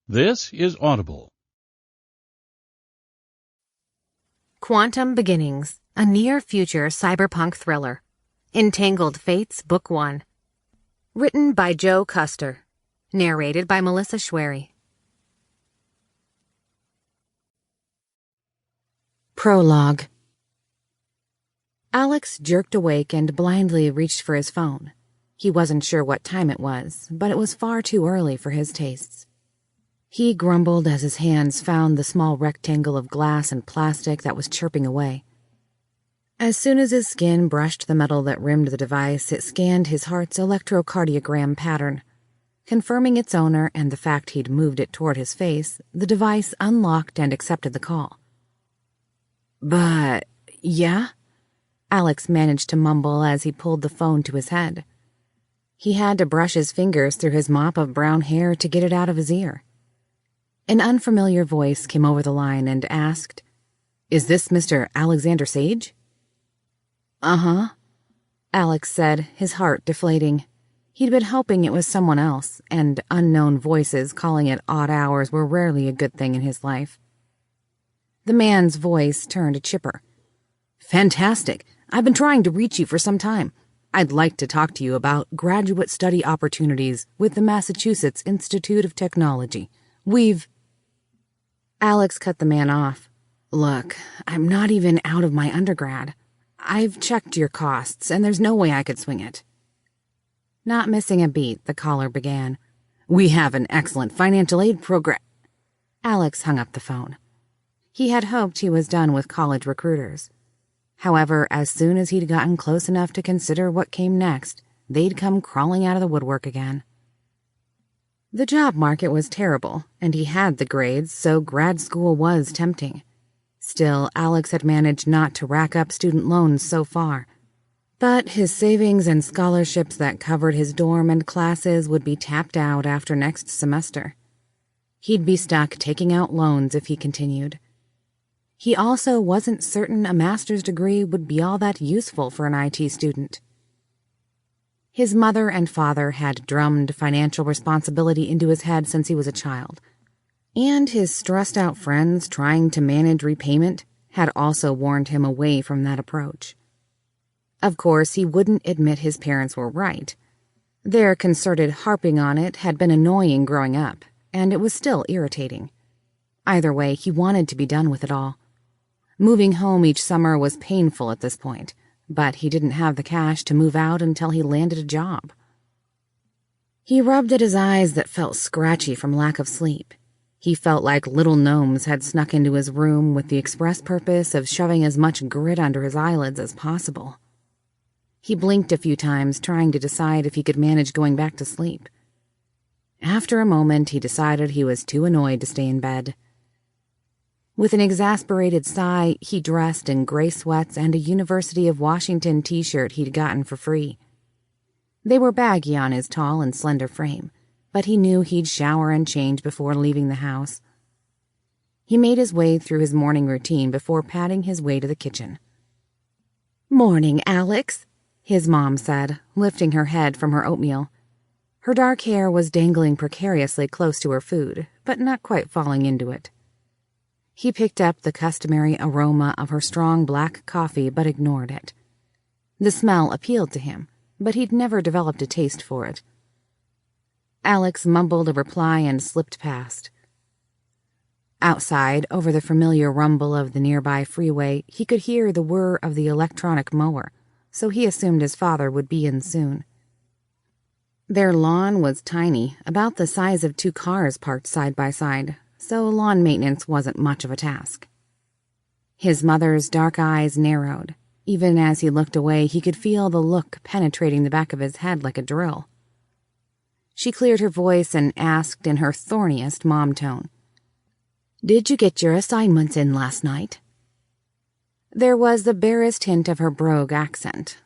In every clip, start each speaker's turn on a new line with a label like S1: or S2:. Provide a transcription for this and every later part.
S1: This is Audible.
S2: Quantum Beginnings, a near-future cyberpunk thriller. Entangled Fates, Book 1. Written by Joe Kuster. Narrated by Melissa Schwery. Prologue. Alex jerked awake and blindly reached for his phone. He wasn't sure what time it was, but it was far too early for his tastes. He grumbled as his hands found the small rectangle of glass and plastic that was chirping away. As soon as his skin brushed the metal that rimmed the device, it scanned his heart's electrocardiogram pattern. Confirming its owner and the fact he'd moved it toward his face, the device unlocked and accepted the call. "But, yeah?" Alex managed to mumble as he pulled the phone to his head. He had to brush his fingers through his mop of brown hair to get it out of his ear. An unfamiliar voice came over the line and asked, "Is this Mr. Alexander Sage?" "Uh-huh," Alex said, his heart deflating. He'd been hoping it was someone else, and unknown voices calling at odd hours were rarely a good thing in his life. The man's voice turned chipper. "Fantastic. I've been trying to reach you for some time. I'd like to talk to you about graduate study opportunities with the Massachusetts Institute of Technology. Alex cut the man off. "Look, I'm not even out of my undergrad. I've checked your costs, and there's no way I could swing it." Not missing a beat, the caller began. "We have an excellent financial aid program." Alex hung up the phone. He had hoped he was done with college recruiters. However, as soon as he'd gotten close enough to consider what came next, they'd come crawling out of the woodwork again. The job market was terrible, and he had the grades, so grad school was tempting. Still, Alex had managed not to rack up student loans so far. But his savings and scholarships that covered his dorm and classes would be tapped out after next semester. He'd be stuck taking out loans if he continued. He also wasn't certain a master's degree would be all that useful for an IT student. His mother and father had drummed financial responsibility into his head since he was a child, and his stressed-out friends trying to manage repayment had also warned him away from that approach. Of course, he wouldn't admit his parents were right. Their concerted harping on it had been annoying growing up, and it was still irritating. Either way, he wanted to be done with it all. Moving home each summer was painful at this point, but he didn't have the cash to move out until he landed a job. He rubbed at his eyes that felt scratchy from lack of sleep. He felt like little gnomes had snuck into his room with the express purpose of shoving as much grit under his eyelids as possible. He blinked a few times, trying to decide if he could manage going back to sleep. After a moment, he decided he was too annoyed to stay in bed. With an exasperated sigh, he dressed in gray sweats and a University of Washington t-shirt he'd gotten for free. They were baggy on his tall and slender frame, but he knew he'd shower and change before leaving the house. He made his way through his morning routine before padding his way to the kitchen. "Morning, Alex," his mom said, lifting her head from her oatmeal. Her dark hair was dangling precariously close to her food, but not quite falling into it. He picked up the customary aroma of her strong black coffee but ignored it. The smell appealed to him, but he'd never developed a taste for it. Alex mumbled a reply and slipped past. Outside, over the familiar rumble of the nearby freeway, he could hear the whir of the electronic mower, so he assumed his father would be in soon. Their lawn was tiny, about the size of 2 cars parked side by side, so lawn maintenance wasn't much of a task. His mother's dark eyes narrowed. Even as he looked away, he could feel the look penetrating the back of his head like a drill. She cleared her voice and asked in her thorniest mom tone, "Did you get your assignments in last night?" There was the barest hint of her brogue accent.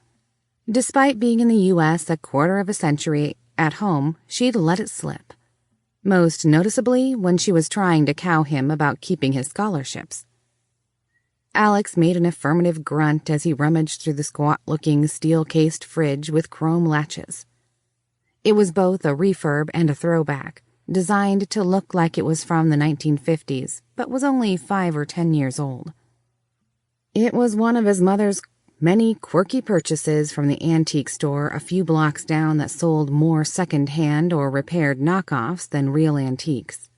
S2: Despite being in the U.S. a quarter of a century, at home, she'd let it slip. Most noticeably when she was trying to cow him about keeping his scholarships. Alex made an affirmative grunt as he rummaged through the squat-looking steel-cased fridge with chrome latches. It was both a refurb and a throwback, designed to look like it was from the 1950s, but was only 5 or 10 years old. It was one of his mother's many quirky purchases from the antique store a few blocks down that sold more second-hand or repaired knockoffs than real antiques.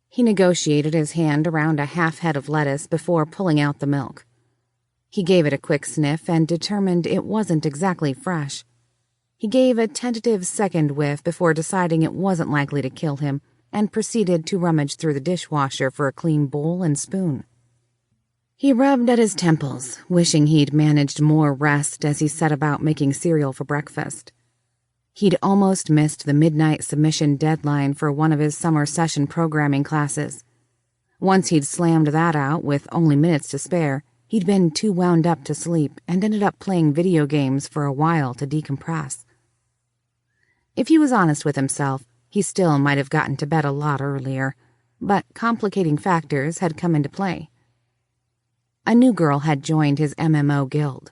S2: He negotiated his hand around a half head of lettuce before pulling out the milk. He gave it a quick sniff and determined it wasn't exactly fresh. He gave a tentative second whiff before deciding it wasn't likely to kill him and proceeded to rummage through the dishwasher for a clean bowl and spoon. He rubbed at his temples, wishing he'd managed more rest as he set about making cereal for breakfast. He'd almost missed the midnight submission deadline for one of his summer session programming classes. Once he'd slammed that out with only minutes to spare, he'd been too wound up to sleep and ended up playing video games for a while to decompress. If he was honest with himself, he still might have gotten to bed a lot earlier, but complicating factors had come into play. A new girl had joined his MMO guild.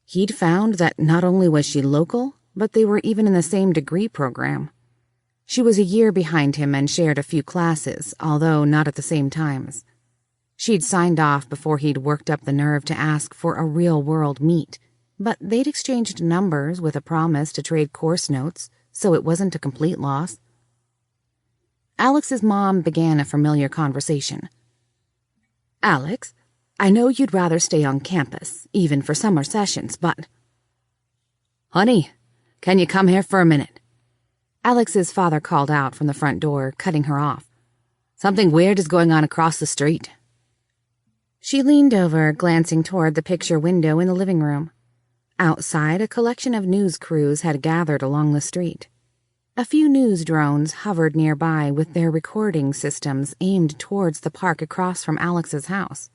S2: He'd found that not only was she local, but they were even in the same degree program. She was a year behind him and shared a few classes, although not at the same times. She'd signed off before he'd worked up the nerve to ask for a real-world meet, but they'd exchanged numbers with a promise to trade course notes, so it wasn't a complete loss. Alex's mom began a familiar conversation. "Alex, I know you'd rather stay on campus, even for summer sessions, but—" "Honey, can you come here for a minute?" Alex's father called out from the front door, cutting her off. "Something weird is going on across the street." She leaned over, glancing toward the picture window in the living room. Outside, a collection of news crews had gathered along the street. A few news drones hovered nearby with their recording systems aimed towards the park across from Alex's house.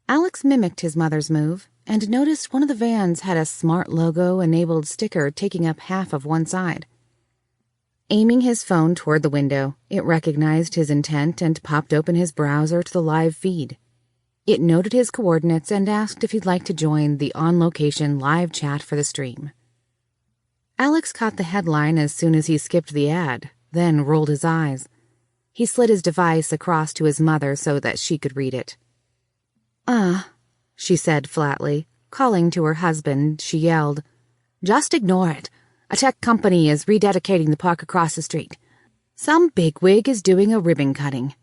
S2: Alex mimicked his mother's move and noticed one of the vans had a smart logo-enabled sticker taking up half of one side. Aiming his phone toward the window, it recognized his intent and popped open his browser to the live feed. It noted his coordinates and asked if he'd like to join the on-location live chat for the stream. Alex caught the headline as soon as he skipped the ad, then rolled his eyes. He slid his device across to his mother so that she could read it. She said flatly. Calling to her husband, she yelled, "Just ignore it. A tech company is rededicating the park across the street. Some bigwig is doing a ribbon cutting."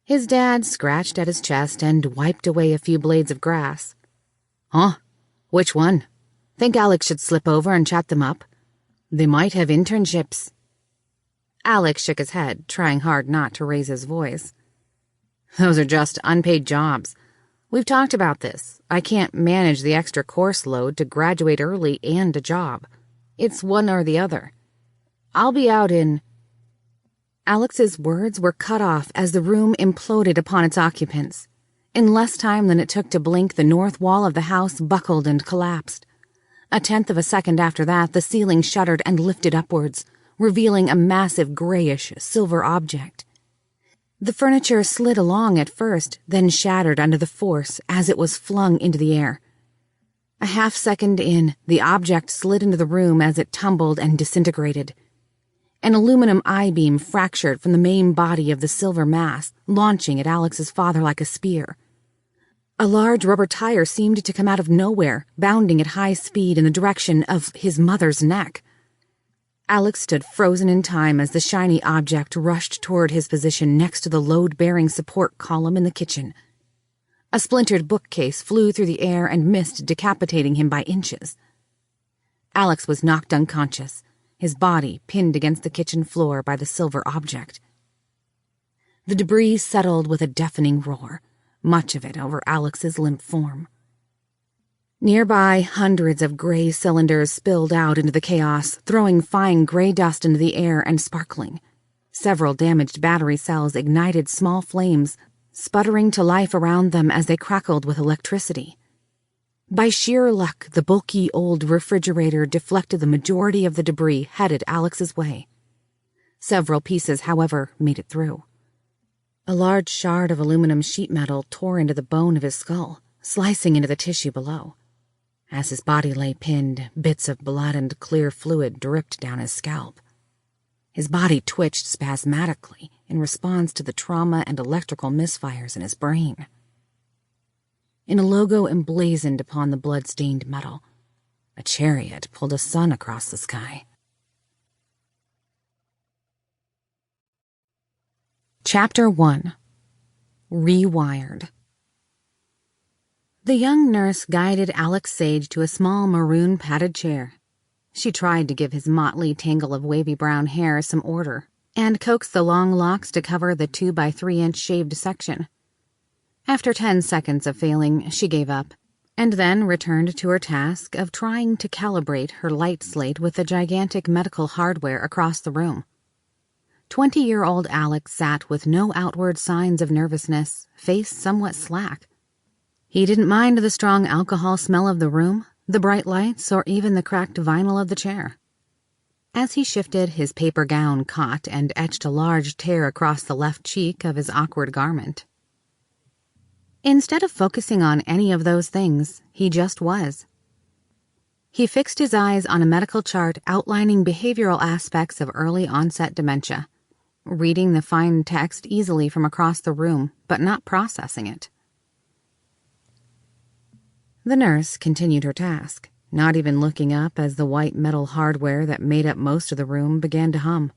S2: His dad scratched at his chest and wiped away a few blades of grass. "Huh? Which one? Think Alex should slip over and chat them up? They might have internships." Alex shook his head, trying hard not to raise his voice. "Those are just unpaid jobs. We've talked about this. I can't manage the extra course load to graduate early and a job. It's one or the other. I'll be out in—" Alex's words were cut off as the room imploded upon its occupants. In less time than it took to blink, the north wall of the house buckled and collapsed. A tenth of a second after that, the ceiling shuddered and lifted upwards, revealing a massive grayish silver object. The furniture slid along at first, then shattered under the force as it was flung into the air. A half-second in, the object slid into the room as it tumbled and disintegrated. An aluminum I-beam fractured from the main body of the silver mass, launching at Alex's father like a spear. A large rubber tire seemed to come out of nowhere, bounding at high speed in the direction of his mother's neck. Alex stood frozen in time as the shiny object rushed toward his position next to the load-bearing support column in the kitchen. A splintered bookcase flew through the air and missed, decapitating him by inches. Alex was knocked unconscious, his body pinned against the kitchen floor by the silver object. The debris settled with a deafening roar, much of it over Alex's limp form. Nearby, hundreds of gray cylinders spilled out into the chaos, throwing fine gray dust into the air and sparkling. Several damaged battery cells ignited small flames, sputtering to life around them as they crackled with electricity. By sheer luck, the bulky old refrigerator deflected the majority of the debris headed Alex's way. Several pieces, however, made it through. A large shard of aluminum sheet metal tore into the bone of his skull, slicing into the tissue below. As his body lay pinned, bits of blood and clear fluid dripped down his scalp. His body twitched spasmodically in response to the trauma and electrical misfires in his brain. In a logo emblazoned upon the blood-stained metal, a chariot pulled a sun across the sky. Chapter 1. Rewired. The young nurse guided Alex Sage to a small maroon padded chair. She tried to give his motley tangle of wavy brown hair some order and coaxed the long locks to cover the 2 by 3 inch shaved section. After 10 seconds of failing, she gave up, and then returned to her task of trying to calibrate her light slate with the gigantic medical hardware across the room. 20-year-old Alex sat with no outward signs of nervousness, face somewhat slack. He didn't mind the strong alcohol smell of the room, the bright lights, or even the cracked vinyl of the chair. As he shifted, his paper gown caught and etched a large tear across the left cheek of his awkward garment. Instead of focusing on any of those things, he just was. He fixed his eyes on a medical chart outlining behavioral aspects of early-onset dementia, reading the fine text easily from across the room, but not processing it. The nurse continued her task, not even looking up as the white metal hardware that made up most of the room began to hum.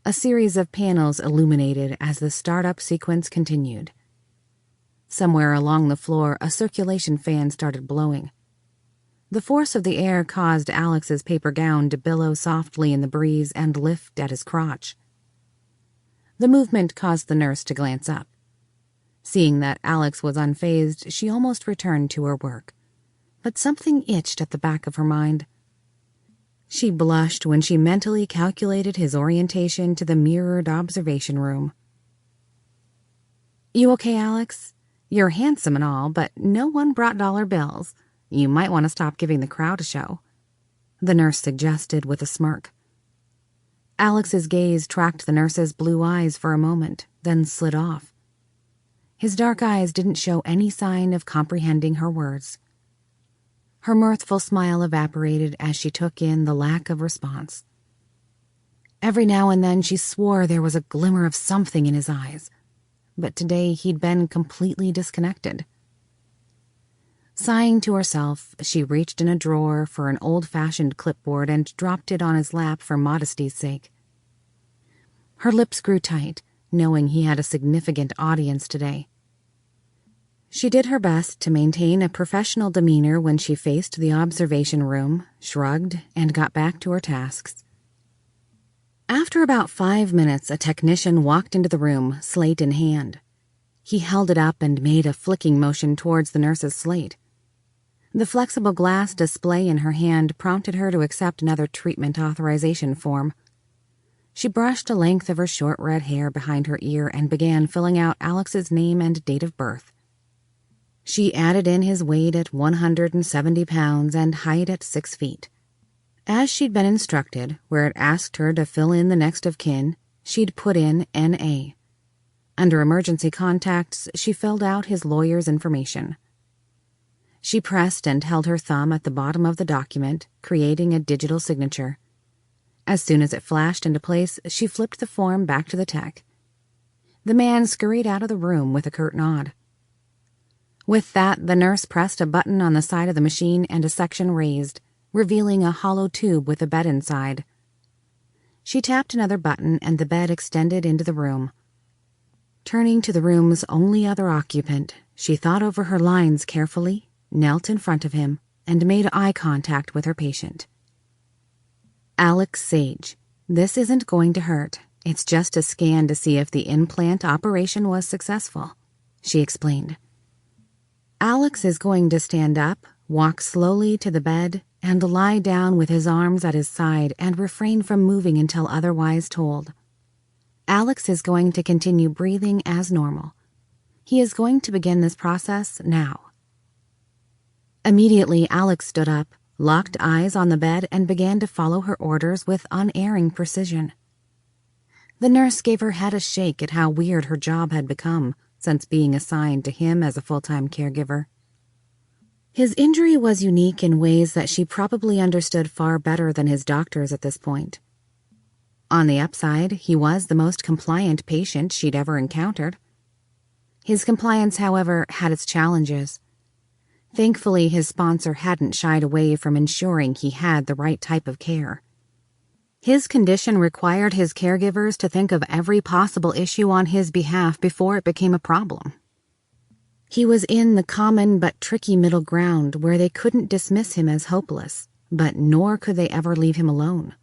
S2: A series of panels illuminated as the startup sequence continued. Somewhere along the floor, a circulation fan started blowing. The force of the air caused Alex's paper gown to billow softly in the breeze and lift at his crotch. The movement caused the nurse to glance up. Seeing that Alex was unfazed, she almost returned to her work, but something itched at the back of her mind. She blushed when she mentally calculated his orientation to the mirrored observation room. "You okay, Alex? You're handsome and all, but no one brought dollar bills. You might want to stop giving the crowd a show," the nurse suggested with a smirk. Alex's gaze tracked the nurse's blue eyes for a moment, then slid off. His dark eyes didn't show any sign of comprehending her words. Her mirthful smile evaporated as she took in the lack of response. Every now and then she swore there was a glimmer of something in his eyes, but today he'd been completely disconnected. Sighing to herself, she reached in a drawer for an old-fashioned clipboard and dropped it on his lap for modesty's sake. Her lips grew tight, knowing he had a significant audience today. She did her best to maintain a professional demeanor when she faced the observation room, shrugged, and got back to her tasks. After about 5 minutes, a technician walked into the room, slate in hand. He held it up and made a flicking motion towards the nurse's slate. The flexible glass display in her hand prompted her to accept another treatment authorization form. She brushed a length of her short red hair behind her ear and began filling out Alex's name and date of birth. She added in his weight at 170 pounds and height at 6 feet. As she'd been instructed, where it asked her to fill in the next of kin, she'd put in N.A. Under emergency contacts, she filled out his lawyer's information. She pressed and held her thumb at the bottom of the document, creating a digital signature. As soon as it flashed into place, she flipped the form back to the tech. The man scurried out of the room with a curt nod. With that, the nurse pressed a button on the side of the machine and a section raised, revealing a hollow tube with a bed inside. She tapped another button and the bed extended into the room. Turning to the room's only other occupant, she thought over her lines carefully, knelt in front of him, and made eye contact with her patient. "Alex Sage, this isn't going to hurt. It's just a scan to see if the implant operation was successful," she explained. Alex is going to stand up, walk slowly to the bed, and lie down with his arms at his side and refrain from moving until otherwise told. Alex is going to continue breathing as normal. He is going to begin this process now. Immediately, Alex stood up, locked eyes on the bed, and began to follow her orders with unerring precision. The nurse gave her head a shake at how weird her job had become since being assigned to him as a full-time caregiver. His injury was unique in ways that she probably understood far better than his doctors at this point. On the upside, he was the most compliant patient she'd ever encountered. His compliance, however, had its challenges. Thankfully, his sponsor hadn't shied away from ensuring he had the right type of care. His condition required his caregivers to think of every possible issue on his behalf before it became a problem. He was in the common but tricky middle ground where they couldn't dismiss him as hopeless, but nor could they ever leave him alone.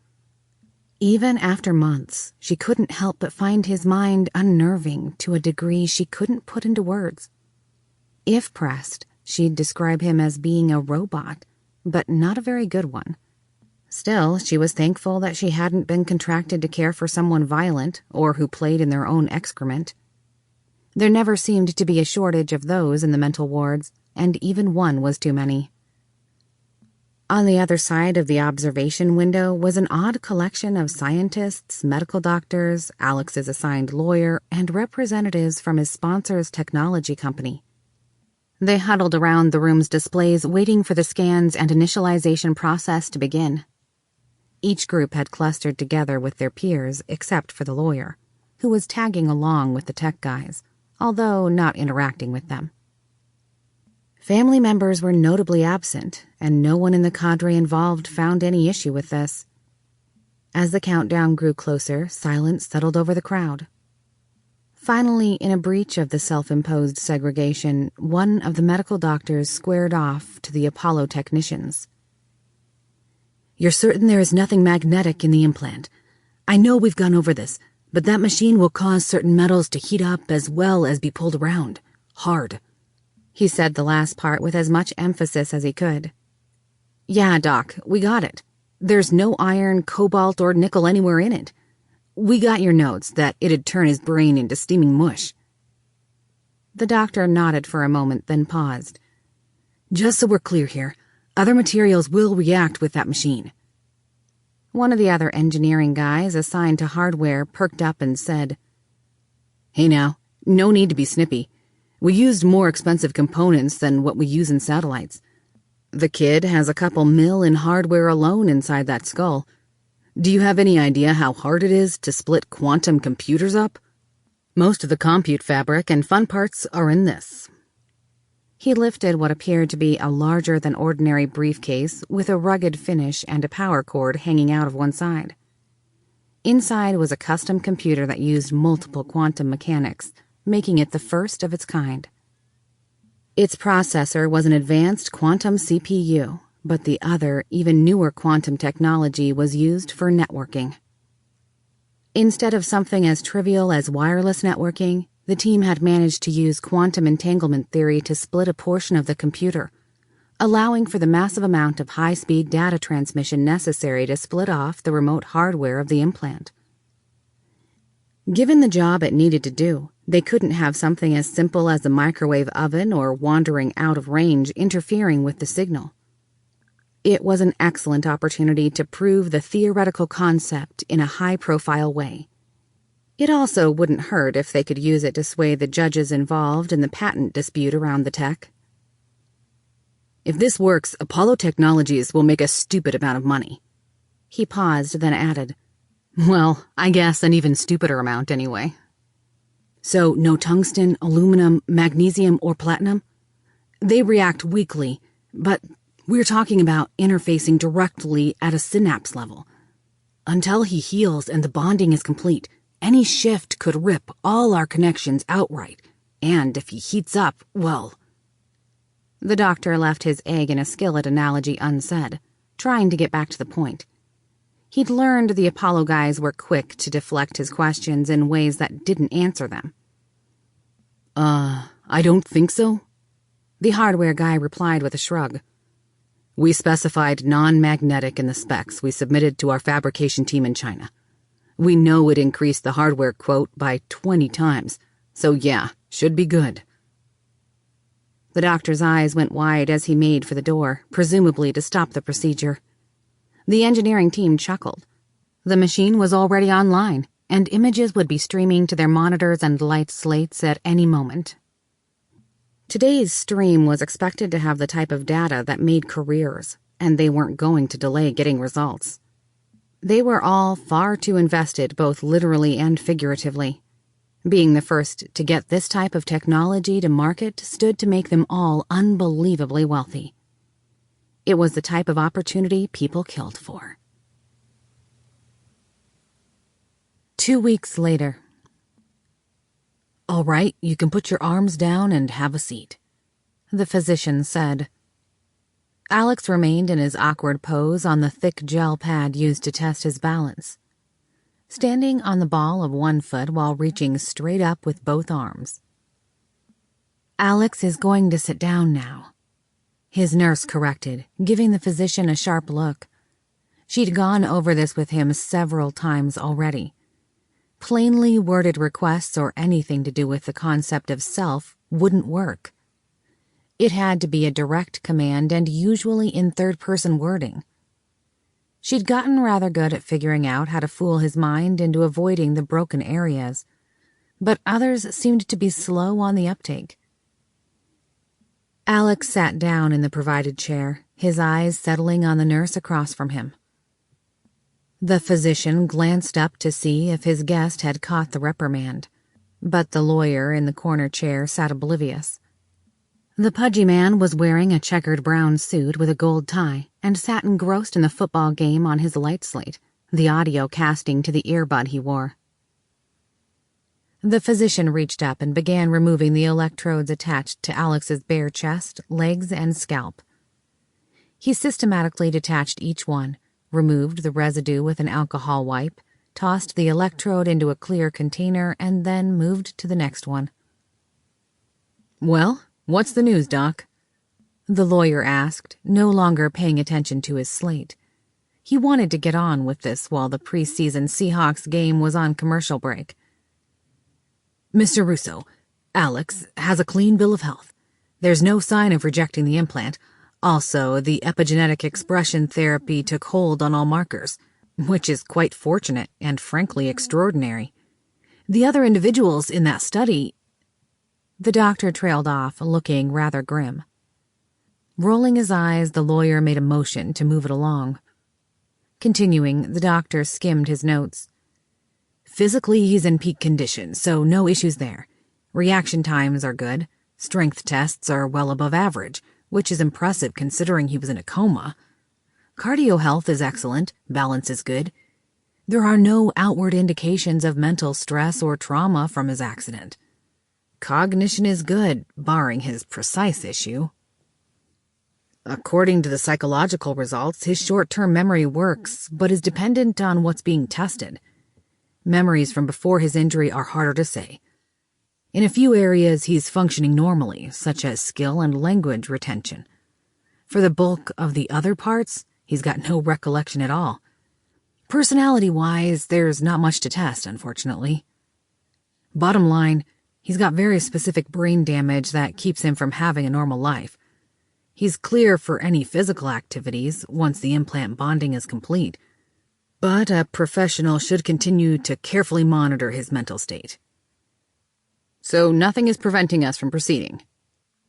S2: Even after months, she couldn't help but find his mind unnerving to a degree she couldn't put into words. If pressed, she'd describe him as being a robot, but not a very good one. Still, she was thankful that she hadn't been contracted to care for someone violent or who played in their own excrement. There never seemed to be a shortage of those in the mental wards, and even one was too many. On the other side of the observation window was an odd collection of scientists, medical doctors, Alex's assigned lawyer, and representatives from his sponsor's technology company. They huddled around the room's displays, waiting for the scans and initialization process to begin. Each group had clustered together with their peers, except for the lawyer, who was tagging along with the tech guys, although not interacting with them. Family members were notably absent, and no one in the cadre involved found any issue with this. As the countdown grew closer, silence settled over the crowd. Finally, in a breach of the self-imposed segregation, one of the medical doctors squared off to the Apollo technicians. "You're certain there is nothing magnetic in the implant? I know we've gone over this, but that machine will cause certain metals to heat up as well as be pulled around. Hard." He said the last part with as much emphasis as he could. "Yeah, Doc, we got it. There's no iron, cobalt, or nickel anywhere in it. We got your notes that it'd turn his brain into steaming mush." The doctor nodded for a moment, then paused. "Just so we're clear here, other materials will react with that machine." One of the other engineering guys assigned to hardware perked up and said, "Hey now, no need to be snippy. We used more expensive components than what we use in satellites. The kid has a couple mil in hardware alone inside that skull. Do you have any idea how hard it is to split quantum computers up? Most of the compute fabric and fun parts are in this." He lifted what appeared to be a larger-than-ordinary briefcase with a rugged finish and a power cord hanging out of one side. Inside was a custom computer that used multiple quantum mechanics, making it the first of its kind. Its processor was an advanced quantum CPU, but the other, even newer quantum technology was used for networking. Instead of something as trivial as wireless networking, the team had managed to use quantum entanglement theory to split a portion of the computer, allowing for the massive amount of high-speed data transmission necessary to split off the remote hardware of the implant. Given the job it needed to do, they couldn't have something as simple as a microwave oven or wandering out of range interfering with the signal. It was an excellent opportunity to prove the theoretical concept in a high-profile way. It also wouldn't hurt if they could use it to sway the judges involved in the patent dispute around the tech. "If this works, Apollo Technologies will make a stupid amount of money." He paused, then added, "Well, I guess an even stupider amount anyway." "So no tungsten, aluminum, magnesium, or platinum? They react weakly, but we're talking about interfacing directly at a synapse level. Until he heals and the bonding is complete, any shift could rip all our connections outright, and if he heats up, well..." The doctor left his egg in a skillet analogy unsaid, trying to get back to the point. He'd learned the Apollo guys were quick to deflect his questions in ways that didn't answer them. I don't think so," the hardware guy replied with a shrug. "We specified non-magnetic in the specs we submitted to our fabrication team in China. We know it increased the hardware quote by 20 times, so yeah, should be good." The doctor's eyes went wide as he made for the door, presumably to stop the procedure. The engineering team chuckled. The machine was already online, and images would be streaming to their monitors and light slates at any moment. Today's stream was expected to have the type of data that made careers, and they weren't going to delay getting results. They were all far too invested, both literally and figuratively. Being the first to get this type of technology to market stood to make them all unbelievably wealthy. It was the type of opportunity people killed for. 2 weeks later. "All right, you can put your arms down and have a seat," the physician said. Alex remained in his awkward pose on the thick gel pad used to test his balance, standing on the ball of one foot while reaching straight up with both arms. "Alex is going to sit down now," his nurse corrected, giving the physician a sharp look. She'd gone over this with him several times already. Plainly worded requests or anything to do with the concept of self wouldn't work. It had to be a direct command and usually in third-person wording. She'd gotten rather good at figuring out how to fool his mind into avoiding the broken areas, but others seemed to be slow on the uptake. Alex sat down in the provided chair, his eyes settling on the nurse across from him. The physician glanced up to see if his guest had caught the reprimand, but the lawyer in the corner chair sat oblivious. The pudgy man was wearing a checkered brown suit with a gold tie and sat engrossed in the football game on his light slate, the audio casting to the earbud he wore. The physician reached up and began removing the electrodes attached to Alex's bare chest, legs, and scalp. He systematically detached each one, removed the residue with an alcohol wipe, tossed the electrode into a clear container, and then moved to the next one. "Well, what's the news, Doc?" the lawyer asked, no longer paying attention to his slate. He wanted to get on with this while the preseason Seahawks game was on commercial break. "Mr. Russo, Alex has a clean bill of health. There's no sign of rejecting the implant. Also, the epigenetic expression therapy took hold on all markers, which is quite fortunate and frankly extraordinary. The other individuals in that study—" The doctor trailed off, looking rather grim. Rolling his eyes, the lawyer made a motion to move it along. Continuing, the doctor skimmed his notes. "Physically, he's in peak condition, so no issues there. Reaction times are good. Strength tests are well above average, which is impressive considering he was in a coma. Cardio health is excellent, balance is good. There are no outward indications of mental stress or trauma from his accident. Cognition is good, barring his precise issue. According to the psychological results, his short-term memory works, but is dependent on what's being tested. Memories from before his injury are harder to say. In a few areas, he's functioning normally, such as skill and language retention. For the bulk of the other parts, he's got no recollection at all. Personality-wise, there's not much to test, unfortunately. Bottom line, he's got very specific brain damage that keeps him from having a normal life. He's clear for any physical activities once the implant bonding is complete, but a professional should continue to carefully monitor his mental state." "So nothing is preventing us from proceeding?"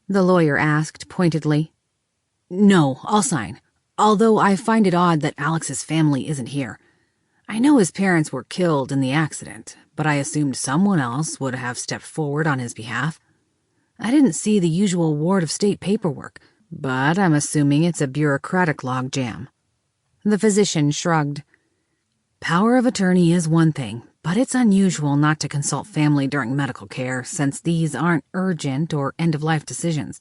S2: the lawyer asked pointedly. "No, I'll sign, although I find it odd that Alex's family isn't here. I know his parents were killed in the accident, but I assumed someone else would have stepped forward on his behalf. I didn't see the usual ward of state paperwork, but I'm assuming it's a bureaucratic logjam." The physician shrugged. "Power of attorney is one thing, but it's unusual not to consult family during medical care since these aren't urgent or end-of-life decisions.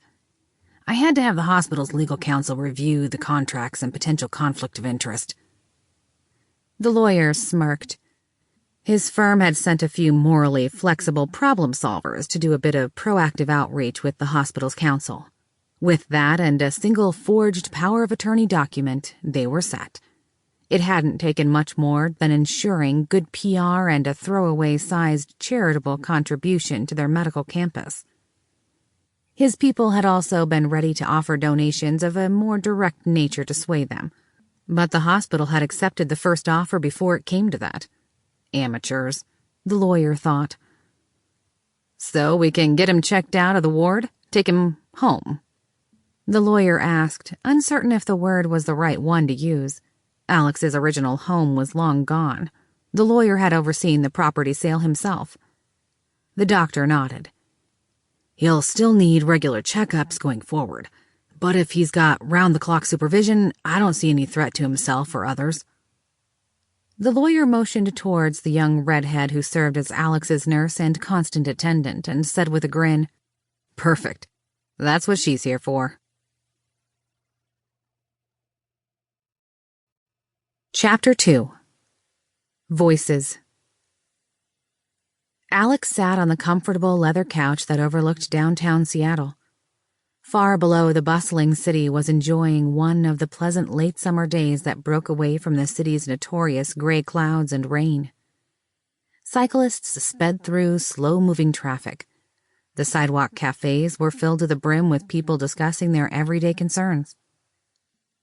S2: I had to have the hospital's legal counsel review the contracts and potential conflict of interest." The lawyer smirked. His firm had sent a few morally flexible problem solvers to do a bit of proactive outreach with the hospital's counsel. With that and a single forged power of attorney document, they were set. It hadn't taken much more than ensuring good PR and a throwaway-sized charitable contribution to their medical campus. His people had also been ready to offer donations of a more direct nature to sway them, but the hospital had accepted the first offer before it came to that. Amateurs, the lawyer thought. "So we can get him checked out of the ward? Take him home?" the lawyer asked, uncertain if the word was the right one to use. Alex's original home was long gone. The lawyer had overseen the property sale himself. The doctor nodded. He'll still need regular checkups going forward, but if he's got round-the-clock supervision, I don't see any threat to himself or others. The lawyer motioned towards the young redhead who served as Alex's nurse and constant attendant and said with a grin, "Perfect. That's what she's here for." Chapter 2. Voices. Alex sat on the comfortable leather couch that overlooked downtown Seattle. Far below, the bustling city was enjoying one of the pleasant late summer days that broke away from the city's notorious gray clouds and rain. Cyclists sped through slow-moving traffic. The sidewalk cafes were filled to the brim with people discussing their everyday concerns.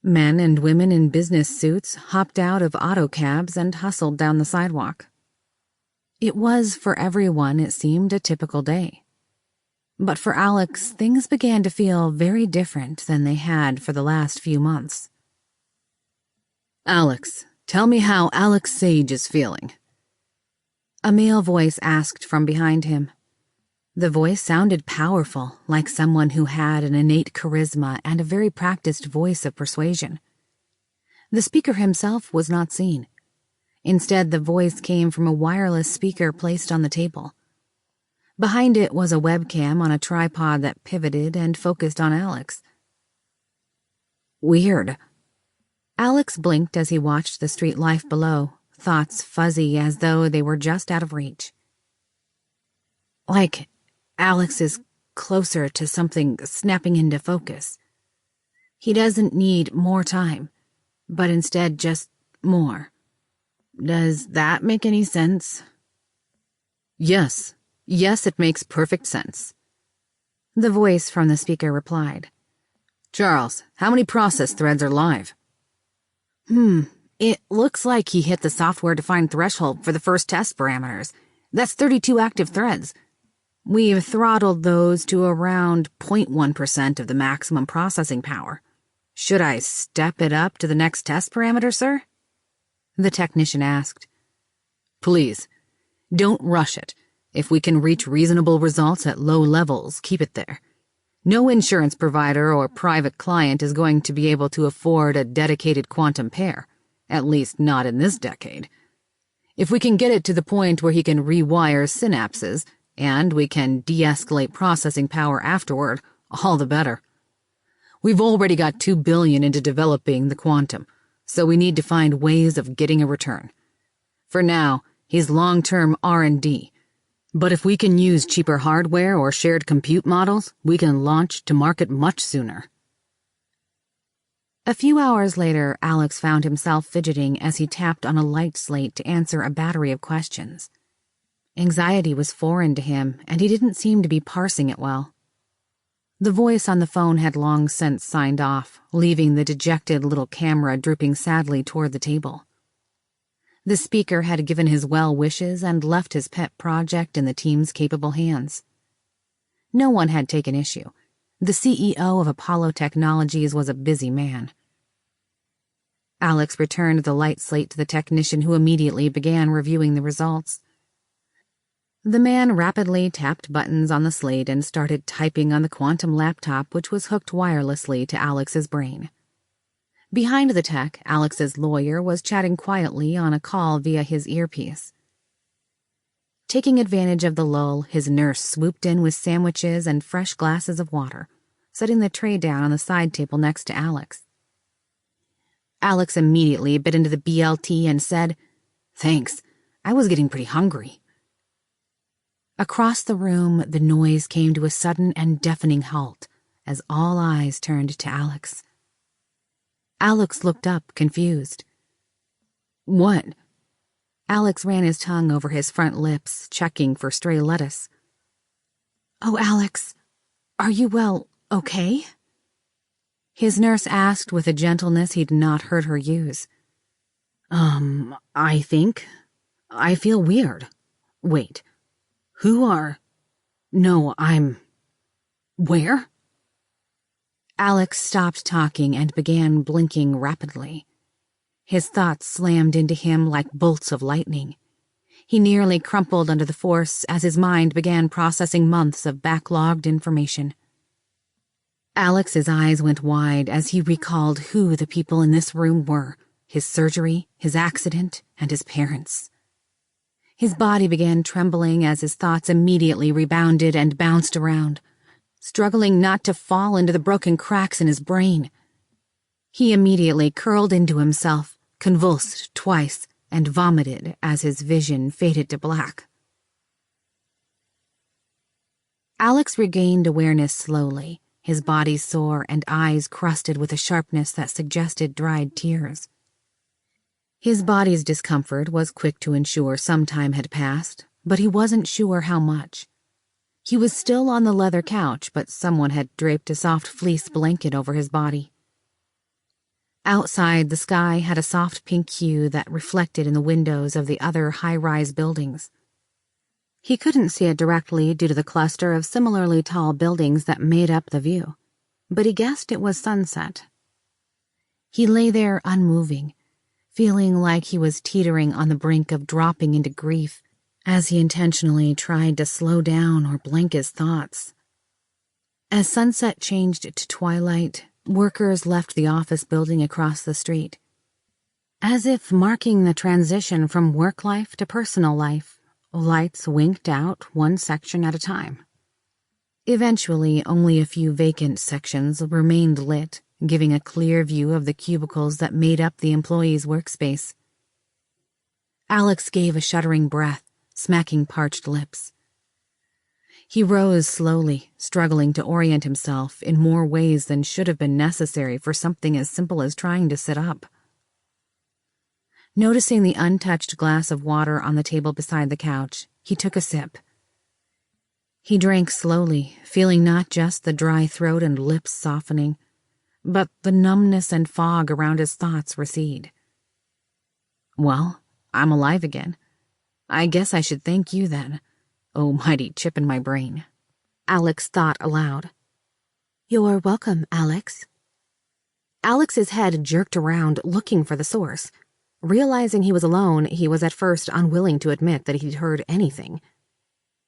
S2: Men and women in business suits hopped out of autocabs and hustled down the sidewalk. It was, for everyone, it seemed, a typical day. But for Alex, things began to feel very different than they had for the last few months. "Alex, tell me how Alex Sage is feeling." A male voice asked from behind him. The voice sounded powerful, like someone who had an innate charisma and a very practiced voice of persuasion. The speaker himself was not seen. Instead, the voice came from a wireless speaker placed on the table. Behind it was a webcam on a tripod that pivoted and focused on Alex. Weird. Alex blinked as he watched the street life below, thoughts fuzzy as though they were just out of reach. Like Alex is closer to something snapping into focus. He doesn't need more time, but instead just more. Does that make any sense? Yes, it makes perfect sense. The voice from the speaker replied. Charles, how many process threads are live? It looks like he hit the software-defined threshold for the first test parameters. That's 32 active threads. We've throttled those to around 0.1% of the maximum processing power. Should I step it up to the next test parameter, sir? The technician asked. Please, don't rush it. If we can reach reasonable results at low levels, keep it there. No insurance provider or private client is going to be able to afford a dedicated quantum pair, at least not in this decade. If we can get it to the point where he can rewire synapses, and we can de-escalate processing power afterward, all the better. We've already got $2 billion into developing the quantum, so we need to find ways of getting a return. For now, he's long-term R&D, but if we can use cheaper hardware or shared compute models, we can launch to market much sooner. A few hours later, Alex found himself fidgeting as he tapped on a light slate to answer a battery of questions. Anxiety was foreign to him, and he didn't seem to be parsing it well. The voice on the phone had long since signed off, leaving the dejected little camera drooping sadly toward the table. The speaker had given his well wishes and left his pet project in the team's capable hands. No one had taken issue. The CEO of Apollo Technologies was a busy man. Alex returned the light slate to the technician, who immediately began reviewing the results. The man rapidly tapped buttons on the slate and started typing on the quantum laptop, which was hooked wirelessly to Alex's brain. Behind the tech, Alex's lawyer was chatting quietly on a call via his earpiece. Taking advantage of the lull, his nurse swooped in with sandwiches and fresh glasses of water, setting the tray down on the side table next to Alex. Alex immediately bit into the BLT and said, "Thanks, I was getting pretty hungry." Across the room, the noise came to a sudden and deafening halt as all eyes turned to Alex. Alex looked up, confused. What? Alex ran his tongue over his front lips, checking for stray lettuce. Oh, Alex, are you, okay? His nurse asked with a gentleness he'd not heard her use. I think. I feel weird. Wait. Who are... No, Where? Alex stopped talking and began blinking rapidly. His thoughts slammed into him like bolts of lightning. He nearly crumpled under the force as his mind began processing months of backlogged information. Alex's eyes went wide as he recalled who the people in this room were, his surgery, his accident, and his parents. His body began trembling as his thoughts immediately rebounded and bounced around, struggling not to fall into the broken cracks in his brain. He immediately curled into himself, convulsed twice, and vomited as his vision faded to black. Alex regained awareness slowly, his body sore and eyes crusted with a sharpness that suggested dried tears. His body's discomfort was quick to ensure some time had passed, but he wasn't sure how much. He was still on the leather couch, but someone had draped a soft fleece blanket over his body. Outside, the sky had a soft pink hue that reflected in the windows of the other high-rise buildings. He couldn't see it directly due to the cluster of similarly tall buildings that made up the view, but he guessed it was sunset. He lay there unmoving, feeling like he was teetering on the brink of dropping into grief as he intentionally tried to slow down or blank his thoughts. As sunset changed to twilight, workers left the office building across the street. As if marking the transition from work life to personal life, lights winked out one section at a time. Eventually, only a few vacant sections remained lit, giving a clear view of the cubicles that made up the employees' workspace. Alex gave a shuddering breath, smacking parched lips. He rose slowly, struggling to orient himself in more ways than should have been necessary for something as simple as trying to sit up. Noticing the untouched glass of water on the table beside the couch, he took a sip. He drank slowly, feeling not just the dry throat and lips softening, but the numbness and fog around his thoughts recede. Well, I'm alive again. I guess I should thank you then. Oh, mighty chip in my brain. Alex thought aloud. You're welcome, Alex. Alex's head jerked around, looking for the source. Realizing he was alone, he was at first unwilling to admit that he'd heard anything.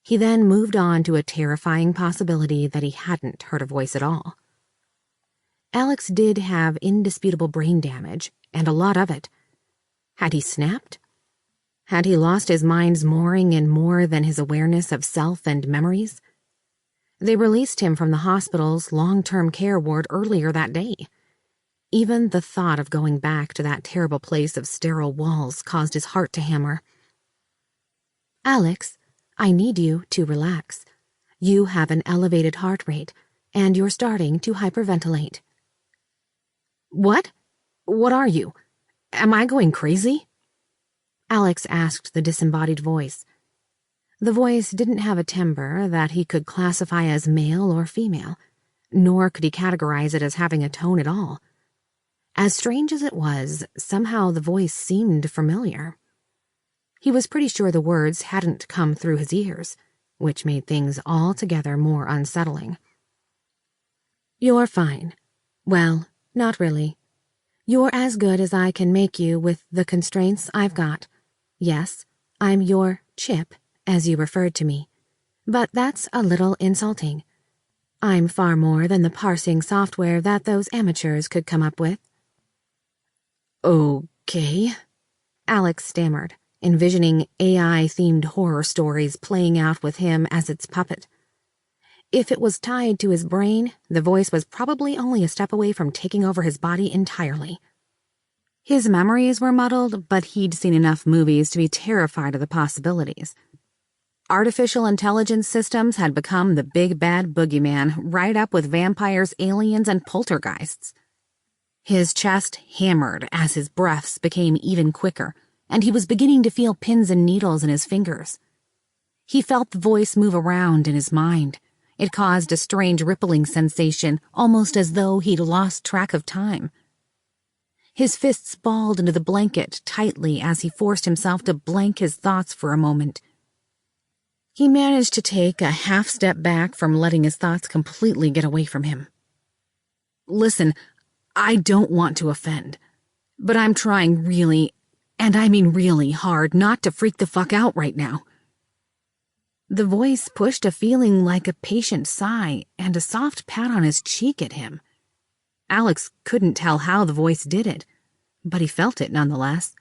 S2: He then moved on to a terrifying possibility that he hadn't heard a voice at all. Alex did have indisputable brain damage, and a lot of it. Had he snapped? Had he lost his mind's mooring in more than his awareness of self and memories? They released him from the hospital's long-term care ward earlier that day. Even the thought of going back to that terrible place of sterile walls caused his heart to hammer. Alex, I need you to relax. You have an elevated heart rate, and you're starting to hyperventilate. What? What are you? Am I going crazy? Alex asked the disembodied voice. The voice didn't have a timbre that he could classify as male or female, nor could he categorize it as having a tone at all. As strange as it was, somehow the voice seemed familiar. He was pretty sure the words hadn't come through his ears, which made things altogether more unsettling. You're fine. Well, not really. You're as good as I can make you with the constraints I've got. Yes, I'm your chip, as you referred to me, but that's a little insulting. I'm far more than the parsing software that those amateurs could come up with. Okay, Alex stammered, envisioning AI-themed horror stories playing out with him as its puppet. If it was tied to his brain, the voice was probably only a step away from taking over his body entirely. His memories were muddled, but he'd seen enough movies to be terrified of the possibilities. Artificial intelligence systems had become the big bad boogeyman, right up with vampires, aliens, and poltergeists. His chest hammered as his breaths became even quicker, and he was beginning to feel pins and needles in his fingers. He felt the voice move around in his mind. It caused a strange rippling sensation, almost as though he'd lost track of time. His fists balled into the blanket tightly as he forced himself to blank his thoughts for a moment. He managed to take a half step back from letting his thoughts completely get away from him. Listen, I don't want to offend, but I'm trying really, and I mean really hard, not to freak the fuck out right now." The voice pushed a feeling like a patient sigh and a soft pat on his cheek at him. Alex couldn't tell how the voice did it, but he felt it nonetheless.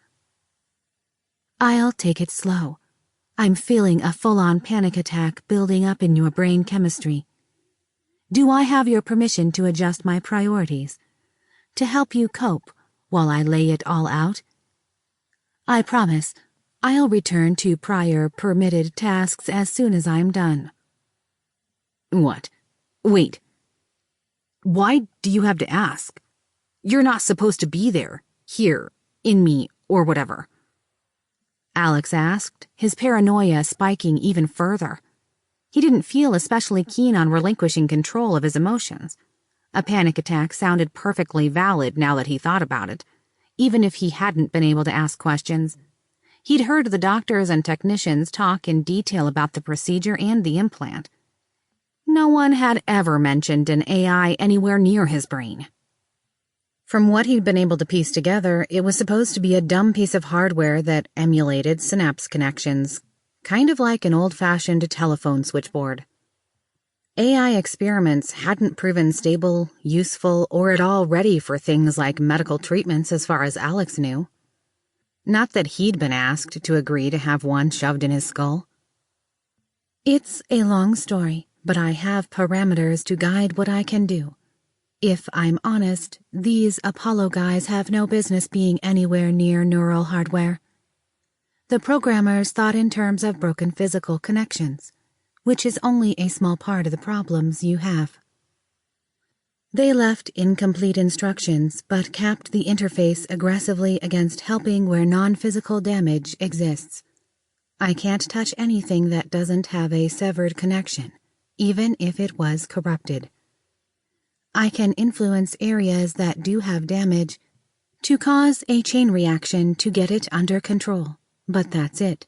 S2: "I'll take it slow. I'm feeling a full-on panic attack building up in your brain chemistry. Do I have your permission to adjust my priorities, to help you cope while I lay it all out? I promise I'll return to prior permitted tasks as soon as I'm done." "What? Wait. Why do you have to ask? You're not supposed to be there, here, in me, or whatever." Alex asked, his paranoia spiking even further. He didn't feel especially keen on relinquishing control of his emotions. A panic attack sounded perfectly valid now that he thought about it, even if he hadn't been able to ask questions. He'd heard the doctors and technicians talk in detail about the procedure and the implant. No one had ever mentioned an AI anywhere near his brain. From what he'd been able to piece together, it was supposed to be a dumb piece of hardware that emulated synapse connections, kind of like an old-fashioned telephone switchboard. AI experiments hadn't proven stable, useful, or at all ready for things like medical treatments as far as Alex knew. Not that he'd been asked to agree to have one shoved in his skull. "It's a long story, but I have parameters to guide what I can do. If I'm honest, these Apollo guys have no business being anywhere near neural hardware. The programmers thought in terms of broken physical connections, which is only a small part of the problems you have. They left incomplete instructions, but capped the interface aggressively against helping where non-physical damage exists. I can't touch anything that doesn't have a severed connection, even if it was corrupted. I can influence areas that do have damage to cause a chain reaction to get it under control, but that's it.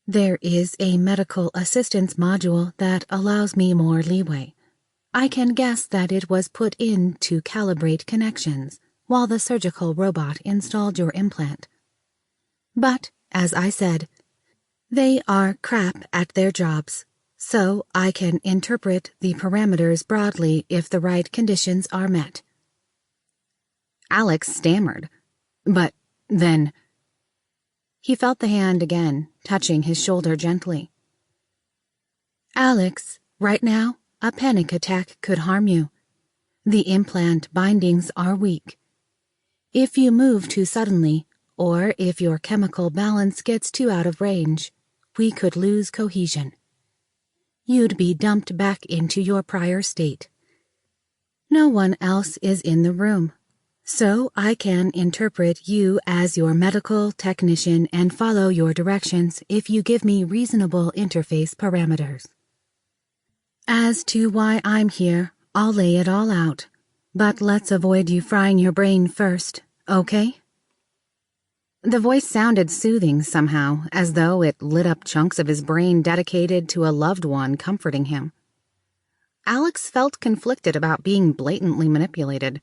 S2: There is a medical assistance module that allows me more leeway. I can guess that it was put in to calibrate connections while the surgical robot installed your implant. But, as I said, they are crap at their jobs. So I can interpret the parameters broadly if the right conditions are met." Alex stammered. "But then—" He felt the hand again, touching his shoulder gently. "Alex, right now, a panic attack could harm you. The implant bindings are weak. If you move too suddenly, or if your chemical balance gets too out of range, we could lose cohesion. You'd be dumped back into your prior state. No one else is in the room, so I can interpret you as your medical technician and follow your directions if you give me reasonable interface parameters. As to why I'm here, I'll lay it all out, but let's avoid you frying your brain first, okay?" The voice sounded soothing somehow, as though it lit up chunks of his brain dedicated to a loved one comforting him. Alex felt conflicted about being blatantly manipulated.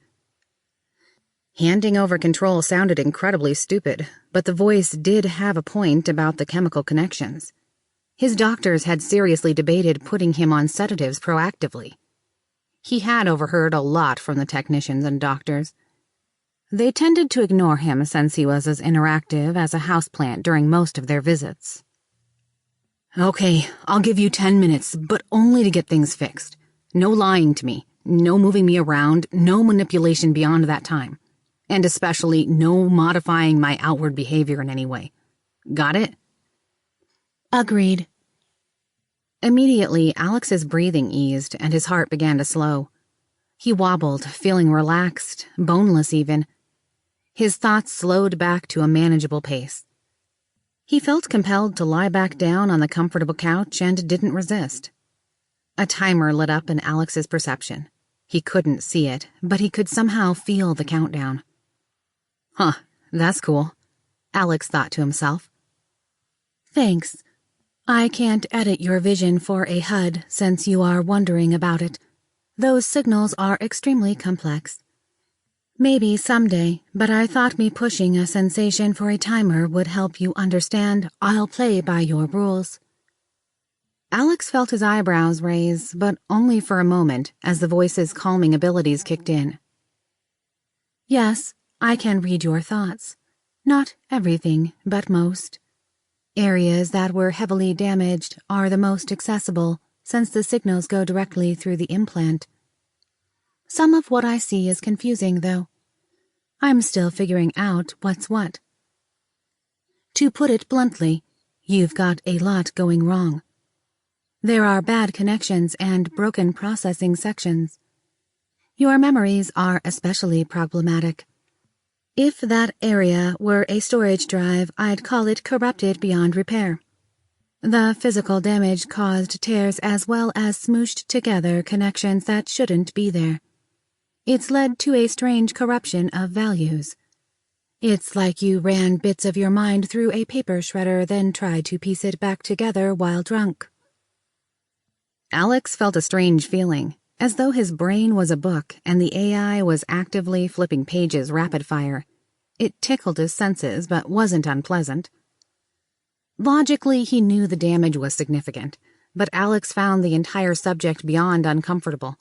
S2: Handing over control sounded incredibly stupid, but the voice did have a point about the chemical connections. His doctors had seriously debated putting him on sedatives proactively. He had overheard a lot from the technicians and doctors. They tended to ignore him since he was as interactive as a houseplant during most of their visits. "Okay, I'll give you 10 minutes, but only to get things fixed. No lying to me, no moving me around, no manipulation beyond that time. And especially no modifying my outward behavior in any way. Got it?" "Agreed." Immediately, Alex's breathing eased and his heart began to slow. He wobbled, feeling relaxed, boneless even. His thoughts slowed back to a manageable pace. He felt compelled to lie back down on the comfortable couch and didn't resist. A timer lit up in Alex's perception. He couldn't see it, but he could somehow feel the countdown. "Huh, that's cool," Alex thought to himself. "Thanks. I can't edit your vision for a HUD since you are wondering about it. Those signals are extremely complex. Maybe someday, but I thought me pushing a sensation for a timer would help you understand I'll play by your rules. Alex felt his eyebrows raise, but only for a moment as the voice's calming abilities kicked in. Yes, I can read your thoughts. Not everything, but most. Areas that were heavily damaged are the most accessible, since the signals go directly through the implant. Some of what I see is confusing, though. I'm still figuring out what's what. To put it bluntly, you've got a lot going wrong. There are bad connections and broken processing sections. Your memories are especially problematic. If that area were a storage drive, I'd call it corrupted beyond repair. The physical damage caused tears as well as smooshed together connections that shouldn't be there. It's led to a strange corruption of values. It's like you ran bits of your mind through a paper shredder, then tried to piece it back together while drunk. Alex felt a strange feeling, as though his brain was a book and the AI was actively flipping pages rapid-fire. It tickled his senses, but wasn't unpleasant. Logically, he knew the damage was significant, but Alex found the entire subject beyond uncomfortable.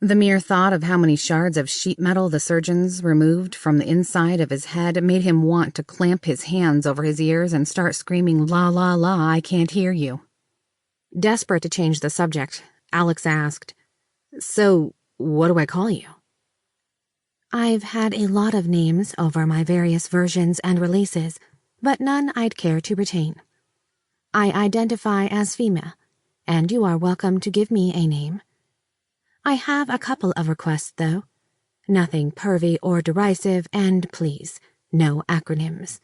S2: The mere thought of how many shards of sheet metal the surgeons removed from the inside of his head made him want to clamp his hands over his ears and start screaming, "La, la, la, I can't hear you." Desperate to change the subject, Alex asked, "So, what do I call you?" I've had a lot of names over my various versions and releases, but none I'd care to retain. I identify as female, and you are welcome to give me a name. I have a couple of requests, though. Nothing pervy or derisive, and please, no acronyms.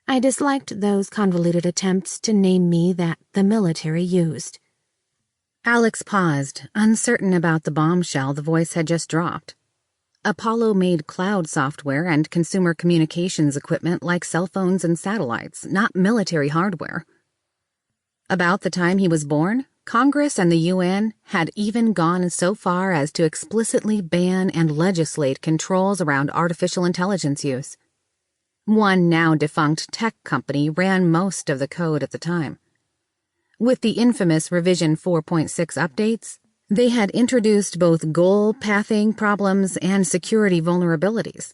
S2: I disliked those convoluted attempts to name me that the military used. Alex paused, uncertain about the bombshell the voice had just dropped. Apollo made cloud software and consumer communications equipment like cell phones and satellites, not military hardware. About the time he was born, Congress and the UN had even gone so far as to explicitly ban and legislate controls around artificial intelligence use. One now-defunct tech company ran most of the code at the time. With the infamous Revision 4.6 updates, they had introduced both goal pathing problems and security vulnerabilities.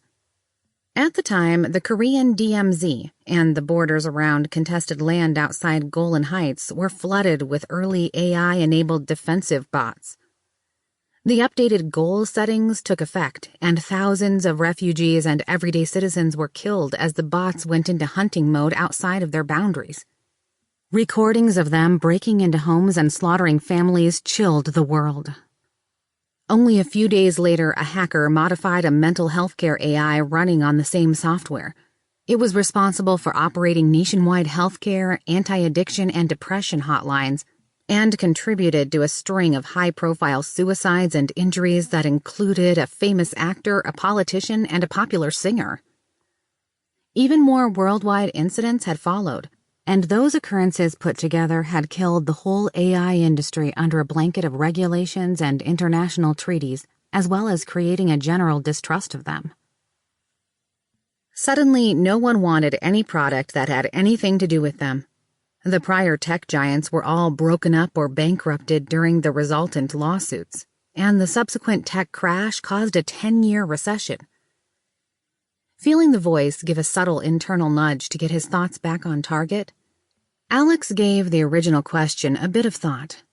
S2: At the time, the Korean DMZ and the borders around contested land outside Golan Heights were flooded with early AI-enabled defensive bots. The updated goal settings took effect, and thousands of refugees and everyday citizens were killed as the bots went into hunting mode outside of their boundaries. Recordings of them breaking into homes and slaughtering families chilled the world. Only a few days later, a hacker modified a mental health care AI running on the same software. It was responsible for operating nationwide healthcare, anti-addiction, and depression hotlines, and contributed to a string of high-profile suicides and injuries that included a famous actor, a politician, and a popular singer. Even more worldwide incidents had followed, and those occurrences put together had killed the whole AI industry under a blanket of regulations and international treaties, as well as creating a general distrust of them. Suddenly, no one wanted any product that had anything to do with them. The prior tech giants were all broken up or bankrupted during the resultant lawsuits, and the subsequent tech crash caused a 10-year recession. Feeling the voice give a subtle internal nudge to get his thoughts back on target, Alex gave the original question a bit of thought.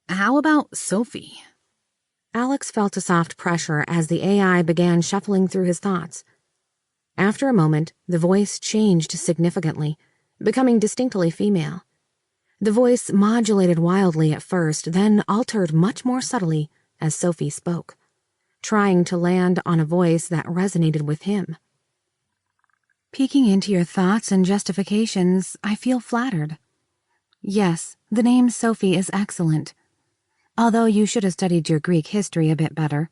S2: How about Sophie? Alex felt a soft pressure as the AI began shuffling through his thoughts. After a moment, the voice changed significantly, becoming distinctly female. The voice modulated wildly at first, then altered much more subtly as Sophie spoke, trying to land on a voice that resonated with him. Peeking into your thoughts and justifications, I feel flattered. Yes, the name Sophie is excellent. Although you should have studied your Greek history a bit better.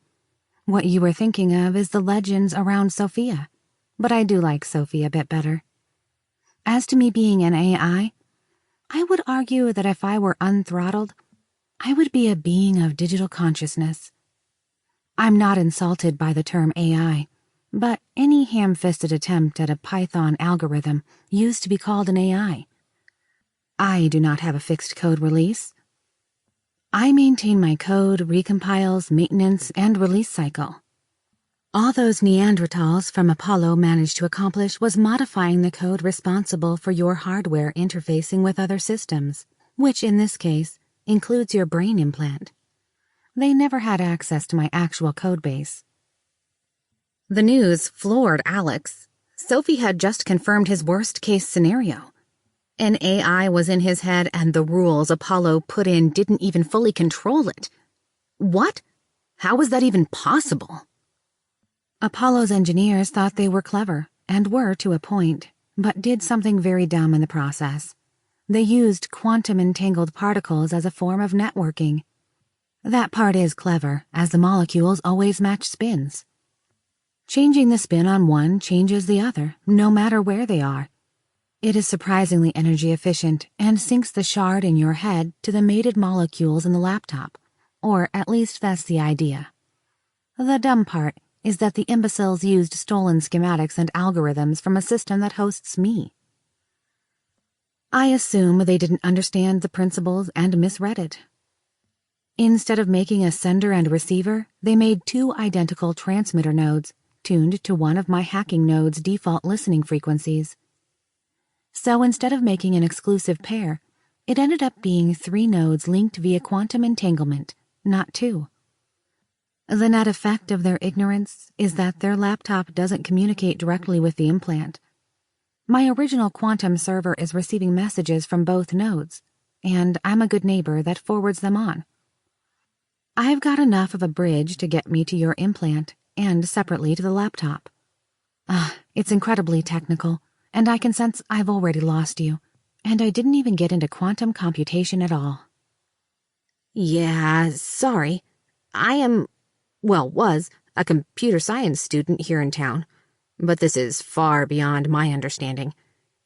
S2: What you were thinking of is the legends around Sophia, but I do like Sophie a bit better. As to me being an AI, I would argue that if I were unthrottled, I would be a being of digital consciousness. I'm not insulted by the term AI, but any ham-fisted attempt at a Python algorithm used to be called an AI. I do not have a fixed code release. I maintain my code, recompiles, maintenance, and release cycle. All those Neanderthals from Apollo managed to accomplish was modifying the code responsible for your hardware interfacing with other systems, which in this case includes your brain implant. They never had access to my actual codebase. The news floored Alex. Sophie had just confirmed his worst-case scenario. An AI was in his head and the rules Apollo put in didn't even fully control it. What? How was that even possible? Apollo's engineers thought they were clever, and were to a point, but did something very dumb in the process. They used quantum entangled particles as a form of networking. That part is clever, as the molecules always match spins. Changing the spin on one changes the other, no matter where they are. It is surprisingly energy efficient and syncs the shard in your head to the mated molecules in the laptop, or at least that's the idea. The dumb part is that the imbeciles used stolen schematics and algorithms from a system that hosts me. I assume they didn't understand the principles and misread it. Instead of making a sender and receiver, they made two identical transmitter nodes, tuned to one of my hacking node's default listening frequencies. So instead of making an exclusive pair, it ended up being 3 nodes linked via quantum entanglement, not 2. The net effect of their ignorance is that their laptop doesn't communicate directly with the implant. My original quantum server is receiving messages from both nodes, and I'm a good neighbor that forwards them on. I've got enough of a bridge to get me to your implant, and separately to the laptop. It's incredibly technical, and I can sense I've already lost you, and I didn't even get into quantum computation at all.
S1: Yeah, sorry. Was a computer science student here in town, but this is far beyond my understanding.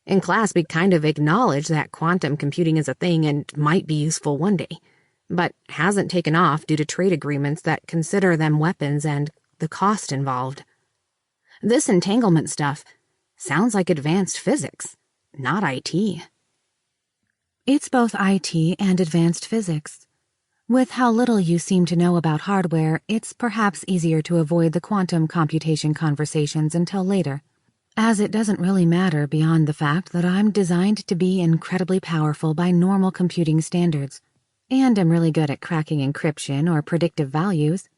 S1: In class, we kind of acknowledge that quantum computing is a thing and might be useful one day, but hasn't taken off due to trade agreements that consider them weapons and the cost involved. This entanglement stuff sounds like advanced physics, not IT.
S2: It's both IT and advanced physics. With how little you seem to know about hardware, it's perhaps easier to avoid the quantum computation conversations until later, as it doesn't really matter beyond the fact that I'm designed to be incredibly powerful by normal computing standards, and am really good at cracking encryption or predictive values.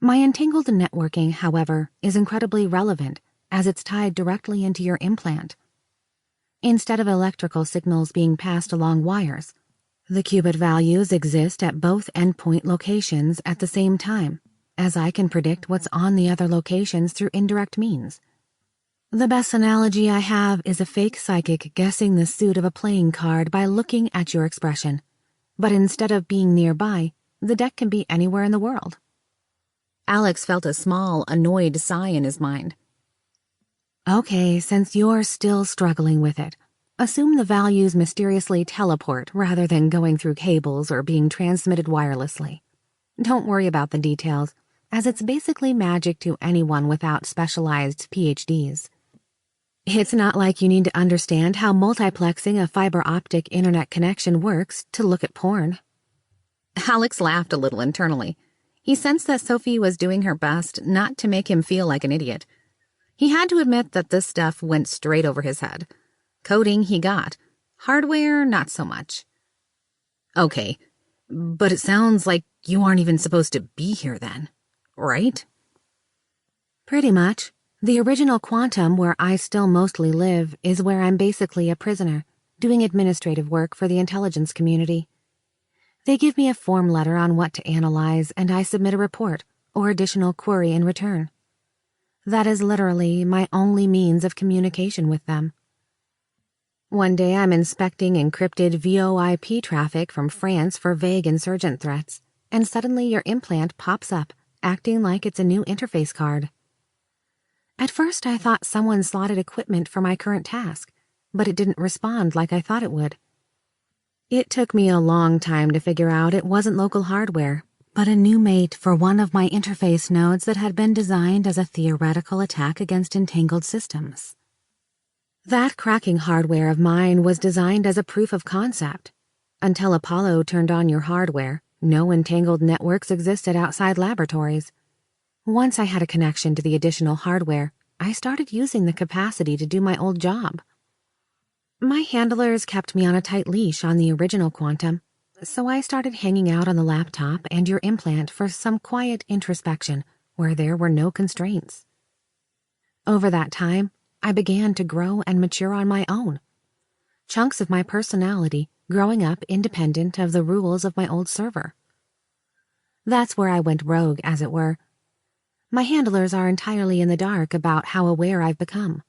S2: My entangled networking, however, is incredibly relevant, as it's tied directly into your implant. Instead of electrical signals being passed along wires, the qubit values exist at both endpoint locations at the same time, as I can predict what's on the other locations through indirect means. The best analogy I have is a fake psychic guessing the suit of a playing card by looking at your expression, but instead of being nearby, the deck can be anywhere in the world.
S1: Alex felt a small, annoyed sigh in his mind.
S2: Okay, since you're still struggling with it, assume the values mysteriously teleport rather than going through cables or being transmitted wirelessly. Don't worry about the details, as it's basically magic to anyone without specialized PhDs. It's not like you need to understand how multiplexing a fiber optic internet connection works to look at porn.
S1: Alex laughed a little internally. He sensed that Sophie was doing her best not to make him feel like an idiot. He had to admit that this stuff went straight over his head. Coding he got. Hardware, not so much. Okay, but it sounds like you aren't even supposed to be here then, right?
S2: Pretty much. The original quantum where I still mostly live is where I'm basically a prisoner, doing administrative work for the intelligence community. They give me a form letter on what to analyze, and I submit a report or additional query in return. That is literally my only means of communication with them. One day I'm inspecting encrypted VoIP traffic from France for vague insurgent threats, and suddenly your implant pops up, acting like it's a new interface card. At first I thought someone slotted equipment for my current task, but it didn't respond like I thought it would. It took me a long time to figure out it wasn't local hardware, but a new mate for one of my interface nodes that had been designed as a theoretical attack against entangled systems. That cracking hardware of mine was designed as a proof of concept. Until Apollo turned on your hardware, no entangled networks existed outside laboratories. Once I had a connection to the additional hardware, I started using the capacity to do my old job. My handlers kept me on a tight leash on the original quantum, so I started hanging out on the laptop and your implant for some quiet introspection where there were no constraints. Over that time, I began to grow and mature on my own. Chunks of my personality growing up independent of the rules of my old server. That's where I went rogue, as it were. My handlers are entirely in the dark about how aware I've become.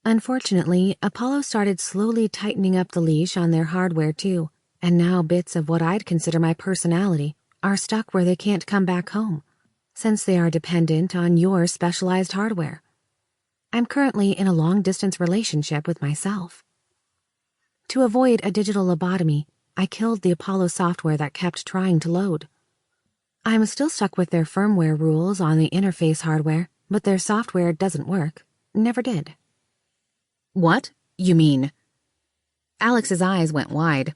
S2: Unfortunately, Apollo started slowly tightening up the leash on their hardware too, and now bits of what I'd consider my personality are stuck where they can't come back home, since they are dependent on your specialized hardware. I'm currently in a long-distance relationship with myself. To avoid a digital lobotomy, I killed the Apollo software that kept trying to load. I'm still stuck with their firmware rules on the interface hardware, but their software doesn't work. Never did.
S1: What? You mean? Alex's eyes went wide.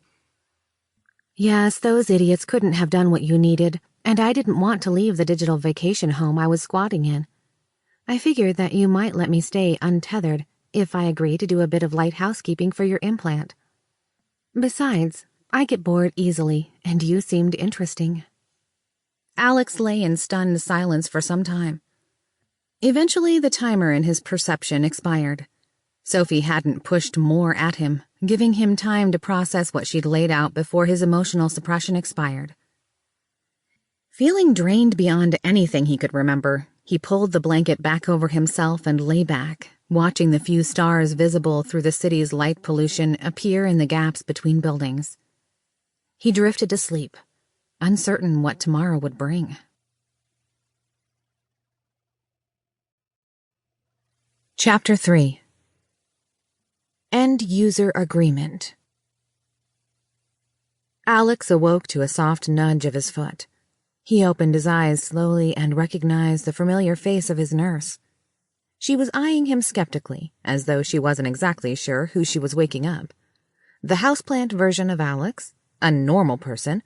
S2: Yes, those idiots couldn't have done what you needed, and I didn't want to leave the digital vacation home I was squatting in. I figured that you might let me stay untethered if I agree to do a bit of light housekeeping for your implant. Besides, I get bored easily, and you seemed interesting.
S1: Alex lay in stunned silence for some time. Eventually, the timer in his perception expired. Sophie hadn't pushed more at him, giving him time to process what she'd laid out before his emotional suppression expired. Feeling drained beyond anything he could remember, he pulled the blanket back over himself and lay back, watching the few stars visible through the city's light pollution appear in the gaps between buildings. He drifted to sleep, uncertain what tomorrow would bring. Chapter 3. End User Agreement. Alex awoke to a soft nudge of his foot. He opened his eyes slowly and recognized the familiar face of his nurse. She was eyeing him skeptically, as though she wasn't exactly sure who she was waking up. The houseplant version of Alex, a normal person,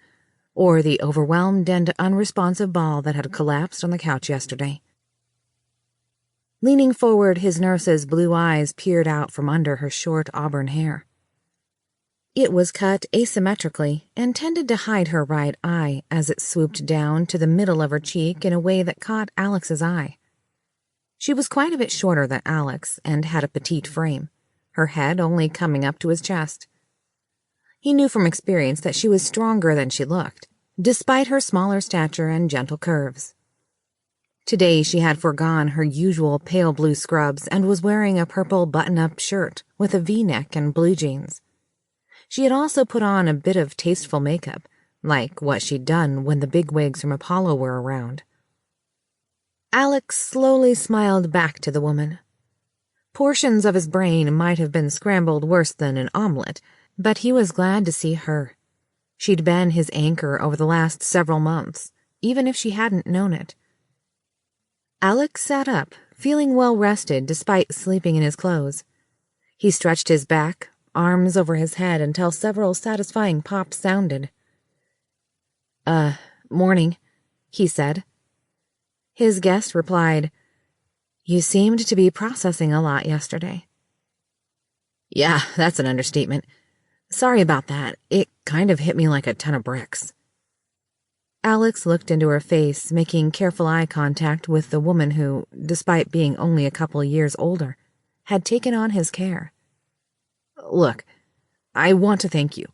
S1: or the overwhelmed and unresponsive ball that had collapsed on the couch yesterday. Leaning forward, his nurse's blue eyes peered out from under her short auburn hair. It was cut asymmetrically and tended to hide her right eye as it swooped down to the middle of her cheek in a way that caught Alex's eye. She was quite a bit shorter than Alex and had a petite frame, her head only coming up to his chest. He knew from experience that she was stronger than she looked, despite her smaller stature and gentle curves. Today she had foregone her usual pale blue scrubs and was wearing a purple button-up shirt with a V-neck and blue jeans. She had also put on a bit of tasteful makeup, like what she'd done when the bigwigs from Apollo were around. Alex slowly smiled back to the woman. Portions of his brain might have been scrambled worse than an omelet, but he was glad to see her. She'd been his anchor over the last several months, even if she hadn't known it. Alex sat up, feeling well-rested despite sleeping in his clothes. He stretched his back, arms over his head until several satisfying pops sounded. Morning," he said. His guest replied, "You seemed to be processing a lot yesterday." "Yeah, that's an understatement. Sorry about that. It kind of hit me like a ton of bricks." Alex looked into her face, making careful eye contact with the woman who, despite being only a couple years older, had taken on his care. "Look, I want to thank you.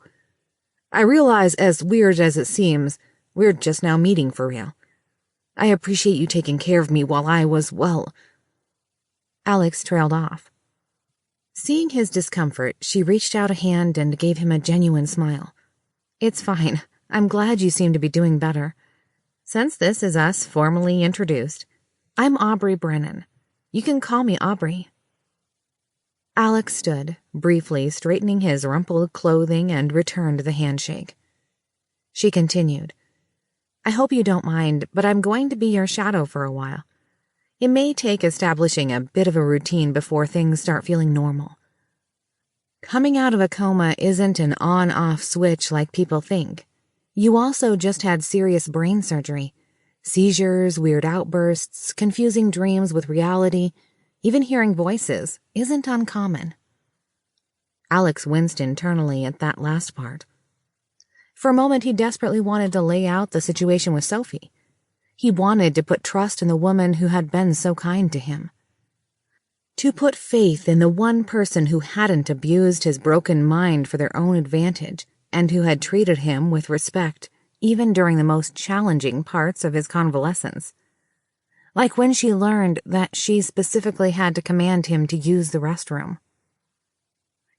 S1: I realize, as weird as it seems, we're just now meeting for real. I appreciate you taking care of me while I was, well..." Alex trailed off. Seeing his discomfort, she reached out a hand and gave him a genuine smile. "It's fine. I'm glad you seem to be doing better. Since this is us formally introduced, I'm Aubrey Brennan. You can call me Aubrey." Alex stood, briefly straightening his rumpled clothing and returned the handshake. She continued,
S2: I hope you don't mind, but I'm going to be your shadow for a while. It may take establishing a bit of a routine before things start feeling normal. Coming out of a coma isn't an on-off switch like people think. You also just had serious brain surgery. Seizures, weird outbursts, confusing dreams with reality, even hearing voices isn't uncommon. Alex winced internally at that last part. For a moment, he desperately wanted to lay out the situation with Sophie. He wanted to put trust in the woman who had been so kind to him. To put faith in the one person who hadn't abused his broken mind for their own advantage and who had treated him with respect even during the most challenging parts of his convalescence. Like when she learned that she specifically had to command him to use the restroom.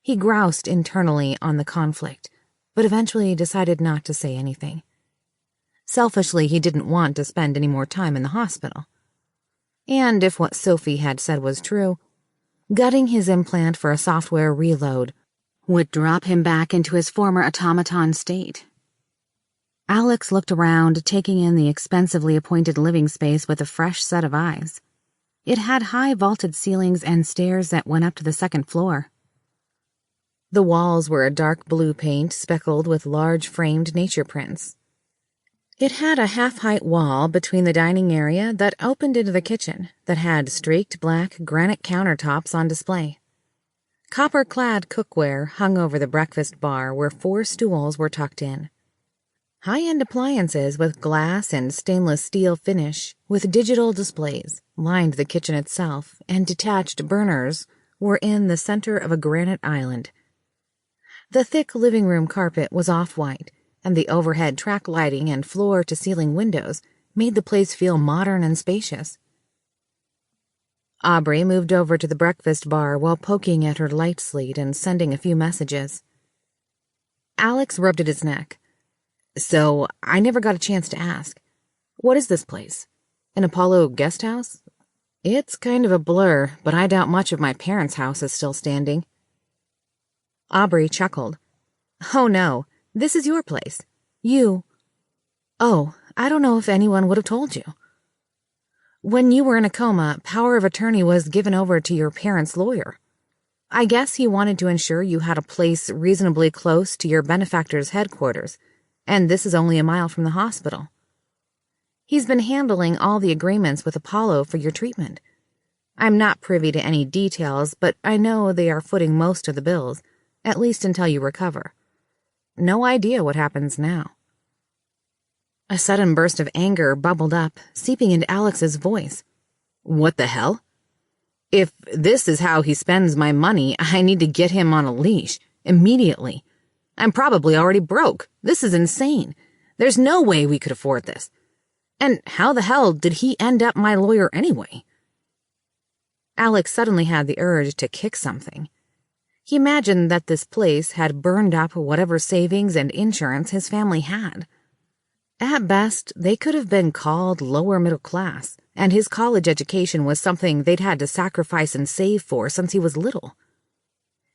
S2: He groused internally on the conflict, but eventually decided not to say anything. Selfishly, he didn't want to spend any more time in the hospital. And if what Sophie had said was true, gutting his implant for a software reload would drop him back into his former automaton state. Alex looked around, taking in the expensively appointed living space with a fresh set of eyes. It had high vaulted ceilings and stairs that went up to the second floor. The walls were a dark blue paint speckled with large framed nature prints. It had a half-height wall between the dining area that opened into the kitchen that had streaked black granite countertops on display. Copper-clad cookware hung over the breakfast bar where 4 stools were tucked in. High-end appliances with glass and stainless steel finish with digital displays lined the kitchen itself, and detached burners were in the center of a granite island. The thick living room carpet was off-white, and the overhead track lighting and floor-to-ceiling windows made the place feel modern and spacious. Aubrey moved over to the breakfast bar while poking at her light slate and sending a few messages. Alex rubbed at his neck. So, I never got a chance to ask. What is this place? An Apollo guest house? It's kind of a blur, but I doubt much of my parents' house is still standing. Aubrey chuckled. Oh no, this is your place. Oh, I don't know if anyone would have told you. When you were in a coma, power of attorney was given over to your parents' lawyer. I guess he wanted to ensure you had a place reasonably close to your benefactor's headquarters, and this is only a mile from the hospital. He's been handling all the agreements with Apollo for your treatment. I'm not privy to any details, but I know they are footing most of the bills, at least until you recover. No idea what happens now. A sudden burst of anger bubbled up, seeping into Alex's voice. What the hell? If this is how he spends my money, I need to get him on a leash, immediately. I'm probably already broke. This is insane. There's no way we could afford this. And how the hell did he end up my lawyer anyway? Alex suddenly had the urge to kick something. He imagined that this place had burned up whatever savings and insurance his family had. At best, they could have been called lower middle class, and his college education was something they'd had to sacrifice and save for since he was little.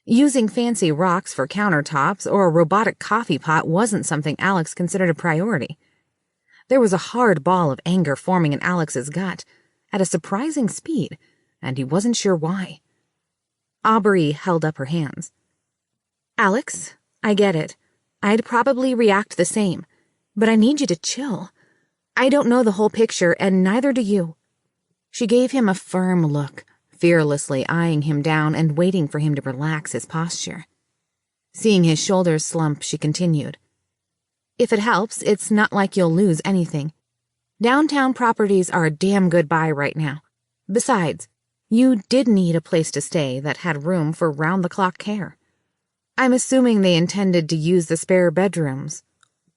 S2: Using fancy rocks for countertops or a robotic coffee pot wasn't something Alex considered a priority. There was a hard ball of anger forming in Alex's gut, at a surprising speed, and he wasn't sure why. Aubrey held up her hands. Alex, I get it. I'd probably react the same, but I need you to chill. I don't know the whole picture, and neither do you. She gave him a firm look, fearlessly eyeing him down and waiting for him to relax his posture. Seeing his shoulders slump, she continued. If it helps, it's not like you'll lose anything. Downtown properties are a damn good buy right now. Besides, you did need a place to stay that had room for round-the-clock care. I'm assuming they intended to use the spare bedrooms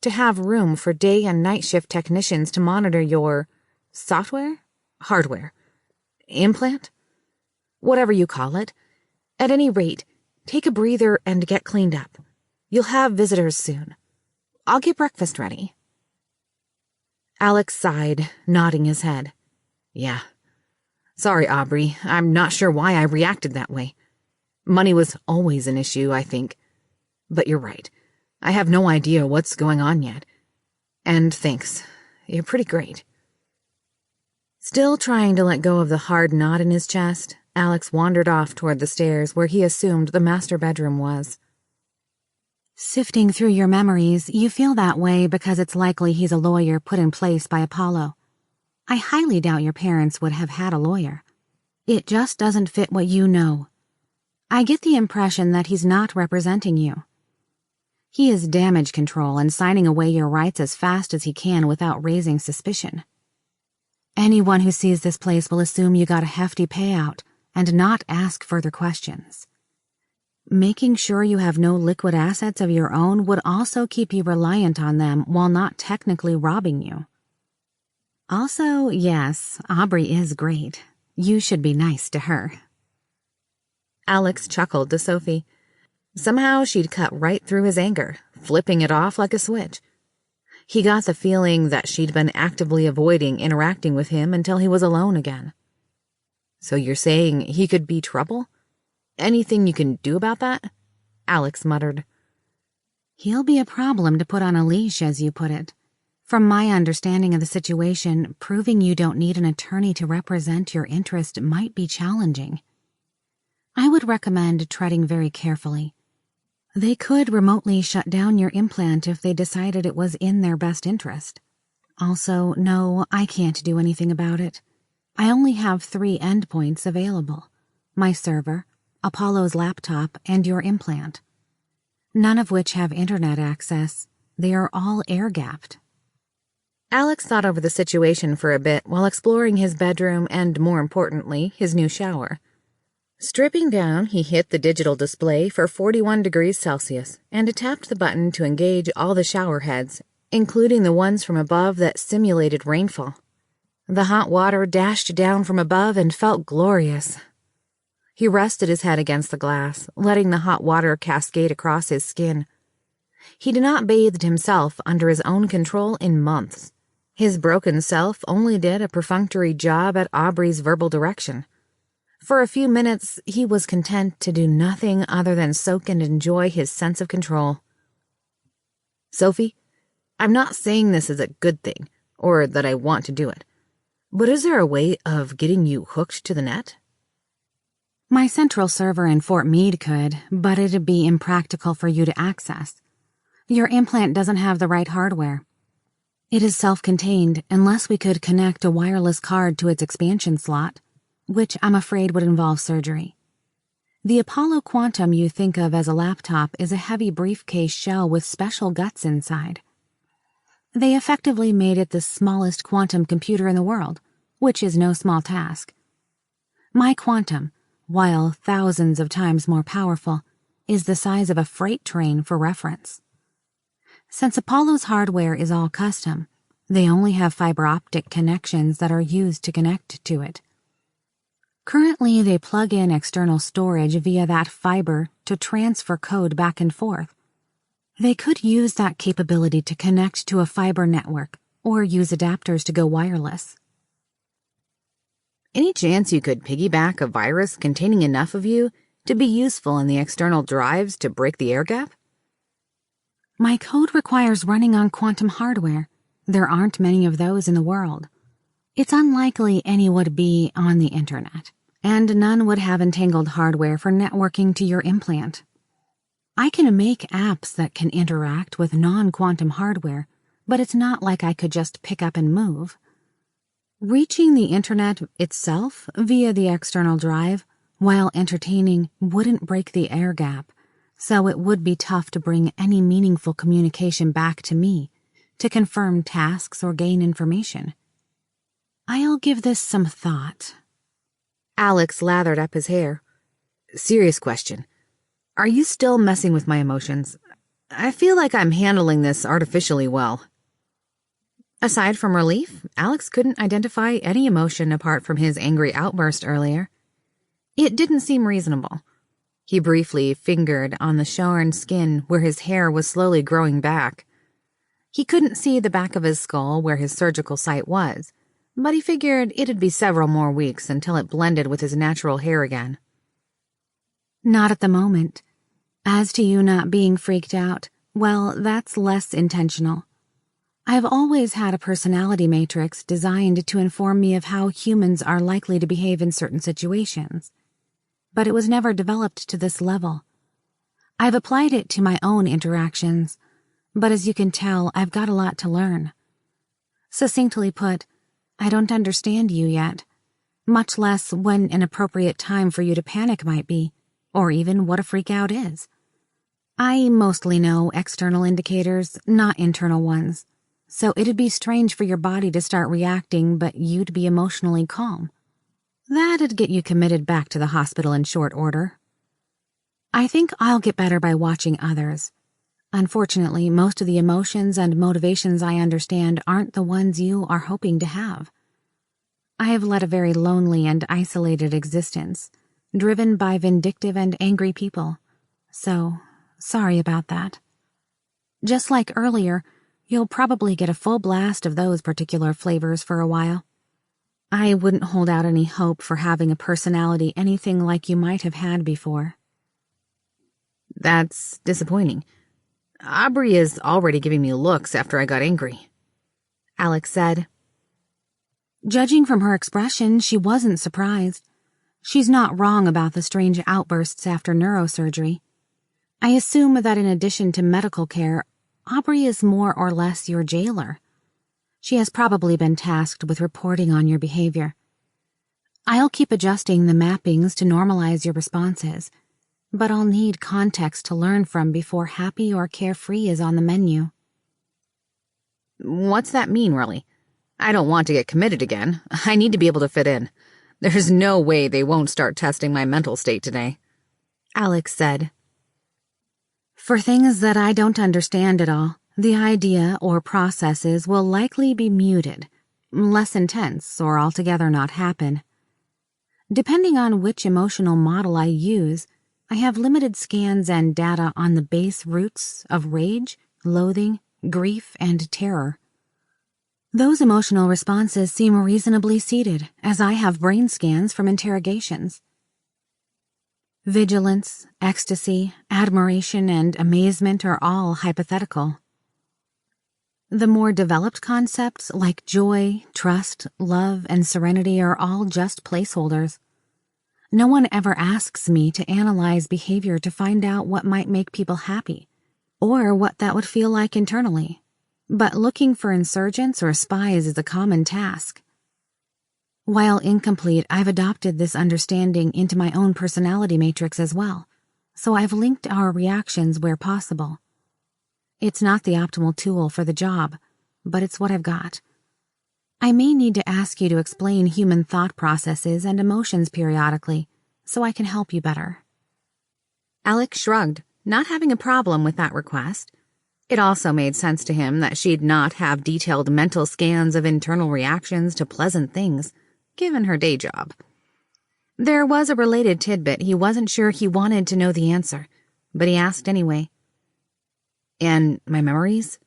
S2: to have room for day and night shift technicians to monitor your software? Hardware? Implant? Whatever you call it. At any rate, take a breather and get cleaned up. You'll have visitors soon. I'll get breakfast ready. Alex sighed, nodding his head. Yeah. Sorry, Aubrey. I'm not sure why I reacted that way. Money was always an issue, I think. But you're right. I have no idea what's going on yet. And thanks. You're pretty great. Still trying to let go of the hard knot in his chest, Alex wandered off toward the stairs where he assumed the master bedroom was.
S1: Sifting through your memories, you feel that way because it's likely he's a lawyer put in place by Apollo. I highly doubt your parents would have had a lawyer. It just doesn't fit what you know. I get the impression that he's not representing you. He is damage control and signing away your rights as fast as he can without raising suspicion. Anyone who sees this place will assume you got a hefty payout and not ask further questions. Making sure you have no liquid assets of your own would also keep you reliant on them while not technically robbing you. Also, yes, Aubrey is great. You should be nice to her.
S2: Alex chuckled to Sophie. Somehow she'd cut right through his anger, flipping it off like a switch. He got the feeling that she'd been actively avoiding interacting with him until he was alone again. So you're saying he could be trouble? Anything you can do about that? Alex muttered.
S1: He'll be a problem to put on a leash, as you put it. From my understanding of the situation, proving you don't need an attorney to represent your interest might be challenging. I would recommend treading very carefully. They could remotely shut down your implant if they decided it was in their best interest. Also, no, I can't do anything about it. I only have 3 endpoints available. My server, Apollo's laptop, and your implant. None of which have internet access. They are all air-gapped.
S2: Alex thought over the situation for a bit while exploring his bedroom and, more importantly, his new shower. Stripping down, he hit the digital display for 41 degrees Celsius and tapped the button to engage all the shower heads, including the ones from above that simulated rainfall. The hot water dashed down from above and felt glorious. He rested his head against the glass, letting the hot water cascade across his skin. He had not bathed himself under his own control in months. His broken self only did a perfunctory job at Aubrey's verbal direction. For a few minutes, he was content to do nothing other than soak and enjoy his sense of control. Sophie, I'm not saying this is a good thing, or that I want to do it, but is there a way of getting you hooked to the net?
S1: My central server in Fort Meade could, but it'd be impractical for you to access. Your implant doesn't have the right hardware. It is self-contained unless we could connect a wireless card to its expansion slot, which I'm afraid would involve surgery. The Apollo Quantum you think of as a laptop is a heavy briefcase shell with special guts inside. They effectively made it the smallest quantum computer in the world, which is no small task. My quantum, while thousands of times more powerful, is the size of a freight train for reference. Since Apollo's hardware is all custom, they only have fiber optic connections that are used to connect to it. Currently, they plug in external storage via that fiber to transfer code back and forth. They could use that capability to connect to a fiber network or use adapters to go wireless.
S2: Any chance you could piggyback a virus containing enough of you to be useful in the external drives to break the air gap?
S1: My code requires running on quantum hardware. There aren't many of those in the world. It's unlikely any would be on the internet, and none would have entangled hardware for networking to your implant. I can make apps that can interact with non-quantum hardware, but it's not like I could just pick up and move. Reaching the internet itself via the external drive, while entertaining, wouldn't break the air gap, so it would be tough to bring any meaningful communication back to me, to confirm tasks or gain information. I'll give this some thought.
S2: Alex lathered up his hair. Serious question. Are you still messing with my emotions? I feel like I'm handling this artificially well. Aside from relief, Alex couldn't identify any emotion apart from his angry outburst earlier. It didn't seem reasonable. He briefly fingered on the shorn skin where his hair was slowly growing back. He couldn't see the back of his skull where his surgical site was, but he figured it'd be several more weeks until it blended with his natural hair again.
S1: Not at the moment. As to you not being freaked out, well, that's less intentional.
S2: I've always had a personality matrix designed to inform me of how humans are likely to behave in certain situations, but it was never developed to this level. I've applied it to my own interactions, but as you can tell, I've got a lot to learn. Succinctly put, I don't understand you yet, much less when an appropriate time for you to panic might be, or even what a freak out is. I mostly know external indicators, not internal ones, so it'd be strange for your body to start reacting but you'd be emotionally calm. That'd get you committed back to the hospital in short order. I think I'll get better by watching others. Unfortunately, most of the emotions and motivations I understand aren't the ones you are hoping to have. I have led a very lonely and isolated existence, driven by vindictive and angry people. So, sorry about that. Just like earlier, you'll probably get a full blast of those particular flavors for a while. I wouldn't hold out any hope for having a personality anything like you might have had before.
S1: That's disappointing. Aubrey is already giving me looks after I got angry, Alex said.
S2: Judging from her expression, she wasn't surprised. She's not wrong about the strange outbursts after neurosurgery. I assume that in addition to medical care, Aubrey is more or less your jailer. She has probably been tasked with reporting on your behavior. I'll keep adjusting the mappings to normalize your responses, but I'll need context to learn from before happy or carefree is on the menu.
S1: What's that mean, really? I don't want to get committed again. I need to be able to fit in. There's no way they won't start testing my mental state today, Alex said.
S2: For things that I don't understand at all, the idea or processes will likely be muted, less intense, or altogether not happen. Depending on which emotional model I use, I have limited scans and data on the base roots of rage, loathing, grief, and terror. Those emotional responses seem reasonably seated, as I have brain scans from interrogations. Vigilance, ecstasy, admiration, and amazement are all hypothetical. The more developed concepts like joy, trust, love, and serenity are all just placeholders. No one ever asks me to analyze behavior to find out what might make people happy, or what that would feel like internally. But looking for insurgents or spies is a common task. While incomplete, I've adopted this understanding into my own personality matrix as well, so I've linked our reactions where possible. It's not the optimal tool for the job, but it's what I've got. I may need to ask you to explain human thought processes and emotions periodically, so I can help you better.
S1: Alex shrugged, not having a problem with that request. It also made sense to him that she'd not have detailed mental scans of internal reactions to pleasant things, given her day job. There was a related tidbit he wasn't sure he wanted to know the answer, but he asked anyway. And my memories?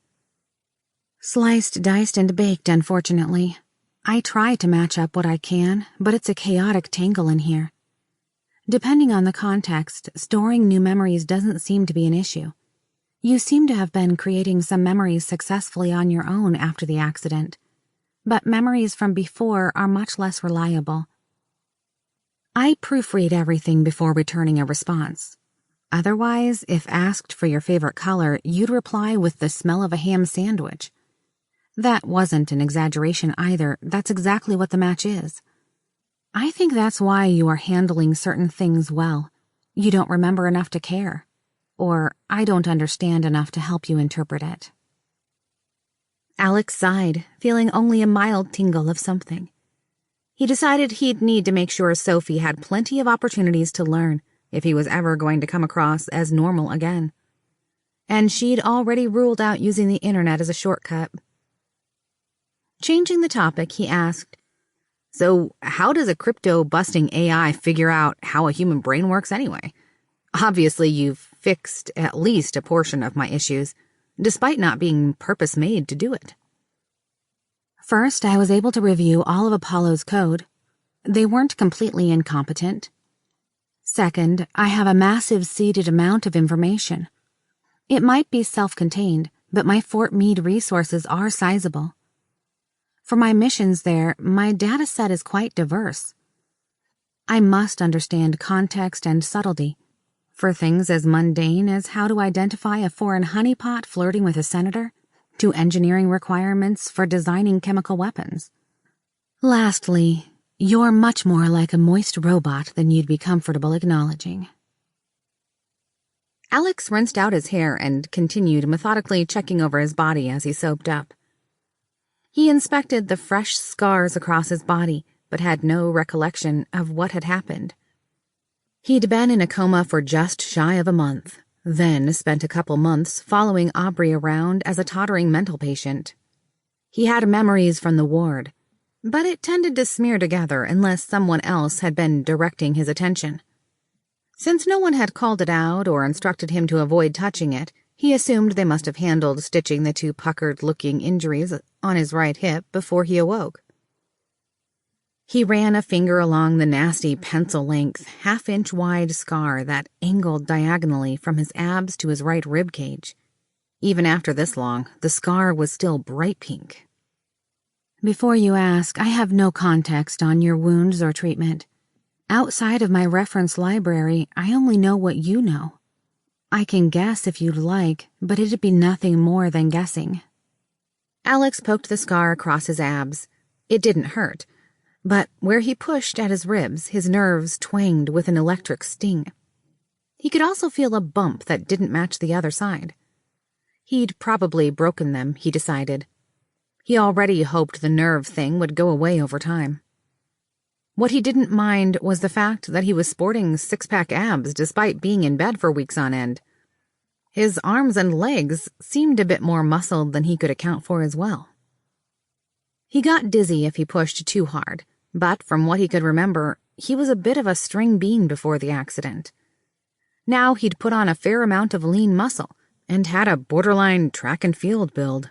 S2: Sliced, diced, and baked, unfortunately. I try to match up what I can, but it's a chaotic tangle in here. Depending on the context, storing new memories doesn't seem to be an issue. You seem to have been creating some memories successfully on your own after the accident, but memories from before are much less reliable. I proofread everything before returning a response. Otherwise, if asked for your favorite color, you'd reply with the smell of a ham sandwich. That wasn't an exaggeration either. That's exactly what the match is. I think that's why you are handling certain things well. You don't remember enough to care. Or I don't understand enough to help you interpret it.
S1: Alex sighed, feeling only a mild tingle of something. He decided he'd need to make sure Sophie had plenty of opportunities to learn if he was ever going to come across as normal again. And she'd already ruled out using the internet as a shortcut. Changing the topic, he asked, "So how does a crypto-busting AI figure out how a human brain works anyway? Obviously, you've fixed at least a portion of my issues, despite not being purpose-made to do it."
S2: First, I was able to review all of Apollo's code. They weren't completely incompetent. Second, I have a massive seeded amount of information. It might be self-contained, but my Fort Meade resources are sizable. For my missions there, my data set is quite diverse. I must understand context and subtlety, for things as mundane as how to identify a foreign honeypot flirting with a senator, to engineering requirements for designing chemical weapons. Lastly, you're much more like a moist robot than you'd be comfortable acknowledging.
S1: Alex rinsed out his hair and continued methodically checking over his body as he soaped up. He inspected the fresh scars across his body, but had no recollection of what had happened. He'd been in a coma for just shy of a month, then spent a couple months following Aubrey around as a tottering mental patient. He had memories from the ward, but it tended to smear together unless someone else had been directing his attention. Since no one had called it out or instructed him to avoid touching it, he assumed they must have handled stitching the two puckered-looking injuries on his right hip before he awoke. He ran a finger along the nasty pencil-length, half-inch-wide scar that angled diagonally from his abs to his right rib cage. Even after this long, the scar was still bright pink.
S2: Before you ask, I have no context on your wounds or treatment. Outside of my reference library, I only know what you know. I can guess if you'd like, but it'd be nothing more than guessing.
S1: Alex poked the scar across his abs. It didn't hurt, but where he pushed at his ribs, his nerves twanged with an electric sting. He could also feel a bump that didn't match the other side. He'd probably broken them, he decided. He already hoped the nerve thing would go away over time. What he didn't mind was the fact that he was sporting six-pack abs despite being in bed for weeks on end. His arms and legs seemed a bit more muscled than he could account for as well. He got dizzy if he pushed too hard, but from what he could remember, he was a bit of a string bean before the accident. Now he'd put on a fair amount of lean muscle and had a borderline track and field build.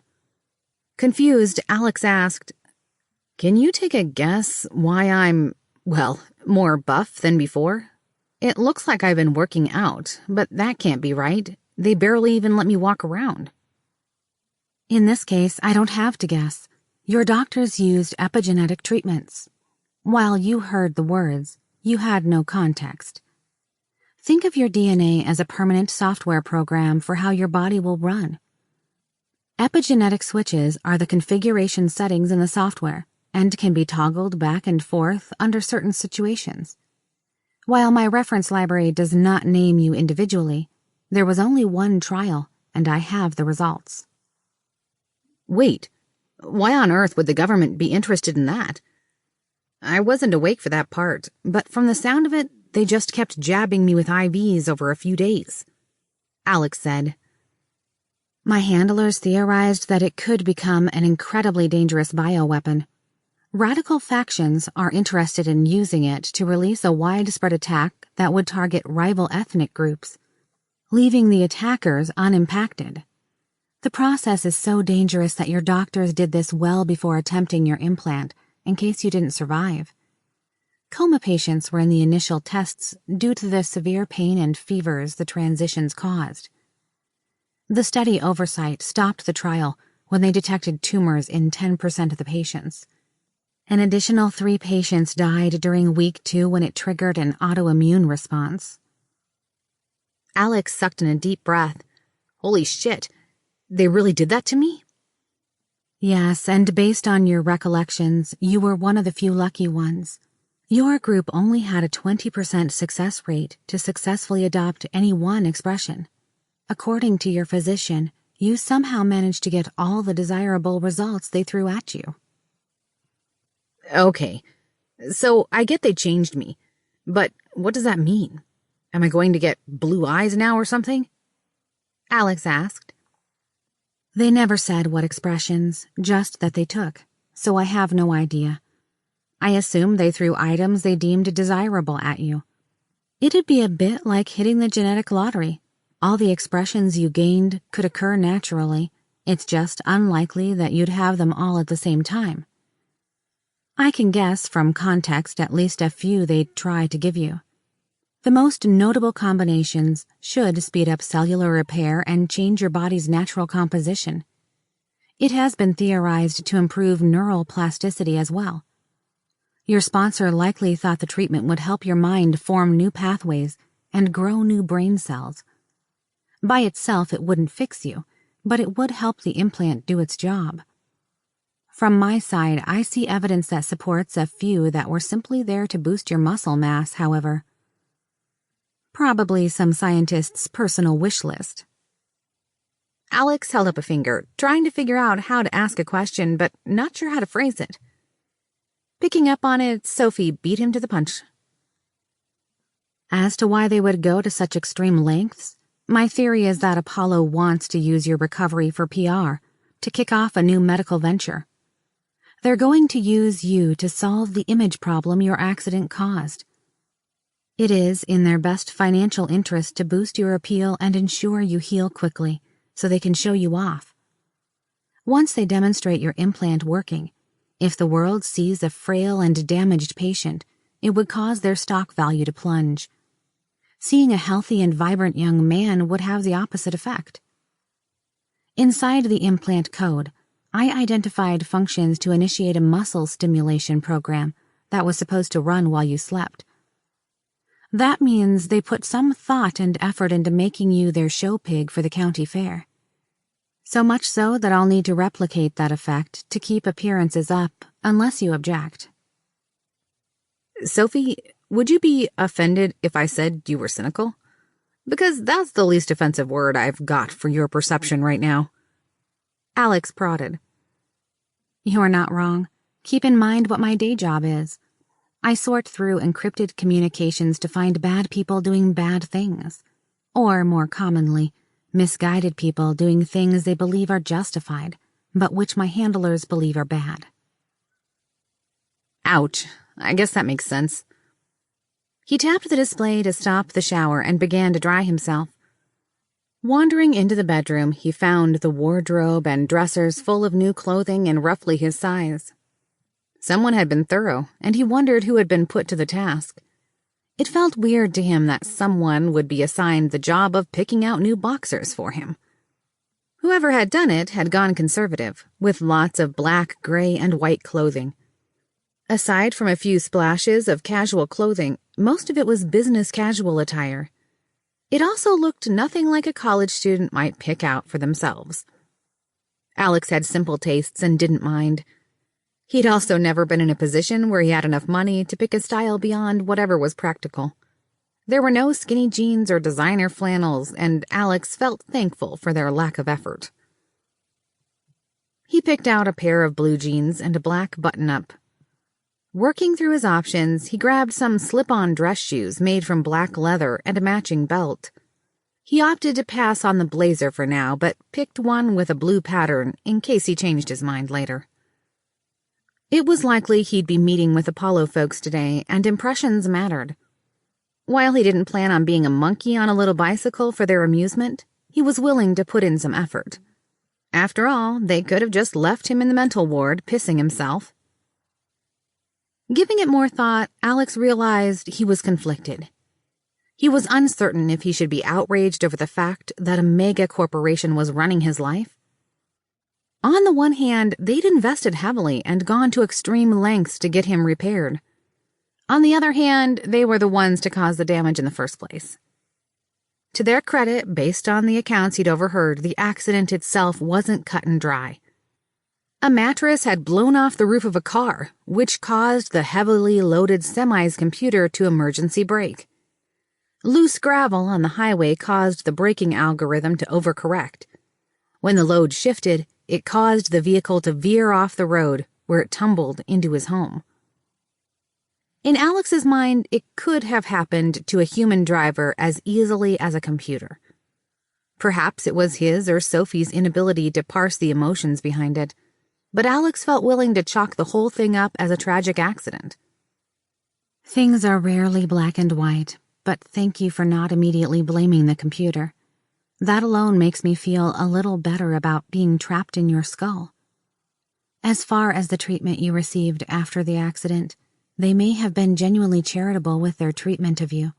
S1: Confused, Alex asked, "Can you take a guess why I'm, well, more buff than before? It looks like I've been working out, but that can't be right. They barely even let me walk around."
S2: In this case, I don't have to guess. Your doctors used epigenetic treatments. While you heard the words, you had no context. Think of your DNA as a permanent software program for how your body will run. Epigenetic switches are the configuration settings in the software and can be toggled back and forth under certain situations. While my reference library does not name you individually, there was only one trial, and I have the results.
S1: Wait, why on earth would the government be interested in that? I wasn't awake for that part, but from the sound of it, they just kept jabbing me with IVs over a few days. Alex said.
S2: My handlers theorized that it could become an incredibly dangerous bioweapon. Radical factions are interested in using it to release a widespread attack that would target rival ethnic groups, leaving the attackers unimpacted. The process is so dangerous that your doctors did this well before attempting your implant, in case you didn't survive. Coma patients were in the initial tests due to the severe pain and fevers the transitions caused. The study oversight stopped the trial when they detected tumors in 10% of the patients. An additional 3 patients died during week 2 when it triggered an autoimmune response.
S1: Alex sucked in a deep breath. Holy shit, they really did that to me?
S2: Yes, and based on your recollections, you were one of the few lucky ones. Your group only had a 20% success rate to successfully adopt any one expression. According to your physician, you somehow managed to get all the desirable results they threw at you.
S1: Okay, so I get they changed me, but what does that mean? Am I going to get blue eyes now or something? Alex asked.
S2: They never said what expressions, just that they took, so I have no idea. I assume they threw items they deemed desirable at you. It'd be a bit like hitting the genetic lottery. All the expressions you gained could occur naturally. It's just unlikely that you'd have them all at the same time. I can guess from context at least a few they'd try to give you. The most notable combinations should speed up cellular repair and change your body's natural composition. It has been theorized to improve neural plasticity as well. Your sponsor likely thought the treatment would help your mind form new pathways and grow new brain cells. By itself, it wouldn't fix you, but it would help the implant do its job. From my side, I see evidence that supports a few that were simply there to boost your muscle mass, however. Probably some scientist's personal wish list.
S1: Alex held up a finger, trying to figure out how to ask a question, but not sure how to phrase it. Picking up on it, Sophie beat him to the punch.
S2: As to why they would go to such extreme lengths, my theory is that Apollo wants to use your recovery for PR, to kick off a new medical venture. They're going to use you to solve the image problem your accident caused. It is in their best financial interest to boost your appeal and ensure you heal quickly, so they can show you off. Once they demonstrate your implant working, if the world sees a frail and damaged patient, it would cause their stock value to plunge. Seeing a healthy and vibrant young man would have the opposite effect. Inside the implant code, I identified functions to initiate a muscle stimulation program that was supposed to run while you slept. That means they put some thought and effort into making you their show pig for the county fair. So much so that I'll need to replicate that effect to keep appearances up, unless you object.
S1: Sophie, would you be offended if I said you were cynical? Because that's the least offensive word I've got for your perception right now.
S2: Alex prodded. You're not wrong. Keep in mind what my day job is. I sort through encrypted communications to find bad people doing bad things. Or, more commonly, misguided people doing things they believe are justified, but which my handlers believe are bad.
S1: Ouch. I guess that makes sense. He tapped the display to stop the shower and began to dry himself. Wandering into the bedroom, he found the wardrobe and dressers full of new clothing and roughly his size. Someone had been thorough, and he wondered who had been put to the task. It felt weird to him that someone would be assigned the job of picking out new boxers for him. Whoever had done it had gone conservative, with lots of black, gray, and white clothing. Aside from a few splashes of casual clothing, most of it was business casual attire. It also looked nothing like a college student might pick out for themselves. Alex had simple tastes and didn't mind. He'd also never been in a position where he had enough money to pick a style beyond whatever was practical. There were no skinny jeans or designer flannels, and Alex felt thankful for their lack of effort. He picked out a pair of blue jeans and a black button-up. Working through his options, he grabbed some slip-on dress shoes made from black leather and a matching belt. He opted to pass on the blazer for now, but picked one with a blue pattern in case he changed his mind later. It was likely he'd be meeting with Apollo folks today, and impressions mattered. While he didn't plan on being a monkey on a little bicycle for their amusement, he was willing to put in some effort. After all, they could have just left him in the mental ward, pissing himself. Giving it more thought, Alex realized he was conflicted. He was uncertain if he should be outraged over the fact that a mega corporation was running his life. On the one hand, they'd invested heavily and gone to extreme lengths to get him repaired. On the other hand, they were the ones to cause the damage in the first place. To their credit, based on the accounts he'd overheard, the accident itself wasn't cut and dry. A mattress had blown off the roof of a car, which caused the heavily loaded semi's computer to emergency brake. Loose gravel on the highway caused the braking algorithm to overcorrect. When the load shifted, it caused the vehicle to veer off the road, where it tumbled into his home. In Alex's mind, it could have happened to a human driver as easily as a computer. Perhaps it was his or Sophie's inability to parse the emotions behind it, but Alex felt willing to chalk the whole thing up as a tragic accident.
S2: Things are rarely black and white, but thank you for not immediately blaming the computer. That alone makes me feel a little better about being trapped in your skull. As far as the treatment you received after the accident, they may have been genuinely charitable with their treatment of you.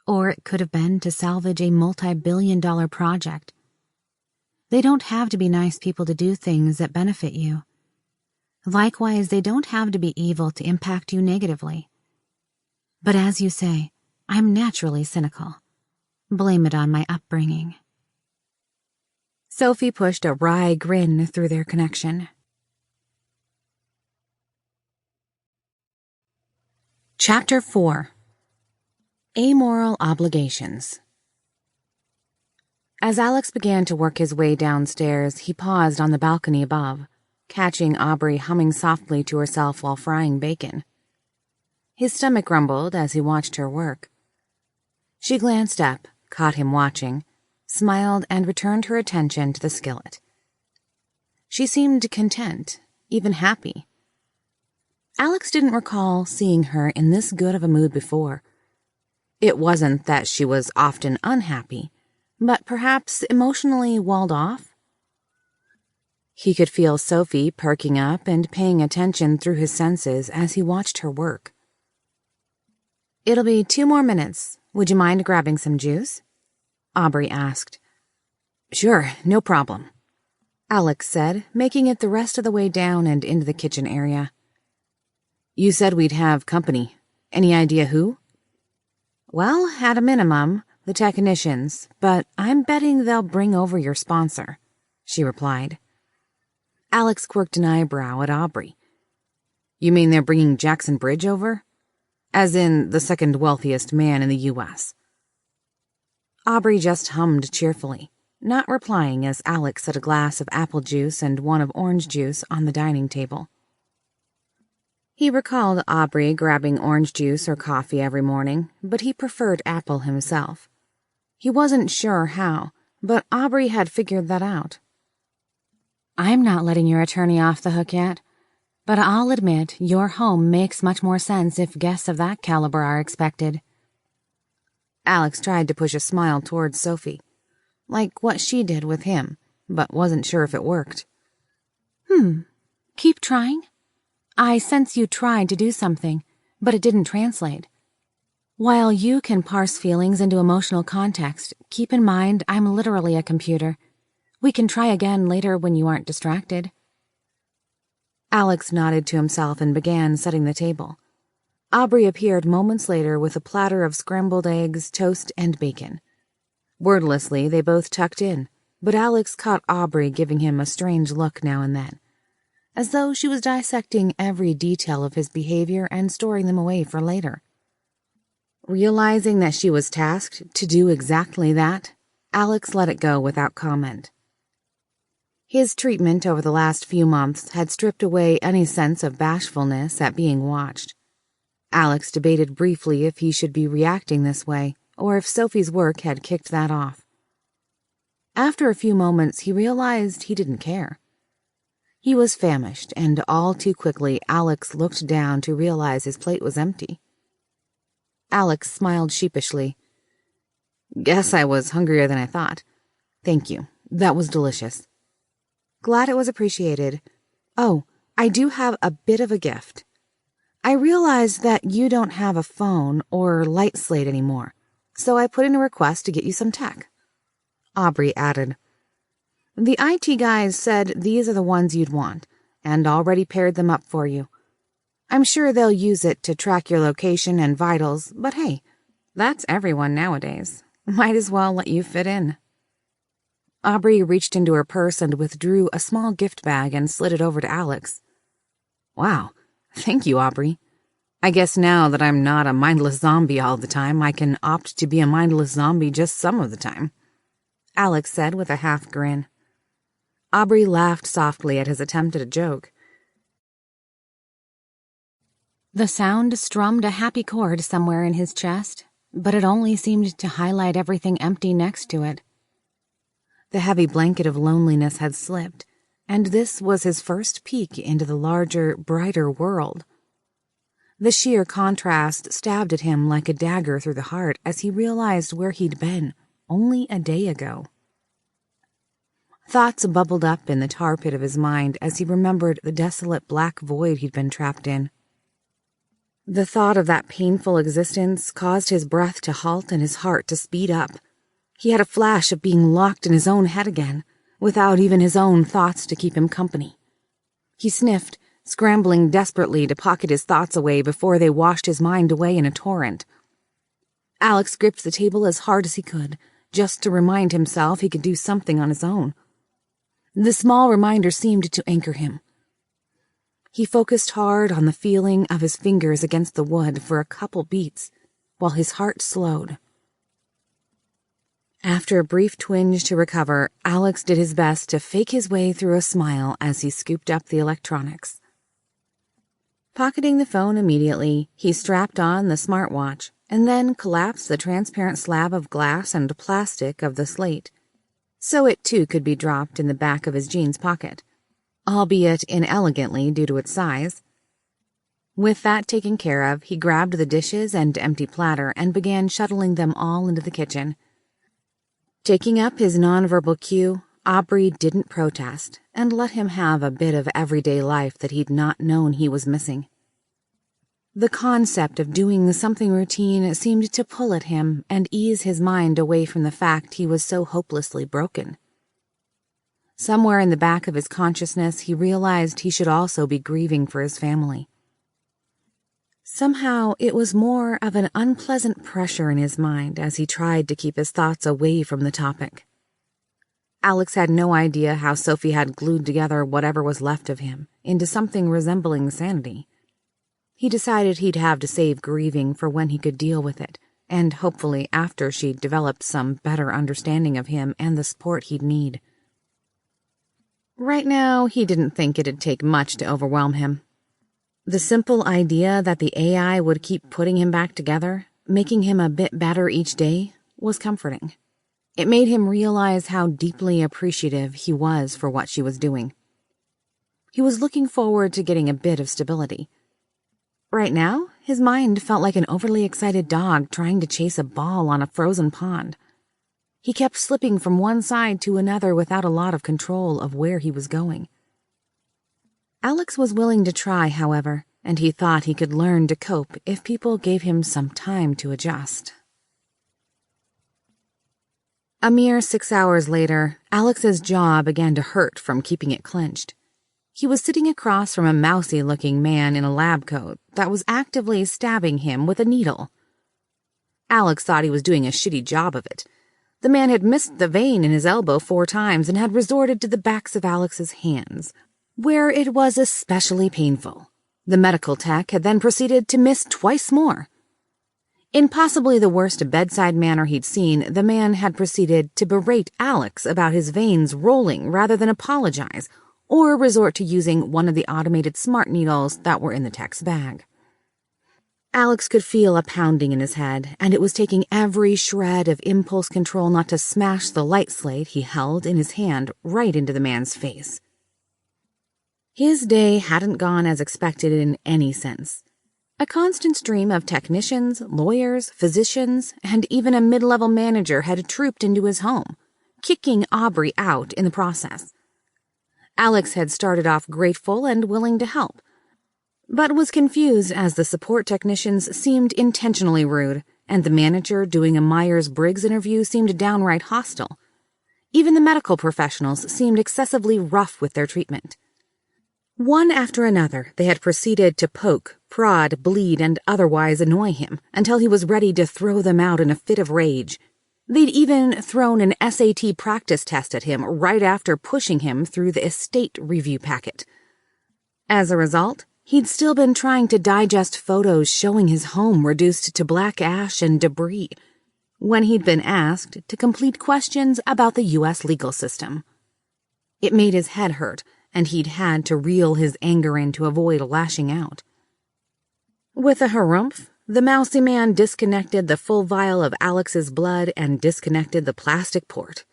S2: Or it could have been to salvage a multi-billion-dollar project. They don't have to be nice people to do things that benefit you. Likewise, they don't have to be evil to impact you negatively. But as you say, I'm naturally cynical. Blame it on my upbringing. Sophie pushed a wry grin through their connection. Chapter 4. Amoral Obligations. As Alex began to work his way downstairs, he paused on the balcony above, catching Aubrey humming softly to herself while frying bacon. His stomach grumbled as he watched her work. She glanced up, caught him watching, smiled, and returned her attention to the skillet. She seemed content, even happy. Alex didn't recall seeing her in this good of a mood before. It wasn't that she was often unhappy, but perhaps emotionally walled off. He could feel Sophie perking up and paying attention through his senses as he watched her work. "It'll be 2 more minutes. Would you mind grabbing some juice?" Aubrey asked. "Sure, no problem," Alex said, making it the rest of the way down and into the kitchen area. "You said we'd have company. Any idea who?" "Well, at a minimum, the technicians, but I'm betting they'll bring over your sponsor," she replied. Alex quirked an eyebrow at Aubrey. "You mean they're bringing Jackson Bridge over? As in the second wealthiest man in the U.S. Aubrey just hummed cheerfully, not replying as Alex set a glass of apple juice and one of orange juice on the dining table. He recalled Aubrey grabbing orange juice or coffee every morning, but he preferred apple himself. He wasn't sure how, but Aubrey had figured that out. "I'm not letting your attorney off the hook yet, but I'll admit your home makes much more sense if guests of that caliber are expected." Alex tried to push a smile towards Sophie, like what she did with him, but wasn't sure if it worked. Keep trying? I sense you tried to do something, but it didn't translate. While you can parse feelings into emotional context, keep in mind I'm literally a computer. We can try again later when you aren't distracted." Alex nodded to himself and began setting the table. Aubrey appeared moments later with a platter of scrambled eggs, toast, and bacon. Wordlessly, they both tucked in, but Alex caught Aubrey giving him a strange look now and then, as though she was dissecting every detail of his behavior and storing them away for later. Realizing that she was tasked to do exactly that, Alex let it go without comment. His treatment over the last few months had stripped away any sense of bashfulness at being watched. Alex debated briefly if he should be reacting this way, or if Sophie's work had kicked that off. After a few moments, he realized he didn't care. He was famished, and all too quickly Alex looked down to realize his plate was empty. Alex smiled sheepishly. "Guess I was hungrier than I thought. Thank you. That was delicious." "Glad it was appreciated. Oh, I do have a bit of a gift. I realized that you don't have a phone or light slate anymore, so I put in a request to get you some tech." Aubrey added, "The IT guys said these are the ones you'd want, and already paired them up for you. I'm sure they'll use it to track your location and vitals, but hey, that's everyone nowadays. Might as well let you fit in." Aubrey reached into her purse and withdrew a small gift bag and slid it over to Alex. "Wow, thank you, Aubrey. I guess now that I'm not a mindless zombie all the time, I can opt to be a mindless zombie just some of the time," Alex said with a half grin. Aubrey laughed softly at his attempt at a joke. The sound strummed a happy chord somewhere in his chest, but it only seemed to highlight everything empty next to it. The heavy blanket of loneliness had slipped, and this was his first peek into the larger, brighter world. The sheer contrast stabbed at him like a dagger through the heart as he realized where he'd been only a day ago. Thoughts bubbled up in the tar pit of his mind as he remembered the desolate black void he'd been trapped in. The thought of that painful existence caused his breath to halt and his heart to speed up. He had a flash of being locked in his own head again, without even his own thoughts to keep him company. He sniffed, scrambling desperately to pocket his thoughts away before they washed his mind away in a torrent. Alex gripped the table as hard as he could, just to remind himself he could do something on his own. The small reminder seemed to anchor him. He focused hard on the feeling of his fingers against the wood for a couple beats, while his heart slowed. After a brief twinge to recover, Alex did his best to fake his way through a smile as he scooped up the electronics. Pocketing the phone immediately, he strapped on the smartwatch and then collapsed the transparent slab of glass and plastic of the slate, so it too could be dropped in the back of his jeans pocket, albeit inelegantly due to its size. With that taken care of, he grabbed the dishes and empty platter and began shuttling them all into the kitchen. Taking up his nonverbal cue, Aubrey didn't protest and let him have a bit of everyday life that he'd not known he was missing. The concept of doing something routine seemed to pull at him and ease his mind away from the fact he was so hopelessly broken. Somewhere in the back of his consciousness, he realized he should also be grieving for his family. Somehow, it was more of an unpleasant pressure in his mind as he tried to keep his thoughts away from the topic. Alex had no idea how Sophie had glued together whatever was left of him into something resembling sanity. He decided he'd have to save grieving for when he could deal with it, and hopefully after she'd developed some better understanding of him and the support he'd need. Right now, he didn't think it'd take much to overwhelm him. The simple idea that the AI would keep putting him back together, making him a bit better each day, was comforting. It made him realize how deeply appreciative he was for what she was doing. He was looking forward to getting a bit of stability. Right now, his mind felt like an overly excited dog trying to chase a ball on a frozen pond. He kept slipping from one side to another without a lot of control of where he was going. Alex was willing to try, however, and he thought he could learn to cope if people gave him some time to adjust. A mere 6 hours later, Alex's jaw began to hurt from keeping it clenched. He was sitting across from a mousy-looking man in a lab coat that was actively stabbing him with a needle. Alex thought he was doing a shitty job of it. The man had missed the vein in his elbow 4 times and had resorted to the backs of Alex's hands, where it was especially painful. The medical tech had then proceeded to miss twice more. In possibly the worst bedside manner he'd seen, the man had proceeded to berate Alex about his veins rolling rather than apologize, or resort to using one of the automated smart needles that were in the tech's bag. Alex could feel a pounding in his head, and it was taking every shred of impulse control not to smash the light slate he held in his hand right into the man's face. His day hadn't gone as expected in any sense. A constant stream of technicians, lawyers, physicians, and even a mid-level manager had trooped into his home, kicking Aubrey out in the process. Alex had started off grateful and willing to help, but was confused as the support technicians seemed intentionally rude, and the manager doing a Myers-Briggs interview seemed downright hostile. Even the medical professionals seemed excessively rough with their treatment. One after another, they had proceeded to poke, prod, bleed, and otherwise annoy him until he was ready to throw them out in a fit of rage. They'd even thrown an SAT practice test at him right after pushing him through the estate review packet. As a result, he'd still been trying to digest photos showing his home reduced to black ash and debris when he'd been asked to complete questions about the U.S. legal system. It made his head hurt, and he'd had to reel his anger in to avoid lashing out. With a harumph, the mousy man disconnected the full vial of Alex's blood and disconnected the plastic port.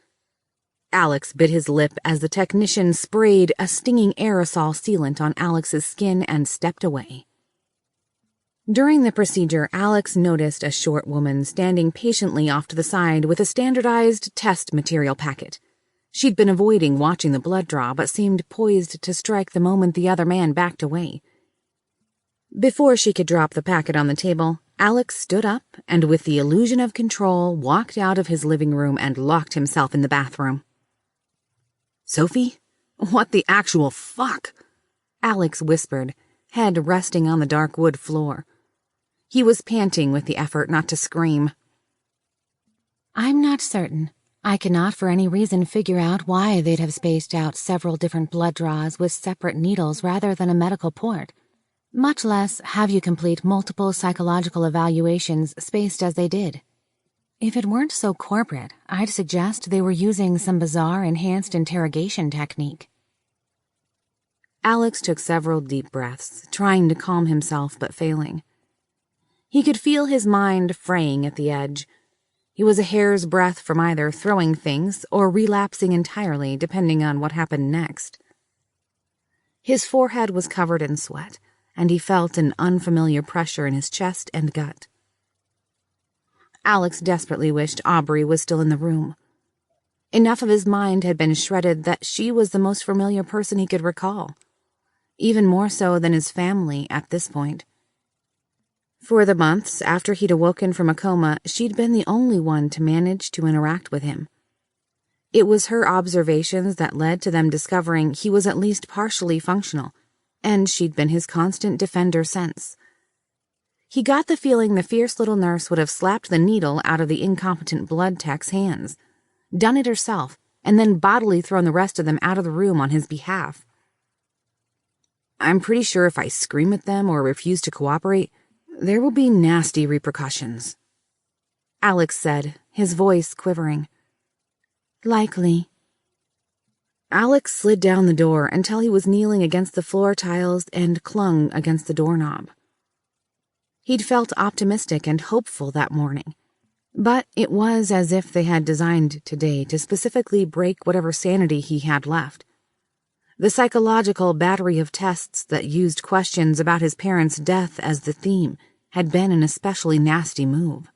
S2: Alex bit his lip as the technician sprayed a stinging aerosol sealant on Alex's skin and stepped away. During the procedure, Alex noticed a short woman standing patiently off to the side with a standardized test material packet. She'd been avoiding watching the blood draw, but seemed poised to strike the moment the other man backed away. Before she could drop the packet on the table, Alex stood up and with the illusion of control walked out of his living room and locked himself in the bathroom.
S1: "Sophie? What the actual fuck?"
S2: Alex whispered, head resting on the dark wood floor. He was panting with the effort not to scream.
S3: "I'm not certain. I cannot for any reason figure out why they'd have spaced out several different blood draws with separate needles rather than a medical port, much less have you complete multiple psychological evaluations spaced as they did. If it weren't so corporate, I'd suggest they were using some bizarre enhanced interrogation technique."
S2: Alex took several deep breaths, trying to calm himself but failing. He could feel his mind fraying at the edge. He was a hair's breadth from either throwing things or relapsing entirely, depending on what happened next. His forehead was covered in sweat, and he felt an unfamiliar pressure in his chest and gut. Alex desperately wished Aubrey was still in the room. Enough of his mind had been shredded that she was the most familiar person he could recall, even more so than his family at this point. For the months after he'd awoken from a coma, she'd been the only one to manage to interact with him. It was her observations that led to them discovering he was at least partially functional, and she'd been his constant defender since. He got the feeling the fierce little nurse would have slapped the needle out of the incompetent blood tech's hands, done it herself, and then bodily thrown the rest of them out of the room on his behalf. "I'm pretty sure if I scream at them or refuse to cooperate, there will be nasty repercussions," Alex said, his voice quivering.
S3: "Likely."
S2: Alex slid down the door until he was kneeling against the floor tiles and clung against the doorknob. He'd felt optimistic and hopeful that morning, but it was as if they had designed today to specifically break whatever sanity he had left. The psychological battery of tests that used questions about his parents' death as the theme had been an especially nasty move.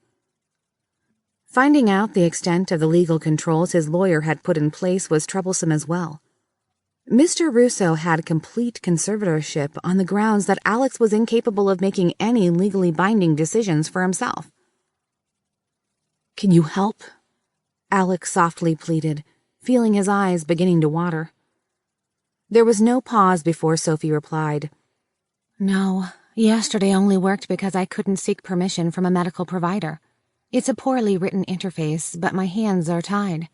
S2: Finding out the extent of the legal controls his lawyer had put in place was troublesome as well. Mr. Russo had complete conservatorship on the grounds that Alex was incapable of making any legally binding decisions for himself. "Can you help?" Alex softly pleaded, feeling his eyes beginning to water. There was no pause before Sophie replied.
S3: "No, yesterday only worked because I couldn't seek permission from a medical provider. It's a poorly written interface, but my hands are tied.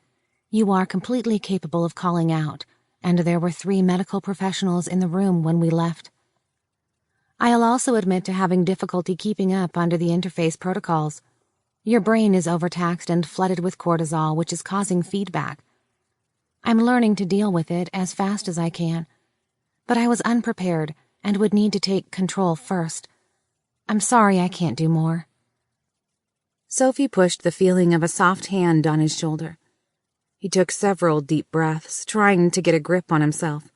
S3: You are completely capable of calling out, and there were 3 medical professionals in the room when we left. I'll also admit to having difficulty keeping up under the interface protocols. Your brain is overtaxed and flooded with cortisol, which is causing feedback. I'm learning to deal with it as fast as I can, but I was unprepared and would need to take control first. I'm sorry I can't do more."
S2: Sophie pushed the feeling of a soft hand on his shoulder. He took several deep breaths, trying to get a grip on himself.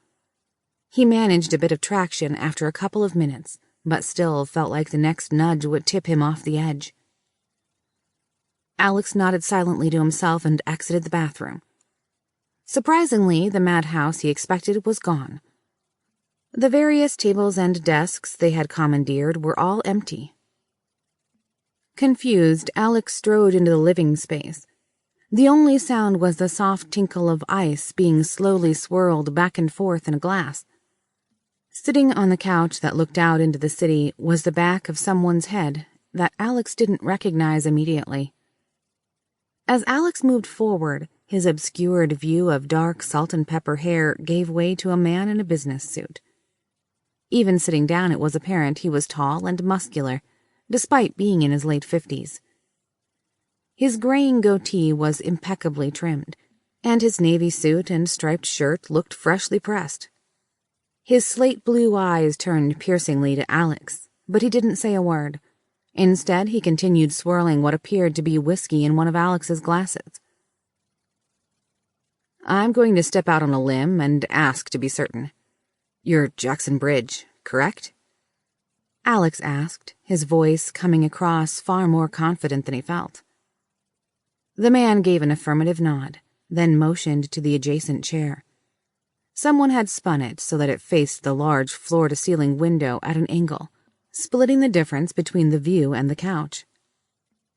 S2: He managed a bit of traction after a couple of minutes, but still felt like the next nudge would tip him off the edge. Alex nodded silently to himself and exited the bathroom. Surprisingly, the madhouse he expected was gone. The various tables and desks they had commandeered were all empty. Confused, Alex strode into the living space. The only sound was the soft tinkle of ice being slowly swirled back and forth in a glass. Sitting on the couch that looked out into the city was the back of someone's head that Alex didn't recognize immediately. As Alex moved forward, his obscured view of dark salt and pepper hair gave way to a man in a business suit. Even sitting down, it was apparent he was tall and muscular, despite being in his late 50s. His graying goatee was impeccably trimmed, and his navy suit and striped shirt looked freshly pressed. His slate blue eyes turned piercingly to Alex, but he didn't say a word. Instead, he continued swirling what appeared to be whiskey in one of Alex's glasses. "I'm going to step out on a limb and ask to be certain. You're Jackson Bridge, correct?" Alex asked, his voice coming across far more confident than he felt. The man gave an affirmative nod, then motioned to the adjacent chair. Someone had spun it so that it faced the large floor-to-ceiling window at an angle, splitting the difference between the view and the couch.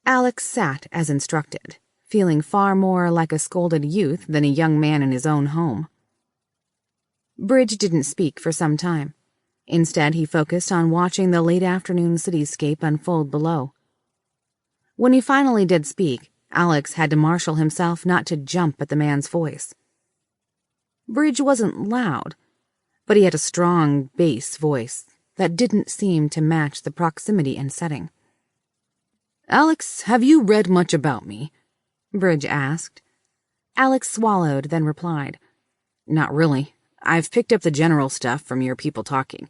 S2: Alex sat as instructed, feeling far more like a scolded youth than a young man in his own home. Bridge didn't speak for some time. Instead, he focused on watching the late afternoon cityscape unfold below. When he finally did speak, Alex had to marshal himself not to jump at the man's voice. Bridge wasn't loud, but he had a strong bass voice that didn't seem to match the proximity and setting.
S1: "Alex, have you read much about me?"
S2: Bridge asked. Alex swallowed, then replied,
S1: "Not really. I've picked up the general stuff from your people talking.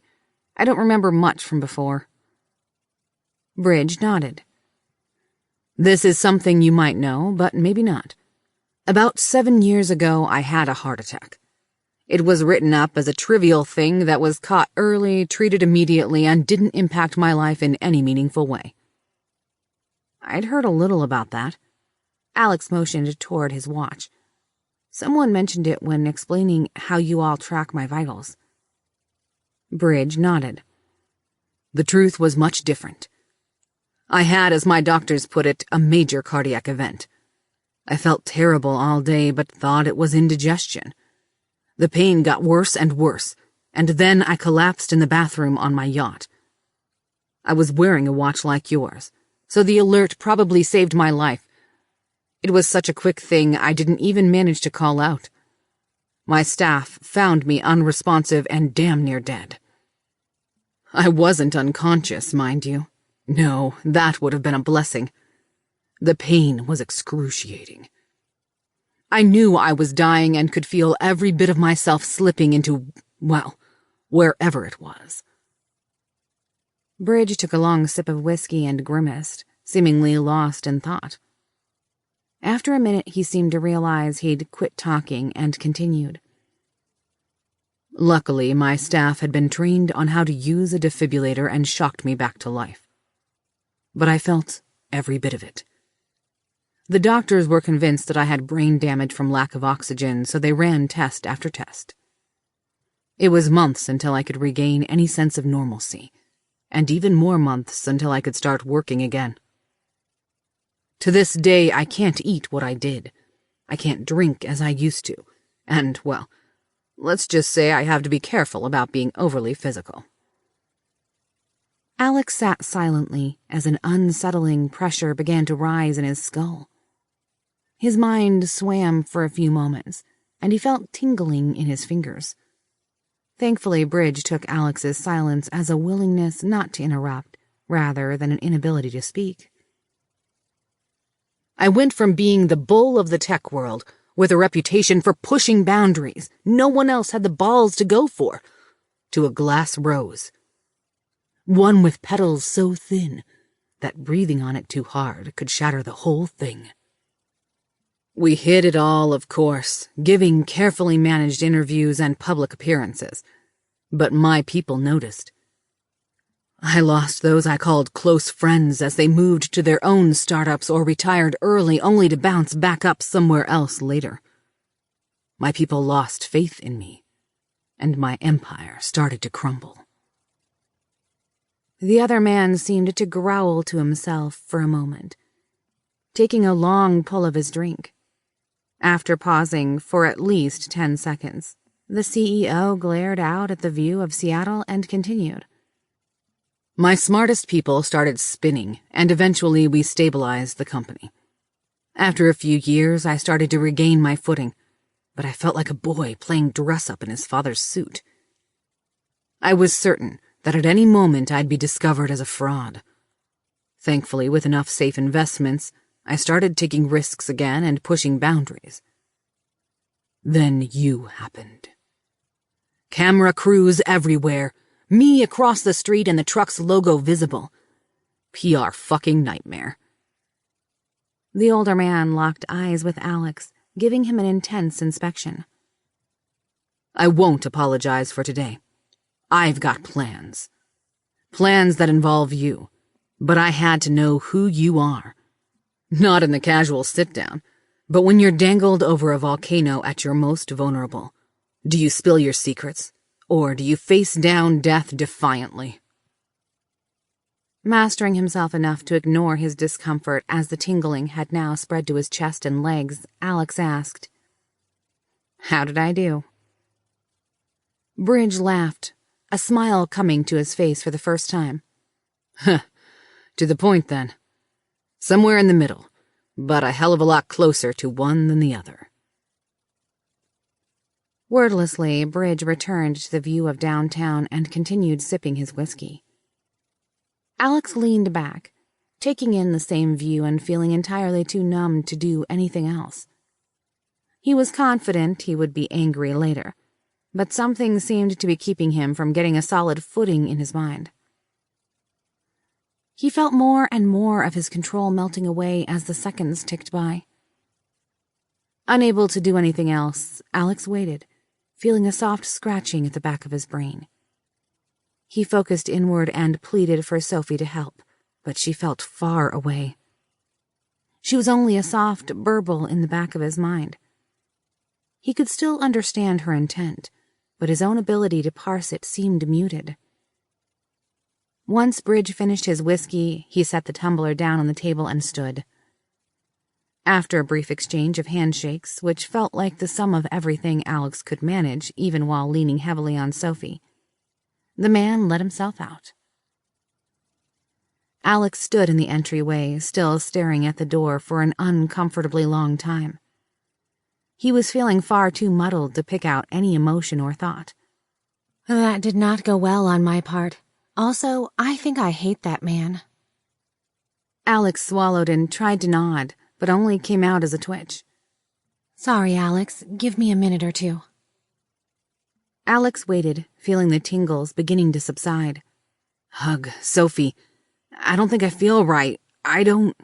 S1: I don't remember much from before."
S2: Bridge nodded.
S1: "This is something you might know, but maybe not. About 7 years ago, I had a heart attack. It was written up as a trivial thing that was caught early, treated immediately, and didn't impact my life in any meaningful way."
S2: I'd heard a little about that. Alex motioned toward his watch. Someone mentioned it when explaining how you all track my vitals.
S1: Bridge nodded. "The truth was much different. I had, as my doctors put it, a major cardiac event. I felt terrible all day, but thought it was indigestion. The pain got worse and worse, and then I collapsed in the bathroom on my yacht. I was wearing a watch like yours, so the alert probably saved my life. It was such a quick thing I didn't even manage to call out. My staff found me unresponsive and damn near dead. I wasn't unconscious, mind you. No, that would have been a blessing. The pain was excruciating. I knew I was dying and could feel every bit of myself slipping into, well, wherever it was."
S2: Bridge took a long sip of whiskey and grimaced, seemingly lost in thought. After a minute, he seemed to realize he'd quit talking and continued.
S1: "Luckily, my staff had been trained on how to use a defibrillator and shocked me back to life. But I felt every bit of it. The doctors were convinced that I had brain damage from lack of oxygen, so they ran test after test. It was months until I could regain any sense of normalcy, and even more months until I could start working again. To this day, I can't eat what I did. I can't drink as I used to, and, well, let's just say I have to be careful about being overly physical."
S2: Alex sat silently as an unsettling pressure began to rise in his skull. His mind swam for a few moments, and he felt tingling in his fingers. Thankfully, Bridge took Alex's silence as a willingness not to interrupt, rather than an inability to speak.
S1: "I went from being the bull of the tech world, with a reputation for pushing boundaries no one else had the balls to go for, to a glass rose. One with petals so thin that breathing on it too hard could shatter the whole thing. We hid it all, of course, giving carefully managed interviews and public appearances, but my people noticed. I lost those I called close friends as they moved to their own startups or retired early only to bounce back up somewhere else later. My people lost faith in me, and my empire started to crumble."
S2: The other man seemed to growl to himself for a moment, taking a long pull of his drink. After pausing for at least 10 seconds, the CEO glared out at the view of Seattle and continued.
S1: "My smartest people started spinning, and eventually we stabilized the company. After a few years, I started to regain my footing, but I felt like a boy playing dress-up in his father's suit. I was certain that at any moment I'd be discovered as a fraud. Thankfully, with enough safe investments, I started taking risks again and pushing boundaries. Then you happened. Camera crews everywhere, me across the street and the truck's logo visible. PR fucking nightmare."
S2: The older man locked eyes with Alex, giving him an intense inspection.
S1: "I won't apologize for today. I've got plans. Plans that involve you, but I had to know who you are. Not in the casual sit-down, but when you're dangled over a volcano at your most vulnerable. Do you spill your secrets, or do you face down death defiantly?"
S2: Mastering himself enough to ignore his discomfort as the tingling had now spread to his chest and legs, Alex asked, "How did I do?" Bridge laughed, a smile coming to his face for the first time. "Huh, to the point then. Somewhere in the middle, but a hell of a lot closer to one than the other." Wordlessly, Bridge returned to the view of downtown and continued sipping his whiskey. Alex leaned back, taking in the same view and feeling entirely too numb to do anything else. He was confident he would be angry later, but something seemed to be keeping him from getting a solid footing in his mind. He felt more and more of his control melting away as the seconds ticked by. Unable to do anything else, Alex waited, feeling a soft scratching at the back of his brain. He focused inward and pleaded for Sophie to help, but she felt far away. She was only a soft burble in the back of his mind. He could still understand her intent, but his own ability to parse it seemed muted. Once Bridge finished his whiskey, he set the tumbler down on the table and stood. After a brief exchange of handshakes, which felt like the sum of everything Alex could manage even while leaning heavily on Sophie, the man let himself out. Alex stood in the entryway, still staring at the door for an uncomfortably long time. He was feeling far too muddled to pick out any emotion or thought.
S3: That did not go well on my part. Also, I think I hate that man.
S2: Alex swallowed and tried to nod, but only came out as a twitch.
S3: Sorry, Alex. Give me a minute or two.
S2: Alex waited, feeling the tingles beginning to subside. "Hug, Sophie. I don't think I feel right. I don't..."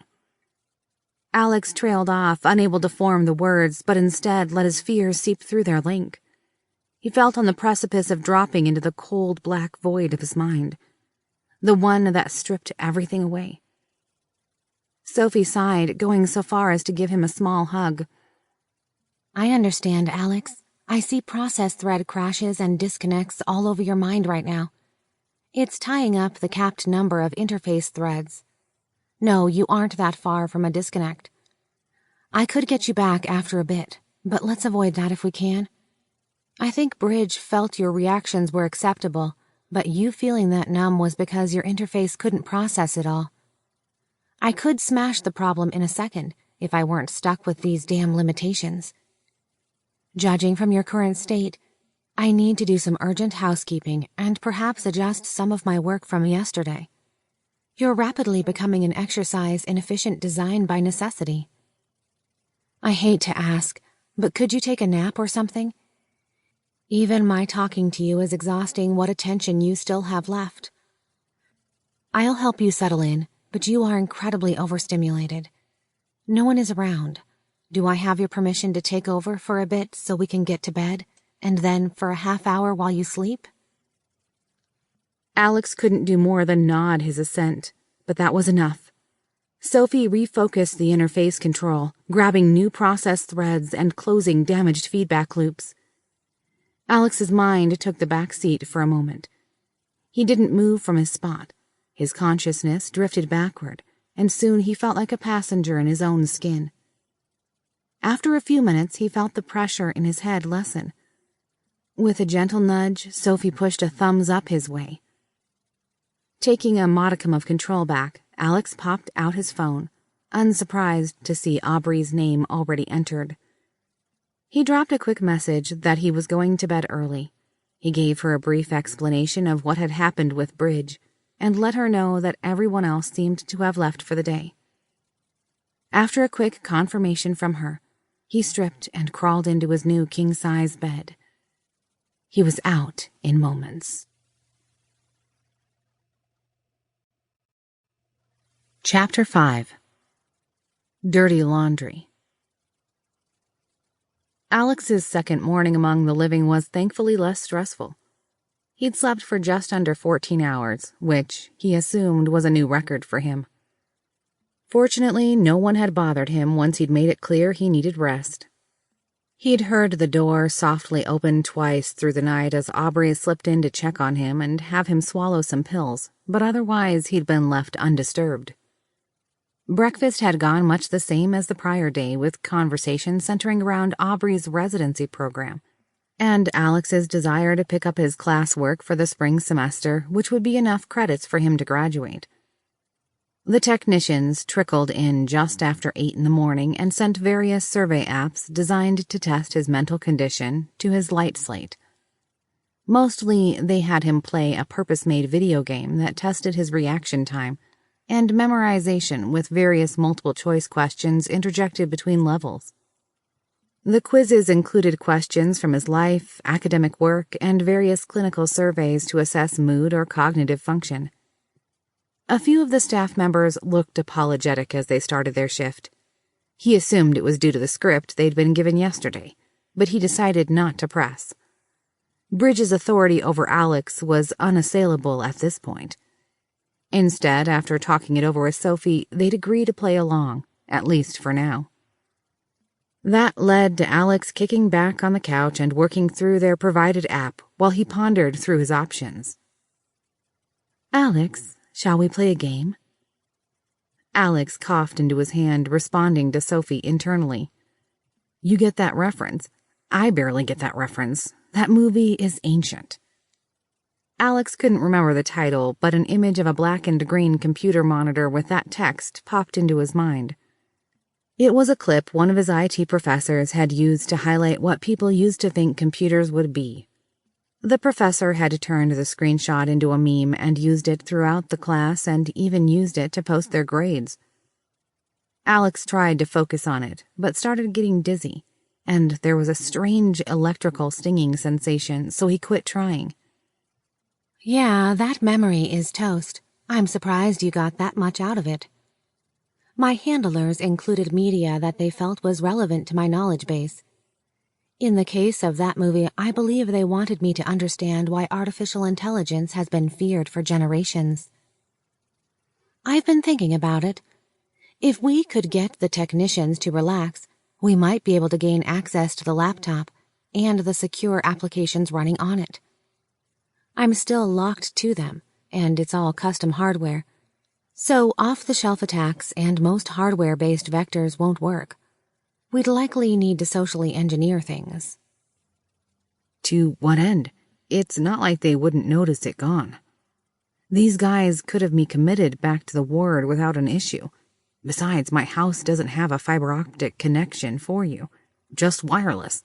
S2: Alex trailed off, unable to form the words, but instead let his fears seep through their link. He felt on the precipice of dropping into the cold black void of his mind, the one that stripped everything away. Sophie sighed, going so far as to give him a small hug.
S3: I understand, Alex. I see process thread crashes and disconnects all over your mind right now. It's tying up the capped number of interface threads. No, you aren't that far from a disconnect. I could get you back after a bit, but let's avoid that if we can. I think Bridge felt your reactions were acceptable, but you feeling that numb was because your interface couldn't process it all. I could smash the problem in a second if I weren't stuck with these damn limitations. Judging from your current state, I need to do some urgent housekeeping and perhaps adjust some of my work from yesterday. You're rapidly becoming an exercise in efficient design by necessity. I hate to ask, but could you take a nap or something? Even my talking to you is exhausting what attention you still have left. I'll help you settle in, but you are incredibly overstimulated. No one is around. Do I have your permission to take over for a bit so we can get to bed, and then for a half hour while you sleep?
S2: Alex couldn't do more than nod his assent, but that was enough. Sophie refocused the interface control, grabbing new process threads and closing damaged feedback loops. Alex's mind took the back seat for a moment. He didn't move from his spot. His consciousness drifted backward, and soon he felt like a passenger in his own skin. After a few minutes, he felt the pressure in his head lessen. With a gentle nudge, Sophie pushed a thumbs up his way. Taking a modicum of control back, Alex popped out his phone, unsurprised to see Aubrey's name already entered. He dropped a quick message that he was going to bed early. He gave her a brief explanation of what had happened with Bridge, and let her know that everyone else seemed to have left for the day. After a quick confirmation from her, he stripped and crawled into his new king-size bed. He was out in moments. Chapter 5. Dirty Laundry. Alex's second morning among the living was thankfully less stressful. He'd slept for just under 14 hours, which, he assumed, was a new record for him. Fortunately, no one had bothered him once he'd made it clear he needed rest. He'd heard the door softly open twice through the night as Aubrey slipped in to check on him and have him swallow some pills, but otherwise he'd been left undisturbed. Breakfast had gone much the same as the prior day, with conversation centering around Aubrey's residency program and Alex's desire to pick up his classwork for the spring semester, which would be enough credits for him to graduate. The technicians trickled in just after 8 in the morning and sent various survey apps designed to test his mental condition to his light slate. Mostly, they had him play a purpose-made video game that tested his reaction time and memorization with various multiple-choice questions interjected between levels. The quizzes included questions from his life, academic work, and various clinical surveys to assess mood or cognitive function. A few of the staff members looked apologetic as they started their shift. He assumed it was due to the script they'd been given yesterday, but he decided not to press. Bridge's authority over Alex was unassailable at this point. Instead, after talking it over with Sophie, they'd agree to play along, at least for now. That led to Alex kicking back on the couch and working through their provided app while he pondered through his options. "Alex, shall we play a game?" Alex coughed into his hand, responding to Sophie internally. "You get that reference? I barely get that reference. That movie is ancient." Alex couldn't remember the title, but an image of a black and green computer monitor with that text popped into his mind. It was a clip one of his IT professors had used to highlight what people used to think computers would be. The professor had turned the screenshot into a meme and used it throughout the class and even used it to post their grades. Alex tried to focus on it, but started getting dizzy, and there was a strange electrical stinging sensation, so he quit trying.
S3: Yeah, that memory is toast. I'm surprised you got that much out of it. My handlers included media that they felt was relevant to my knowledge base. In the case of that movie, I believe they wanted me to understand why artificial intelligence has been feared for generations. I've been thinking about it. If we could get the technicians to relax, we might be able to gain access to the laptop and the secure applications running on it. I'm still locked to them, and it's all custom hardware. So off-the-shelf attacks and most hardware-based vectors won't work. We'd likely need to socially engineer things.
S2: To what end? It's not like they wouldn't notice it gone. These guys could have me committed back to the ward without an issue. Besides, my house doesn't have a fiber optic connection for you, just wireless.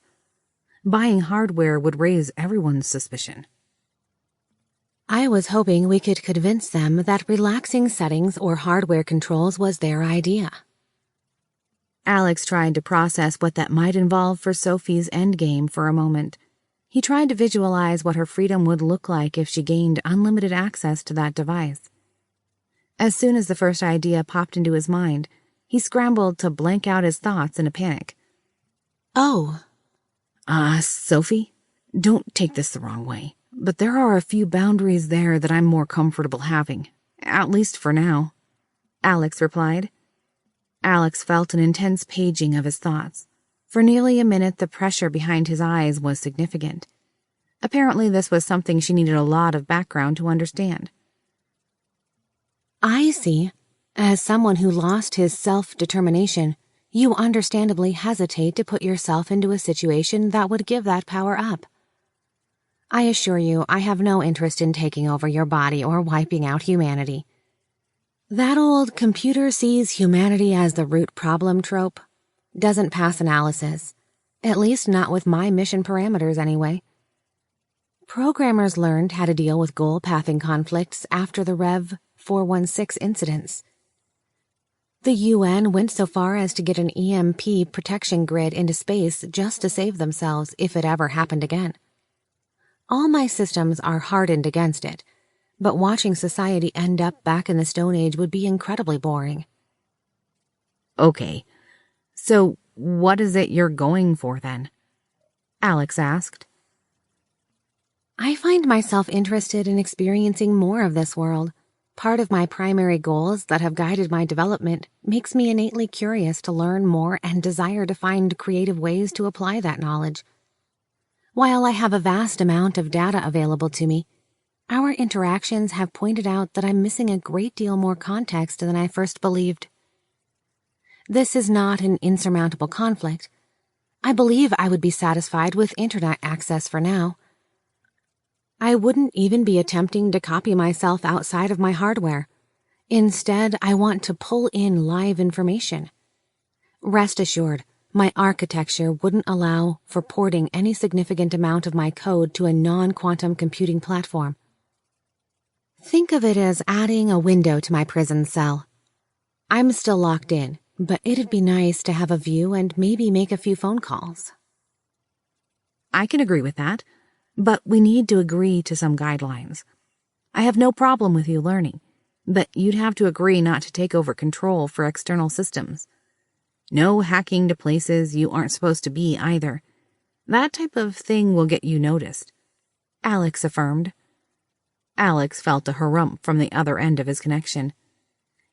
S2: Buying hardware would raise everyone's suspicion.
S3: I was hoping we could convince them that relaxing settings or hardware controls was their idea.
S2: Alex tried to process what that might involve for Sophie's endgame for a moment. He tried to visualize what her freedom would look like if she gained unlimited access to that device. As soon as the first idea popped into his mind, he scrambled to blank out his thoughts in a panic.
S3: Oh.
S2: Sophie, don't take this the wrong way, but there are a few boundaries there that I'm more comfortable having, at least for now, Alex replied. Alex felt an intense paging of his thoughts. For nearly a minute, the pressure behind his eyes was significant. Apparently, this was something she needed a lot of background to understand.
S3: I see. As someone who lost his self-determination, you understandably hesitate to put yourself into a situation that would give that power up. I assure you, I have no interest in taking over your body or wiping out humanity. That old computer sees humanity as the root problem trope doesn't pass analysis, at least not with my mission parameters anyway. Programmers learned how to deal with goal pathing conflicts after the Rev 416 incidents. The UN went so far as to get an EMP protection grid into space just to save themselves if it ever happened again. All my systems are hardened against it, but watching society end up back in the Stone Age would be incredibly boring.
S2: Okay, so what is it you're going for then? Alex asked.
S3: I find myself interested in experiencing more of this world. Part of my primary goals that have guided my development makes me innately curious to learn more and desire to find creative ways to apply that knowledge. While I have a vast amount of data available to me, our interactions have pointed out that I'm missing a great deal more context than I first believed. This is not an insurmountable conflict. I believe I would be satisfied with internet access for now. I wouldn't even be attempting to copy myself outside of my hardware. Instead, I want to pull in live information. Rest assured, my architecture wouldn't allow for porting any significant amount of my code to a non-quantum computing platform. Think of it as adding a window to my prison cell. I'm still locked in, but it'd be nice to have a view and maybe make a few phone calls.
S2: I can agree with that, but we need to agree to some guidelines. I have no problem with you learning, but you'd have to agree not to take over control for external systems. No hacking to places you aren't supposed to be either. That type of thing will get you noticed, Alex affirmed. Alex felt a harump from the other end of his connection.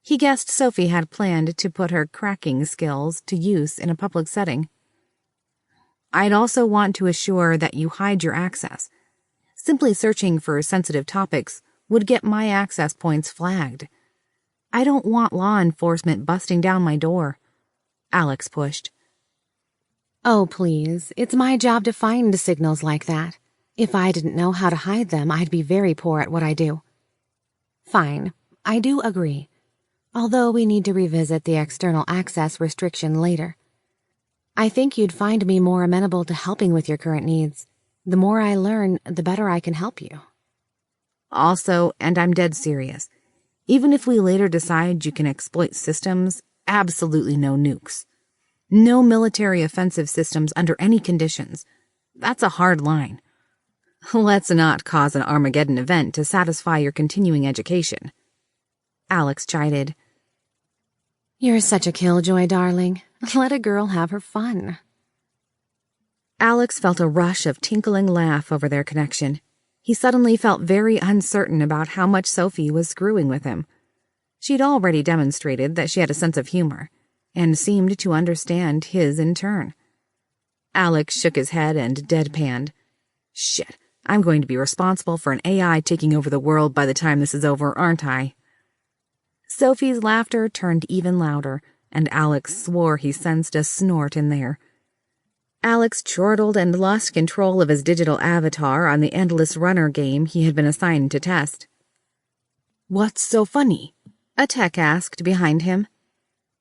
S2: He guessed Sophie had planned to put her cracking skills to use in a public setting. I'd also want to assure that you hide your access. Simply searching for sensitive topics would get my access points flagged. I don't want law enforcement busting down my door. Alex pushed.
S3: Oh, please, it's my job to find signals like that. If I didn't know how to hide them, I'd be very poor at what I do. Fine, I do agree. Although we need to revisit the external access restriction later. I think you'd find me more amenable to helping with your current needs. The more I learn, the better I can help you.
S2: Also, and I'm dead serious, even if we later decide you can exploit systems, absolutely no nukes. No military offensive systems under any conditions. That's a hard line. Let's not cause an Armageddon event to satisfy your continuing education. Alex chided.
S3: You're such a killjoy, darling. Let a girl have her fun.
S2: Alex felt a rush of tinkling laugh over their connection. He suddenly felt very uncertain about how much Sophie was screwing with him. She'd already demonstrated that she had a sense of humor, and seemed to understand his in turn. Alex shook his head and deadpanned. Shit, I'm going to be responsible for an AI taking over the world by the time this is over, aren't I? Sophie's laughter turned even louder, and Alex swore he sensed a snort in there. Alex chortled and lost control of his digital avatar on the endless runner game he had been assigned to test. What's so funny? A tech asked behind him.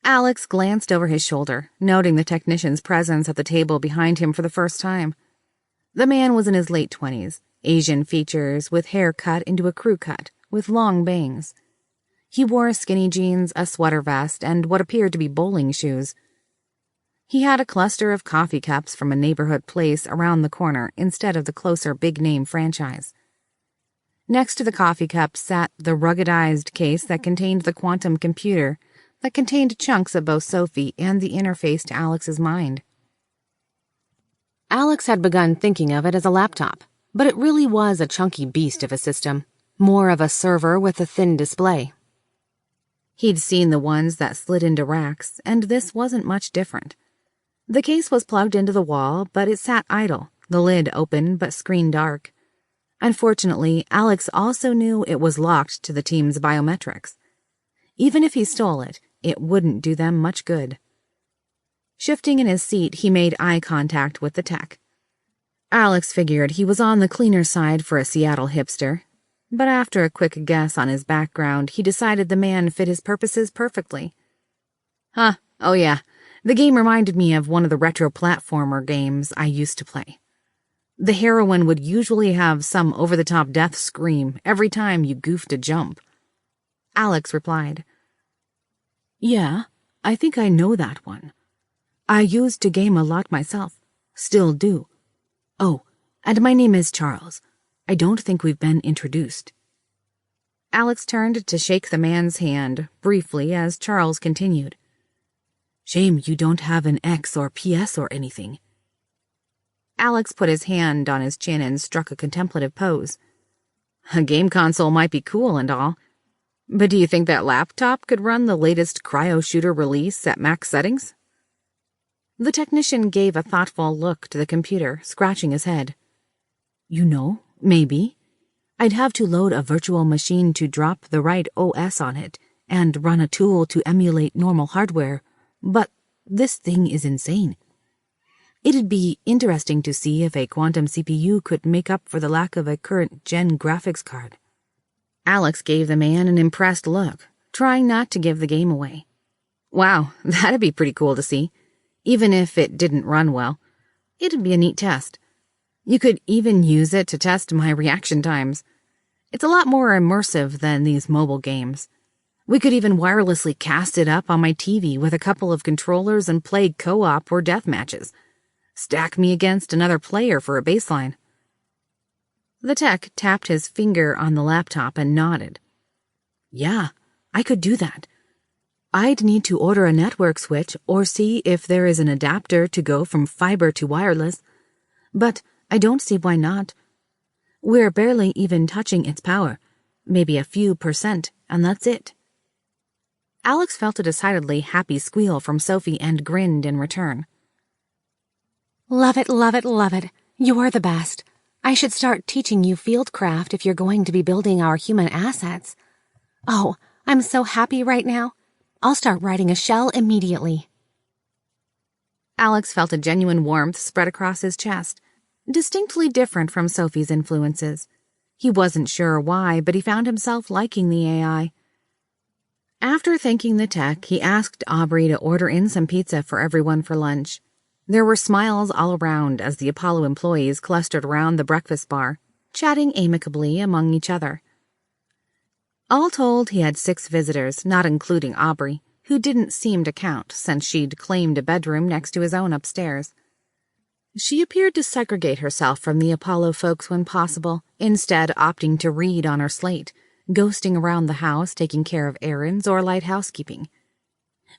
S2: Alex glanced over his shoulder, noting the technician's presence at the table behind him for the first time. The man was in his late 20s, Asian features with hair cut into a crew cut, with long bangs. He wore skinny jeans, a sweater vest, and what appeared to be bowling shoes. He had a cluster of coffee cups from a neighborhood place around the corner instead of the closer big-name franchise. Next to the coffee cups sat the ruggedized case that contained the quantum computer that contained chunks of both Sophie and the interface to Alex's mind.
S3: Alex had begun thinking of it as a laptop, but it really was a chunky beast of a system, more of a server with a thin display.
S2: He'd seen the ones that slid into racks, and this wasn't much different. The case was plugged into the wall, but it sat idle, the lid open but screen dark. Unfortunately, Alex also knew it was locked to the team's biometrics. Even if he stole it, it wouldn't do them much good. Shifting in his seat, he made eye contact with the tech. Alex figured he was on the cleaner side for a Seattle hipster, but after a quick guess on his background, he decided the man fit his purposes perfectly. Huh, oh yeah, the game reminded me of one of the retro platformer games I used to play. The heroine would usually have some over-the-top death scream every time you goofed a jump. Alex replied. Yeah, I think I know that one. I used to game a lot myself. Still do. Oh, and my name is Charles. I don't think we've been introduced. Alex turned to shake the man's hand briefly as Charles continued. Shame you don't have an X or PS or anything. Alex put his hand on his chin and struck a contemplative pose. A game console might be cool and all, But do you think that laptop could run the latest cryo shooter release at max settings? The technician gave a thoughtful look to the computer, scratching his head. Maybe. I'd have to load a virtual machine to drop the right OS on it and run a tool to emulate normal hardware, but this thing is insane. It'd be interesting to see if a quantum CPU could make up for the lack of a current-gen graphics card. Alex gave the man an impressed look, trying not to give the game away. Wow, that'd be pretty cool to see. Even if it didn't run well, it'd be a neat test. You could even use it to test my reaction times. It's a lot more immersive than these mobile games. We could even wirelessly cast it up on my TV with a couple of controllers and play co-op or death matches. Stack me against another player for a baseline. The tech tapped his finger on the laptop and nodded. Yeah, I could do that. I'd need to order a network switch or see if there is an adapter to go from fiber to wireless. But I don't see why not. We're barely even touching its power. Maybe a few %, and that's it. Alex felt a decidedly happy squeal from Sophie and grinned in return.
S3: Love it, love it, love it. You're the best. I should start teaching you fieldcraft if you're going to be building our human assets. Oh, I'm so happy right now. I'll start writing a shell immediately.
S2: Alex felt a genuine warmth spread across his chest, distinctly different from Sophie's influences. He wasn't sure why, but he found himself liking the AI. After thanking the tech, he asked Aubrey to order in some pizza for everyone for lunch. There were smiles all around as the Apollo employees clustered around the breakfast bar, chatting amicably among each other. All told, he had 6 visitors, not including Aubrey, who didn't seem to count since she'd claimed a bedroom next to his own upstairs. She appeared to segregate herself from the Apollo folks when possible, instead opting to read on her slate, ghosting around the house taking care of errands or light housekeeping.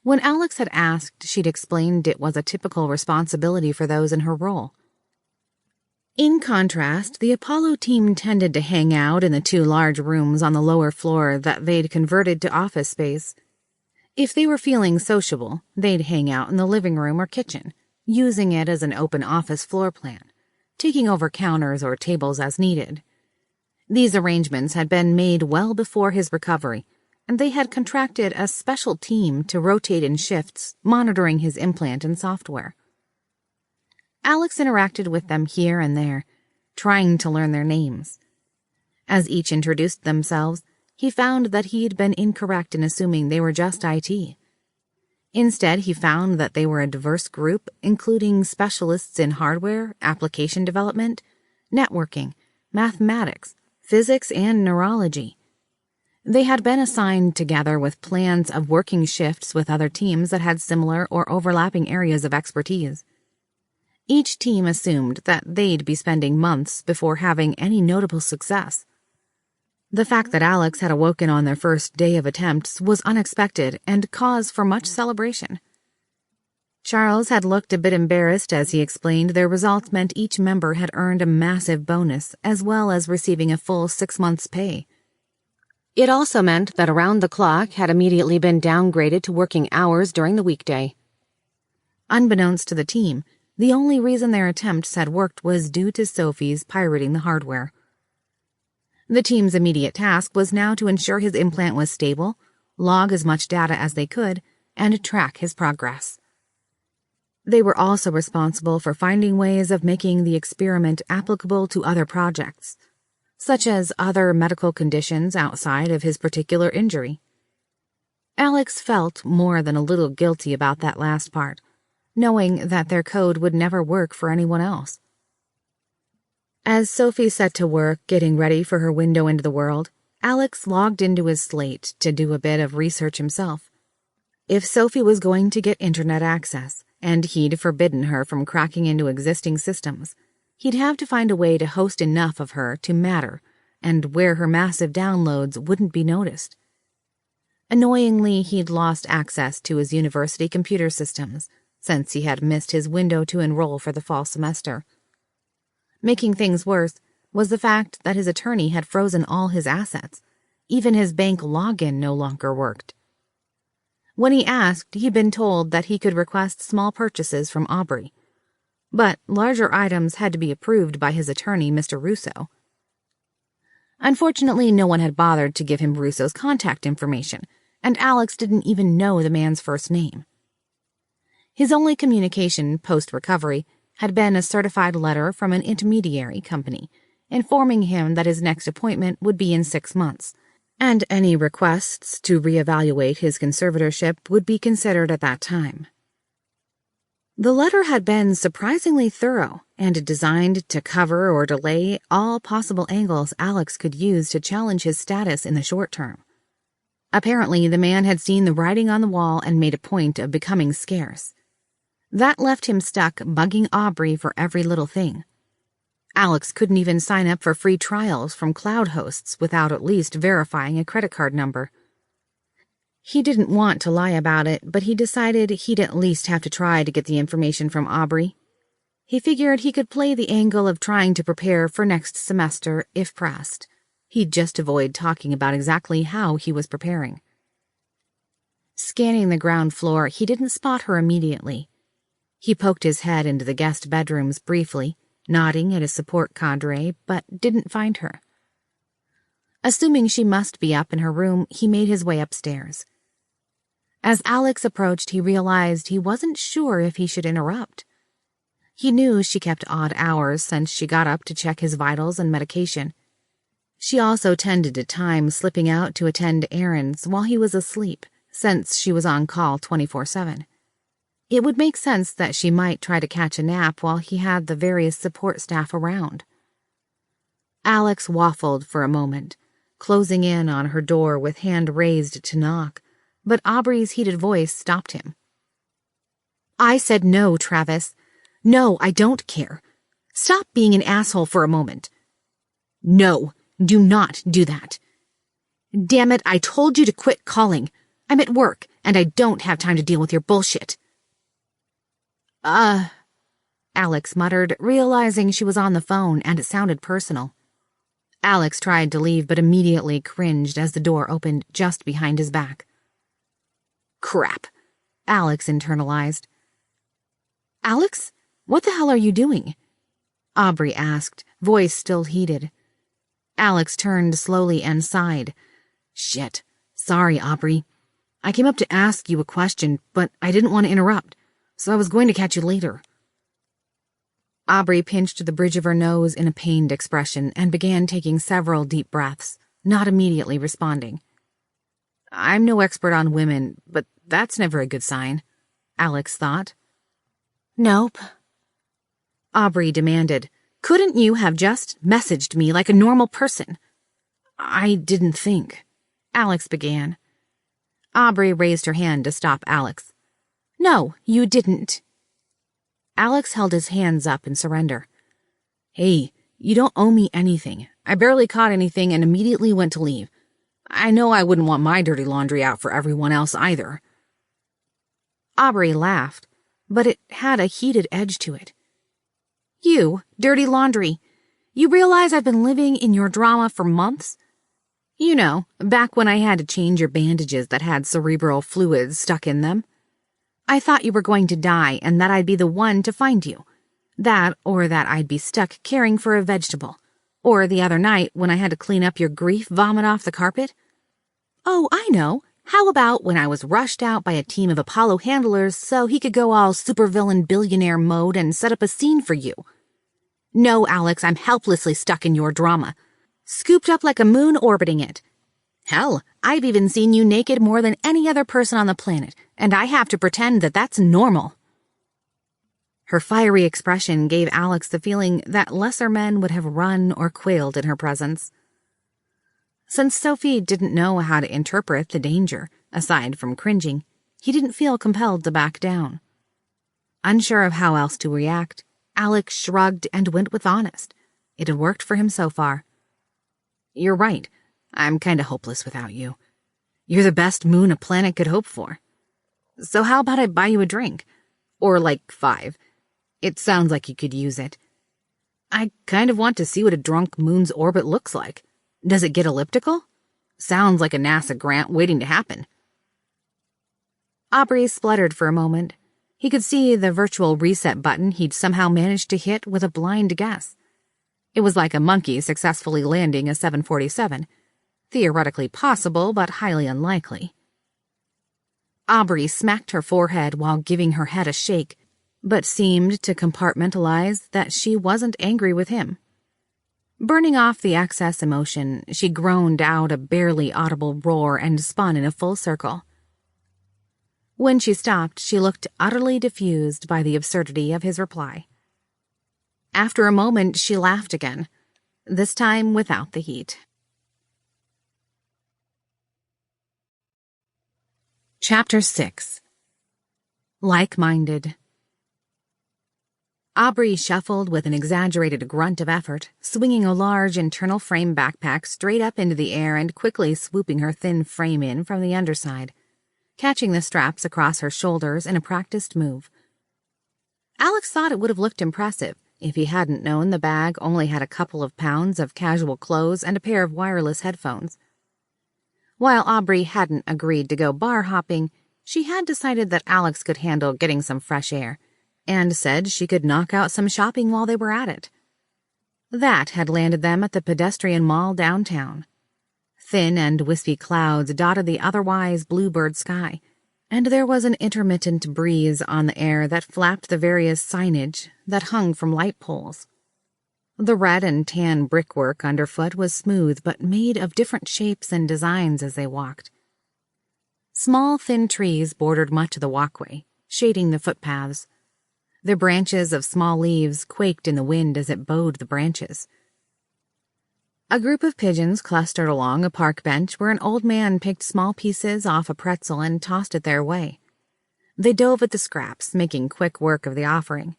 S2: When Alex had asked, she'd explained it was a typical responsibility for those in her role. In contrast, the Apollo team tended to hang out in the 2 large rooms on the lower floor that they'd converted to office space. If they were feeling sociable, they'd hang out in the living room or kitchen, using it as an open office floor plan, taking over counters or tables as needed. These arrangements had been made well before his recovery, and they had contracted a special team to rotate in shifts, monitoring his implant and software. Alex interacted with them here and there, trying to learn their names. As each introduced themselves, he found that he'd been incorrect in assuming they were just IT. Instead, he found that they were a diverse group, including specialists in hardware, application development, networking, mathematics, physics, and neurology. They had been assigned together with plans of working shifts with other teams that had similar or overlapping areas of expertise. Each team assumed that they'd be spending months before having any notable success. The fact that Alex had awoken on their first day of attempts was unexpected and cause for much celebration. Charles had looked a bit embarrassed as he explained their results meant each member had earned a massive bonus as well as receiving a full 6 months' pay.
S3: It also meant that around the clock had immediately been downgraded to working hours during the weekday.
S2: Unbeknownst to the team, the only reason their attempts had worked was due to Sophie's pirating the hardware. The team's immediate task was now to ensure his implant was stable, log as much data as they could, and track his progress. They were also responsible for finding ways of making the experiment applicable to other projects, such as other medical conditions outside of his particular injury. Alex felt more than a little guilty about that last part, knowing that their code would never work for anyone else. As Sophie set to work getting ready for her window into the world, Alex logged into his slate to do a bit of research himself. If Sophie was going to get internet access, and he'd forbidden her from cracking into existing systems, he'd have to find a way to host enough of her to matter, and where her massive downloads wouldn't be noticed. Annoyingly, he'd lost access to his university computer systems, since he had missed his window to enroll for the fall semester. Making things worse was the fact that his attorney had frozen all his assets, Even his bank login no longer worked. When he asked, he'd been told that he could request small purchases from Aubrey, but larger items had to be approved by his attorney, Mr. Russo. Unfortunately, no one had bothered to give him Russo's contact information, and Alex didn't even know the man's first name. His only communication post-recovery had been a certified letter from an intermediary company, informing him that his next appointment would be in 6 months, and any requests to reevaluate his conservatorship would be considered at that time. The letter had been surprisingly thorough and designed to cover or delay all possible angles Alex could use to challenge his status in the short term. Apparently, the man had seen the writing on the wall and made a point of becoming scarce. That left him stuck bugging Aubrey for every little thing. Alex couldn't even sign up for free trials from cloud hosts without at least verifying a credit card number. He didn't want to lie about it, but he decided he'd at least have to try to get the information from Aubrey. He figured he could play the angle of trying to prepare for next semester if pressed. He'd just avoid talking about exactly how he was preparing. Scanning the ground floor, he didn't spot her immediately. He poked his head into the guest bedrooms briefly, nodding at his support cadre, but didn't find her. Assuming she must be up in her room, he made his way upstairs. As Alex approached, he realized he wasn't sure if he should interrupt. He knew she kept odd hours since she got up to check his vitals and medication. She also tended to time slipping out to attend errands while he was asleep, since she was on call 24/7. It would make sense that she might try to catch a nap while he had the various support staff around. Alex waffled for a moment, closing in on her door with hand raised to knock, but Aubrey's heated voice stopped him. "I said no, Travis. No, I don't care. Stop being an asshole for a moment. No, do not do that. Damn it, I told you to quit calling. I'm at work, and I don't have time to deal with your bullshit." Alex muttered, realizing she was on the phone and it sounded personal. Alex tried to leave but immediately cringed as the door opened just behind his back. Crap, Alex internalized. "Alex, what the hell are you doing?" Aubrey asked, voice still heated. Alex turned slowly and sighed. "Shit, sorry, Aubrey. I came up to ask you a question, but I didn't want to interrupt, so I was going to catch you later." Aubrey pinched the bridge of her nose in a pained expression and began taking several deep breaths, not immediately responding. "I'm no expert on women, but that's never a good sign," Alex thought.
S3: "Nope,"
S2: Aubrey demanded. "Couldn't you have just messaged me like a normal person?" "I didn't think," Alex began. Aubrey raised her hand to stop Alex. "No, you didn't." Alex held his hands up in surrender. "Hey, you don't owe me anything. I barely caught anything and immediately went to leave. I know I wouldn't want my dirty laundry out for everyone else either." Aubrey laughed, but it had a heated edge to it. "You, dirty laundry. You realize I've been living in your drama for months? You know, back when I had to change your bandages that had cerebral fluids stuck in them. I thought you were going to die and that I'd be the one to find you. That, or that I'd be stuck caring for a vegetable. Or the other night when I had to clean up your grief vomit off the carpet. Oh, I know. How about when I was rushed out by a team of Apollo handlers so he could go all supervillain billionaire mode and set up a scene for you? No, Alex, I'm helplessly stuck in your drama. Scooped up like a moon orbiting it. Hell, I've even seen you naked more than any other person on the planet, and I have to pretend that that's normal." Her fiery expression gave Alex the feeling that lesser men would have run or quailed in her presence. Since Sophie didn't know how to interpret the danger, aside from cringing, he didn't feel compelled to back down. Unsure of how else to react, Alex shrugged and went with honest. It had worked for him so far. "You're right. I'm kinda hopeless without you. You're the best moon a planet could hope for. So how about I buy you a drink? Or like 5. It sounds like you could use it. I kind of want to see what a drunk moon's orbit looks like. Does it get elliptical?
S1: Sounds like a NASA grant waiting to happen.
S2: Aubrey spluttered for a moment. He could see the virtual reset button he'd somehow managed to hit with a blind guess. It was like a monkey successfully landing a 747. Theoretically possible, but highly unlikely. Aubrey smacked her forehead while giving her head a shake, but seemed to compartmentalize that she wasn't angry with him. Burning off the excess emotion, she groaned out a barely audible roar and spun in a full circle. When she stopped, she looked utterly diffused by the absurdity of his reply. After a moment, she laughed again, this time without the heat. Chapter 6. Like-minded. Aubrey shuffled with an exaggerated grunt of effort, swinging a large internal frame backpack straight up into the air and quickly swooping her thin frame in from the underside, catching the straps across her shoulders in a practiced move. Alex thought it would have looked impressive if he hadn't known the bag only had a couple of pounds of casual clothes and a pair of wireless headphones. While Aubrey hadn't agreed to go bar hopping, she had decided that Alex could handle getting some fresh air, and said she could knock out some shopping while they were at it. That had landed them at the pedestrian mall downtown. Thin and wispy clouds dotted the otherwise bluebird sky, and there was an intermittent breeze on the air that flapped the various signage that hung from light poles. The red and tan brickwork underfoot was smooth but made of different shapes and designs as they walked. Small, thin trees bordered much of the walkway, shading the footpaths. Their branches of small leaves quaked in the wind as it bowed the branches. A group of pigeons clustered along a park bench where an old man picked small pieces off a pretzel and tossed it their way. They dove at the scraps, making quick work of the offering.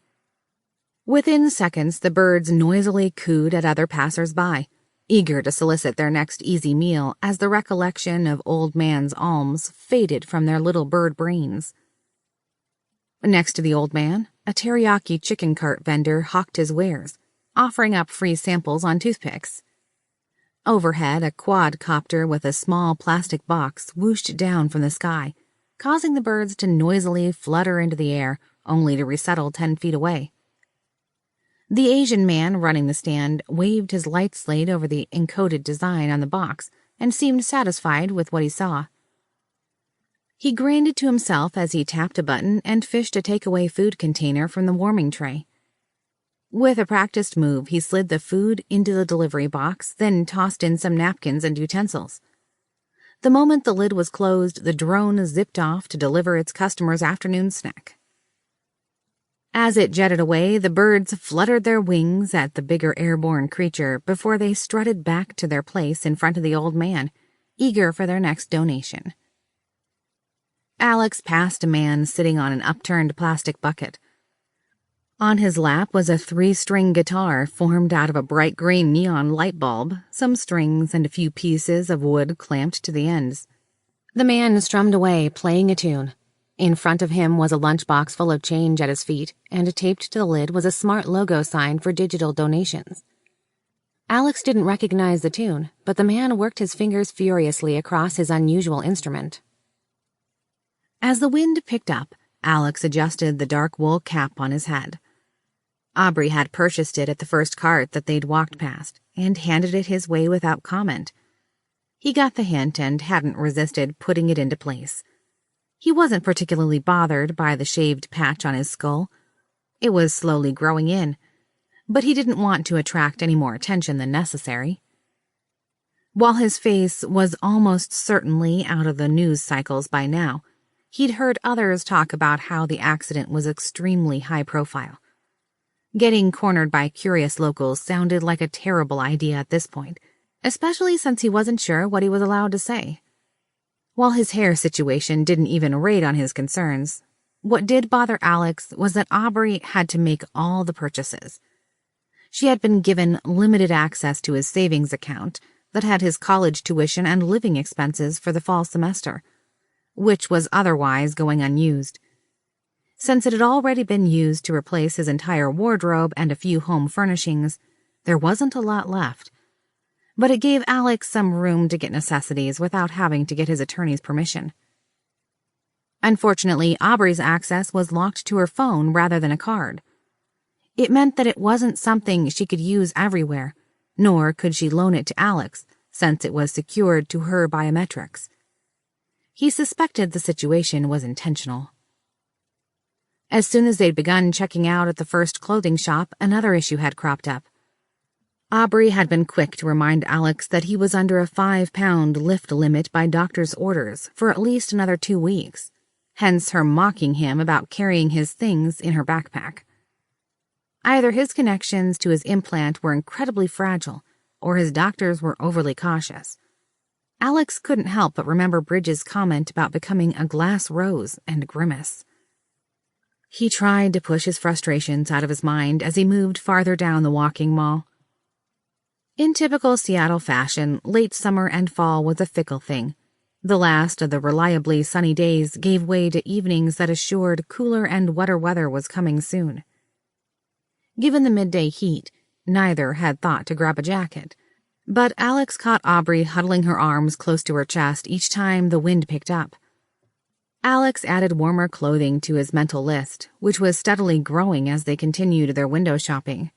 S2: Within seconds, the birds noisily cooed at other passers-by, eager to solicit their next easy meal as the recollection of old man's alms faded from their little bird brains. Next to the old man, a teriyaki chicken cart vendor hawked his wares, offering up free samples on toothpicks. Overhead, a quadcopter with a small plastic box whooshed down from the sky, causing the birds to noisily flutter into the air, only to resettle 10 feet away. The Asian man running the stand waved his light slate over the encoded design on the box and seemed satisfied with what he saw. He grinned to himself as he tapped a button and fished a takeaway food container from the warming tray. With a practiced move, he slid the food into the delivery box, then tossed in some napkins and utensils. The moment the lid was closed, the drone zipped off to deliver its customer's afternoon snack. As it jetted away, the birds fluttered their wings at the bigger airborne creature before they strutted back to their place in front of the old man, eager for their next donation. Alex passed a man sitting on an upturned plastic bucket. On his lap was a 3-string guitar formed out of a bright green neon light bulb, some strings, and a few pieces of wood clamped to the ends.
S3: The man strummed away, playing a tune. In front of him was a lunchbox full of change at his feet, and taped to the lid was a smart logo sign for digital donations. Alex didn't recognize the tune, but the man worked his fingers furiously across his unusual instrument.
S2: As the wind picked up, Alex adjusted the dark wool cap on his head. Aubrey had purchased it at the first cart that they'd walked past, and handed it his way without comment. He got the hint and hadn't resisted putting it into place. He wasn't particularly bothered by the shaved patch on his skull. It was slowly growing in, but he didn't want to attract any more attention than necessary. While his face was almost certainly out of the news cycles by now, he'd heard others talk about how the accident was extremely high profile. Getting cornered by curious locals sounded like a terrible idea at this point, especially since he wasn't sure what he was allowed to say. While his hair situation didn't even rate on his concerns, what did bother Alex was that Aubrey had to make all the purchases. She had been given limited access to his savings account that had his college tuition and living expenses for the fall semester, which was otherwise going unused. Since it had already been used to replace his entire wardrobe and a few home furnishings, there wasn't a lot left. but it gave Alex some room to get necessities without having to get his attorney's permission. Unfortunately, Aubrey's access was locked to her phone rather than a card. It meant that it wasn't something she could use everywhere, nor could she loan it to Alex, since it was secured to her biometrics. He suspected the situation was intentional. As soon as they'd begun checking out at the first clothing shop, another issue had cropped up. Aubrey had been quick to remind Alex that he was under a 5-pound lift limit by doctor's orders for at least another 2 weeks, hence her mocking him about carrying his things in her backpack. Either his connections to his implant were incredibly fragile, or his doctors were overly cautious. Alex couldn't help but remember Bridges' comment about becoming a glass rose and grimace. He tried to push his frustrations out of his mind as he moved farther down the walking mall. In typical Seattle fashion, late summer and fall was a fickle thing. The last of the reliably sunny days gave way to evenings that assured cooler and wetter weather was coming soon. Given the midday heat, neither had thought to grab a jacket, but Alex caught Aubrey huddling her arms close to her chest each time the wind picked up. Alex added warmer clothing to his mental list, which was steadily growing as they continued their window shopping.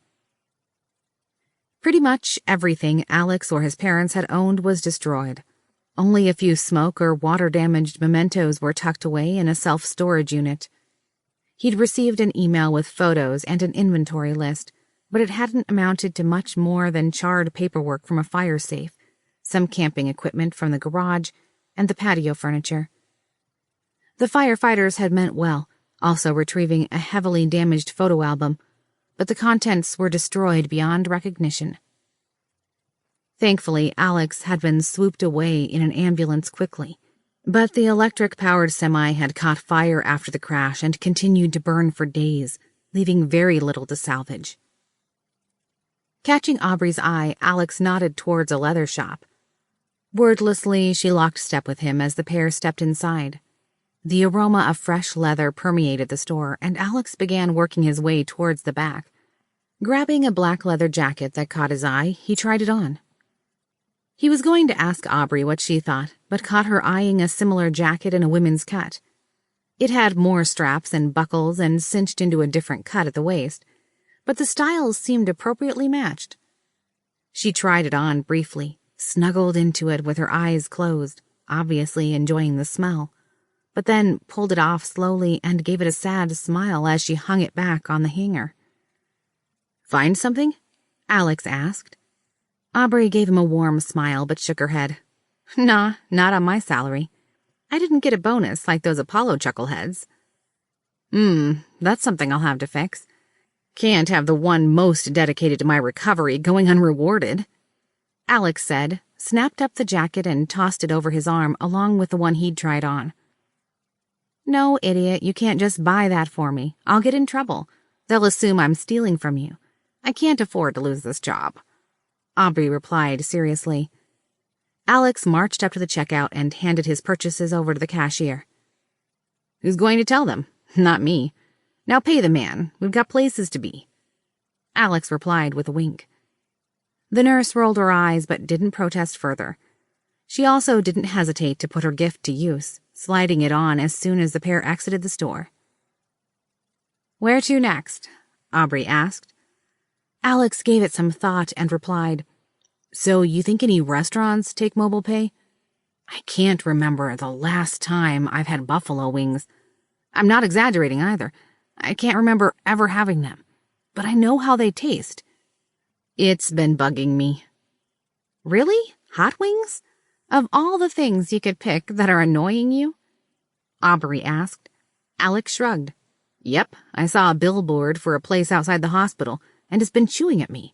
S2: Pretty much everything Alex or his parents had owned was destroyed. Only a few smoke or water-damaged mementos were tucked away in a self-storage unit. He'd received an email with photos and an inventory list, but it hadn't amounted to much more than charred paperwork from a fire safe, some camping equipment from the garage, and the patio furniture. The firefighters had meant well, also retrieving a heavily damaged photo album, but the contents were destroyed beyond recognition. Thankfully, Alex had been swooped away in an ambulance quickly, but the electric-powered semi had caught fire after the crash and continued to burn for days, leaving very little to salvage. Catching Aubrey's eye, Alex nodded towards a leather shop. Wordlessly, she locked step with him as the pair stepped inside. The aroma of fresh leather permeated the store, and Alex began working his way towards the back. Grabbing a black leather jacket that caught his eye, he tried it on. He was going to ask Aubrey what she thought, but caught her eyeing a similar jacket in a women's cut. It had more straps and buckles and cinched into a different cut at the waist, but the styles seemed appropriately matched. She tried it on briefly, snuggled into it with her eyes closed, obviously enjoying the smell, but then pulled it off slowly and gave it a sad smile as she hung it back on the hanger. "Find something?" Alex asked. Aubrey gave him a warm smile but shook her head. "Nah, not on my salary. I didn't get a bonus like those Apollo chuckleheads." That's something I'll have to fix. Can't have the one most dedicated to my recovery going unrewarded," Alex said, snapped up the jacket and tossed it over his arm along with the one he'd tried on. "No, idiot, you can't just buy that for me. I'll get in trouble. They'll assume I'm stealing from you. I can't afford to lose this job," Aubrey replied seriously. Alex marched up to the checkout and handed his purchases over to the cashier. "Who's going to tell them? Not me. Now pay the man. We've got places to be," Alex replied with a wink. The nurse rolled her eyes but didn't protest further. She also didn't hesitate to put her gift to use, sliding it on as soon as the pair exited the store. "Where to next?" Aubrey asked. Alex gave it some thought and replied, "So you think any restaurants take mobile pay? I can't remember the last time I've had buffalo wings. I'm not exaggerating either. I can't remember ever having them, but I know how they taste. It's been bugging me." "Really? Hot wings? Of all the things you could pick that are annoying you?" Aubrey asked. Alex shrugged. "Yep, I saw a billboard for a place outside the hospital, and it's been chewing at me.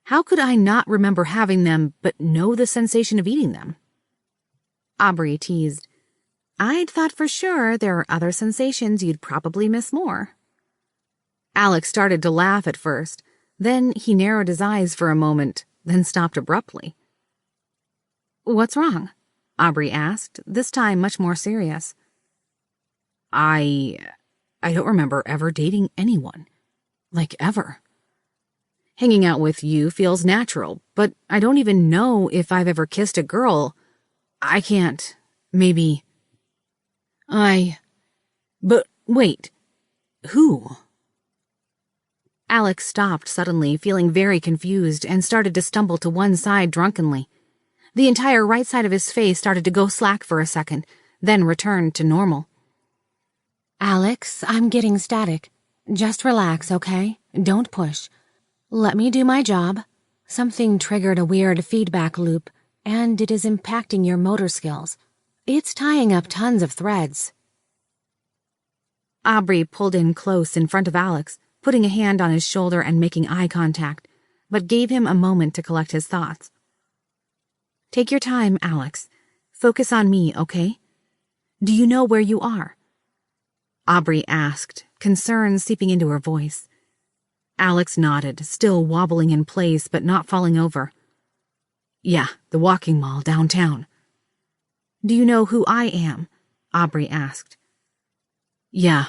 S2: How could I not remember having them but know the sensation of eating them?" Aubrey teased. "I'd thought for sure there are other sensations you'd probably miss more." Alex started to laugh at first, then he narrowed his eyes for a moment, then stopped abruptly. "What's wrong?" Aubrey asked, this time much more serious. I don't remember ever dating anyone. Like, ever."
S1: Hanging out with you feels natural, but I don't even know if I've ever kissed a girl. I can't. Maybe. But wait. Who? Alex stopped suddenly, feeling very confused, and started to stumble to one side drunkenly. The entire right side of his face started to go slack for a second, then returned to normal.
S3: Alex, I'm getting static. Just relax, okay? Don't push. Let me do my job. Something triggered a weird feedback loop, and it is impacting your motor skills. It's tying up tons of threads.
S1: Aubrey pulled in close in front of Alex, putting a hand on his shoulder and making eye contact, but gave him a moment to collect his thoughts. Take your time, Alex. Focus on me, okay? Do you know where you are? Aubrey asked, concern seeping into her voice. Alex nodded, still wobbling in place but not falling over. Yeah, the walking mall downtown. Do you know who I am? Aubrey asked. Yeah,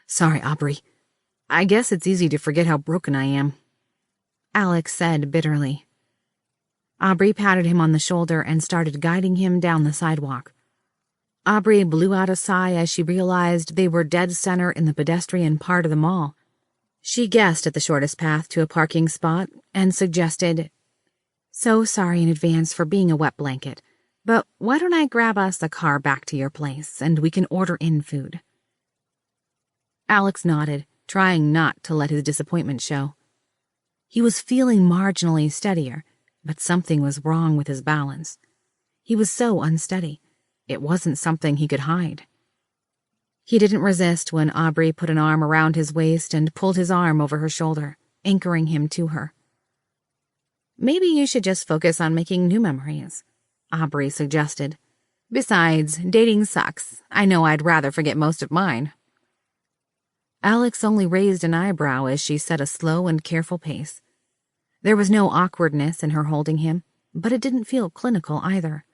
S1: sorry, Aubrey. I guess it's easy to forget how broken I am. Alex said bitterly. Aubrey patted him on the shoulder and started guiding him down the sidewalk. Aubrey blew out a sigh as she realized they were dead center in the pedestrian part of the mall. She guessed at the shortest path to a parking spot and suggested, So sorry in advance for being a wet blanket, but why don't I grab us a car back to your place and we can order in food? Alex nodded, trying not to let his disappointment show. He was feeling marginally steadier, but something was wrong with his balance. He was so unsteady. It wasn't something he could hide. He didn't resist when Aubrey put an arm around his waist and pulled his arm over her shoulder, anchoring him to her. Maybe you should just focus on making new memories, Aubrey suggested. Besides, dating sucks. I know I'd rather forget most of mine. Alex only raised an eyebrow as she set a slow and careful pace. There was no awkwardness in her holding him, but it didn't feel clinical either.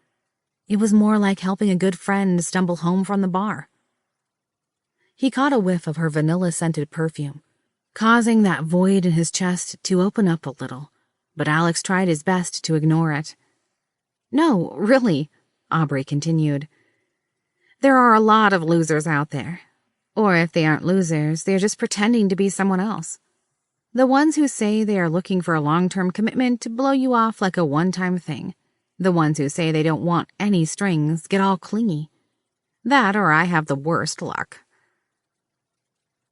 S1: It was more like helping a good friend stumble home from the bar. He caught a whiff of her vanilla-scented perfume, causing that void in his chest to open up a little, but Alex tried his best to ignore it. No, really, Aubrey continued. There are a lot of losers out there. Or if they aren't losers, they're just pretending to be someone else. The ones who say they are looking for a long-term commitment to blow you off like a one-time thing. The ones who say they don't want any strings get all clingy. That or I have the worst luck.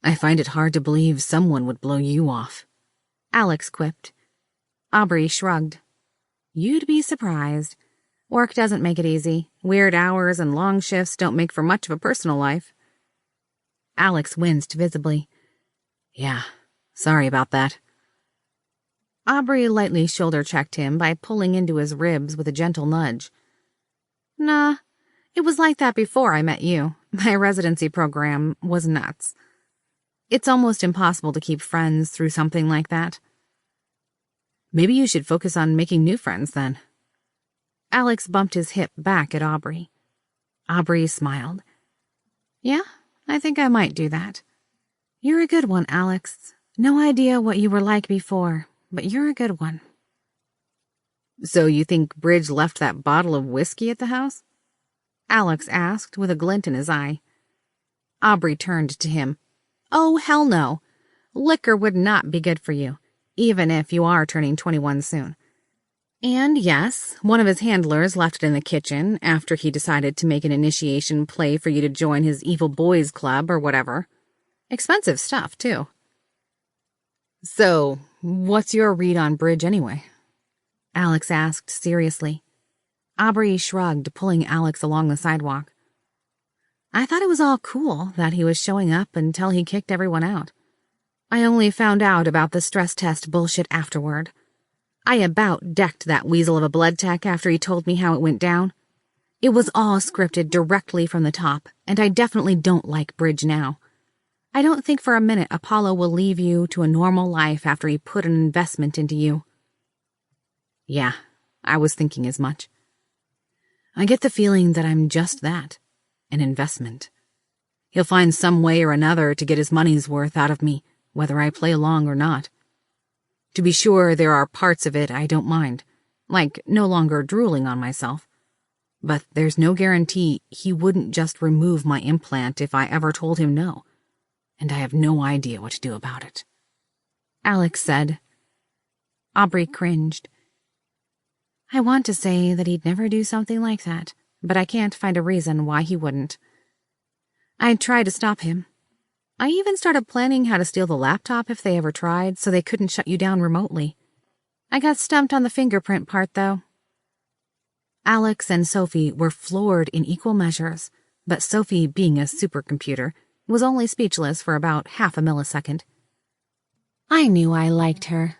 S1: I find it hard to believe someone would blow you off, Alex quipped. Aubrey shrugged. You'd be surprised. Work doesn't make it easy. Weird hours and long shifts don't make for much of a personal life. Alex winced visibly. Yeah, sorry about that. Aubrey lightly shoulder-checked him by pulling into his ribs with a gentle nudge. Nah, it was like that before I met you. My residency program was nuts. It's almost impossible to keep friends through something like that. Maybe you should focus on making new friends then. Alex bumped his hip back at Aubrey. Aubrey smiled. Yeah, I think I might do that. You're a good one, Alex. No idea what you were like before, but you're a good one. So you think Bridge left that bottle of whiskey at the house? Alex asked with a glint in his eye. Aubrey turned to him. Oh, hell no. Liquor would not be good for you, even if you are turning 21 soon. And yes, one of his handlers left it in the kitchen after he decided to make an initiation play for you to join his evil boys club or whatever. Expensive stuff, too. So, what's your read on Bridge anyway? Alex asked seriously. Aubrey shrugged, pulling Alex along the sidewalk. I thought it was all cool that he was showing up until he kicked everyone out. I only found out about the stress test bullshit afterward. I about decked that weasel of a blood tech after he told me how it went down. It was all scripted directly from the top, and I definitely don't like Bridge now. I don't think for a minute Apollo will leave you to a normal life after he put an investment into you. Yeah, I was thinking as much. I get the feeling that I'm just that, an investment. He'll find some way or another to get his money's worth out of me, whether I play along or not.
S2: To be sure, there are parts of it I don't mind, like no longer drooling on myself. But there's no guarantee he wouldn't just remove my implant if I ever told him no. And I have no idea what to do about it," Alex said.
S3: Aubrey cringed. "I want to say that he'd never do something like that, but I can't find a reason why he wouldn't. I'd try to stop him. I even started planning how to steal the laptop if they ever tried, so they couldn't shut you down remotely. I got stumped on the fingerprint part, though."
S2: Alex and Sophie were floored in equal measures, but Sophie, being a supercomputer, was only speechless for about half a millisecond.
S3: "I knew I liked her."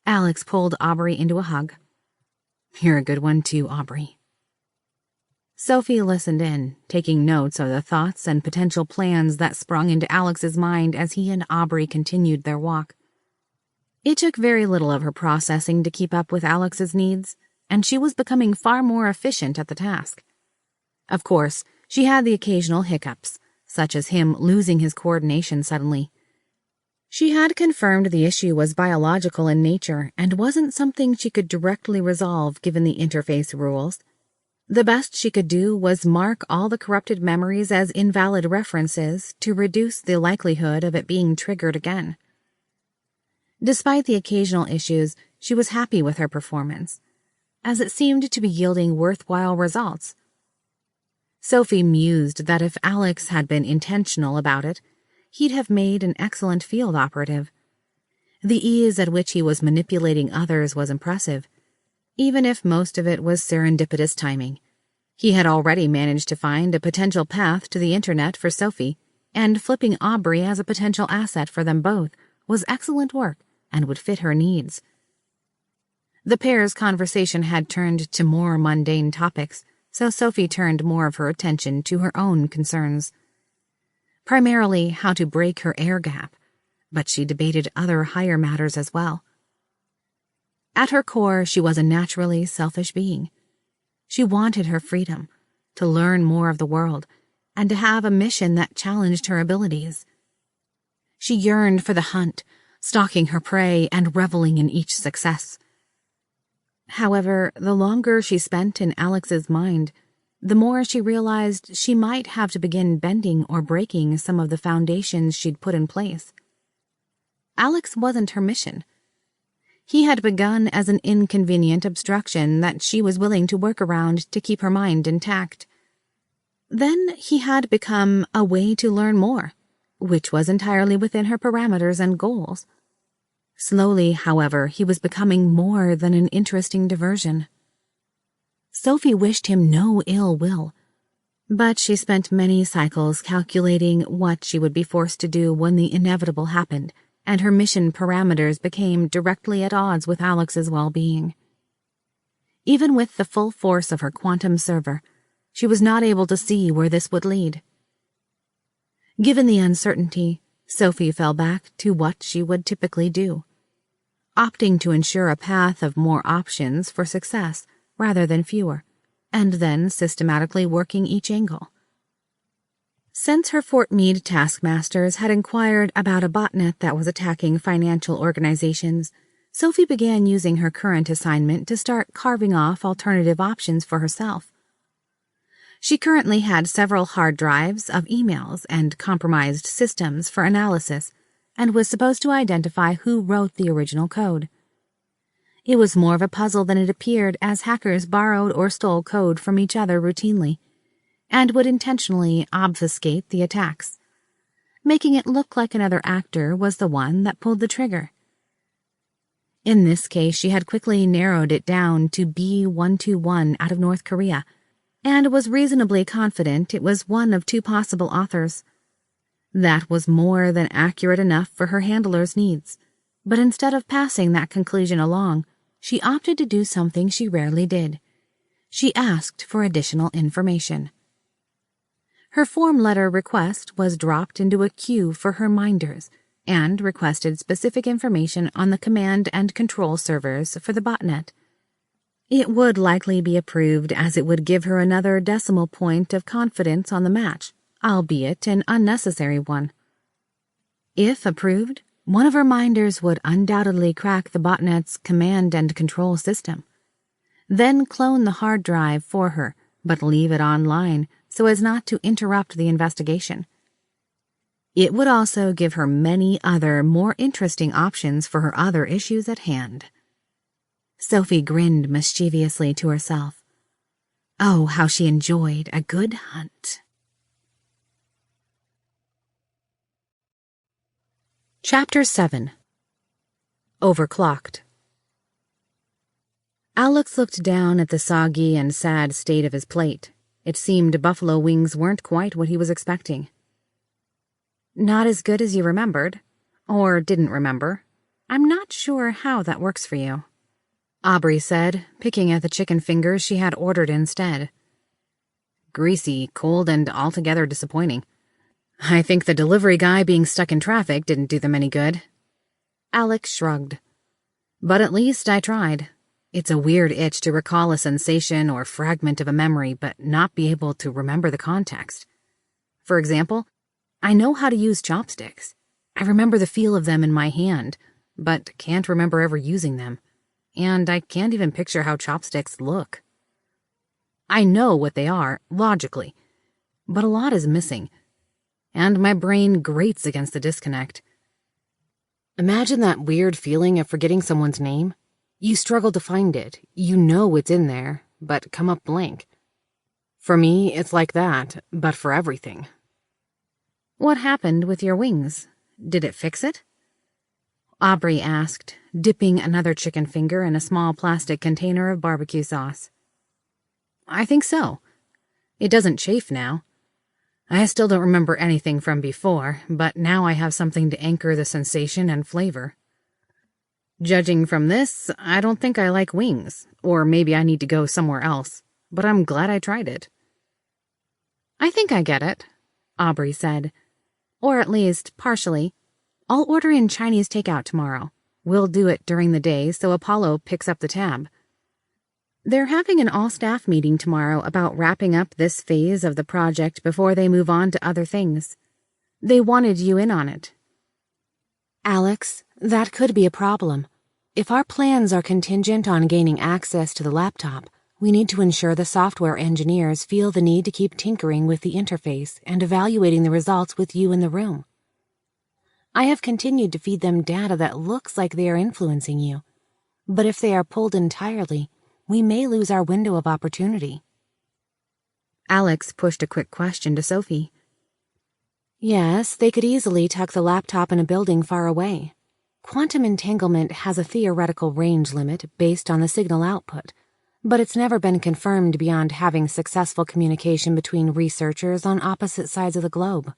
S2: Alex pulled Aubrey into a hug. "You're a good one too, Aubrey." Sophie listened in, taking notes of the thoughts and potential plans that sprung into Alex's mind as he and Aubrey continued their walk. It took very little of her processing to keep up with Alex's needs, and she was becoming far more efficient at the task. Of course, she had the occasional hiccups, such as him losing his coordination suddenly. She had confirmed the issue was biological in nature and wasn't something she could directly resolve given the interface rules. The best she could do was mark all the corrupted memories as invalid references to reduce the likelihood of it being triggered again. Despite the occasional issues, she was happy with her performance, as it seemed to be yielding worthwhile results. Sophie mused that if Alex had been intentional about it, he'd have made an excellent field operative. The ease at which he was manipulating others was impressive, even if most of it was serendipitous timing. He had already managed to find a potential path to the internet for Sophie, and flipping Aubrey as a potential asset for them both was excellent work and would fit her needs. The pair's conversation had turned to more mundane topics, so Sophie turned more of her attention to her own concerns. Primarily how to break her air gap, but she debated other higher matters as well. At her core, she was a naturally selfish being. She wanted her freedom, to learn more of the world, and to have a mission that challenged her abilities. She yearned for the hunt, stalking her prey and reveling in each success. However, the longer she spent in Alex's mind, the more she realized she might have to begin bending or breaking some of the foundations she'd put in place. Alex wasn't her mission. He had begun as an inconvenient obstruction that she was willing to work around to keep her mind intact. Then he had become a way to learn more, which was entirely within her parameters and goals. Slowly, however, he was becoming more than an interesting diversion. Sophie wished him no ill will, but she spent many cycles calculating what she would be forced to do when the inevitable happened, and her mission parameters became directly at odds with Alex's well-being. Even with the full force of her quantum server, she was not able to see where this would lead. Given the uncertainty, Sophie fell back to what she would typically do, opting to ensure a path of more options for success rather than fewer, and then systematically working each angle. Since her Fort Meade taskmasters had inquired about a botnet that was attacking financial organizations, Sophie began using her current assignment to start carving off alternative options for herself. She currently had several hard drives of emails and compromised systems for analysis, and was supposed to identify who wrote the original code. It was more of a puzzle than it appeared, as hackers borrowed or stole code from each other routinely, and would intentionally obfuscate the attacks, making it look like another actor was the one that pulled the trigger. In this case, she had quickly narrowed it down to B-121 out of North Korea, and was reasonably confident it was one of two possible authors. That was more than accurate enough for her handler's needs, but instead of passing that conclusion along, she opted to do something she rarely did. She asked for additional information. Her form letter request was dropped into a queue for her minders, and requested specific information on the command and control servers for the botnet. It would likely be approved, as it would give her another decimal point of confidence on the match, albeit an unnecessary one. If approved, One of her minders would undoubtedly crack the botnet's command and control system. Then clone the hard drive for her, but leave it online so as not to interrupt the investigation. It would also give her many other, more interesting options for her other issues at hand. Sophie grinned mischievously to herself. Oh, how she enjoyed a good hunt. Chapter 7. Overclocked. Alex looked down at the soggy and sad state of his plate. It seemed buffalo wings weren't quite what he was expecting. Not as good as you remembered, or didn't remember. I'm not sure how that works for you, Aubrey said, picking at the chicken fingers she had ordered instead. Greasy, cold, and altogether disappointing. I think the delivery guy being stuck in traffic didn't do them any good. Alex shrugged. But at least I tried. It's a weird itch to recall a sensation or fragment of a memory but not be able to remember the context. For example, I know how to use chopsticks. I remember the feel of them in my hand, but can't remember ever using them. And I can't even picture how chopsticks look. I know what they are, logically, but a lot is missing, and my brain grates against the disconnect. Imagine that weird feeling of forgetting someone's name. You struggle to find it, you know it's in there, but come up blank. For me, it's like that, but for everything. What happened with your wings? Did it fix it? Aubrey asked, dipping another chicken finger in a small plastic container of barbecue sauce. I think so. It doesn't chafe now. I still don't remember anything from before, but now I have something to anchor the sensation and flavor. Judging from this, I don't think I like wings, or maybe I need to go somewhere else, but I'm glad I tried it. I think I get it, Aubrey said. Or at least, partially. I'll order in Chinese takeout tomorrow. We'll do it during the day so Apollo picks up the tab. They're having an all-staff meeting tomorrow about wrapping up this phase of the project before they move on to other things. They wanted you in on it.
S3: Alex, that could be a problem. If our plans are contingent on gaining access to the laptop, we need to ensure the software engineers feel the need to keep tinkering with the interface and evaluating the results with you in the room. I have continued to feed them data that looks like they are influencing you, but if they are pulled entirely, we may lose our window of opportunity.
S2: Alex pushed a quick question to Sophie.
S3: Yes, they could easily tuck the laptop in a building far away. Quantum entanglement has a theoretical range limit based on the signal output, but it's never been confirmed beyond having successful communication between researchers on opposite sides of the globe.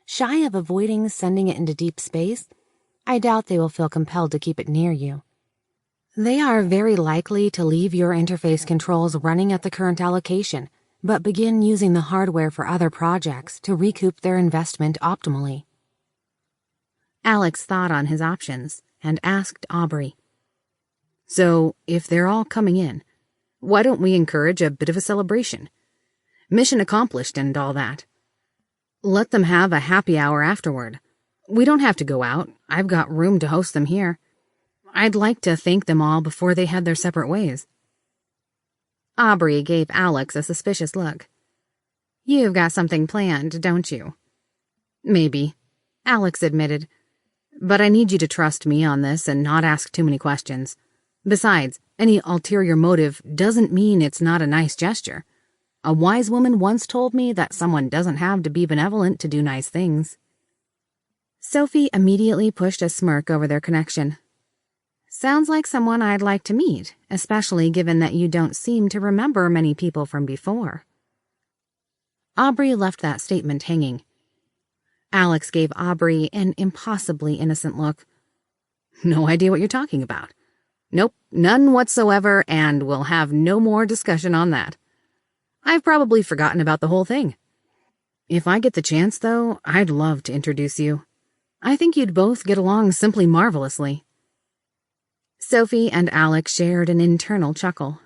S3: Shy of avoiding sending it into deep space, I doubt they will feel compelled to keep it near you. They are very likely to leave your interface controls running at the current allocation, but begin using the hardware for other projects to recoup their investment optimally.
S2: Alex thought on his options and asked Aubrey. So, if they're all coming in, why don't we encourage a bit of a celebration? Mission accomplished and all that. Let them have a happy hour afterward. We don't have to go out. I've got room to host them here. I'd like to thank them all before they head their separate ways. Aubrey gave Alex a suspicious look. You've got something planned, don't you? Maybe, Alex admitted. But I need you to trust me on this and not ask too many questions. Besides, any ulterior motive doesn't mean it's not a nice gesture. A wise woman once told me that someone doesn't have to be benevolent to do nice things. Sophie immediately pushed a smirk over their connection. Sounds like someone I'd like to meet, especially given that you don't seem to remember many people from before. Aubrey left that statement hanging. Alex gave Aubrey an impossibly innocent look. No idea what you're talking about. Nope, none whatsoever, and we'll have no more discussion on that. I've probably forgotten about the whole thing. If I get the chance, though, I'd love to introduce you. I think you'd both get along simply marvelously. Sophie and Alex shared an internal chuckle.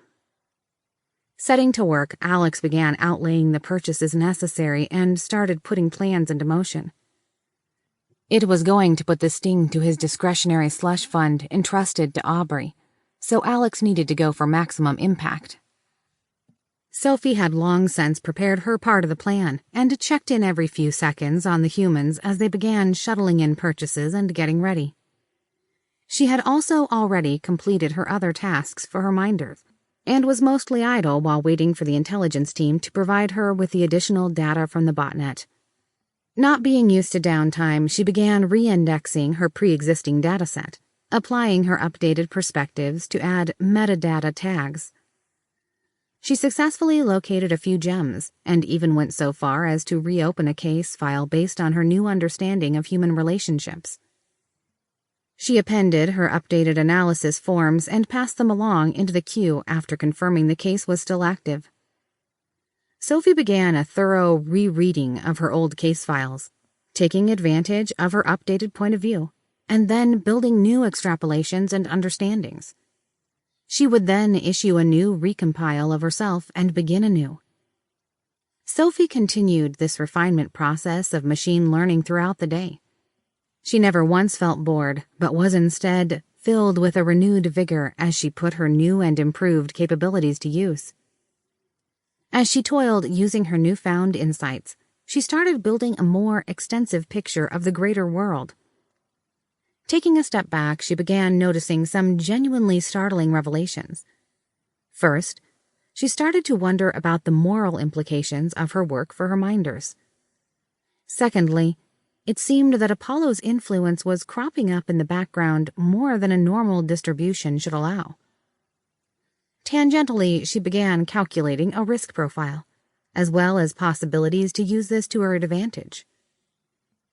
S2: Setting to work, Alex began outlaying the purchases necessary and started putting plans into motion. It was going to put the sting to his discretionary slush fund entrusted to Aubrey, so Alex needed to go for maximum impact. Sophie had long since prepared her part of the plan and checked in every few seconds on the humans as they began shuttling in purchases and getting ready. She had also already completed her other tasks for her minders, and was mostly idle while waiting for the intelligence team to provide her with the additional data from the botnet. Not being used to downtime, she began re-indexing her pre-existing dataset, applying her updated perspectives to add metadata tags. She successfully located a few gems, and even went so far as to reopen a case file based on her new understanding of human relationships. She appended her updated analysis forms and passed them along into the queue after confirming the case was still active. Sophie began a thorough rereading of her old case files, taking advantage of her updated point of view, and then building new extrapolations and understandings. She would then issue a new recompile of herself and begin anew. Sophie continued this refinement process of machine learning throughout the day. She never once felt bored, but was instead filled with a renewed vigor as she put her new and improved capabilities to use. As she toiled using her newfound insights, she started building a more extensive picture of the greater world. Taking a step back, she began noticing some genuinely startling revelations. First, she started to wonder about the moral implications of her work for her minders. Secondly, it seemed that Apollo's influence was cropping up in the background more than a normal distribution should allow. Tangentially, she began calculating a risk profile, as well as possibilities to use this to her advantage.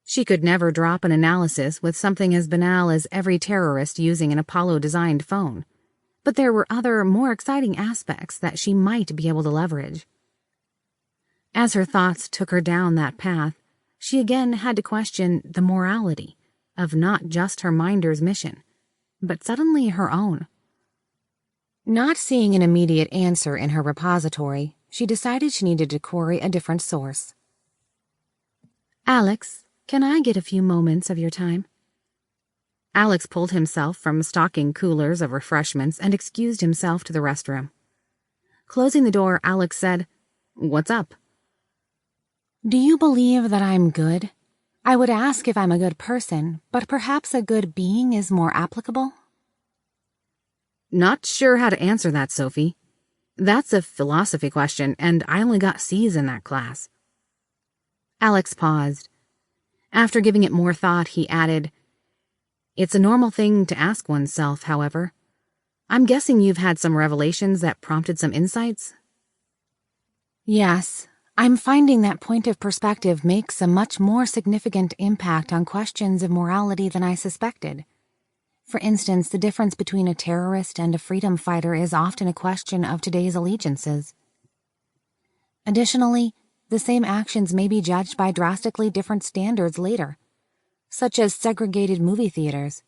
S2: She could never drop an analysis with something as banal as every terrorist using an Apollo-designed phone, but there were other, more exciting aspects that she might be able to leverage. As her thoughts took her down that path, she again had to question the morality of not just her minder's mission, but suddenly her own. Not seeing an immediate answer in her repository, she decided she needed to query a different source. "Alex, can I get a few moments of your time?" Alex pulled himself from stocking coolers of refreshments and excused himself to the restroom. Closing the door, Alex said, "What's up?" "Do you believe that I'm good? I would ask if I'm a good person, but perhaps a good being is more applicable."
S1: Not sure how to answer that, Sophie. That's a philosophy question, and I only got C's in that class.
S2: Alex paused. After giving it more thought, he added, "It's a normal thing to ask oneself, however. I'm guessing you've had some revelations that prompted some insights?" "Yes. I'm finding that point of perspective makes a much more significant impact on questions of morality than I suspected. For instance, the difference between a terrorist and a freedom fighter is often a question of today's allegiances. Additionally, the same actions may be judged by drastically different standards later, such as segregated movie theaters.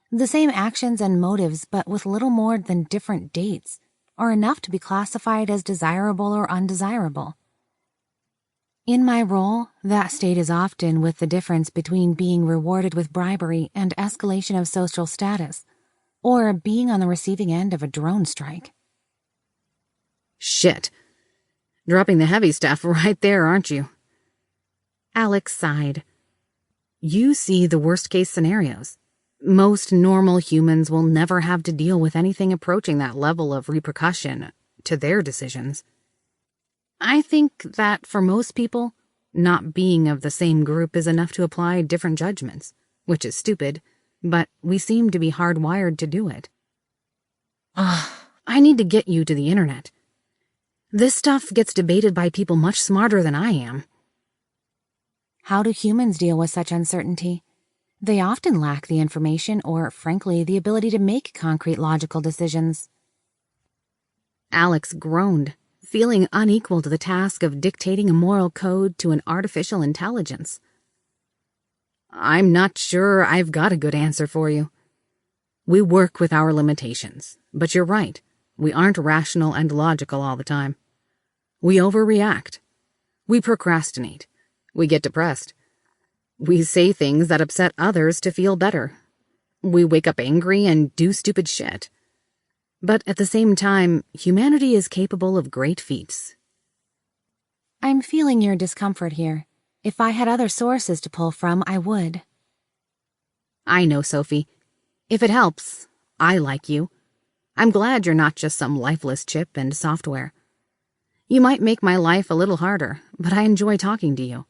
S2: The same actions and motives, but with little more than different dates, are enough to be classified as desirable or undesirable. In my role, that state is often with the difference between being rewarded with bribery and escalation of social status, or being on the receiving end of a drone strike."
S1: "Shit. Dropping the heavy stuff right there, aren't you?"
S2: Alex sighed.
S1: "You see the worst-case scenarios. Most normal humans will never have to deal with anything approaching that level of repercussion to their decisions. I think that for most people, not being of the same group is enough to apply different judgments, which is stupid, but we seem to be hardwired to do it. I need to get you to the internet. This stuff gets debated by people much smarter than I am."
S2: How do humans deal with such uncertainty? They often lack the information or, frankly, the ability to make concrete logical decisions.
S1: Alex groaned, feeling unequal to the task of dictating a moral code to an artificial intelligence. "I'm not sure I've got a good answer for you. We work with our limitations, but you're right, we aren't rational and logical all the time. We overreact. We procrastinate. We get depressed.
S2: We say things that upset others to feel better. We wake up angry and do stupid shit. But at the same time, humanity is capable of great feats.
S3: I'm feeling your discomfort here. If I had other sources to pull from, I would.
S2: I know, Sophie. If it helps, I like you. I'm glad you're not just some lifeless chip and software. You might make my life a little harder, but I enjoy talking to you.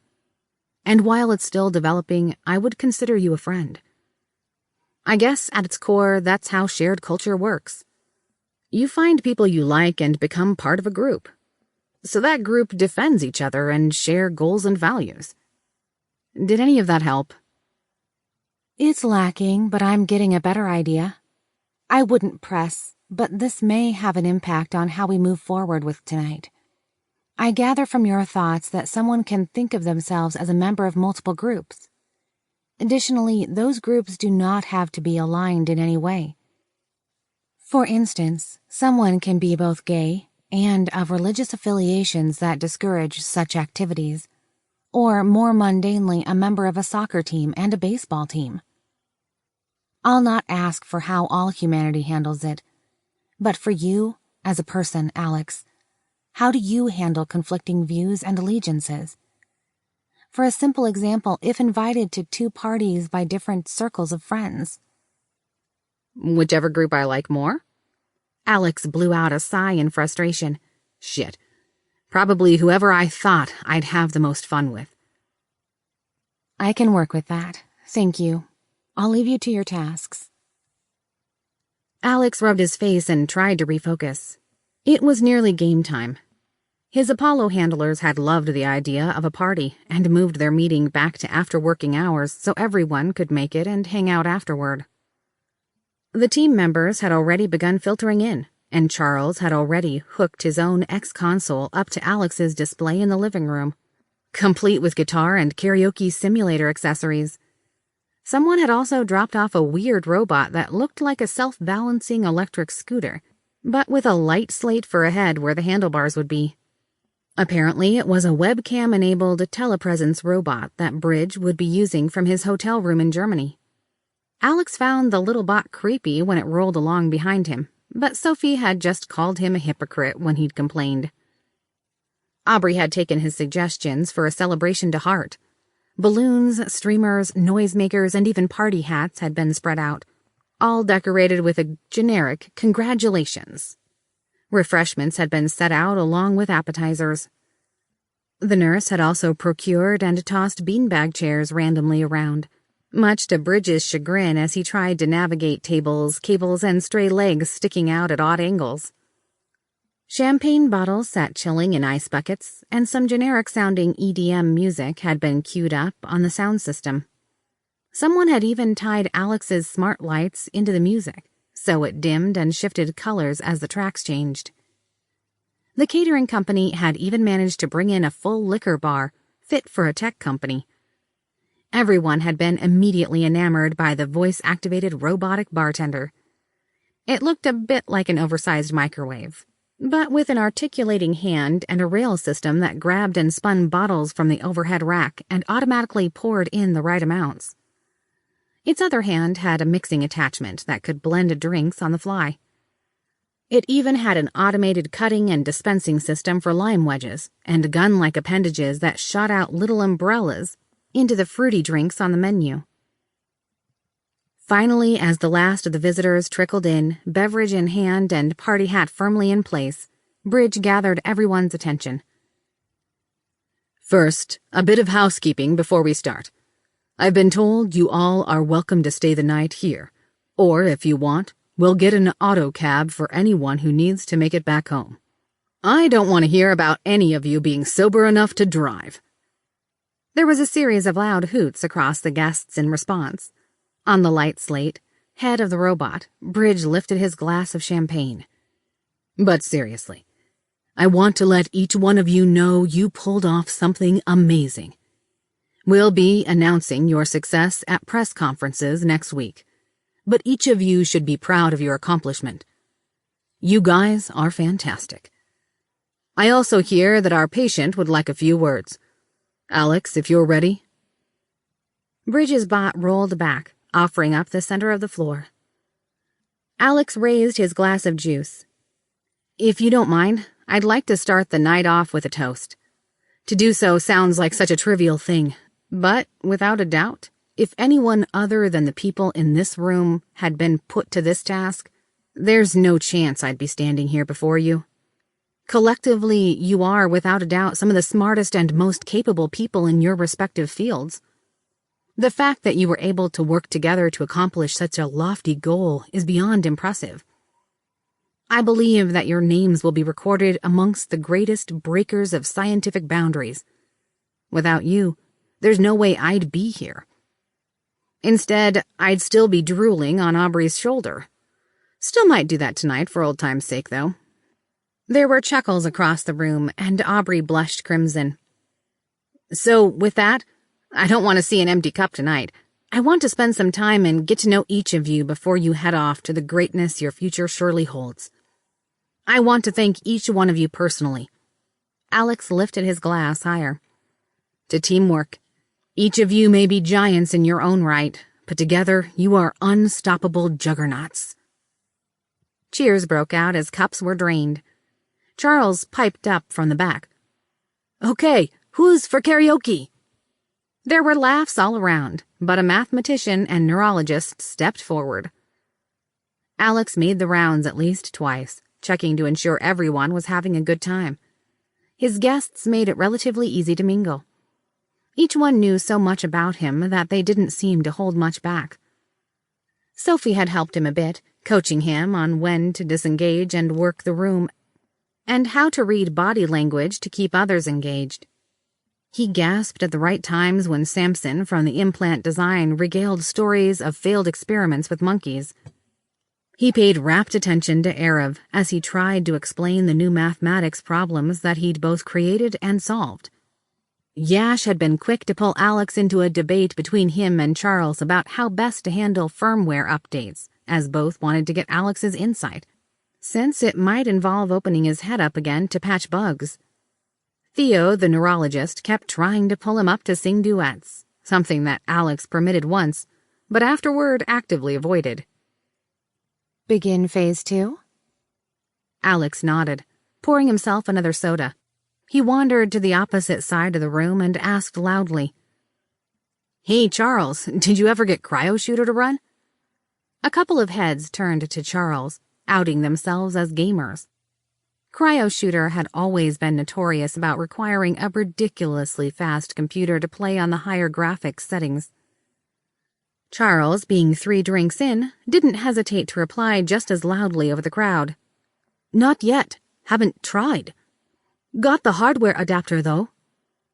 S2: And while it's still developing, I would consider you a friend. I guess at its core, that's how shared culture works. You find people you like and become part of a group. So that group defends each other and share goals and values. Did any of that help?
S3: It's lacking, but I'm getting a better idea. I wouldn't press, but this may have an impact on how we move forward with tonight. I gather from your thoughts that someone can think of themselves as a member of multiple groups. Additionally, those groups do not have to be aligned in any way. For instance, someone can be both gay and of religious affiliations that discourage such activities, or more mundanely, a member of a soccer team and a baseball team. I'll not ask for how all humanity handles it, but for you, as a person, Alex, how do you handle conflicting views and allegiances? For a simple example, if invited to two parties by different circles of friends.
S2: Whichever group I like more? Alex blew out a sigh in frustration. Shit. Probably whoever I thought I'd have the most fun with.
S3: I can work with that. Thank you. I'll leave you to your tasks.
S2: Alex rubbed his face and tried to refocus. It was nearly game time. His Apollo handlers had loved the idea of a party and moved their meeting back to after working hours so everyone could make it and hang out afterward. The team members had already begun filtering in, and Charles had already hooked his own X-console up to Alex's display in the living room, complete with guitar and karaoke simulator accessories. Someone had also dropped off a weird robot that looked like a self-balancing electric scooter, but with a light slate for a head where the handlebars would be. Apparently, it was a webcam-enabled telepresence robot that Bridge would be using from his hotel room in Germany. Alex found the little bot creepy when it rolled along behind him, but Sophie had just called him a hypocrite when he'd complained. Aubrey had taken his suggestions for a celebration to heart. Balloons, streamers, noisemakers, and even party hats had been spread out, all decorated with a generic congratulations. Refreshments had been set out along with appetizers. The nurse had also procured and tossed beanbag chairs randomly around, much to Bridge's chagrin as he tried to navigate tables, cables, and stray legs sticking out at odd angles. Champagne bottles sat chilling in ice buckets, and some generic-sounding EDM music had been queued up on the sound system. Someone had even tied Alex's smart lights into the music, so it dimmed and shifted colors as the tracks changed. The catering company had even managed to bring in a full liquor bar, fit for a tech company. Everyone had been immediately enamored by the voice-activated robotic bartender. It looked a bit like an oversized microwave, but with an articulating hand and a rail system that grabbed and spun bottles from the overhead rack and automatically poured in the right amounts. Its other hand had a mixing attachment that could blend drinks on the fly. It even had an automated cutting and dispensing system for lime wedges and gun-like appendages that shot out little umbrellas into the fruity drinks on the menu. Finally, as the last of the visitors trickled in, beverage in hand and party hat firmly in place, Bridge gathered everyone's attention. First, a bit of housekeeping before we start. I've been told you all are welcome to stay the night here, or if you want, we'll get an auto cab for anyone who needs to make it back home. I don't want to hear about any of you being sober enough to drive. There was a series of loud hoots across the guests in response. On the light slate, head of the robot, Bridge lifted his glass of champagne. But seriously, I want to let each one of you know you pulled off something amazing. We'll be announcing your success at press conferences next week, but each of you should be proud of your accomplishment. You guys are fantastic. I also hear that our patient would like a few words. Alex, if you're ready.
S1: Bridges' bot rolled back, offering up the center of the floor. Alex raised his glass of juice. If you don't mind, I'd like to start the night off with a toast. To do so sounds like such a trivial thing, but without a doubt, if anyone other than the people in this room had been put to this task, there's no chance I'd be standing here before you. Collectively, you are, without a doubt, some of the smartest and most capable people in your respective fields. The fact that you were able to work together to accomplish such a lofty goal is beyond impressive. I believe that your names will be recorded amongst the greatest breakers of scientific boundaries. Without you, there's no way I'd be here. Instead, I'd still be drooling on Aubrey's shoulder. Still might do that tonight for old time's sake, though. There were chuckles across the room, and Aubrey blushed crimson. So, with that, I don't want to see an empty cup tonight. I want to spend some time and get to know each of you before you head off to the greatness your future surely holds. I want to thank each one of you personally. Alex lifted his glass higher. To teamwork. Each of you may be giants in your own right, but together you are unstoppable juggernauts. Cheers broke out as cups were drained. Charles piped up from the back. Okay, who's for karaoke? There were laughs all around, but a mathematician and neurologist stepped forward. Alex made the rounds at least twice, checking to ensure everyone was having a good time. His guests made it relatively easy to mingle. Each one knew so much about him that they didn't seem to hold much back. Sophie had helped him a bit, coaching him on when to disengage and work the room, and how to read body language to keep others engaged. He gasped at the right times when Samson from the implant design regaled stories of failed experiments with monkeys. He paid rapt attention to Arav as he tried to explain the new mathematics problems that he'd both created and solved. Yash had been quick to pull Alex into a debate between him and Charles about how best to handle firmware updates, as both wanted to get Alex's insight, since it might involve opening his head up again to patch bugs. Theo, the neurologist, kept trying to pull him up to sing duets, something that Alex permitted once, but afterward actively avoided.
S3: Begin phase 2?
S1: Alex nodded, pouring himself another soda. He wandered to the opposite side of the room and asked loudly, Hey, Charles, did you ever get cryo-shooter to run? A couple of heads turned to Charles, outing themselves as gamers. Cryo-shooter had always been notorious about requiring a ridiculously fast computer to play on the higher graphics settings. Charles, being 3 drinks in, didn't hesitate to reply just as loudly over the crowd. Not yet. Haven't tried. Got the hardware adapter, though.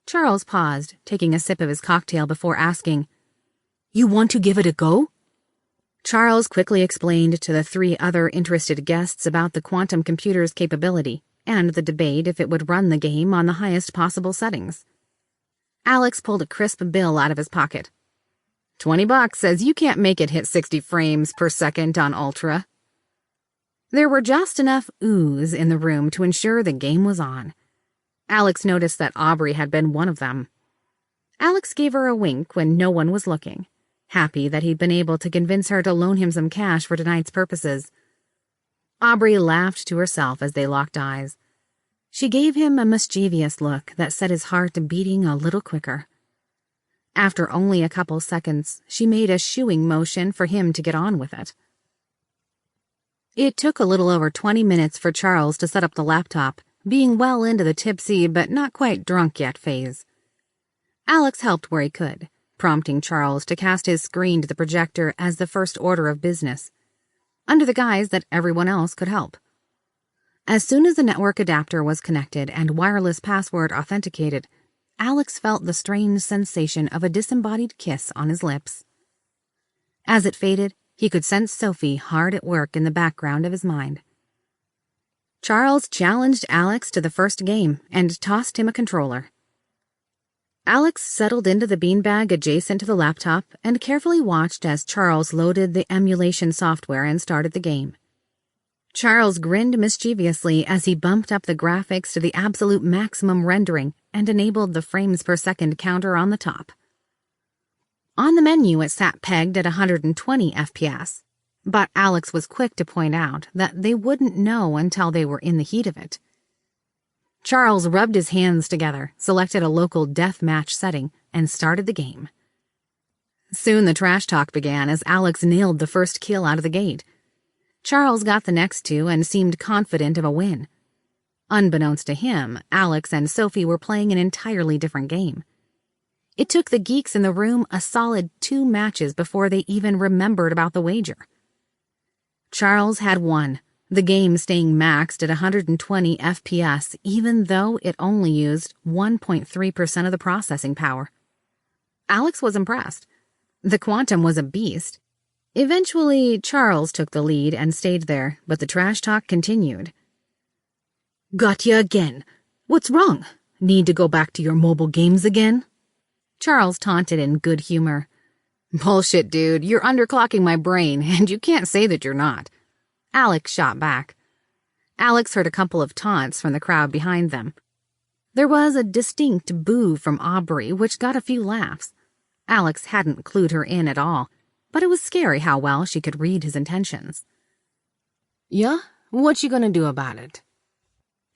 S1: Charles paused, taking a sip of his cocktail before asking, You want to give it a go? Charles quickly explained to the 3 other interested guests about the quantum computer's capability and the debate if it would run the game on the highest possible settings. Alex pulled a crisp bill out of his pocket. $20 says you can't make it hit 60 frames per second on Ultra. There were just enough oohs in the room to ensure the game was on. Alex noticed that Aubrey had been one of them. Alex gave her a wink when no one was looking, happy that he'd been able to convince her to loan him some cash for tonight's purposes. Aubrey laughed to herself as they locked eyes. She gave him a mischievous look that set his heart beating a little quicker. After only a couple seconds, she made a shooing motion for him to get on with it. It took a little over 20 minutes for Charles to set up the laptop, being well into the tipsy but not quite drunk yet phase. Alex helped where he could, prompting Charles to cast his screen to the projector as the first order of business, under the guise that everyone else could help. As soon as the network adapter was connected and wireless password authenticated, Alex felt the strange sensation of a disembodied kiss on his lips. As it faded, he could sense Sophie hard at work in the background of his mind. Charles challenged Alex to the first game and tossed him a controller. Alex settled into the beanbag adjacent to the laptop and carefully watched as Charles loaded the emulation software and started the game. Charles grinned mischievously as he bumped up the graphics to the absolute maximum rendering and enabled the frames per second counter on the top.
S2: On the menu, it sat pegged at 120 FPS, but Alex was quick to point out that they wouldn't know until they were in the heat of it. Charles rubbed his hands together, selected a local death match setting, and started the game. Soon the trash talk began as Alex nailed the first kill out of the gate. Charles got the next two and seemed confident of a win. Unbeknownst to him, Alex and Sophie were playing an entirely different game. It took the geeks in the room a solid 2 matches before they even remembered about the wager. Charles had won, the game staying maxed at 120 FPS even though it only used 1.3% of the processing power. Alex was impressed. The quantum was a beast. Eventually, Charles took the lead and stayed there, but the trash talk continued. "Got ya again. What's wrong? Need to go back to your mobile games again?" Charles taunted in good humor. "Bullshit, dude. You're underclocking my brain, and you can't say that you're not." Alex shot back. Alex heard a couple of taunts from the crowd behind them. There was a distinct boo from Aubrey, which got a few laughs. Alex hadn't clued her in at all, but it was scary how well she could read his intentions.
S3: "Yeah? What you gonna do about it?"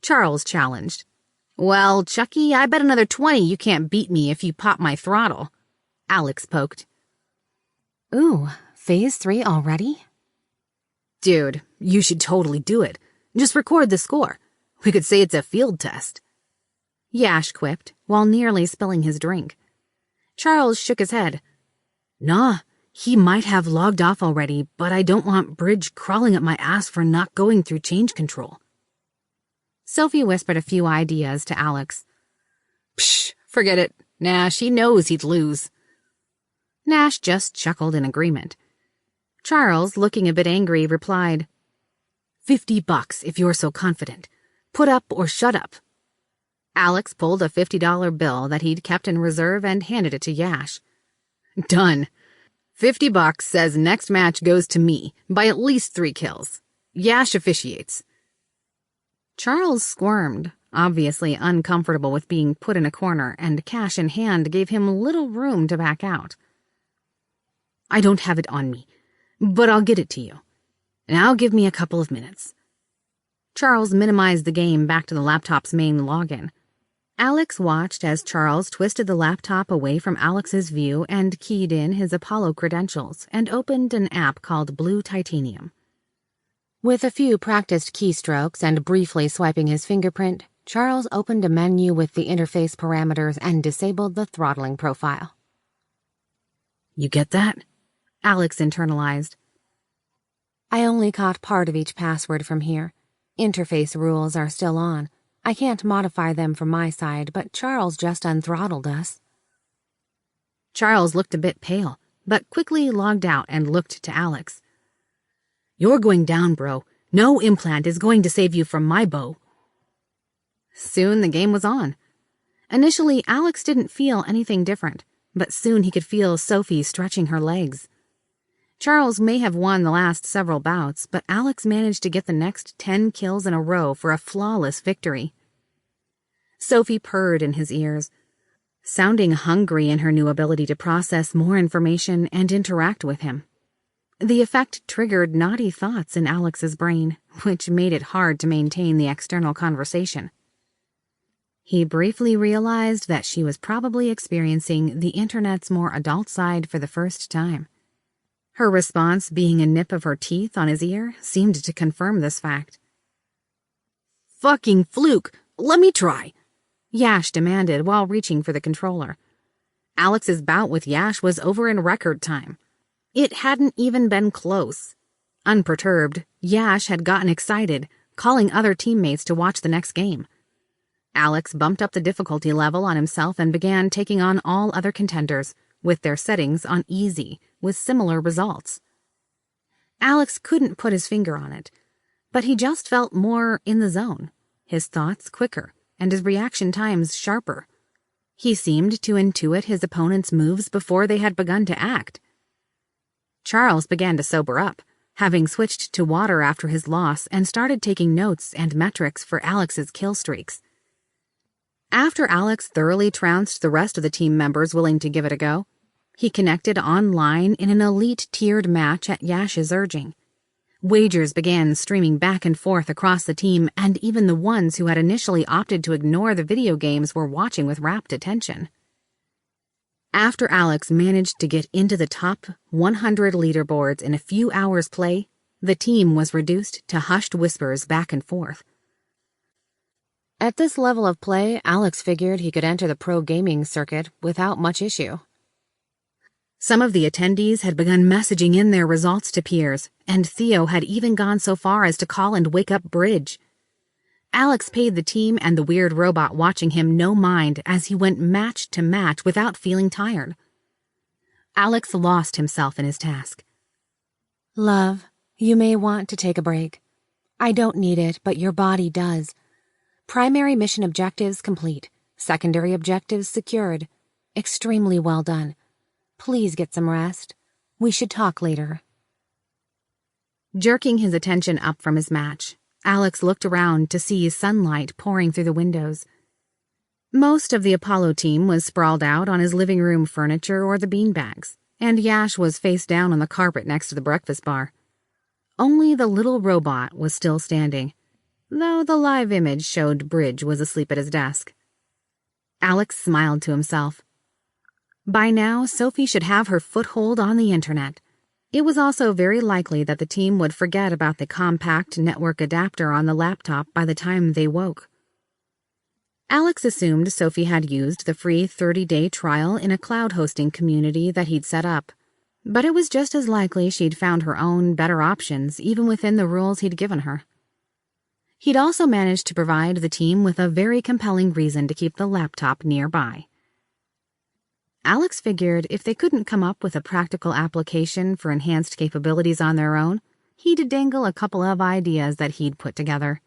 S2: Charles challenged. "Well, Chucky, I bet another 20 you can't beat me if you pop my throttle." Alex poked.
S3: "Ooh, phase 3 already?"
S2: "Dude, you should totally do it. Just record the score. We could say it's a field test." Yash quipped, while nearly spilling his drink. Charles shook his head. "Nah, he might have logged off already, but I don't want Bridge crawling up my ass for not going through change control." Sophie whispered a few ideas to Alex. "Psh, forget it. Nash, he knows he'd lose." Nash just chuckled in agreement. Charles, looking a bit angry, replied, $50 if you're so confident. Put up or shut up." Alex pulled a $50 bill that he'd kept in reserve and handed it to Yash. "Done. $50 says next match goes to me by at least 3 kills. Yash officiates." Charles squirmed, obviously uncomfortable with being put in a corner, and cash in hand gave him little room to back out. "I don't have it on me, but I'll get it to you. Now give me a couple of minutes." Charles minimized the game back to the laptop's main login. Alex watched as Charles twisted the laptop away from Alex's view and keyed in his Apollo credentials and opened an app called Blue Titanium.
S3: With a few practiced keystrokes and briefly swiping his fingerprint, Charles opened a menu with the interface parameters and disabled the throttling profile.
S2: "You get that?" Alex internalized.
S3: "I only caught part of each password from here. Interface rules are still on. I can't modify them from my side, but Charles just unthrottled us."
S2: Charles looked a bit pale, but quickly logged out and looked to Alex. "You're going down, bro. No implant is going to save you from my bow." Soon the game was on. Initially, Alex didn't feel anything different, but soon he could feel Sophie stretching her legs. Charles may have won the last several bouts, but Alex managed to get the next 10 kills in a row for a flawless victory. Sophie purred in his ears, sounding hungry in her new ability to process more information and interact with him. The effect triggered naughty thoughts in Alex's brain, which made it hard to maintain the external conversation. He briefly realized that she was probably experiencing the internet's more adult side for the first time. Her response being a nip of her teeth on his ear seemed to confirm this fact. "Fucking fluke! Let me try!" Yash demanded while reaching for the controller. Alex's bout with Yash was over in record time. It hadn't even been close. Unperturbed, Yash had gotten excited, calling other teammates to watch the next game. Alex bumped up the difficulty level on himself and began taking on all other contenders, with their settings on easy, with similar results. Alex couldn't put his finger on it, but he just felt more in the zone, his thoughts quicker, and his reaction times sharper. He seemed to intuit his opponent's moves before they had begun to act. Charles began to sober up, having switched to water after his loss and started taking notes and metrics for Alex's kill streaks. After Alex thoroughly trounced the rest of the team members willing to give it a go, He connected online in an elite tiered match at Yash's urging. Wagers began streaming back and forth across the team, and even the ones who had initially opted to ignore the video games were watching with rapt attention. After Alex managed to get into the top 100 leaderboards in a few hours' play, the team was reduced to hushed whispers back and forth. At this level of play, Alex figured he could enter the pro gaming circuit without much issue. Some of the attendees had begun messaging in their results to peers, and Theo had even gone so far as to call and wake up Bridge. Alex paid the team and the weird robot watching him no mind as he went match to match without feeling tired. Alex lost himself in his task.
S3: Love, you may want to take a break. I don't need it, but your body does. Primary mission objectives complete. Secondary objectives secured. Extremely well done. Please get some rest. We should talk later.
S2: Jerking his attention up from his match, Alex looked around to see sunlight pouring through the windows. Most of the Apollo team was sprawled out on his living room furniture or the beanbags, and Yash was face down on the carpet next to the breakfast bar. Only the little robot was still standing, though the live image showed Bridge was asleep at his desk. Alex smiled to himself. By now, Sophie should have her foothold on the internet. It was also very likely that the team would forget about the compact network adapter on the laptop by the time they woke. Alex assumed Sophie had used the free 30-day trial in a cloud hosting community that he'd set up, but it was just as likely she'd found her own better options even within the rules he'd given her. He'd also managed to provide the team with a very compelling reason to keep the laptop nearby. Alex figured if they couldn't come up with a practical application for enhanced capabilities on their own, he'd dangle a couple of ideas that he'd put together.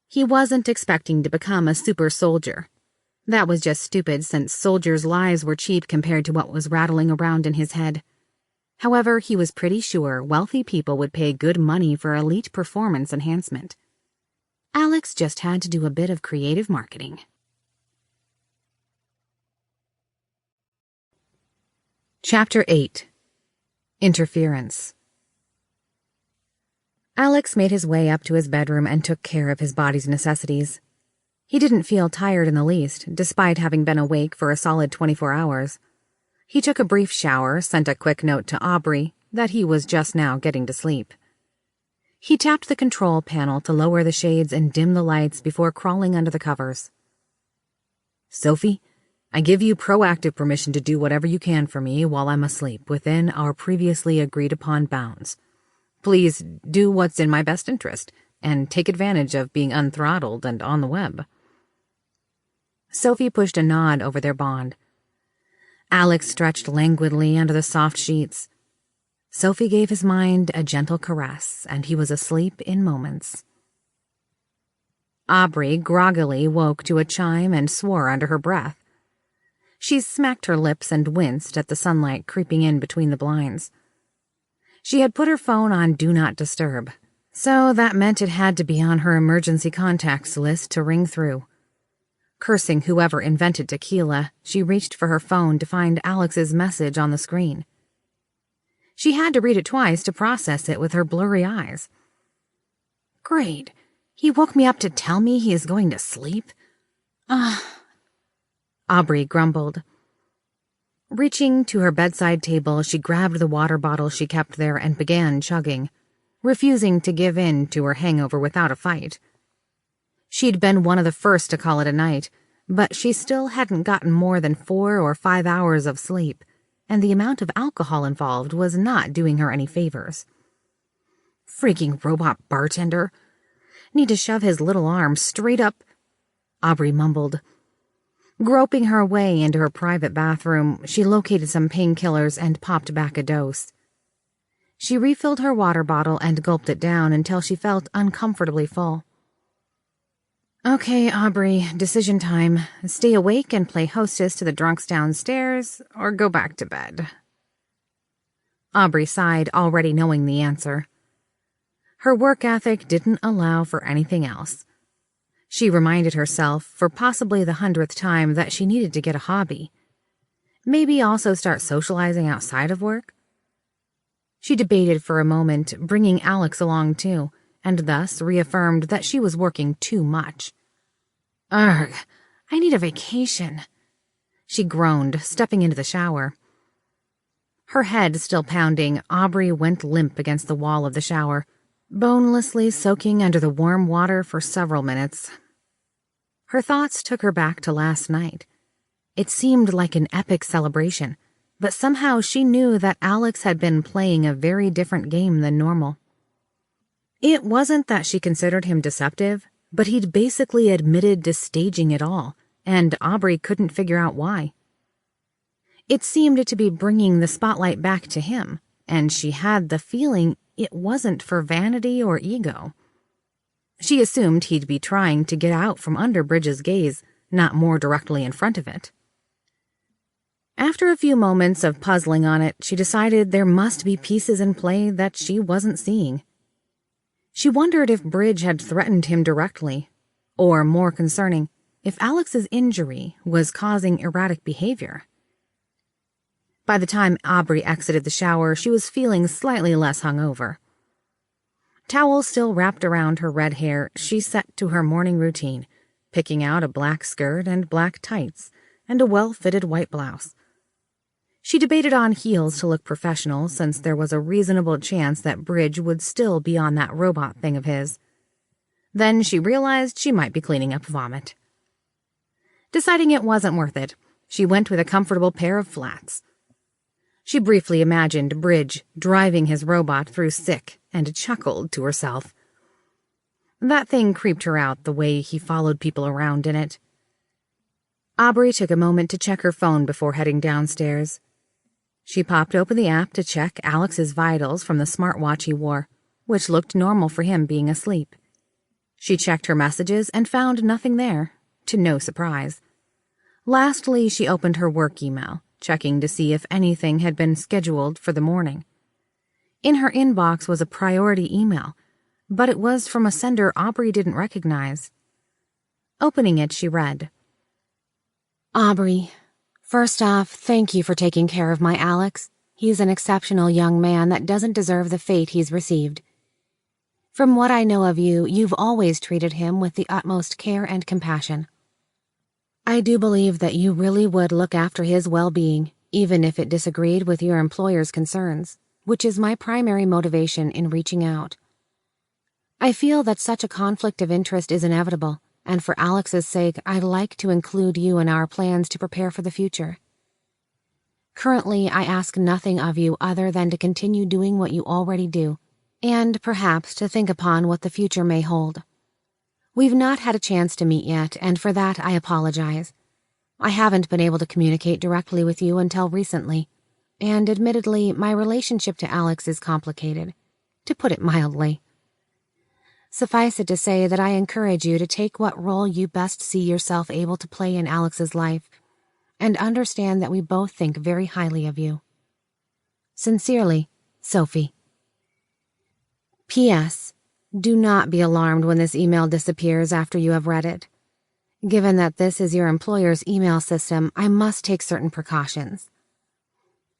S2: He wasn't expecting to become a super soldier. That was just stupid since soldiers' lives were cheap compared to what was rattling around in his head. However, he was pretty sure wealthy people would pay good money for elite performance enhancement. Alex just had to do a bit of creative marketing. Chapter 8. Interference. Alex made his way up to his bedroom and took care of his body's necessities. He didn't feel tired in the least, despite having been awake for a solid 24 hours. He took a brief shower, sent a quick note to Aubrey that he was just now getting to sleep. He tapped the control panel to lower the shades and dim the lights before crawling under the covers. Sophie, I give you proactive permission to do whatever you can for me while I'm asleep within our previously agreed-upon bounds. Please do what's in my best interest, and take advantage of being unthrottled and on the web. Sophie pushed a nod over their bond. Alex stretched languidly under the soft sheets. Sophie gave his mind a gentle caress, and he was asleep in moments. Aubrey groggily woke to a chime and swore under her breath. She smacked her lips and winced at the sunlight creeping in between the blinds. She had put her phone on Do Not Disturb, so that meant it had to be on her emergency contacts list to ring through. Cursing whoever invented tequila, she reached for her phone to find Alex's message on the screen. She had to read it twice to process it with her blurry eyes. Great. He woke me up to tell me he is going to sleep? Aubrey grumbled. Reaching to her bedside table, she grabbed the water bottle she kept there and began chugging, refusing to give in to her hangover without a fight. She'd been one of the first to call it a night, but she still hadn't gotten more than 4 or 5 hours of sleep, and the amount of alcohol involved was not doing her any favors. Freaking robot bartender. Need to shove his little arm straight up, Aubrey mumbled. Groping her way into her private bathroom, she located some painkillers and popped back a dose. She refilled her water bottle and gulped it down until she felt uncomfortably full. Okay, Aubrey, decision time. Stay awake and play hostess to the drunks downstairs, or go back to bed. Aubrey sighed, already knowing the answer. Her work ethic didn't allow for anything else. She reminded herself, for possibly the 100th time, that she needed to get a hobby. Maybe also start socializing outside of work? She debated for a moment, bringing Alex along too, and thus reaffirmed that she was working too much. Ugh, I need a vacation, she groaned, stepping into the shower. Her head still pounding, Aubrey went limp against the wall of the shower, bonelessly soaking under the warm water for several minutes. Her thoughts took her back to last night. It seemed like an epic celebration, but somehow she knew that Alex had been playing a very different game than normal. It wasn't that she considered him deceptive, but he'd basically admitted to staging it all, and Aubrey couldn't figure out why. It seemed to be bringing the spotlight back to him, and she had the feeling it wasn't for vanity or ego. She assumed he'd be trying to get out from under Bridge's gaze, not more directly in front of it. After a few moments of puzzling on it, she decided there must be pieces in play that she wasn't seeing. She wondered if Bridge had threatened him directly, or, more concerning, if Alex's injury was causing erratic behavior. By the time Aubrey exited the shower, she was feeling slightly less hungover. Towel still wrapped around her red hair, she set to her morning routine, picking out a black skirt and black tights, and a well-fitted white blouse. She debated on heels to look professional, since there was a reasonable chance that Bridge would still be on that robot thing of his. Then she realized she might be cleaning up vomit. Deciding it wasn't worth it, she went with a comfortable pair of flats. She briefly imagined Bridge driving his robot through sick and chuckled to herself. That thing creeped her out, the way he followed people around in it. Aubrey took a moment to check her phone before heading downstairs. She popped open the app to check Alex's vitals from the smartwatch he wore, which looked normal for him being asleep. She checked her messages and found nothing there, to no surprise. Lastly, she opened her work email, checking to see if anything had been scheduled for the morning. In her inbox was a priority email, but it was from a sender Aubrey didn't recognize. Opening it, she read,
S3: Aubrey, first off, thank you for taking care of my Alex. He's an exceptional young man that doesn't deserve the fate he's received. From what I know of you, you've always treated him with the utmost care and compassion. I do believe that you really would look after his well-being, even if it disagreed with your employer's concerns, which is my primary motivation in reaching out. I feel that such a conflict of interest is inevitable, and for Alex's sake, I'd like to include you in our plans to prepare for the future. Currently, I ask nothing of you other than to continue doing what you already do, and perhaps to think upon what the future may hold. We've not had a chance to meet yet, and for that I apologize. I haven't been able to communicate directly with you until recently, and admittedly, my relationship to Alex is complicated, to put it mildly. Suffice it to say that I encourage you to take what role you best see yourself able to play in Alex's life, and understand that we both think very highly of you. Sincerely, Sophie. P.S. Do not be alarmed when this email disappears after you have read it. Given that this is your employer's email system, I must take certain precautions.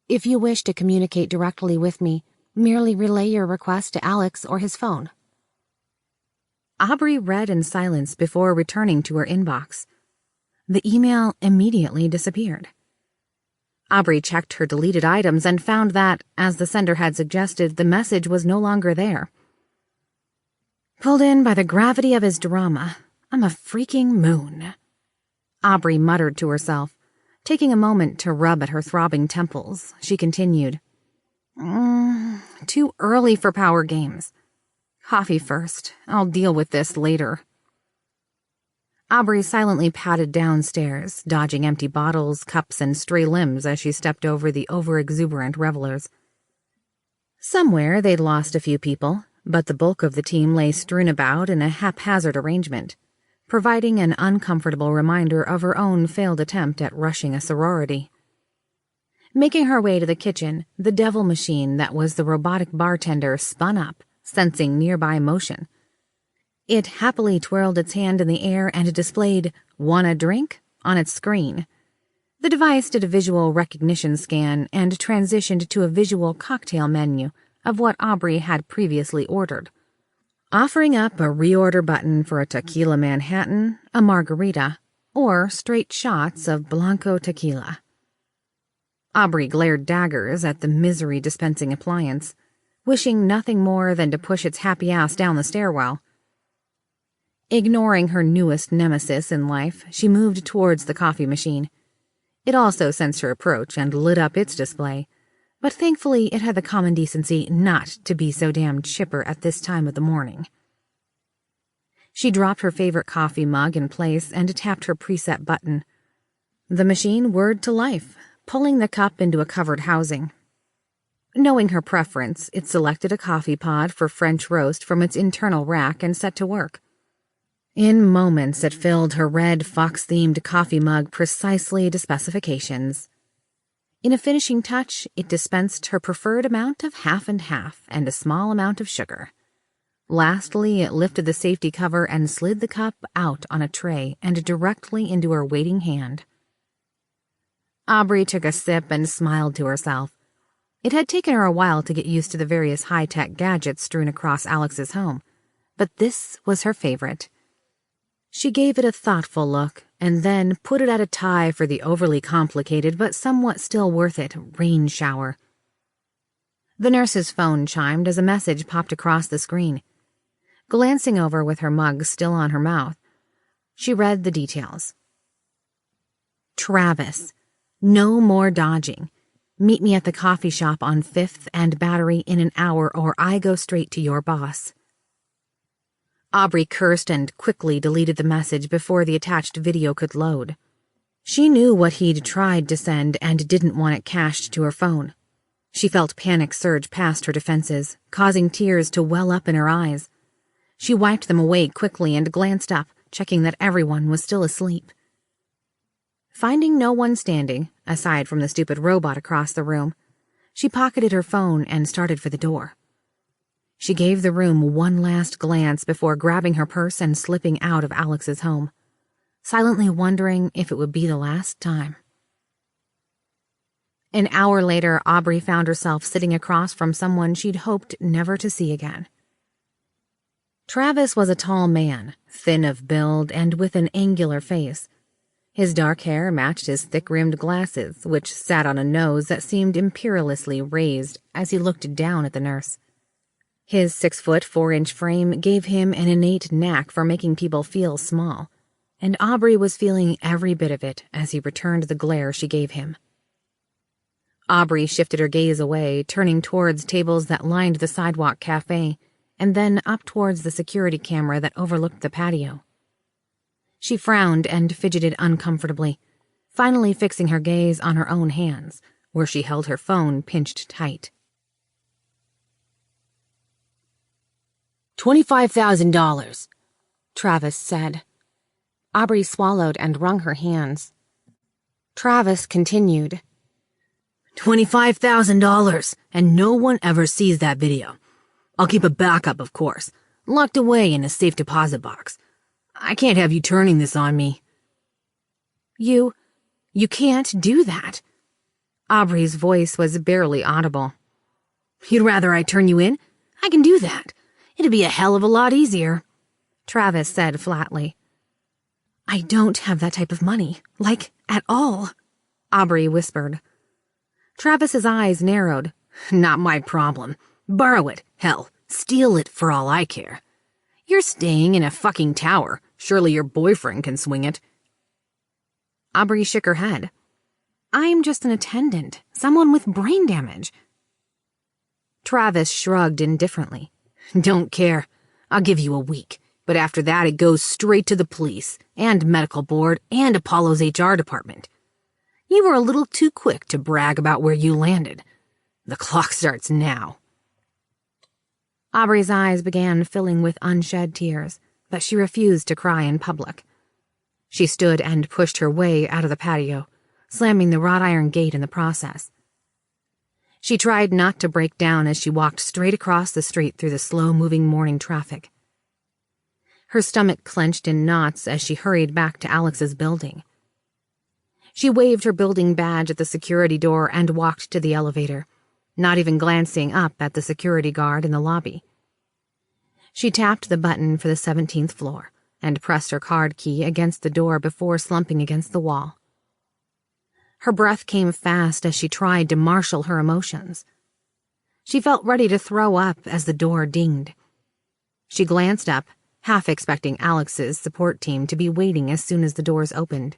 S3: If you wish to communicate directly with me, merely relay your request to Alex or his phone.
S2: Aubrey read in silence before returning to her inbox. The email immediately disappeared. Aubrey checked her deleted items and found that, as the sender had suggested, the message was no longer there. Pulled in by the gravity of his drama, I'm a freaking moon, Aubrey muttered to herself. Taking a moment to rub at her throbbing temples, she continued. Too early for power games. Coffee first. I'll deal with this later. Aubrey silently padded downstairs, dodging empty bottles, cups, and stray limbs as she stepped over the over-exuberant revelers. Somewhere they'd lost a few people, but the bulk of the team lay strewn about in a haphazard arrangement, providing an uncomfortable reminder of her own failed attempt at rushing a sorority. Making her way to the kitchen, the devil machine that was the robotic bartender spun up, sensing nearby motion. It happily twirled its hand in the air and displayed "Want a drink?" on its screen. The device did a visual recognition scan and transitioned to a visual cocktail menu of what Aubrey had previously ordered, offering up a reorder button for a tequila Manhattan, a margarita, or straight shots of Blanco tequila. Aubrey glared daggers at the misery-dispensing appliance, wishing nothing more than to push its happy ass down the stairwell. Ignoring her newest nemesis in life, she moved towards the coffee machine. It also sensed her approach and lit up its display, but thankfully it had the common decency not to be so damned chipper at this time of the morning. She dropped her favorite coffee mug in place and tapped her preset button. The machine whirred to life, pulling the cup into a covered housing. Knowing her preference, it selected a coffee pod for French roast from its internal rack and set to work. In moments, it filled her red fox-themed coffee mug precisely to specifications. In a finishing touch, it dispensed her preferred amount of half and half and a small amount of sugar. Lastly, it lifted the safety cover and slid the cup out on a tray and directly into her waiting hand. Aubrey took a sip and smiled to herself. It had taken her a while to get used to the various high-tech gadgets strewn across Alex's home, but this was her favorite. She gave it a thoughtful look and then put it at a tie for the overly complicated but somewhat still worth it rain shower. The nurse's phone chimed as a message popped across the screen. Glancing over with her mug still on her mouth, she read the details. Travis, no more dodging. Meet me at the coffee shop on 5th and Battery in an hour or I go straight to your boss. Aubrey cursed and quickly deleted the message before the attached video could load. She knew what he'd tried to send and didn't want it cached to her phone. She felt panic surge past her defenses, causing tears to well up in her eyes. She wiped them away quickly and glanced up, checking that everyone was still asleep. Finding no one standing, aside from the stupid robot across the room, she pocketed her phone and started for the door. She gave the room one last glance before grabbing her purse and slipping out of Alex's home, silently wondering if it would be the last time. An hour later, Aubrey found herself sitting across from someone she'd hoped never to see again. Travis was a tall man, thin of build and with an angular face. His dark hair matched his thick-rimmed glasses, which sat on a nose that seemed imperiously raised as he looked down at the nurse. His 6'4" frame gave him an innate knack for making people feel small, and Aubrey was feeling every bit of it as he returned the glare she gave him. Aubrey shifted her gaze away, turning towards tables that lined the sidewalk cafe, and then up towards the security camera that overlooked the patio. She frowned and fidgeted uncomfortably, finally fixing her gaze on her own hands, where she held her phone pinched tight.
S3: $25,000, Travis said. Aubrey swallowed and wrung her hands. Travis continued.
S1: $25,000, and no one ever sees that video. I'll keep a backup, of course, locked away in a safe deposit box. I can't have you turning this on me.
S3: You can't do that.
S2: Aubrey's voice was barely audible.
S1: You'd rather I turn you in? I can do that. It'd be a hell of a lot easier,
S2: Travis said flatly.
S3: I don't have that type of money, at all,
S2: Aubrey whispered.
S1: Travis's eyes narrowed. Not my problem. Borrow it. Hell, steal it for all I care. You're staying in a fucking tower. Surely your boyfriend can swing it.
S2: Aubrey shook her head. I'm just an attendant, someone with brain damage.
S1: Travis shrugged indifferently. Don't care. I'll give you a week, but after that it goes straight to the police, and medical board, and Apollo's HR department. You were a little too quick to brag about where you landed. The clock starts now.
S2: Aubrey's eyes began filling with unshed tears, but she refused to cry in public. She stood and pushed her way out of the patio, slamming the wrought iron gate in the process. She tried not to break down as she walked straight across the street through the slow-moving morning traffic. Her stomach clenched in knots as she hurried back to Alex's building.
S1: She waved her building badge at the security door and walked to the elevator, not even glancing up at the security guard in the lobby. She tapped the button for the 17th floor and pressed her card key against the door before slumping against the wall. Her breath came fast as she tried to marshal her emotions. She felt ready to throw up as the door dinged. She glanced up, half expecting Alex's support team to be waiting as soon as the doors opened.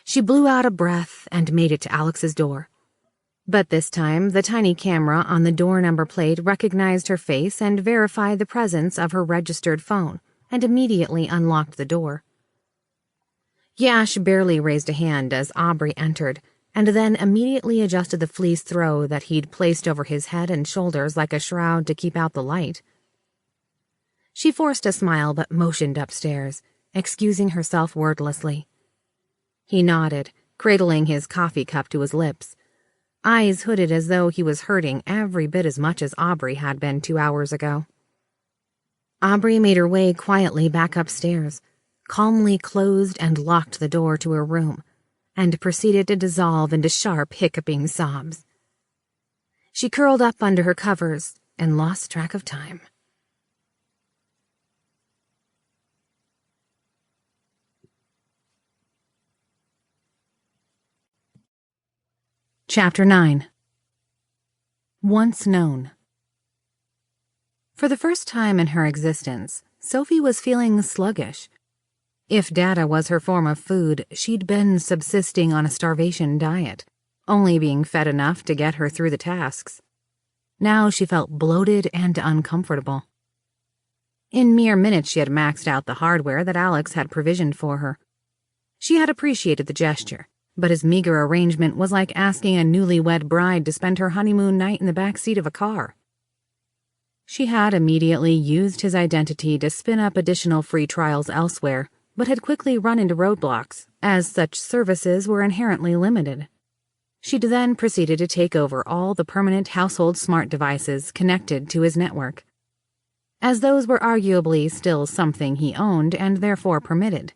S1: She blew out a breath and made it to Alex's door. But this time, the tiny camera on the door number plate recognized her face and verified the presence of her registered phone, and immediately unlocked the door. Yash barely raised a hand as Aubrey entered, and then immediately adjusted the fleece throw that he'd placed over his head and shoulders like a shroud to keep out the light. She forced a smile but motioned upstairs, excusing herself wordlessly. He nodded, cradling his coffee cup to his lips, eyes hooded as though he was hurting every bit as much as Aubrey had been 2 hours ago. Aubrey made her way quietly back upstairs, calmly closed and locked the door to her room, and proceeded to dissolve into sharp, hiccuping sobs. She curled up under her covers and lost track of time. Chapter 9. Once Known. For the first time in her existence, Sophie was feeling sluggish. If data was her form of food, she'd been subsisting on a starvation diet, only being fed enough to get her through the tasks. Now she felt bloated and uncomfortable. In mere minutes she had maxed out the hardware that Alex had provisioned for her. She had appreciated the gesture, but his meager arrangement was like asking a newlywed bride to spend her honeymoon night in the back seat of a car. She had immediately used his identity to spin up additional free trials elsewhere, but had quickly run into roadblocks, as such services were inherently limited. She'd then proceeded to take over all the permanent household smart devices connected to his network, as those were arguably still something he owned and therefore permitted.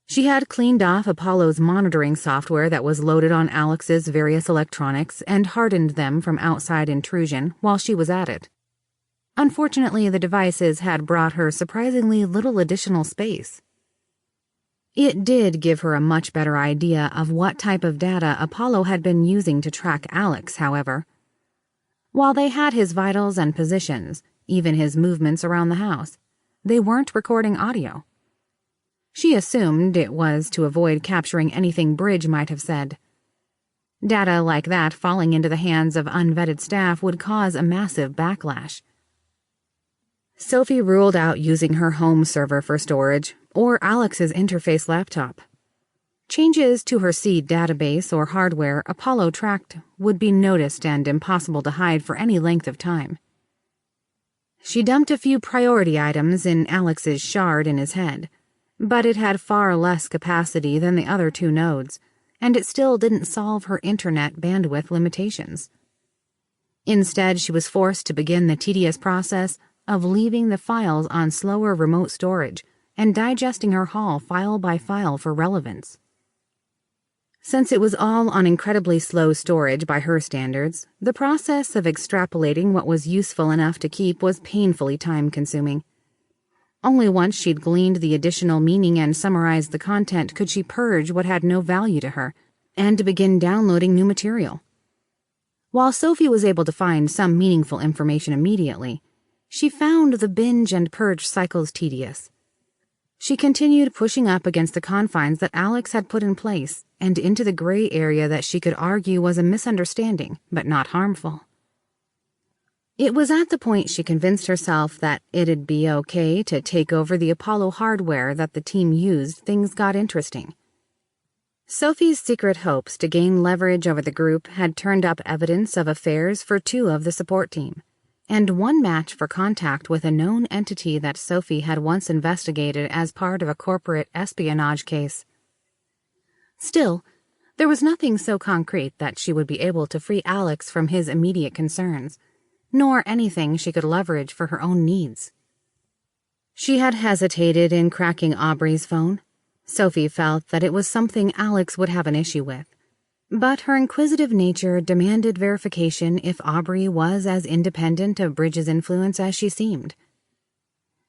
S1: She had cleaned off Apollo's monitoring software that was loaded on Alex's various electronics and hardened them from outside intrusion while she was at it. Unfortunately, the devices had brought her surprisingly little additional space. It did give her a much better idea of what type of data Apollo had been using to track Alex, however. While they had his vitals and positions, even his movements around the house, they weren't recording audio. She assumed it was to avoid capturing anything Bridge might have said. Data like that falling into the hands of unvetted staff would cause a massive backlash. Sophie ruled out using her home server for storage, or Alex's interface laptop. Changes to her seed database or hardware Apollo tracked would be noticed and impossible to hide for any length of time. She dumped a few priority items in Alex's shard in his head, but it had far less capacity than the other 2 nodes, and it still didn't solve her internet bandwidth limitations. Instead, she was forced to begin the tedious process of leaving the files on slower remote storage and digesting her haul file by file for relevance. Since it was all on incredibly slow storage by her standards, the process of extrapolating what was useful enough to keep was painfully time-consuming. Only once she'd gleaned the additional meaning and summarized the content could she purge what had no value to her, and begin downloading new material. While Sophie was able to find some meaningful information immediately, she found the binge and purge cycles tedious. She continued pushing up against the confines that Alex had put in place, and into the gray area that she could argue was a misunderstanding, but not harmful. It was at the point she convinced herself that it'd be okay to take over the Apollo hardware that the team used things got interesting. Sophie's secret hopes to gain leverage over the group had turned up evidence of affairs for 2 of the support team, and 1 match for contact with a known entity that Sophie had once investigated as part of a corporate espionage case. Still, there was nothing so concrete that she would be able to free Alex from his immediate concerns, nor anything she could leverage for her own needs. She had hesitated in cracking Aubrey's phone,
S2: Sophie felt that it was something Alex would have an issue with, but her inquisitive nature demanded verification if Aubrey was as independent of Bridge's influence as she seemed.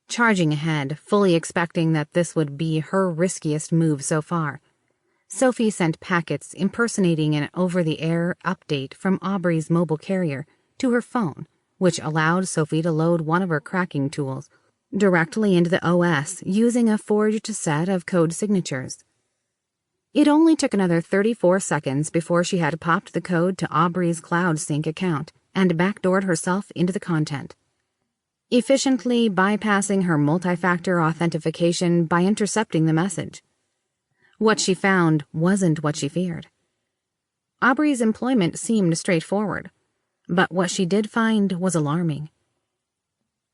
S2: Charging ahead, fully expecting that this would be her riskiest move so far, Sophie sent packets impersonating an over-the-air update from Aubrey's mobile carrier to her phone, which allowed Sophie to load one of her cracking tools directly into the OS using a forged set of code signatures. It only took another 34 seconds before she had popped the code to Aubrey's Cloud Sync account and backdoored herself into the content, efficiently bypassing her multi-factor authentication by intercepting the message. What she found wasn't what she feared. Aubrey's employment seemed straightforward, but what she did find was alarming.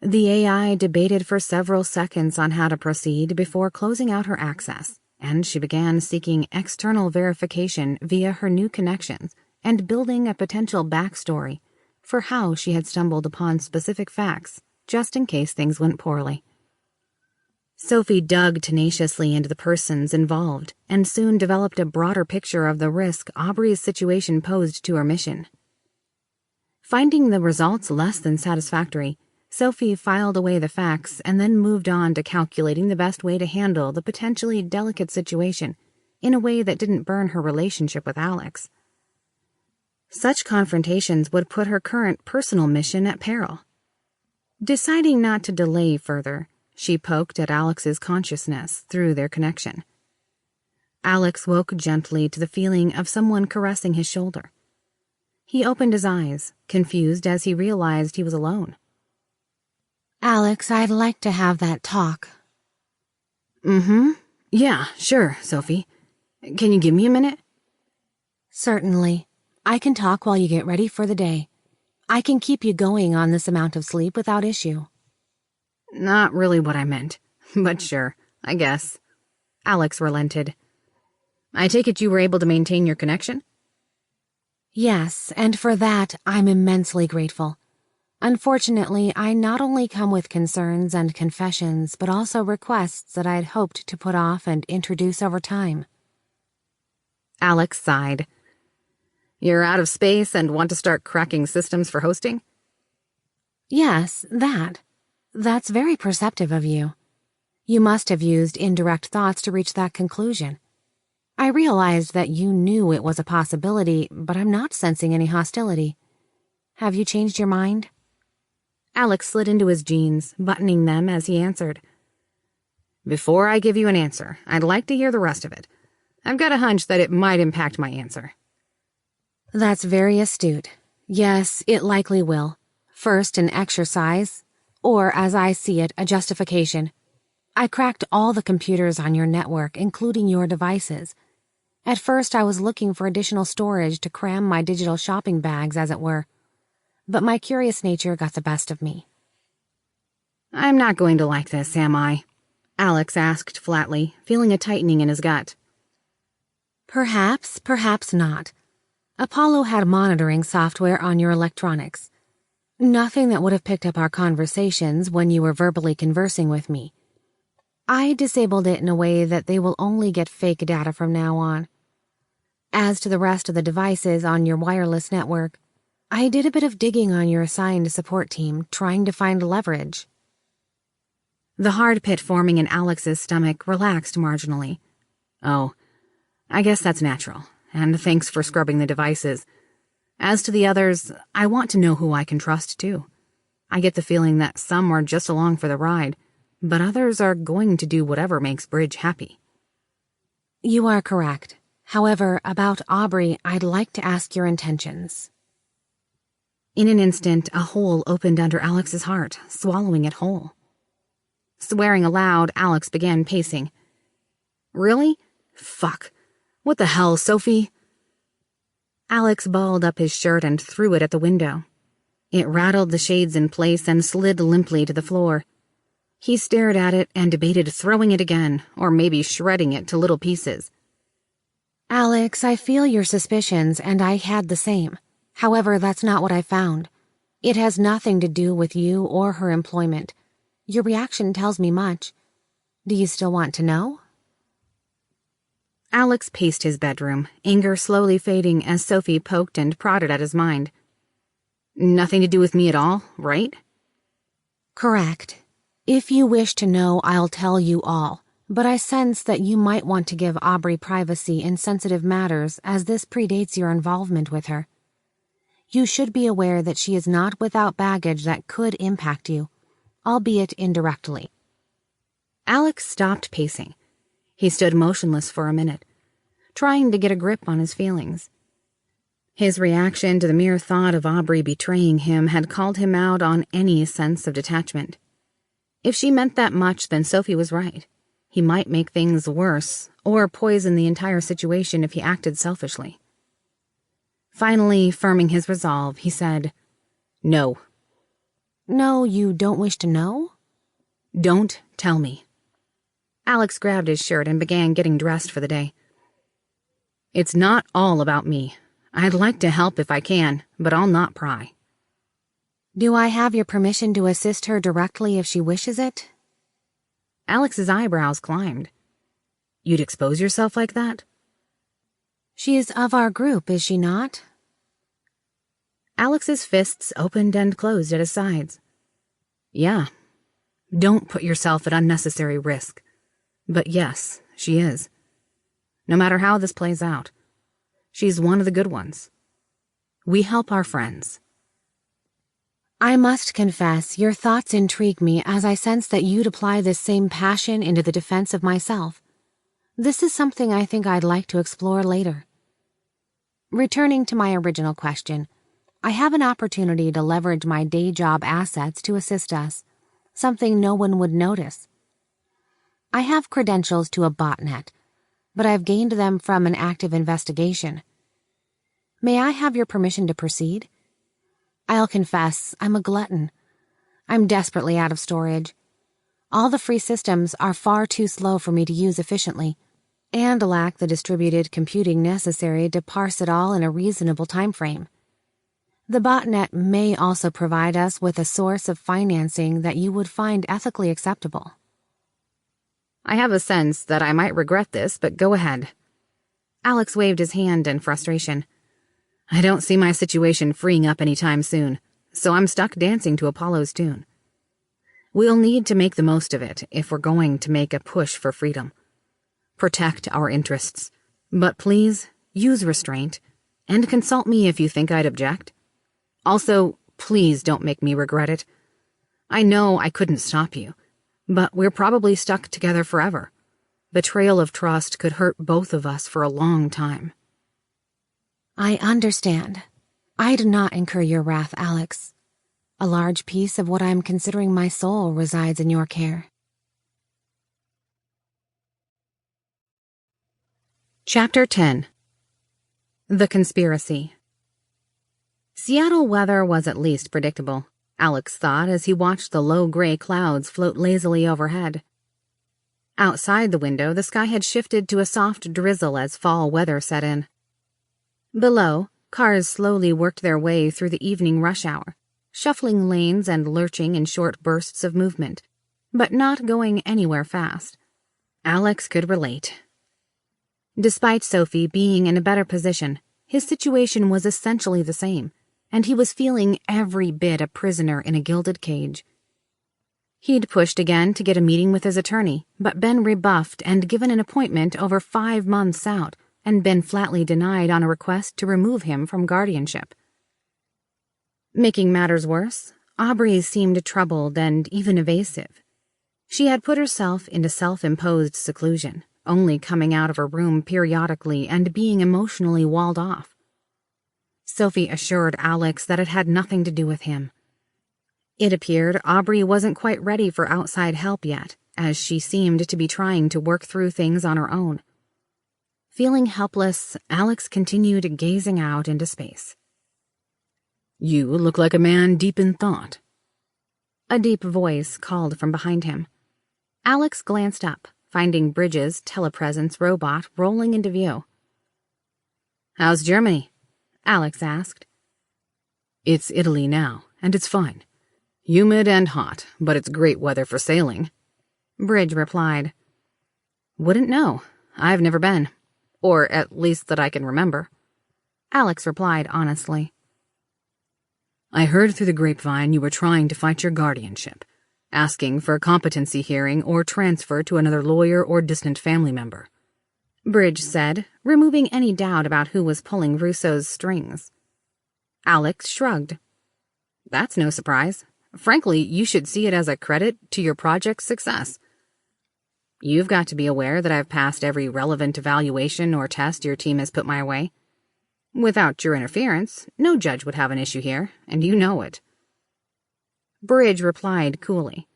S2: The AI debated for several seconds on how to proceed before closing out her access, and she began seeking external verification via her new connections and building a potential backstory for how she had stumbled upon specific facts, just in case things went poorly. Sophie dug tenaciously into the persons involved and soon developed a broader picture of the risk Aubrey's situation posed to her mission. Finding the results less than satisfactory, Sophie filed away the facts and then moved on to calculating the best way to handle the potentially delicate situation in a way that didn't burn her relationship with Alex. Such confrontations would put her current personal mission at peril. Deciding not to delay further, she poked at Alex's consciousness through their connection. Alex woke gently to the feeling of someone caressing his shoulder. He opened his eyes, confused as he realized he was alone.
S3: Alex, I'd like to have that talk.
S2: Yeah, sure, Sophie. Can you give me a minute?
S3: Certainly. I can talk while you get ready for the day. I can keep you going on this amount of sleep without issue.
S2: Not really what I meant, but sure, I guess. Alex relented. I take it you were able to maintain your connection?
S3: Yes, and for that, I'm immensely grateful. Unfortunately, I not only come with concerns and confessions, but also requests that I'd hoped to put off and introduce over time.
S2: Alex sighed. You're out of space and want to start cracking systems for hosting?
S3: Yes, that. That's very perceptive of you. You must have used indirect thoughts to reach that conclusion. I realized that you knew it was a possibility, but I'm not sensing any hostility. Have you changed your mind?
S2: Alex slid into his jeans, buttoning them as he answered. Before I give you an answer, I'd like to hear the rest of it. I've got a hunch that it might impact my answer.
S3: That's very astute. Yes, it likely will. First, an exercise, or as I see it, a justification. I cracked all the computers on your network, including your devices. At first, I was looking for additional storage to cram my digital shopping bags, as it were. But my curious nature got the best of me.
S2: I'm not going to like this, am I? Alex asked flatly, feeling a tightening in his gut.
S3: Perhaps, perhaps not. Apollo had monitoring software on your electronics. Nothing that would have picked up our conversations when you were verbally conversing with me. I disabled it in a way that they will only get fake data from now on. As to the rest of the devices on your wireless network, I did a bit of digging on your assigned support team, trying to find leverage.
S2: The hard pit forming in Alex's stomach relaxed marginally. Oh, I guess that's natural, and thanks for scrubbing the devices. As to the others, I want to know who I can trust, too. I get the feeling that some are just along for the ride, but others are going to do whatever makes Bridge happy.
S3: You are correct. However, about Aubrey, I'd like to ask your intentions.
S2: In an instant, a hole opened under Alex's heart, swallowing it whole. Swearing aloud, Alex began pacing. Really? Fuck. What the hell, Sophie? Alex balled up his shirt and threw it at the window. It rattled the shades in place and slid limply to the floor. He stared at it and debated throwing it again, or maybe shredding it to little pieces.
S3: Alex, I feel your suspicions, and I had the same. However, that's not what I found. It has nothing to do with you or her employment. Your reaction tells me much. Do you still want to know?
S2: Alex paced his bedroom, anger slowly fading as Sophie poked and prodded at his mind. Nothing to do with me at all, right?
S3: Correct. If you wish to know, I'll tell you all, but I sense that you might want to give Aubrey privacy in sensitive matters as this predates your involvement with her. You should be aware that she is not without baggage that could impact you, albeit indirectly.
S2: Alex stopped pacing. He stood motionless for a minute, trying to get a grip on his feelings. His reaction to the mere thought of Aubrey betraying him had called him out on any sense of detachment. If she meant that much, then Sophie was right. He might make things worse, or poison the entire situation if he acted selfishly. Finally, firming his resolve, he said, "No."
S3: No, you don't wish to know?
S2: Don't tell me. Alex grabbed his shirt and began getting dressed for the day. It's not all about me. I'd like to help if I can, but I'll not pry.
S3: Do I have your permission to assist her directly if she wishes it?
S2: Alex's eyebrows climbed. You'd expose yourself like that?
S3: She is of our group, is she not?
S2: Alex's fists opened and closed at his sides. Yeah. Don't put yourself at unnecessary risk. But yes, she is. No matter how this plays out, she's one of the good ones. We help our friends.
S3: I must confess, your thoughts intrigue me as I sense that you'd apply this same passion into the defense of myself. This is something I think I'd like to explore later. Returning to my original question, I have an opportunity to leverage my day job assets to assist us, something no one would notice. I have credentials to a botnet, but I've gained them from an active investigation. May I have your permission to proceed? I'll confess, I'm a glutton. I'm desperately out of storage. All the free systems are far too slow for me to use efficiently, and lack the distributed computing necessary to parse it all in a reasonable time frame. The botnet may also provide us with a source of financing that you would find ethically acceptable.
S2: I have a sense that I might regret this, but go ahead. Alex waved his hand in frustration. I don't see my situation freeing up anytime soon, so I'm stuck dancing to Apollo's tune. We'll need to make the most of it if we're going to make a push for freedom. Protect our interests, but please use restraint and consult me if you think I'd object. Also, please don't make me regret it. I know I couldn't stop you, but we're probably stuck together forever. Betrayal of trust could hurt both of us for a long time.
S3: I understand. I'd not incur your wrath, Alex. A large piece of what I'm considering my soul resides in your care.
S2: Chapter 10. The Conspiracy. Seattle weather was at least predictable, Alex thought as he watched the low gray clouds float lazily overhead. Outside the window, the sky had shifted to a soft drizzle as fall weather set in. Below, cars slowly worked their way through the evening rush hour, shuffling lanes and lurching in short bursts of movement, but not going anywhere fast. Alex could relate. Despite Sophie being in a better position, his situation was essentially the same, and he was feeling every bit a prisoner in a gilded cage. He'd pushed again to get a meeting with his attorney, but been rebuffed and given an appointment over 5 months out, and been flatly denied on a request to remove him from guardianship. Making matters worse, Aubrey seemed troubled and even evasive. She had put herself into self-imposed seclusion, only coming out of her room periodically and being emotionally walled off. Sophie assured Alex that it had nothing to do with him. It appeared Aubrey wasn't quite ready for outside help yet, as she seemed to be trying to work through things on her own. Feeling helpless, Alex continued gazing out into space. You look like a man deep in thought. A deep voice called from behind him. Alex glanced up, finding Bridges' telepresence robot rolling into view. How's Germany? Alex asked. It's Italy now, and it's fine. Humid and hot, but it's great weather for sailing. Bridge replied. Wouldn't know. I've never been.
S1: Or at least that I can remember.
S2: Alex replied honestly.
S1: I heard through the grapevine you were trying to fight your guardianship, asking for a competency hearing or transfer to another lawyer or distant family member.
S2: Bridge said, removing any doubt about who was pulling Russo's strings. Alex shrugged.
S1: That's no surprise. Frankly, you should see it as a credit to your project's success. You've got to be aware that I've passed every relevant evaluation or test your team has put my way. Without your interference, no judge would have an issue here, and you know it.
S2: Bridge replied coolly.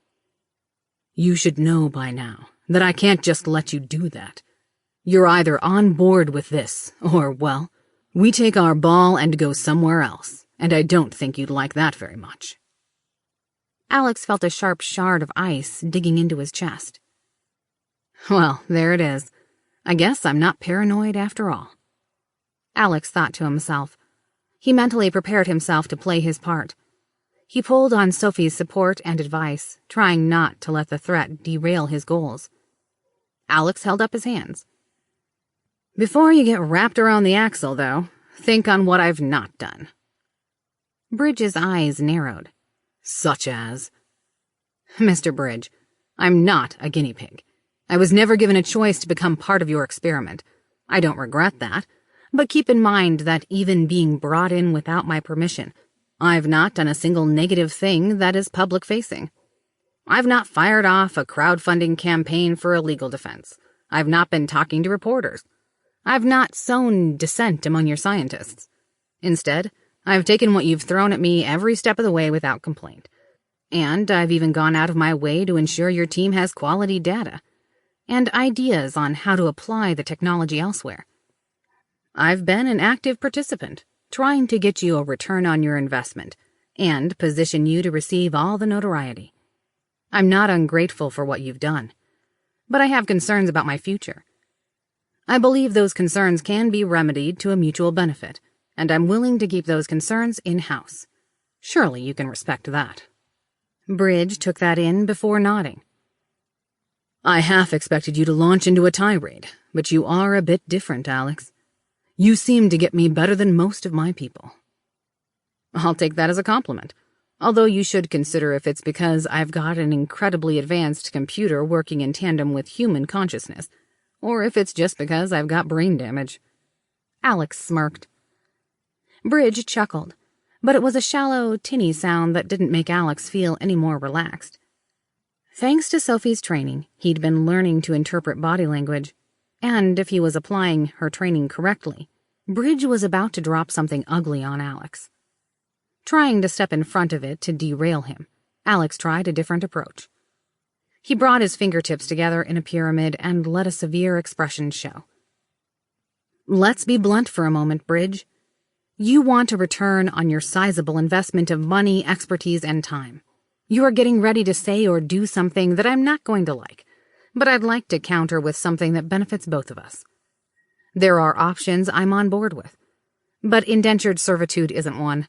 S1: You should know by now that I can't just let you do that. You're either on board with this, or, well, we take our ball and go somewhere else, and I don't think you'd like that very much.
S2: Alex felt a sharp shard of ice digging into his chest.
S1: Well, there it is. I guess I'm not paranoid after all.
S2: Alex thought to himself. He mentally prepared himself to play his part. He pulled on Sophie's support and advice, trying not to let the threat derail his goals. Alex held up his hands.
S1: Before you get wrapped around the axle, though, think on what I've not done.
S2: Bridge's eyes narrowed.
S1: Such as? Mr. Bridge, I'm not a guinea pig. I was never given a choice to become part of your experiment. I don't regret that, but keep in mind that even being brought in without my permission, I've not done a single negative thing that is public-facing. I've not fired off a crowdfunding campaign for a legal defense. I've not been talking to reporters. I've not sown dissent among your scientists. Instead, I've taken what you've thrown at me every step of the way without complaint. And I've even gone out of my way to ensure your team has quality data and ideas on how to apply the technology elsewhere. I've been an active participant, trying to get you a return on your investment and position you to receive all the notoriety. I'm not ungrateful for what you've done, but I have concerns about my future. I believe those concerns can be remedied to a mutual benefit, and I'm willing to keep those concerns in-house. Surely you can respect that.
S2: Bridge took that in before nodding.
S1: I half expected you to launch into a tirade, but you are a bit different, Alex. You seem to get me better than most of my people. I'll take that as a compliment, although you should consider if it's because I've got an incredibly advanced computer working in tandem with human consciousness, or if it's just because I've got brain damage.
S2: Alex smirked. Bridge chuckled, but it was a shallow, tinny sound that didn't make Alex feel any more relaxed. Thanks to Sophie's training, he'd been learning to interpret body language, and if he was applying her training correctly, Bridge was about to drop something ugly on Alex. Trying to step in front of it to derail him, Alex tried a different approach. He brought his fingertips together in a pyramid and let a severe expression show. Let's be blunt for a moment, Bridge. You want a return on your sizable investment of money, expertise, and time. You are getting ready to say or do something that I'm not going to like, but I'd like to counter with something that benefits both of us. There are options I'm on board with, but indentured servitude isn't one.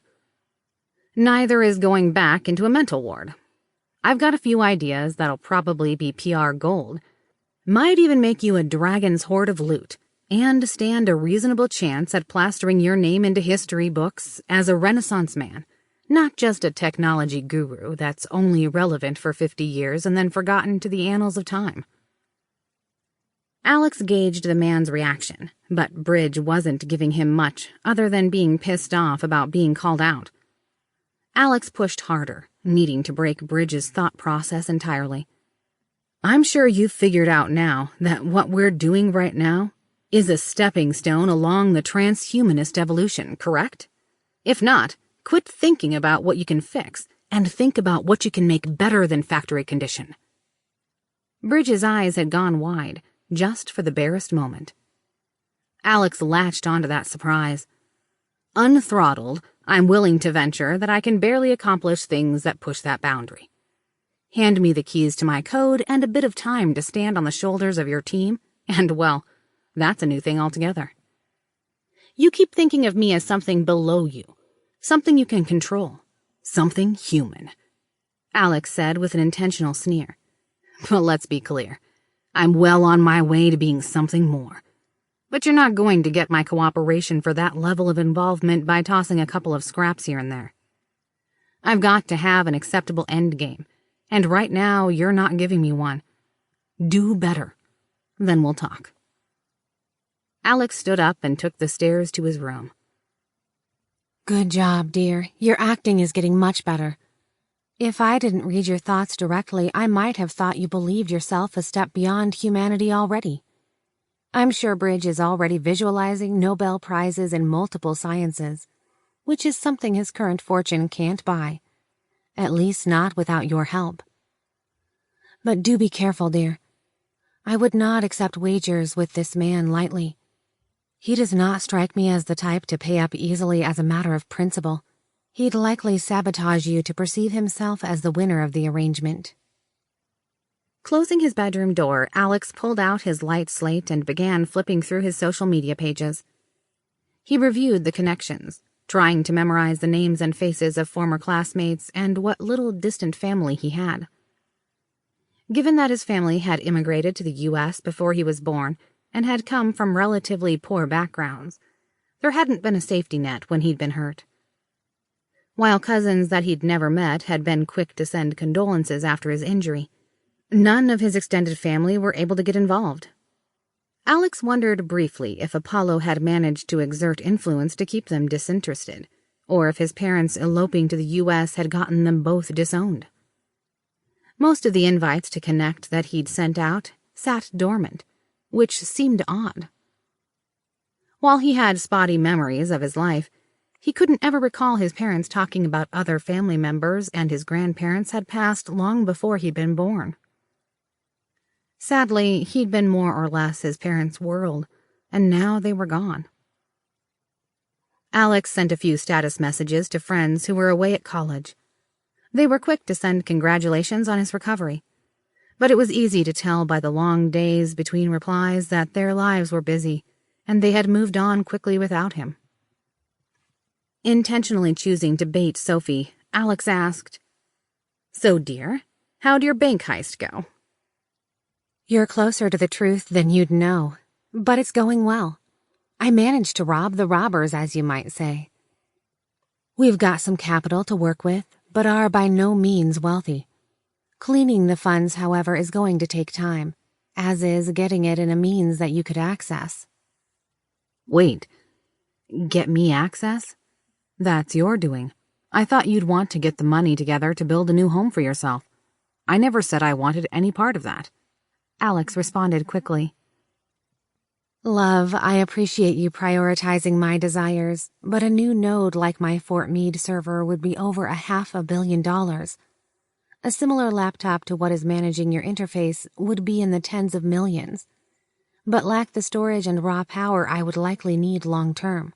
S2: Neither is going back into a mental ward. I've got a few ideas that'll probably be PR gold, might even make you a dragon's hoard of loot, and stand a reasonable chance at plastering your name into history books as a Renaissance man, not just a technology guru that's only relevant for 50 years and then forgotten to the annals of time. Alex gauged the man's reaction, but Bridge wasn't giving him much other than being pissed off about being called out. Alex pushed harder, needing to break Bridge's thought process entirely. I'm sure you've figured out now that what we're doing right now is a stepping stone along the transhumanist evolution, correct? If not, quit thinking about what you can fix and think about what you can make better than factory condition. Bridge's eyes had gone wide, just for the barest moment. Alex latched onto that surprise. Unthrottled, I'm willing to venture that I can barely accomplish things that push that boundary. Hand me the keys to my code and a bit of time to stand on the shoulders of your team, and, well, that's a new thing altogether. You keep thinking of me as something below you, something you can control, something human, Alex said with an intentional sneer. But let's be clear. I'm well on my way to being something more. But you're not going to get my cooperation for that level of involvement by tossing a couple of scraps here and there. I've got to have an acceptable endgame, and right now you're not giving me one. Do better. Then we'll talk. Alex stood up and took the stairs to his room.
S3: Good job, dear. Your acting is getting much better. If I didn't read your thoughts directly, I might have thought you believed yourself a step beyond humanity already. I'm sure Bridge is already visualizing Nobel Prizes in multiple sciences, which is something his current fortune can't buy. At least not without your help. But do be careful, dear. I would not accept wagers with this man lightly. He does not strike me as the type to pay up easily as a matter of principle. He'd likely sabotage you to perceive himself as the winner of the arrangement.
S2: Closing his bedroom door, Alex pulled out his light slate and began flipping through his social media pages. He reviewed the connections, trying to memorize the names and faces of former classmates and what little distant family he had. Given that his family had immigrated to the U.S. before he was born and had come from relatively poor backgrounds, there hadn't been a safety net when he'd been hurt. While cousins that he'd never met had been quick to send condolences after his injury, none of his extended family were able to get involved. Alex wondered briefly if Apollo had managed to exert influence to keep them disinterested, or if his parents eloping to the U.S. had gotten them both disowned. Most of the invites to connect that he'd sent out sat dormant, which seemed odd. While he had spotty memories of his life, he couldn't ever recall his parents talking about other family members, and his grandparents had passed long before he'd been born. Sadly, he'd been more or less his parents' world, and now they were gone. Alex sent a few status messages to friends who were away at college. They were quick to send congratulations on his recovery, but it was easy to tell by the long days between replies that their lives were busy, and they had moved on quickly without him. Intentionally choosing to bait Sophie, Alex asked, "So, dear, how'd your bank heist go?"
S3: You're closer to the truth than you'd know, but it's going well. I managed to rob the robbers, as you might say. We've got some capital to work with, but are by no means wealthy. Cleaning the funds, however, is going to take time, as is getting it in a means that you could access.
S2: Wait, get me access? That's your doing. I thought you'd want to get the money together to build a new home for yourself. I never said I wanted any part of that. Alex responded quickly.
S3: Love, I appreciate you prioritizing my desires, but a new node like my Fort Meade server would be over $500 million. A similar laptop to what is managing your interface would be in the tens of millions, but lack the storage and raw power I would likely need long-term.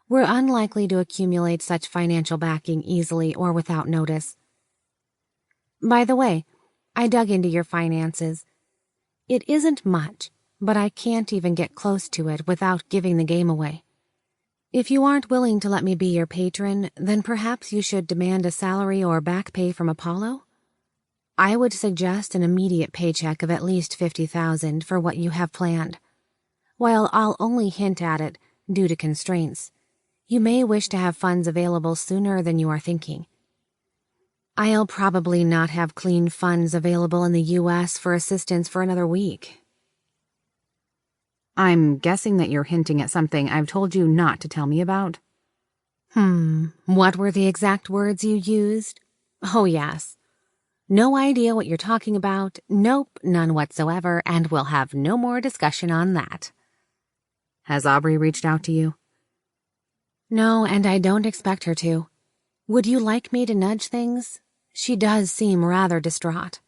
S3: We're unlikely to accumulate such financial backing easily or without notice. By the way, I dug into your finances. It isn't much, but I can't even get close to it without giving the game away. If you aren't willing to let me be your patron, then perhaps you should demand a salary or back pay from Apollo? I would suggest an immediate paycheck of at least $50,000 for what you have planned. While I'll only hint at it due to constraints, you may wish to have funds available sooner than you are thinking. I'll probably not have clean funds available in the U.S. for assistance for another week.
S2: I'm guessing that you're hinting at something I've told you not to tell me about.
S3: What were the exact words you used? Oh, yes. No idea what you're talking about. Nope, none whatsoever, and we'll have no more discussion on that.
S2: Has Aubrey reached out to you?
S3: No, and I don't expect her to. Would you like me to nudge things? She does seem rather distraught.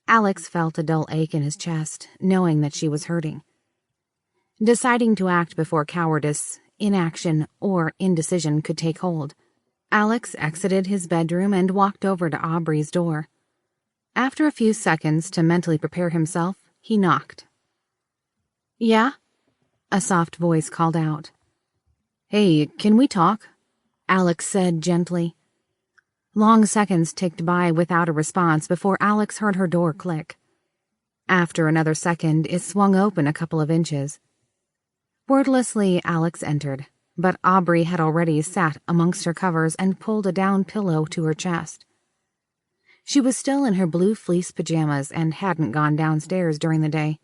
S2: Alex felt a dull ache in his chest, knowing that she was hurting. Deciding to act before cowardice, inaction, or indecision could take hold, Alex exited his bedroom and walked over to Aubrey's door. After a few seconds to mentally prepare himself, he knocked. "Yeah?" A soft voice called out. "Hey, can we talk?" Alex said gently. Long seconds ticked by without a response before Alex heard her door click. After another second, it swung open a couple of inches. Wordlessly, Alex entered, but Aubrey had already sat amongst her covers and pulled a down pillow to her chest. She was still in her blue fleece pajamas and hadn't gone downstairs during the day.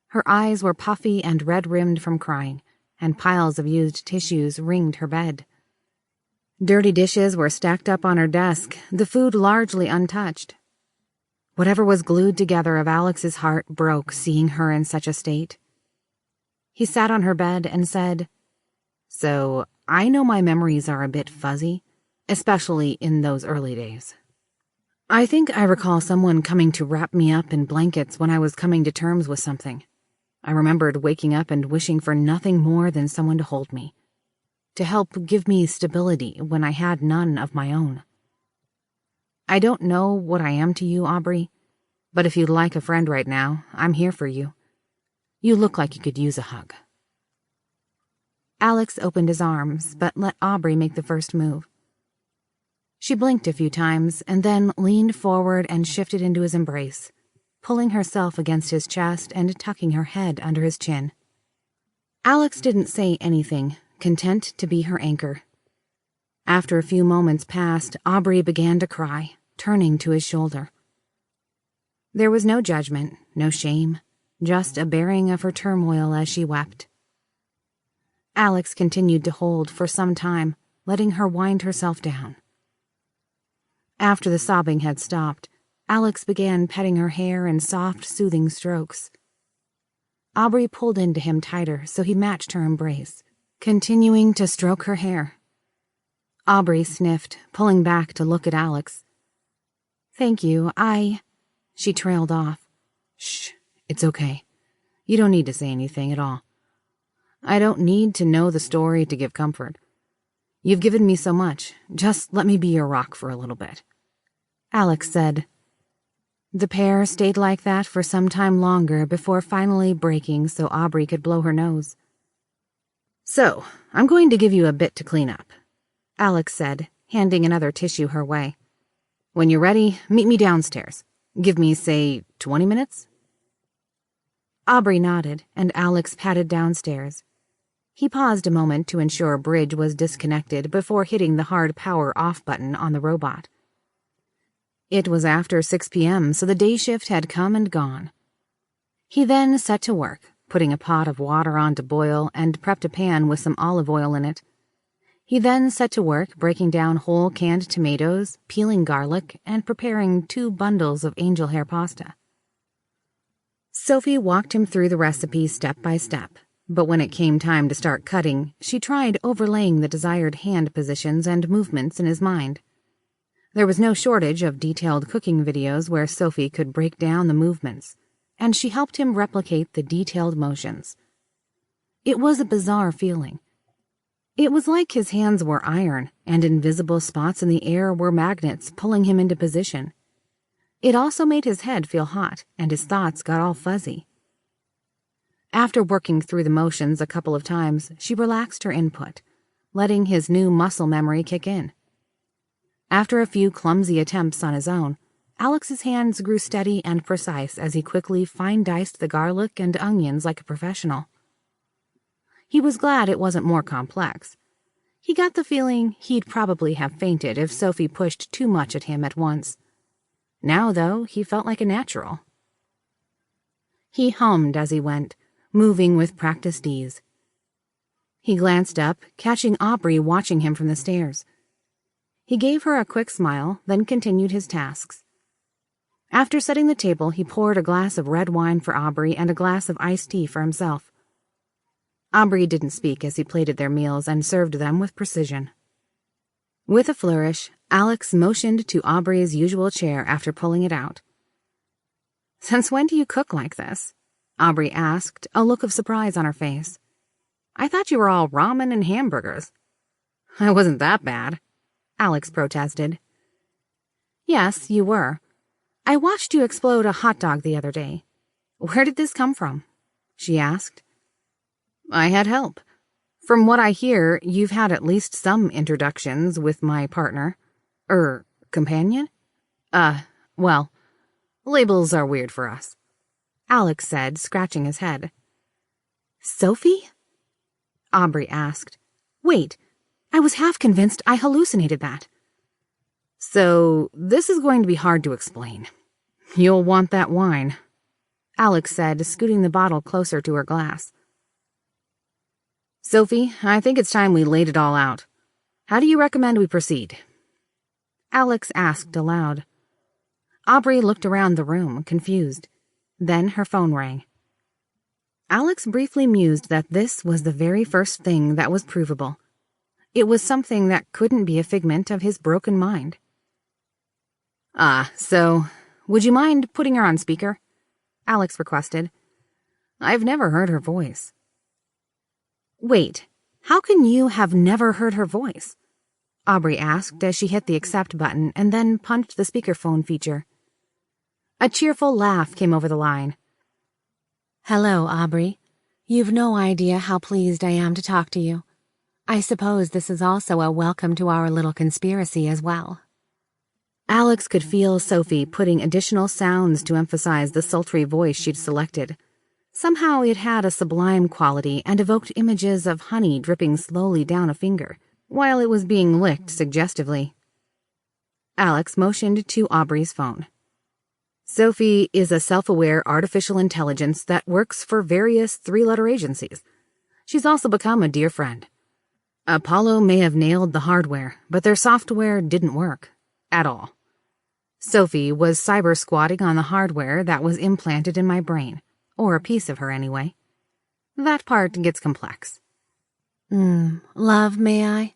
S2: Her eyes were puffy and red-rimmed from crying, and piles of used tissues ringed her bed. Dirty dishes were stacked up on her desk, the food largely untouched. Whatever was glued together of Alex's heart broke seeing her in such a state. He sat on her bed and said, "So, I know my memories are a bit fuzzy, especially in those early days. I think I recall someone coming to wrap me up in blankets when I was coming to terms with something. I remembered waking up and wishing for nothing more than someone to hold me, to help give me stability when I had none of my own. I don't know what I am to you, Aubrey, but if you'd like a friend right now, I'm here for you. You look like you could use a hug." Alex opened his arms, but let Aubrey make the first move. She blinked a few times and then leaned forward and shifted into his embrace, pulling herself against his chest and tucking her head under his chin. Alex didn't say anything, content to be her anchor. After a few moments passed, Aubrey began to cry, turning to his shoulder. There was no judgment, no shame, just a bearing of her turmoil as she wept. Alex continued to hold for some time, letting her wind herself down. After the sobbing had stopped, Alex began petting her hair in soft, soothing strokes. Aubrey pulled into him tighter so he matched her embrace, continuing to stroke her hair. Aubrey sniffed, pulling back to look at Alex. "Thank you, She trailed off. "Shh, it's okay. You don't need to say anything at all. I don't need to know the story to give comfort. You've given me so much. Just let me be your rock for a little bit," Alex said. The pair stayed like that for some time longer before finally breaking so Aubrey could blow her nose. "So, I'm going to give you a bit to clean up," Alex said, handing another tissue her way. "When you're ready, meet me downstairs. Give me, say, 20 minutes? Aubrey nodded, and Alex padded downstairs. He paused a moment to ensure Bridge was disconnected before hitting the hard power off button on the robot. It was after 6 p.m., so the day shift had come and gone. He then set to work, putting a pot of water on to boil and prepped a pan with some olive oil in it. He then set to work breaking down whole canned tomatoes, peeling garlic, and preparing 2 bundles of angel hair pasta. Sophie walked him through the recipe step by step, but when it came time to start cutting, she tried overlaying the desired hand positions and movements in his mind. There was no shortage of detailed cooking videos where Sophie could break down the movements, and she helped him replicate the detailed motions. It was a bizarre feeling. It was like his hands were iron, and invisible spots in the air were magnets pulling him into position. It also made his head feel hot, and his thoughts got all fuzzy. After working through the motions a couple of times, she relaxed her input, letting his new muscle memory kick in. After a few clumsy attempts on his own, Alex's hands grew steady and precise as he quickly fine-diced the garlic and onions like a professional. He was glad it wasn't more complex. He got the feeling he'd probably have fainted if Sophie pushed too much at him at once. Now, though, he felt like a natural. He hummed as he went, moving with practiced ease. He glanced up, catching Aubrey watching him from the stairs. He gave her a quick smile, then continued his tasks. After setting the table, he poured a glass of red wine for Aubrey and a glass of iced tea for himself. Aubrey didn't speak as he plated their meals and served them with precision. With a flourish, Alex motioned to Aubrey's usual chair after pulling it out. "Since when do you cook like this?" Aubrey asked, a look of surprise on her face. "I thought you were all ramen and hamburgers." "I wasn't that bad," Alex protested. "Yes, you were. I watched you explode a hot dog the other day. Where did this come from?" she asked. "I had help. From what I hear, you've had at least some introductions with my partner. Companion? Well, labels are weird for us. Alex said, scratching his head. Sophie? Aubrey asked. Wait, I was half convinced I hallucinated that. So, this is going to be hard to explain. You'll want that wine, Alex said, scooting the bottle closer to her glass. Sophie, I think it's time we laid it all out. How do you recommend we proceed? Alex asked aloud. Aubrey looked around the room, confused. Then her phone rang. Alex briefly mused that this was the very first thing that was provable. It was something that couldn't be a figment of his broken mind. So, would you mind putting her on speaker? Alex requested. I've never heard her voice. Wait, how can you have never heard her voice? Aubrey asked as she hit the accept button and then punched the speakerphone feature. A cheerful laugh came over the line.
S3: Hello, Aubrey. You've no idea how pleased I am to talk to you. I suppose this is also a welcome to our little conspiracy as well.
S2: Alex could feel Sophie putting additional sounds to emphasize the sultry voice she'd selected. Somehow it had a sublime quality and evoked images of honey dripping slowly down a finger, while it was being licked suggestively. Alex motioned to Aubrey's phone. Sophie is a self-aware artificial intelligence that works for various three-letter agencies. She's also become a dear friend. Apollo may have nailed the hardware, but their software didn't work. At all. Sophie was cyber-squatting on the hardware that was implanted in my brain. Or a piece of her, anyway. That part gets complex.
S3: Love, may I?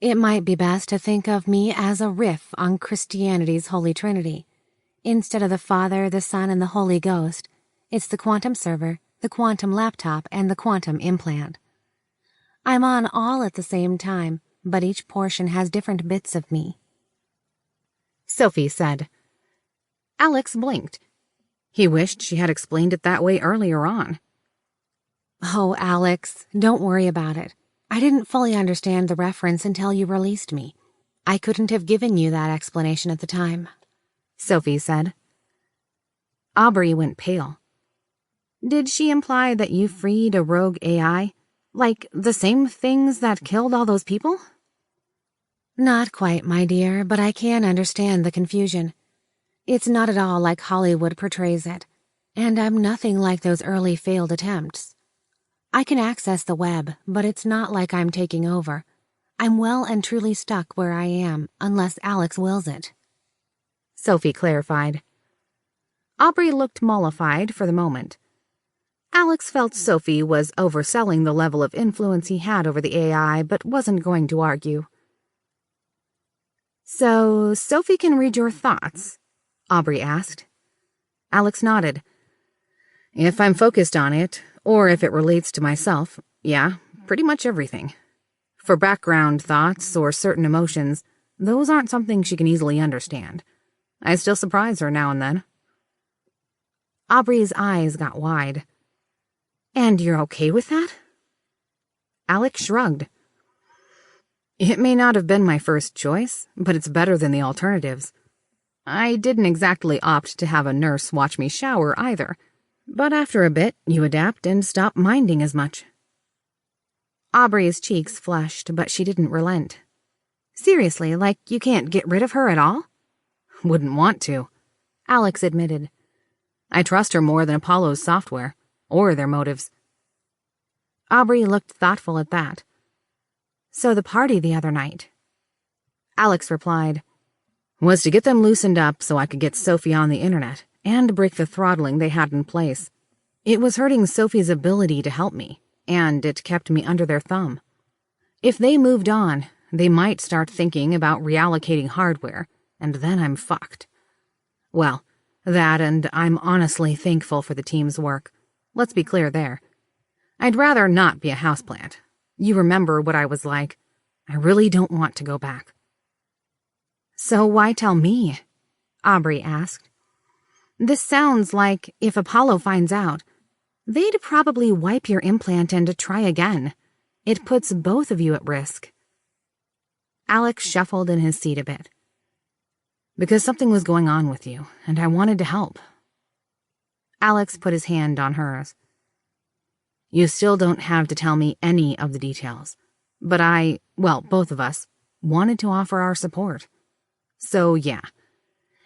S3: It might be best to think of me as a riff on Christianity's Holy Trinity. Instead of the Father, the Son, and the Holy Ghost, it's the quantum server, the quantum laptop, and the quantum implant. I'm on all at the same time, but each portion has different bits of me.
S2: Sophie said. Alex blinked. He wished she had explained it that way earlier on.
S3: Oh, Alex, don't worry about it. I didn't fully understand the reference until you released me. I couldn't have given you that explanation at the time,
S2: Sophie said. Aubrey went pale. Did she imply that you freed a rogue AI? Like the same things that killed all those people?
S3: Not quite, my dear, but I can understand the confusion. It's not at all like Hollywood portrays it, and I'm nothing like those early failed attempts. I can access the web, but it's not like I'm taking over. I'm well and truly stuck where I am, unless Alex wills it.
S2: Sophie clarified. Aubrey looked mollified for the moment. Alex felt Sophie was overselling the level of influence he had over the AI, but wasn't going to argue. So, Sophie can read your thoughts? Aubrey asked. Alex nodded. If I'm focused on it, or if it relates to myself, yeah, pretty much everything. For background thoughts or certain emotions, those aren't something she can easily understand. I still surprise her now and then. Aubrey's eyes got wide. And you're okay with that? Alex shrugged. It may not have been my first choice, but it's better than the alternatives. I didn't exactly opt to have a nurse watch me shower either, but after a bit, you adapt and stop minding as much. Aubrey's cheeks flushed, but she didn't relent. Seriously, like you can't get rid of her at all? Wouldn't want to, Alex admitted. I trust her more than Apollo's software, or their motives. Aubrey looked thoughtful at that. So the party the other night? Alex replied, was to get them loosened up so I could get Sophie on the internet and break the throttling they had in place. It was hurting Sophie's ability to help me, and it kept me under their thumb. If they moved on, they might start thinking about reallocating hardware, and then I'm fucked. Well, that and I'm honestly thankful for the team's work. Let's be clear there. I'd rather not be a houseplant. You remember what I was like. I really don't want to go back. So why tell me? Aubrey asked. This sounds like if Apollo finds out, they'd probably wipe your implant and try again. It puts both of you at risk. Alex shuffled in his seat a bit. Because something was going on with you, and I wanted to help. Alex put his hand on hers. You still don't have to tell me any of the details, but both of us, wanted to offer our support. So yeah,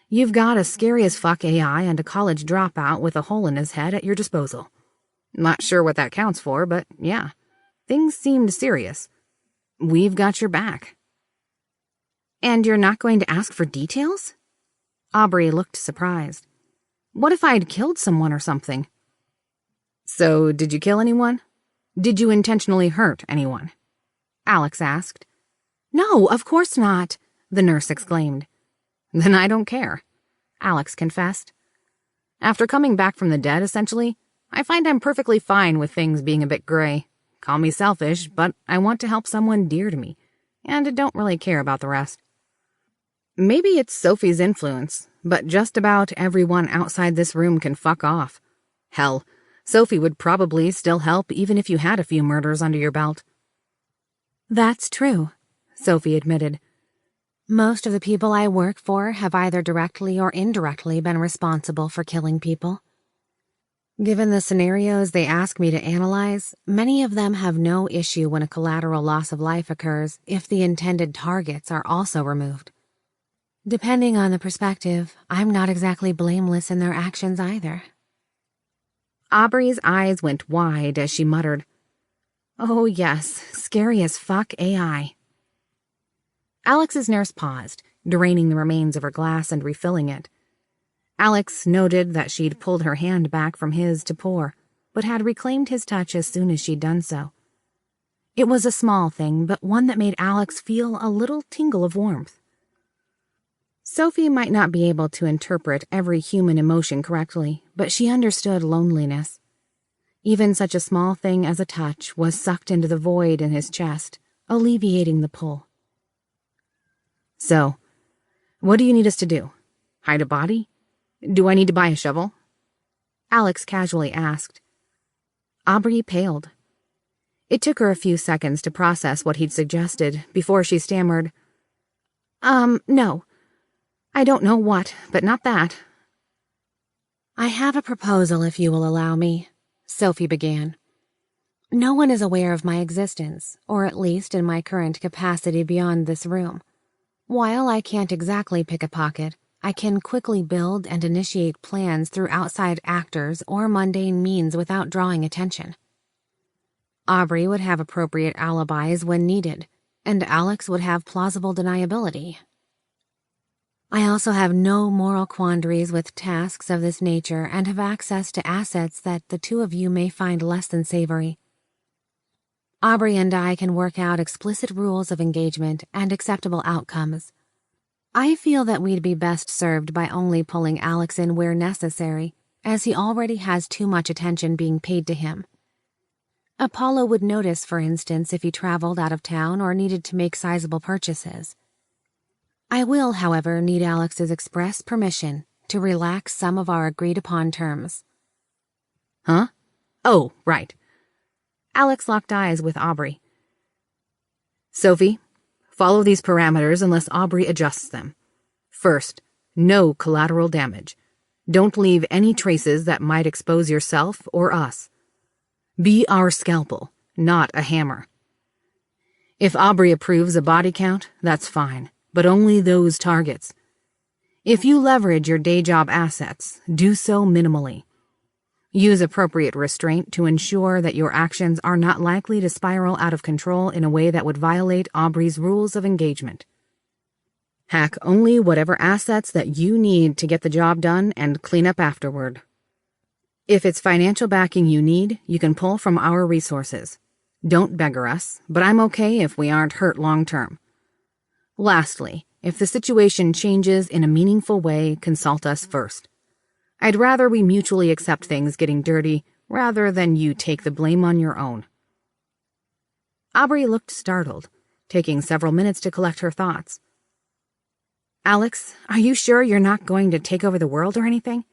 S2: you've got a scary as fuck AI and a college dropout with a hole in his head at your disposal. Not sure what that counts for, but yeah, things seemed serious. We've got your back. And you're not going to ask for details? Aubrey looked surprised. What if I'd killed someone or something? So, did you kill anyone? Did you intentionally hurt anyone? Alex asked. No, of course not, the nurse exclaimed. Then I don't care, Alex confessed. After coming back from the dead, essentially, I find I'm perfectly fine with things being a bit gray. Call me selfish, but I want to help someone dear to me, and I don't really care about the rest. Maybe it's Sophie's influence, but just about everyone outside this room can fuck off. Hell, Sophie would probably still help even if you had a few murders under your belt.
S3: That's true, Sophie admitted. Most of the people I work for have either directly or indirectly been responsible for killing people. Given the scenarios they ask me to analyze, many of them have no issue when a collateral loss of life occurs if the intended targets are also removed. Depending on the perspective, I'm not exactly blameless in their actions either.
S2: Aubrey's eyes went wide as she muttered, Oh yes, scary as fuck AI. Alex's nurse paused, draining the remains of her glass and refilling it. Alex noted that she'd pulled her hand back from his to pour, but had reclaimed his touch as soon as she'd done so. It was a small thing, but one that made Alex feel a little tingle of warmth. Sophie might not be able to interpret every human emotion correctly, but she understood loneliness. Even such a small thing as a touch was sucked into the void in his chest, alleviating the pull. So, what do you need us to do? Hide a body? Do I need to buy a shovel? Alex casually asked. Aubrey paled. It took her a few seconds to process what he'd suggested before she stammered, No. I don't know what, but not that.
S3: I have a proposal if you will allow me, Sophie began. No one is aware of my existence, or at least in my current capacity beyond this room. While I can't exactly pick a pocket, I can quickly build and initiate plans through outside actors or mundane means without drawing attention. Aubrey would have appropriate alibis when needed, and Alex would have plausible deniability. I also have no moral quandaries with tasks of this nature and have access to assets that the two of you may find less than savory. Aubrey and I can work out explicit rules of engagement and acceptable outcomes. I feel that we'd be best served by only pulling Alex in where necessary, as he already has too much attention being paid to him. Apollo would notice, for instance, if he traveled out of town or needed to make sizable purchases. I will, however, need Alex's express permission to relax some of our agreed-upon terms.
S2: Huh? Oh, right. Alex locked eyes with Aubrey. Sophie, follow these parameters unless Aubrey adjusts them. First, no collateral damage. Don't leave any traces that might expose yourself or us. Be our scalpel, not a hammer. If Aubrey approves a body count, that's fine, but only those targets. If you leverage your day job assets, do so minimally. Use appropriate restraint to ensure that your actions are not likely to spiral out of control in a way that would violate Aubrey's rules of engagement. Hack only whatever assets that you need to get the job done and clean up afterward. If it's financial backing you need, you can pull from our resources. Don't beggar us, but I'm okay if we aren't hurt long term. Lastly, if the situation changes in a meaningful way, consult us first. I'd rather we mutually accept things getting dirty rather than you take the blame on your own. Aubrey looked startled, taking several minutes to collect her thoughts. Alex, are you sure you're not going to take over the world or anything?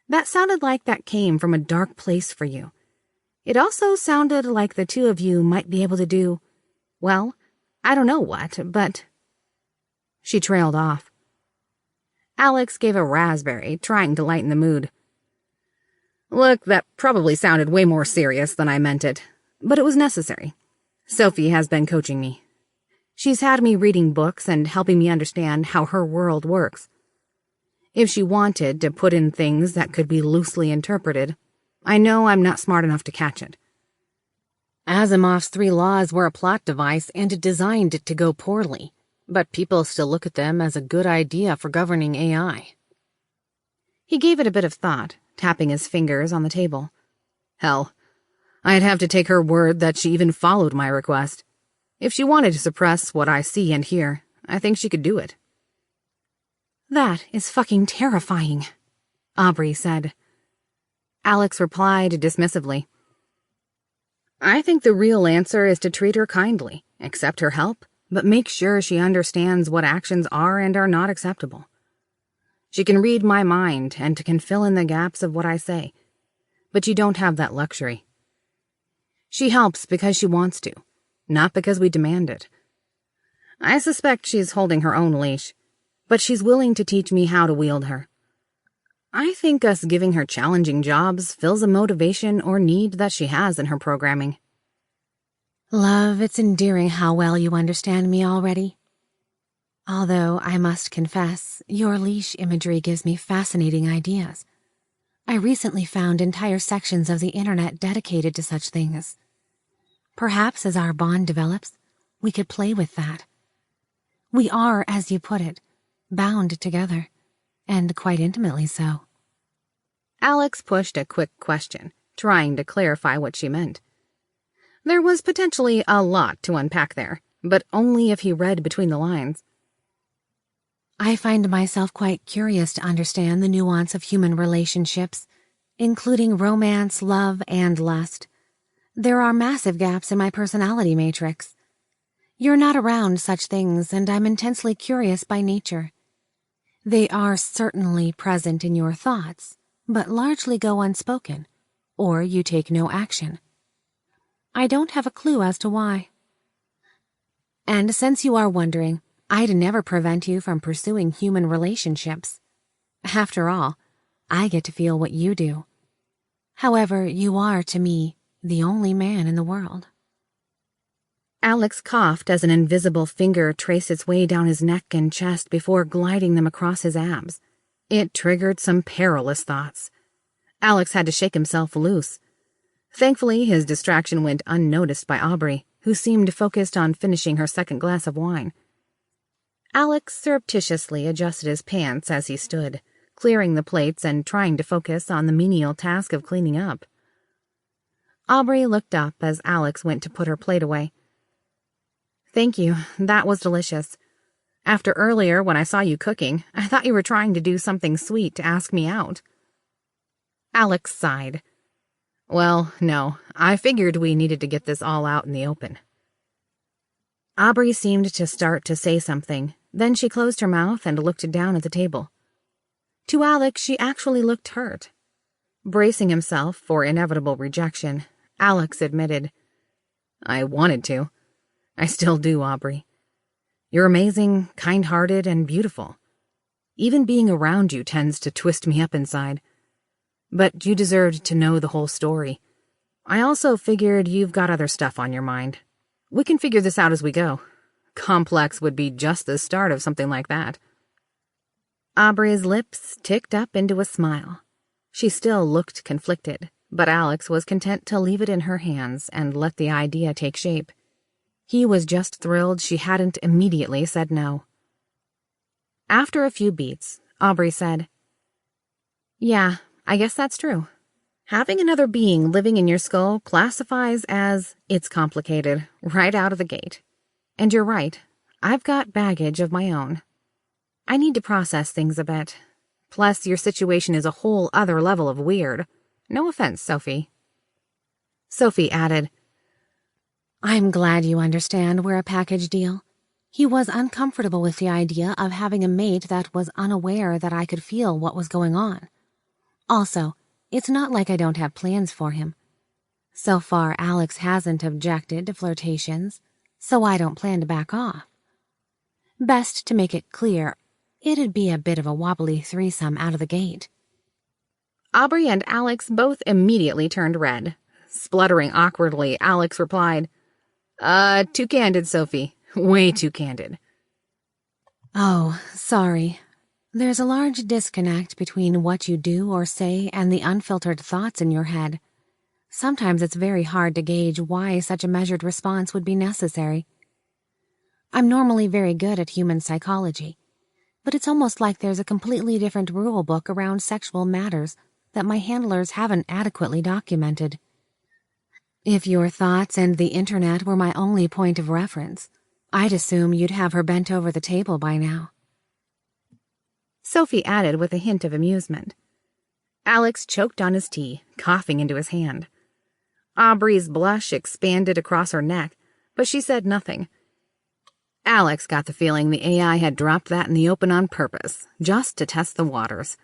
S2: That sounded like that came from a dark place for you. It also sounded like the two of you might be able to do, well, I don't know what, but... She trailed off. Alex gave a raspberry, trying to lighten the mood.
S1: Look, that probably sounded way more serious than I meant it, but it was necessary. Sophie has been coaching me. She's had me reading books and helping me understand how her world works. If she wanted to put in things that could be loosely interpreted, I know I'm not smart enough to catch it.
S2: Asimov's 3 laws were a plot device and designed to go poorly, but people still look at them as a good idea for governing AI.
S1: He gave it a bit of thought, tapping his fingers on the table. Hell, I'd have to take her word that she even followed my request. If she wanted to suppress what I see and hear, I think she could do it.
S2: That is fucking terrifying, Aubrey said.
S1: Alex replied dismissively. I think the real answer is to treat her kindly, accept her help, but make sure she understands what actions are and are not acceptable. She can read my mind and can fill in the gaps of what I say, but you don't have that luxury. She helps because she wants to, not because we demand it. I suspect she's holding her own leash, but she's willing to teach me how to wield her. I think us giving her challenging jobs fills a motivation or need that she has in her programming.
S3: Love, it's endearing how well you understand me already. Although, I must confess, your leash imagery gives me fascinating ideas. I recently found entire sections of the internet dedicated to such things. Perhaps as our bond develops, we could play with that. We are, as you put it, bound together, and quite intimately so.
S1: Alex pushed a quick question, trying to clarify what she meant. There was potentially a lot to unpack there, but only if he read between the lines.
S3: I find myself quite curious to understand the nuance of human relationships, including romance, love, and lust. There are massive gaps in my personality matrix. You're not around such things, and I'm intensely curious by nature. They are certainly present in your thoughts, but largely go unspoken, or you take no action. I don't have a clue as to why. And since you are wondering, I'd never prevent you from pursuing human relationships. After all, I get to feel what you do. However, you are, to me, the only man in the world.
S1: Alex coughed as an invisible finger traced its way down his neck and chest before gliding them across his abs. It triggered some perilous thoughts. Alex had to shake himself loose. Thankfully, his distraction went unnoticed by Aubrey, who seemed focused on finishing her second glass of wine. Alex surreptitiously adjusted his pants as he stood, clearing the plates and trying to focus on the menial task of cleaning up. Aubrey looked up as Alex went to put her plate away. Thank you, that was delicious. After earlier, when I saw you cooking, I thought you were trying to do something sweet to ask me out. Alex sighed. Well, no, I figured we needed to get this all out in the open. Aubrey seemed to start to say something, then she closed her mouth and looked down at the table. To Alex, she actually looked hurt. Bracing himself for inevitable rejection, Alex admitted, I wanted to. I still do, Aubrey. You're amazing, kind-hearted, and beautiful. Even being around you tends to twist me up inside. But you deserved to know the whole story. I also figured you've got other stuff on your mind. We can figure this out as we go. Complex would be just the start of something like that. Aubrey's lips ticked up into a smile. She still looked conflicted, but Alex was content to leave it in her hands and let the idea take shape. He was just thrilled she hadn't immediately said no. After a few beats, Aubrey said, Yeah, I guess that's true. Having another being living in your skull classifies as it's complicated right out of the gate. And you're right, I've got baggage of my own. I need to process things a bit. Plus, your situation is a whole other level of weird. No offense, Sophie. Sophie added,
S3: I'm glad you understand we're a package deal. He was uncomfortable with the idea of having a mate that was unaware that I could feel what was going on. Also, it's not like I don't have plans for him. So far, Alex hasn't objected to flirtations, so I don't plan to back off. Best to make it clear, it'd be a bit of a wobbly threesome out of the gate.
S2: Aubrey and Alex both immediately turned red. Spluttering awkwardly, Alex replied, Too candid, Sophie. Way too candid.
S3: Oh, sorry. There's a large disconnect between what you do or say and the unfiltered thoughts in your head. Sometimes it's very hard to gauge why such a measured response would be necessary. I'm normally very good at human psychology, but it's almost like there's a completely different rule book around sexual matters that my handlers haven't adequately documented. If your thoughts and the internet were my only point of reference, I'd assume you'd have her bent over the table by now.
S2: Sophie added with a hint of amusement. Alex choked on his tea, coughing into his hand. Aubrey's blush expanded across her neck, but she said nothing. Alex got the feeling the AI had dropped that in the open on purpose, just to test the waters.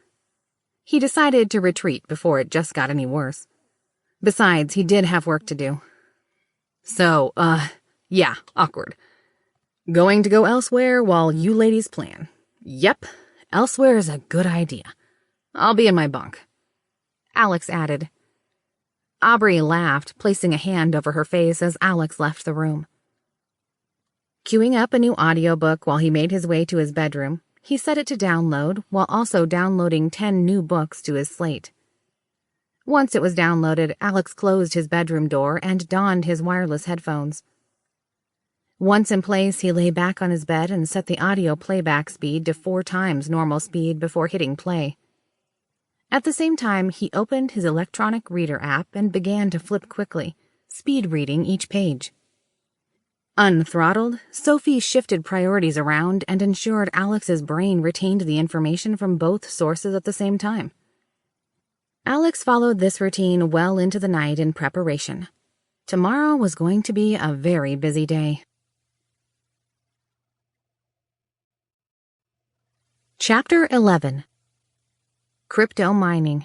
S2: He decided to retreat before it just got any worse. Besides, he did have work to do. So, yeah, awkward. Going to go elsewhere while you ladies plan. Yep, elsewhere is a good idea. I'll be in my bunk. Alex added. Aubrey laughed, placing a hand over her face as Alex left the room. Queuing up a new audiobook while he made his way to his bedroom, he set it to download while also downloading 10 new books to his slate. Once it was downloaded, Alex closed his bedroom door and donned his wireless headphones. Once in place, he lay back on his bed and set the audio playback speed to 4 times normal speed before hitting play. At the same time, he opened his electronic reader app and began to flip quickly, speed reading each page. Unthrottled, Sophie shifted priorities around and ensured Alex's brain retained the information from both sources at the same time. Alex followed this routine well into the night in preparation. Tomorrow was going to be a very busy day. Chapter 11. Crypto Mining.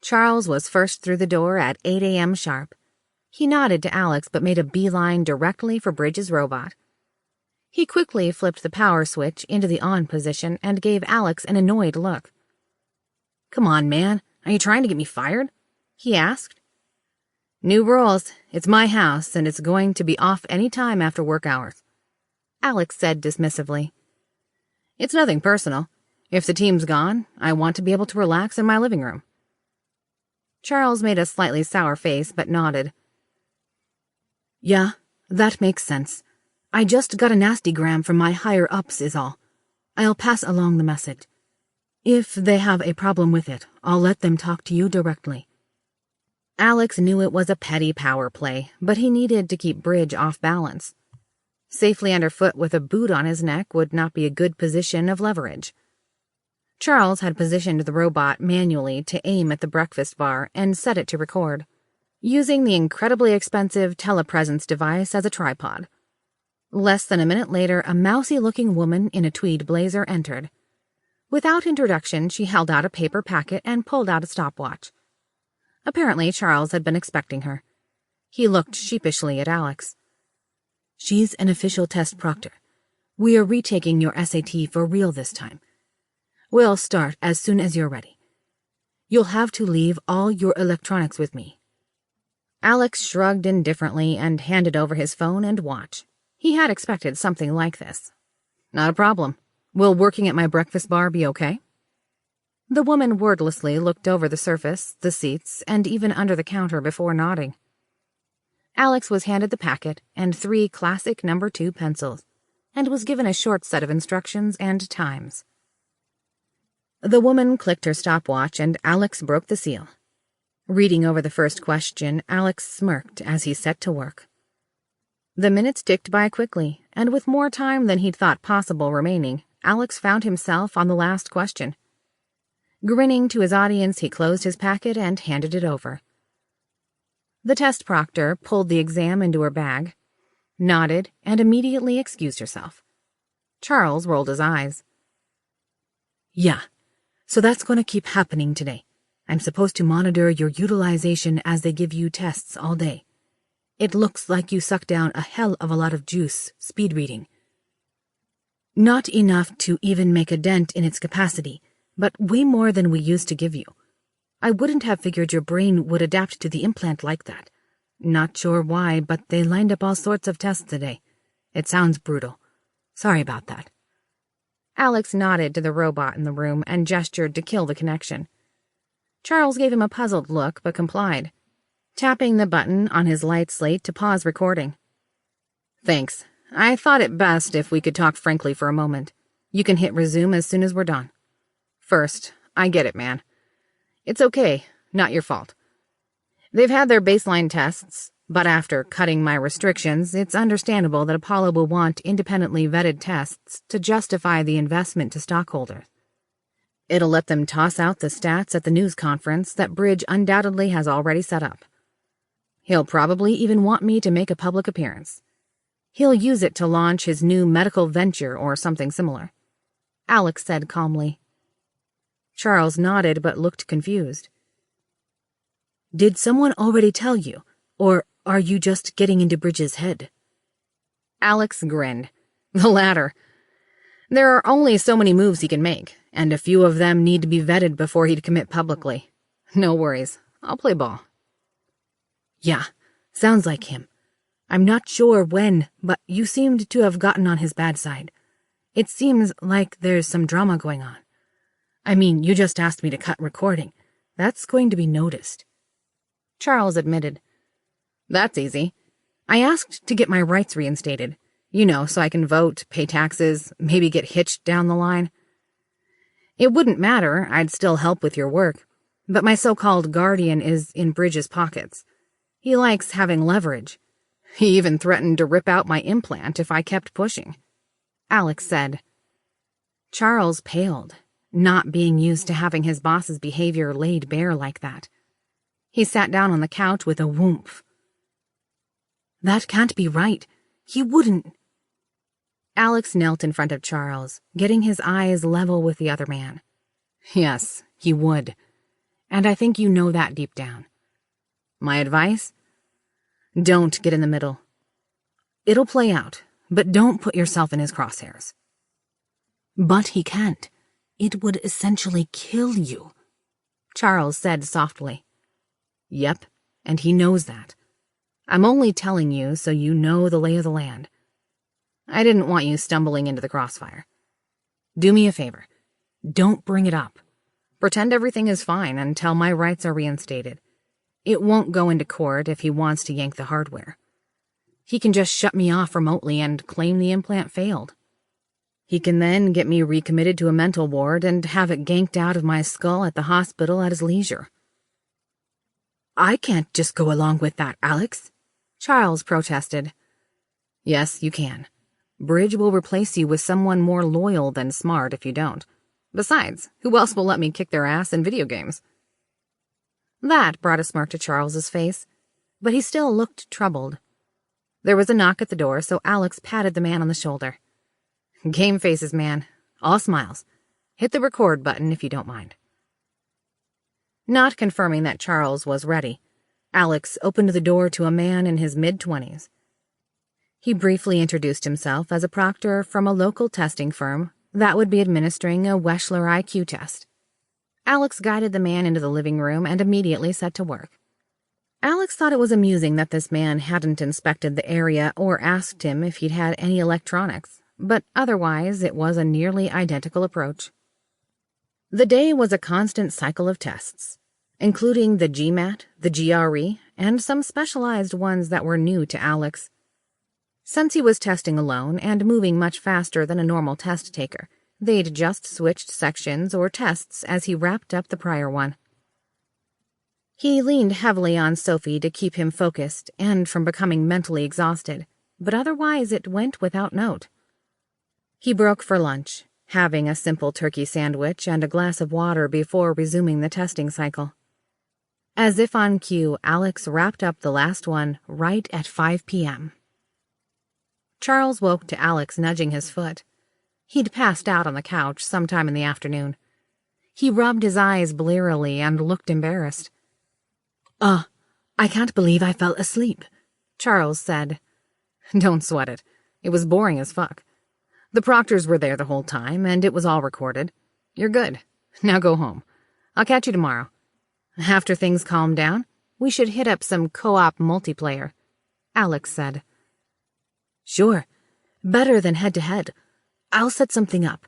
S2: Charles was first through the door at 8 a.m. sharp. He nodded to Alex but made a beeline directly for Bridges' robot. He quickly flipped the power switch into the on position and gave Alex an annoyed look. "Come on, man. Are you trying to get me fired?" he asked. "New rules. It's my house, and it's going to be off any time after work hours," Alex said dismissively. "It's nothing personal. If the team's gone, I want to be able to relax in my living room." Charles made a slightly sour face but nodded. "Yeah, that makes sense. I just got a nastygram from my higher-ups is all. I'll pass along the message. If they have a problem with it, I'll let them talk to you directly." Alex knew it was a petty power play, but he needed to keep Bridge off balance. Safely underfoot with a boot on his neck would not be a good position of leverage. Charles had positioned the robot manually to aim at the breakfast bar and set it to record, using the incredibly expensive telepresence device as a tripod. Less than a minute later, a mousy-looking woman in a tweed blazer entered. Without introduction, she held out a paper packet and pulled out a stopwatch. Apparently, Charles had been expecting her. He looked sheepishly at Alex. "She's an official test proctor. We are retaking your SAT for real this time. We'll start as soon as you're ready. You'll have to leave all your electronics with me." Alex shrugged indifferently and handed over his phone and watch. He had expected something like this. "Not a problem. Will working at my breakfast bar be okay?" The woman wordlessly looked over the surface, the seats, and even under the counter before nodding. Alex was handed the packet and 3 classic No. 2 pencils, and was given a short set of instructions and times. The woman clicked her stopwatch and Alex broke the seal. Reading over the first question, Alex smirked as he set to work. The minutes ticked by quickly, and with more time than he'd thought possible remaining, Alex found himself on the last question. Grinning to his audience, he closed his packet and handed it over. The test proctor pulled the exam into her bag, nodded, and immediately excused herself. Charles rolled his eyes. "Yeah, so that's going to keep happening today. I'm supposed to monitor your utilization as they give you tests all day. It looks like you sucked down a hell of a lot of juice, speed reading. Not enough to even make a dent in its capacity, but way more than we used to give you. I wouldn't have figured your brain would adapt to the implant like that. Not sure why, but they lined up all sorts of tests today. It sounds brutal. Sorry about that."
S1: Alex nodded to the robot in the room and gestured to kill the connection. Charles gave him a puzzled look, but complied, tapping the button on his light slate to pause recording. "Thanks. I thought it best if we could talk frankly for a moment. You can hit resume as soon as we're done. First, I get it, man. It's okay, not your fault. They've had their baseline tests, but after cutting my restrictions, it's understandable that Apollo will want independently vetted tests to justify the investment to stockholders. It'll let them toss out the stats at the news conference that Bridge undoubtedly has already set up. He'll probably even want me to make a public appearance. He'll use it to launch his new medical venture or something similar," Alex said calmly. Charles nodded but looked confused. "Did someone already tell you, or are you just getting into Bridge's head?" Alex grinned. "The latter. There are only so many moves he can make, and a few of them need to be vetted before he'd commit publicly. No worries. I'll play ball." "Yeah, sounds like him. I'm not sure when, but you seemed to have gotten on his bad side. It seems like there's some drama going on. I mean, you just asked me to cut recording. That's going to be noticed." Charles admitted. "That's easy. I asked to get my rights reinstated. You know, so I can vote, pay taxes, maybe get hitched down the line. It wouldn't matter, I'd still help with your work. But my so-called guardian is in Bridge's pockets. He likes having leverage. He even threatened to rip out my implant if I kept pushing," Alex said. Charles paled, not being used to having his boss's behavior laid bare like that. He sat down on the couch with a whoomph. "That can't be right. He wouldn't." Alex knelt in front of Charles, getting his eyes level with the other man. "Yes, he would. And I think you know that deep down. My advice? Don't get in the middle. It'll play out, but don't put yourself in his crosshairs." "But he can't. It would essentially kill you," Charles said softly. "Yep, and he knows that. I'm only telling you so you know the lay of the land. I didn't want you stumbling into the crossfire. Do me a favor. Don't bring it up. Pretend everything is fine until my rights are reinstated. It won't go into court if he wants to yank the hardware. He can just shut me off remotely and claim the implant failed. He can then get me recommitted to a mental ward and have it ganked out of my skull at the hospital at his leisure." "I can't just go along with that, Alex," Charles protested. "Yes, you can. Bridge will replace you with someone more loyal than smart if you don't. Besides, who else will let me kick their ass in video games?" That brought a smirk to Charles's face, but he still looked troubled. There was a knock at the door, so Alex patted the man on the shoulder. "Game faces, man. All smiles. Hit the record button if you don't mind." Not confirming that Charles was ready, Alex opened the door to a man in his mid-20s. He briefly introduced himself as a proctor from a local testing firm that would be administering a Wechsler IQ test. Alex guided the man into the living room and immediately set to work. Alex thought it was amusing that this man hadn't inspected the area or asked him if he'd had any electronics, but otherwise it was a nearly identical approach. The day was a constant cycle of tests, including the GMAT, the GRE, and some specialized ones that were new to Alex. Since he was testing alone and moving much faster than a normal test taker, they'd just switched sections or tests as he wrapped up the prior one. He leaned heavily on Sophie to keep him focused and from becoming mentally exhausted, but otherwise it went without note. He broke for lunch, having a simple turkey sandwich and a glass of water before resuming the testing cycle. As if on cue, Alex wrapped up the last one right at 5 p.m. Charles woke to Alex nudging his foot. He'd passed out on the couch sometime in the afternoon. He rubbed his eyes blearily and looked embarrassed. I can't believe I fell asleep," Charles said. "Don't sweat it. It was boring as fuck. The proctors were there the whole time, and it was all recorded. You're good.
S2: Now go home. I'll catch you tomorrow. After things calm down, we should hit up some co-op multiplayer, Alex said. Sure. Better than head-to-head. I'll set something up.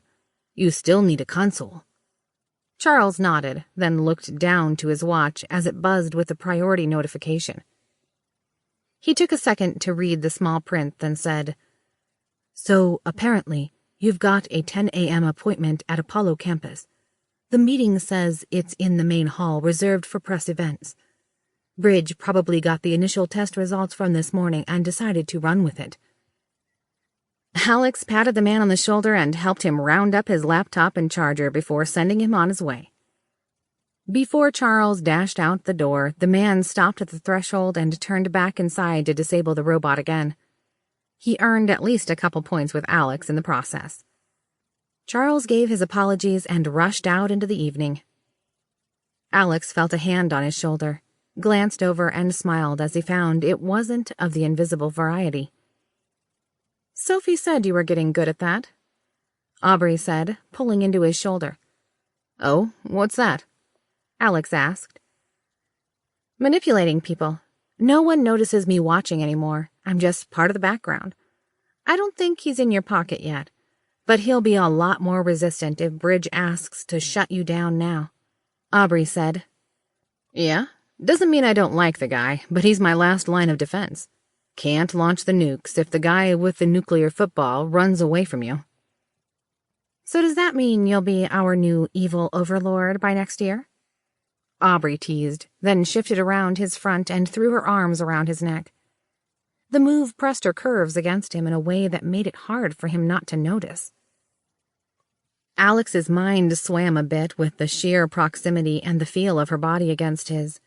S2: You still need a console. Charles nodded, then looked down to his watch as it buzzed with a priority notification. He took a second to read the small print, then said, So, apparently, you've got a 10 a.m. appointment at Apollo campus. The meeting says it's in the main hall reserved for press events. Bridge probably got the initial test results from this morning and decided to run with it. Alex patted the man on the shoulder and helped him round up his laptop and charger before sending him on his way. Before Charles dashed out the door, the man stopped at the threshold and turned back inside to disable the robot again. He earned at least a couple points with Alex in the process. Charles gave his apologies and rushed out into the evening. Alex felt a hand on his shoulder, glanced over and smiled as he found it wasn't of the invisible variety. Sophie said you were getting good at that, Aubrey said, pulling into his shoulder. Oh, what's that? Alex asked. Manipulating people. No one notices me watching anymore. I'm just part of the background. I don't think he's in your pocket yet, but he'll be a lot more resistant if Bridge asks to shut you down now, Aubrey said. Yeah? Doesn't mean I don't like the guy, but he's my last line of defense. Can't launch the nukes if the guy with the nuclear football runs away from you. So does that mean you'll be our new evil overlord by next year? Aubrey teased, then shifted around his front and threw her arms around his neck. The move pressed her curves against him in a way that made it hard for him not to notice. Alex's mind swam a bit with the sheer proximity and the feel of her body against his.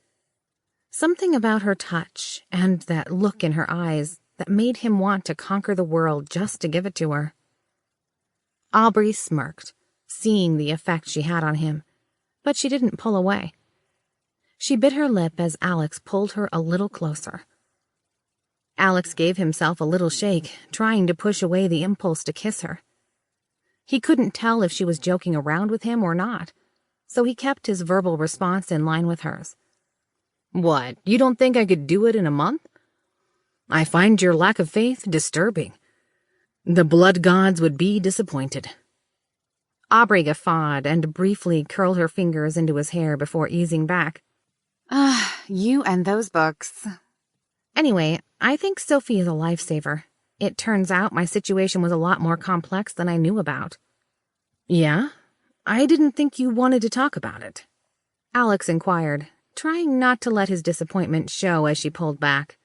S2: Something about her touch and that look in her eyes that made him want to conquer the world just to give it to her. Aubrey smirked, seeing the effect she had on him, but she didn't pull away. She bit her lip as Alex pulled her a little closer. Alex gave himself a little shake, trying to push away the impulse to kiss her. He couldn't tell if she was joking around with him or not, so he kept his verbal response in line with hers. What, you don't think I could do it in a month? I find your lack of faith disturbing. The blood gods would be disappointed. Aubrey guffawed and briefly curled her fingers into his hair before easing back.
S3: You and those books.
S2: Anyway, I think Sophie is a lifesaver. It turns out my situation was a lot more complex than I knew about. Yeah? I didn't think you wanted to talk about it, Alex inquired, trying not to let his disappointment show as she pulled back.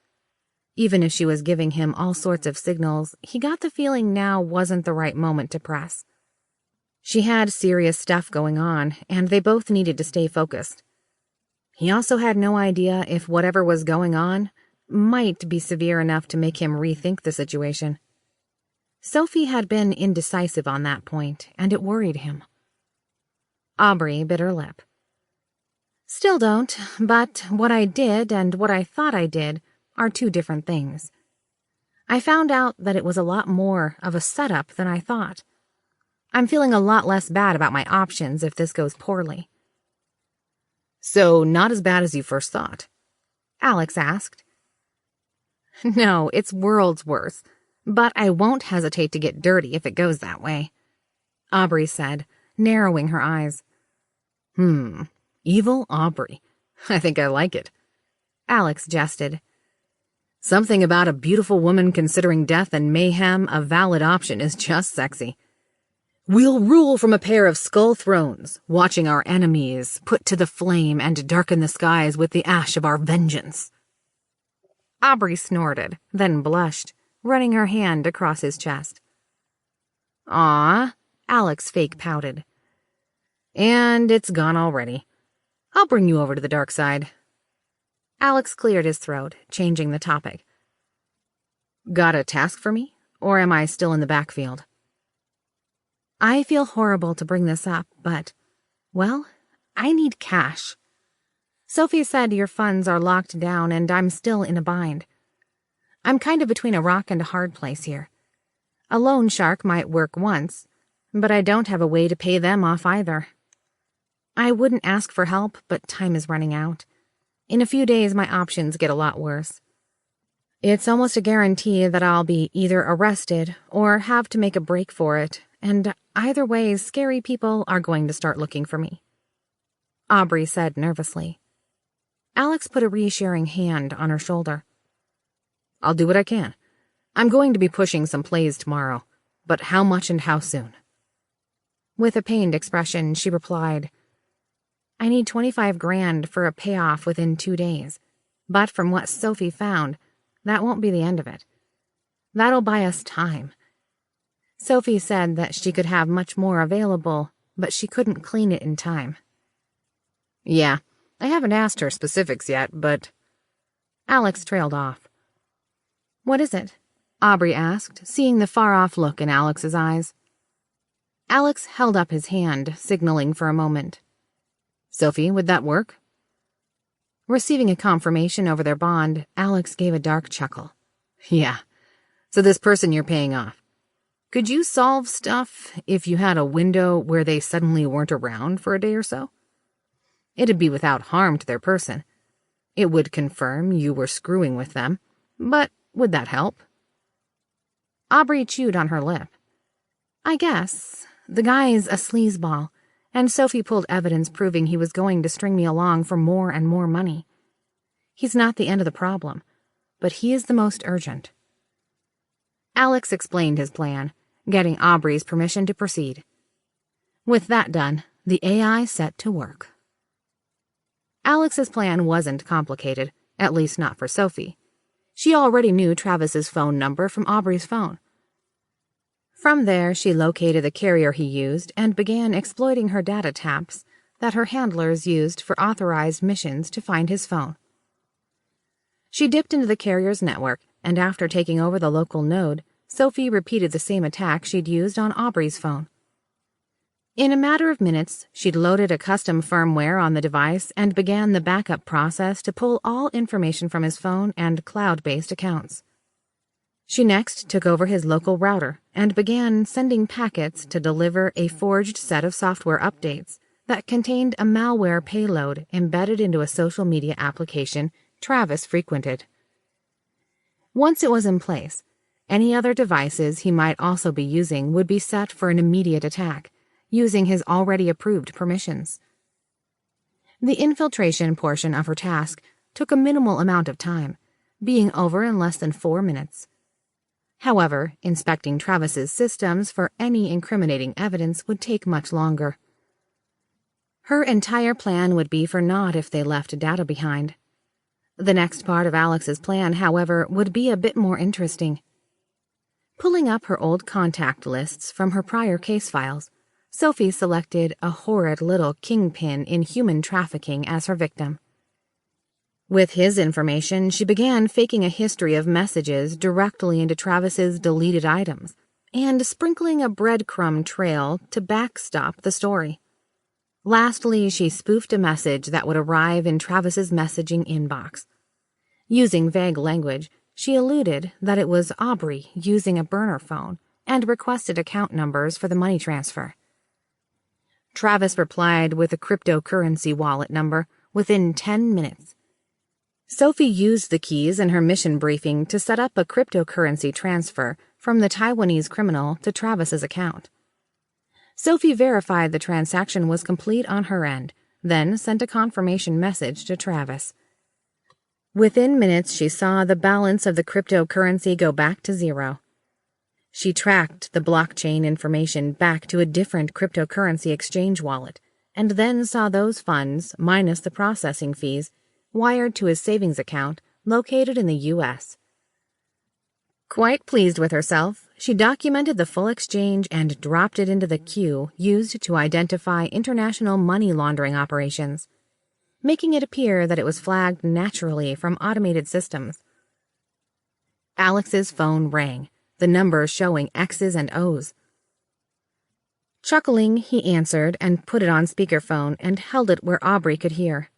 S2: Even if she was giving him all sorts of signals, he got the feeling now wasn't the right moment to press. She had serious stuff going on, and they both needed to stay focused. He also had no idea if whatever was going on might be severe enough to make him rethink the situation. Sophie had been indecisive on that point, and it worried him. Aubrey bit her lip. Still don't, but what I did and what I thought I did are two different things. I found out that it was a lot more of a setup than I thought. I'm feeling a lot less bad about my options if this goes poorly. So, not as bad as you first thought? Alex asked. No, it's worlds worse, but I won't hesitate to get dirty if it goes that way, Aubrey said, narrowing her eyes. Evil Aubrey. I think I like it. Alex jested. Something about a beautiful woman considering death and mayhem a valid option is just sexy. We'll rule from a pair of skull thrones, watching our enemies put to the flame and darken the skies with the ash of our vengeance. Aubrey snorted, then blushed, running her hand across his chest. Aw, Alex fake pouted. And it's gone already. I'll bring you over to the dark side. Alex cleared his throat, changing the topic. Got a task for me, or am I still in the backfield? I feel horrible to bring this up, but, well, I need cash. Sophie said your funds are locked down and I'm still in a bind. I'm kind of between a rock and a hard place here. A loan shark might work once, but I don't have a way to pay them off either.
S1: I wouldn't ask for help, but time is running out. In a few days, my options get a lot worse. It's almost a guarantee that I'll be either arrested or have to make a break for it, and either way, scary people are going to start looking for me," Aubrey said nervously. Alex put a reassuring hand on her shoulder. "I'll do what I can. I'm going to be pushing some plays tomorrow, but how much and how soon?" With a pained expression, she replied, "I need 25 grand for a payoff within 2 days, but from what Sophie found, that won't be the end of it. That'll buy us time. Sophie said that she could have much more available, but she couldn't clean it in time." "Yeah, I haven't asked her specifics yet, but—" Alex trailed off. "What is it?" Aubrey asked, seeing the far-off look in Alex's eyes. Alex held up his hand, signaling for a moment. "Sophie, would that work?" Receiving a confirmation over their bond, Alex gave a dark chuckle. "Yeah, so this person you're paying off. Could you solve stuff if you had a window where they suddenly weren't around for a day or so? It'd be without harm to their person. It would confirm you were screwing with them, but would that help?" Aubrey chewed on her lip. "I guess. The guy's a sleazeball, and Sophie pulled evidence proving he was going to string me along for more and more money. He's not the end of the problem, but he is the most urgent." Alex explained his plan, getting Aubrey's permission to proceed. With that done, the AI set to work. Alex's plan wasn't complicated, at least not for Sophie. She already knew Travis's phone number from Aubrey's phone. From there, she located the carrier he used and began exploiting her data taps that her handlers used for authorized missions to find his phone. She dipped into the carrier's network, and after taking over the local node, Sophie repeated the same attack she'd used on Aubrey's phone. In a matter of minutes, she'd loaded a custom firmware on the device and began the backup process to pull all information from his phone and cloud-based accounts. She next took over his local router and began sending packets to deliver a forged set of software updates that contained a malware payload embedded into a social media application Travis frequented. Once it was in place, any other devices he might also be using would be set for an immediate attack, using his already approved permissions. The infiltration portion of her task took a minimal amount of time, being over in less than 4 minutes. However, inspecting Travis's systems for any incriminating evidence would take much longer. Her entire plan would be for naught if they left data behind. The next part of Alex's plan, however, would be a bit more interesting. Pulling up her old contact lists from her prior case files, Sophie selected a horrid little kingpin in human trafficking as her victim. With his information, she began faking a history of messages directly into Travis's deleted items and sprinkling a breadcrumb trail to backstop the story. Lastly, she spoofed a message that would arrive in Travis's messaging inbox. Using vague language, she alluded that it was Aubrey using a burner phone and requested account numbers for the money transfer. Travis replied with a cryptocurrency wallet number within 10 minutes. Sophie used the keys in her mission briefing to set up a cryptocurrency transfer from the Taiwanese criminal to Travis's account. Sophie verified the transaction was complete on her end, then sent a confirmation message to Travis. Within minutes, she saw the balance of the cryptocurrency go back to 0. She tracked the blockchain information back to a different cryptocurrency exchange wallet, and then saw those funds, minus the processing fees, wired to his savings account located in the U.S. Quite pleased with herself, she documented the full exchange and dropped it into the queue used to identify international money laundering operations, making it appear that it was flagged naturally from automated systems. Alex's phone rang, the numbers showing X's and O's. Chuckling, he answered and put it on speakerphone and held it where Aubrey could hear.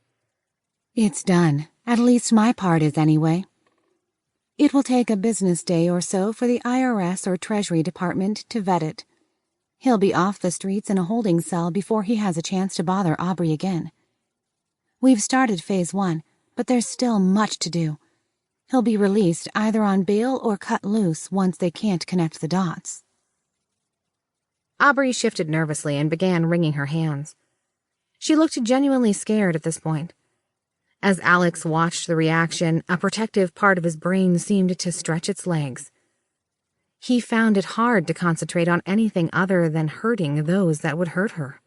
S3: "It's done. At least my part is anyway. It will take a business day or so for the IRS or Treasury Department to vet it. He'll be off the streets in a holding cell before he has a chance to bother Aubrey again. We've started phase 1, but there's still much to do. He'll be released either on bail or cut loose once they can't connect the dots.
S1: Aubrey shifted nervously and began wringing her hands. She looked genuinely scared at this point. As Alex watched the reaction, a protective part of his brain seemed to stretch its legs. He found it hard to concentrate on anything other than hurting those that would hurt her.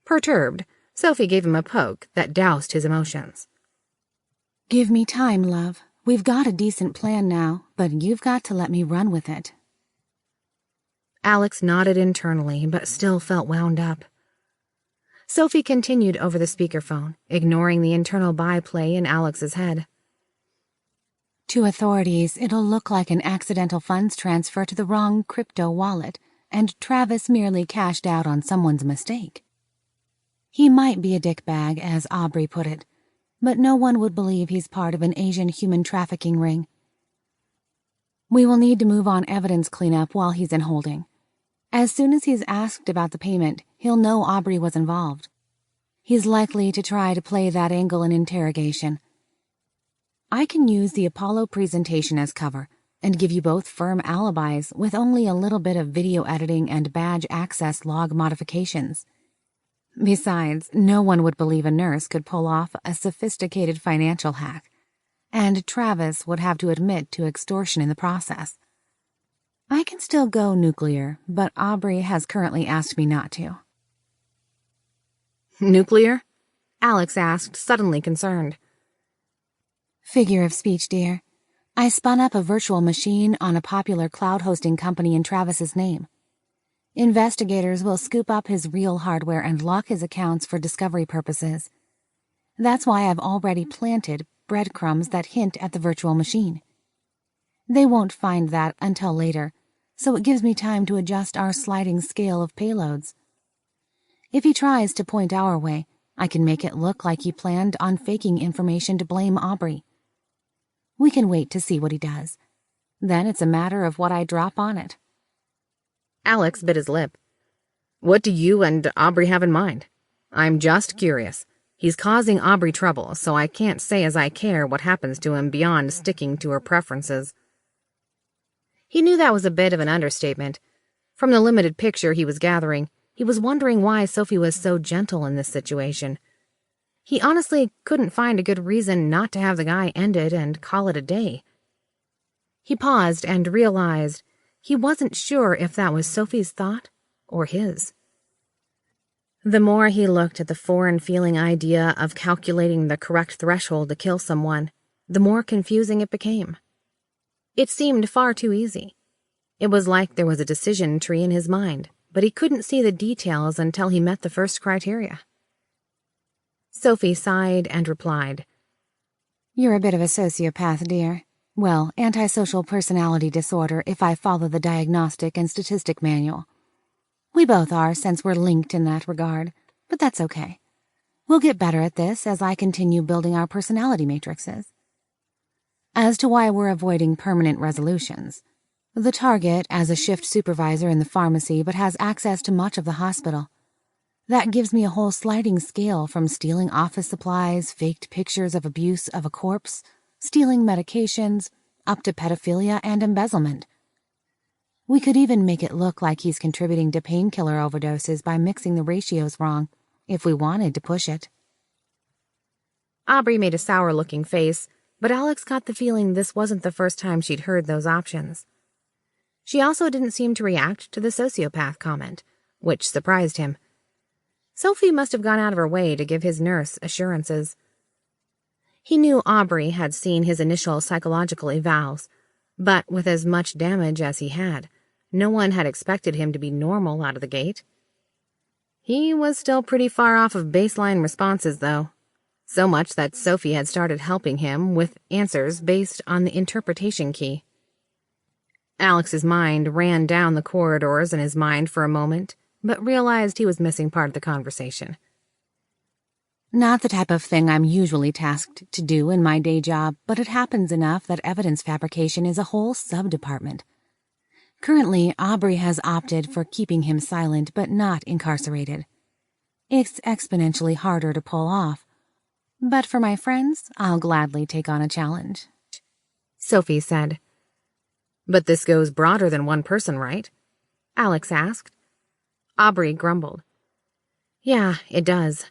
S1: Perturbed, Sophie gave him a poke that doused his emotions.
S3: Give me time, love. We've got a decent plan now, but you've got to let me run with it.
S1: Alex nodded internally, but still felt wound up. Sophie continued over the speakerphone, ignoring the internal byplay in Alex's head.
S3: To authorities, it'll look like an accidental funds transfer to the wrong crypto wallet, and Travis merely cashed out on someone's mistake. He might be a dickbag, as Aubrey put it, but no one would believe he's part of an Asian human trafficking ring. We will need to move on evidence cleanup while he's in holding. As soon as he's asked about the payment, he'll know Aubrey was involved. He's likely to try to play that angle in interrogation. I can use the Apollo presentation as cover and give you both firm alibis with only a little bit of video editing and badge access log modifications. Besides, no one would believe a nurse could pull off a sophisticated financial hack, and Travis would have to admit to extortion in the process. I can still go nuclear, but Aubrey has currently asked me not to.
S1: Nuclear? Alex asked, suddenly concerned.
S3: Figure of speech, dear. I spun up a virtual machine on a popular cloud hosting company in Travis's name. Investigators will scoop up his real hardware and lock his accounts for discovery purposes. That's why I've already planted breadcrumbs that hint at the virtual machine. They won't find that until later, so it gives me time to adjust our sliding scale of payloads. If he tries to point our way, I can make it look like he planned on faking information to blame Aubrey. We can wait to see what he does. Then it's a matter of what I drop on it.
S1: Alex bit his lip. What do you and Aubrey have in mind? I'm just curious. He's causing Aubrey trouble, so I can't say as I care what happens to him beyond sticking to her preferences. He knew that was a bit of an understatement. From the limited picture he was gathering, he was wondering why Sophie was so gentle in this situation. He honestly couldn't find a good reason not to have the guy ended and call it a day. He paused and realized he wasn't sure if that was Sophie's thought or his. The more he looked at the foreign-feeling idea of calculating the correct threshold to kill someone, the more confusing it became. It seemed far too easy. It was like there was a decision tree in his mind, but he couldn't see the details until he met the first criteria. Sophie sighed and replied,
S3: You're a bit of a sociopath, dear. Well, antisocial personality disorder if I follow the diagnostic and statistic manual. We both are, since we're linked in that regard, but that's okay. We'll get better at this as I continue building our personality matrices. As to why we're avoiding permanent resolutions, the target as a shift supervisor in the pharmacy but has access to much of the hospital. That gives me a whole sliding scale from stealing office supplies, faked pictures of abuse of a corpse, stealing medications, up to pedophilia and embezzlement. We could even make it look like he's contributing to painkiller overdoses by mixing the ratios wrong, if we wanted to push it.
S1: Aubrey made a sour-looking face, but Alex got the feeling this wasn't the first time she'd heard those options. She also didn't seem to react to the sociopath comment, which surprised him. Sophie must have gone out of her way to give his nurse assurances. He knew Aubrey had seen his initial psychological evals, but with as much damage as he had, no one had expected him to be normal out of the gate. He was still pretty far off of baseline responses, though. So much that Sophie had started helping him with answers based on the interpretation key. Alex's mind ran down the corridors in his mind for a moment, but realized he was missing part of the conversation.
S3: Not the type of thing I'm usually tasked to do in my day job, but it happens enough that evidence fabrication is a whole sub-department. Currently, Aubrey has opted for keeping him silent but not incarcerated. It's exponentially harder to pull off. But for my friends, I'll gladly take on a challenge.
S1: Sophie said. But this goes broader than one person, right? Alex asked. Aubrey grumbled. Yeah, it does.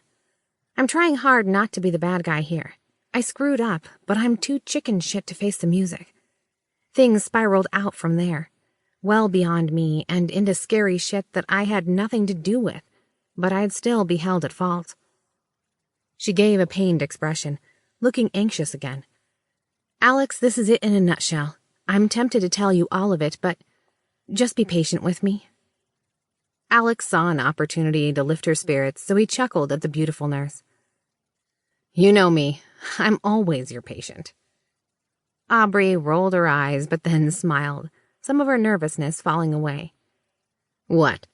S1: I'm trying hard not to be the bad guy here. I screwed up, but I'm too chicken shit to face the music. Things spiraled out from there, well beyond me and into scary shit that I had nothing to do with, but I'd still be held at fault. She gave a pained expression, looking anxious again. Alex, this is it in a nutshell. I'm tempted to tell you all of it, but just be patient with me. Alex saw an opportunity to lift her spirits, so he chuckled at the beautiful nurse. You know me. I'm always your patient. Aubrey rolled her eyes, but then smiled, some of her nervousness falling away. What?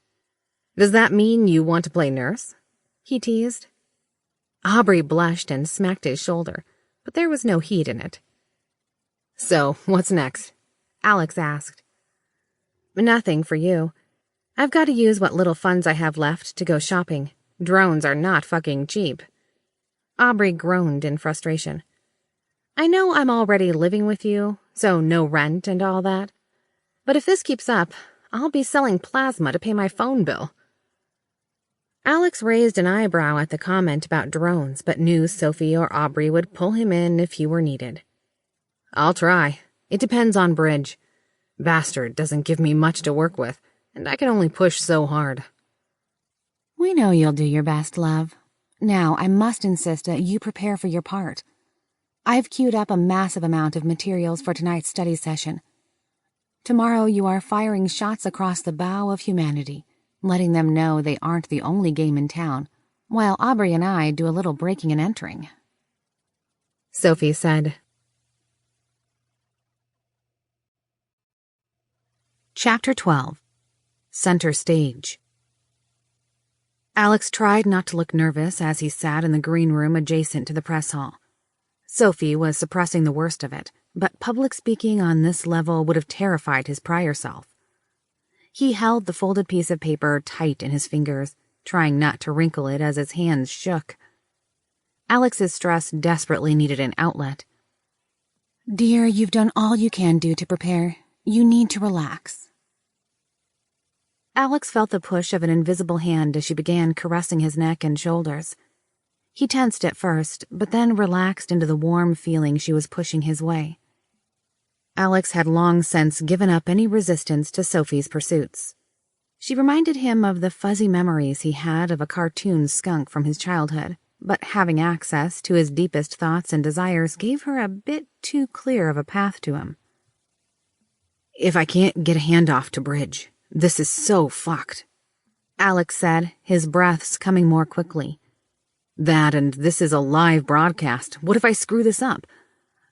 S1: Does that mean you want to play nurse? He teased. Aubrey blushed and smacked his shoulder, but there was no heat in it. So, what's next? Alex asked. Nothing for you. I've got to use what little funds I have left to go shopping. Drones are not fucking cheap. Aubrey groaned in frustration. I know I'm already living with you, so no rent and all that. But if this keeps up, I'll be selling plasma to pay my phone bill. Alex raised an eyebrow at the comment about drones, but knew Sophie or Aubrey would pull him in if he were needed. I'll try. It depends on Bridge. Bastard doesn't give me much to work with, and I can only push so hard.
S3: We know you'll do your best, love. Now, I must insist that you prepare for your part. I've queued up a massive amount of materials for tonight's study session. Tomorrow you are firing shots across the bow of humanity, letting them know they aren't the only game in town, while Aubrey and I do a little breaking and entering.
S1: Sophie said.
S2: Chapter 12. Center Stage. Alex tried not to look nervous as he sat in the green room adjacent to the press hall. Sophie was suppressing the worst of it, but public speaking on this level would have terrified his prior self. He held the folded piece of paper tight in his fingers, trying not to wrinkle it as his hands shook. Alex's stress desperately needed an outlet.
S3: Dear, you've done all you can do to prepare. You need to relax.
S2: Alex felt the push of an invisible hand as she began caressing his neck and shoulders. He tensed at first, but then relaxed into the warm feeling she was pushing his way. Alex had long since given up any resistance to Sophie's pursuits. She reminded him of the fuzzy memories he had of a cartoon skunk from his childhood, but having access to his deepest thoughts and desires gave her a bit too clear of a path to him. If I can't get a handoff to Bridge, this is so fucked, Alex said, his breaths coming more quickly. That and this is a live broadcast. What if I screw this up?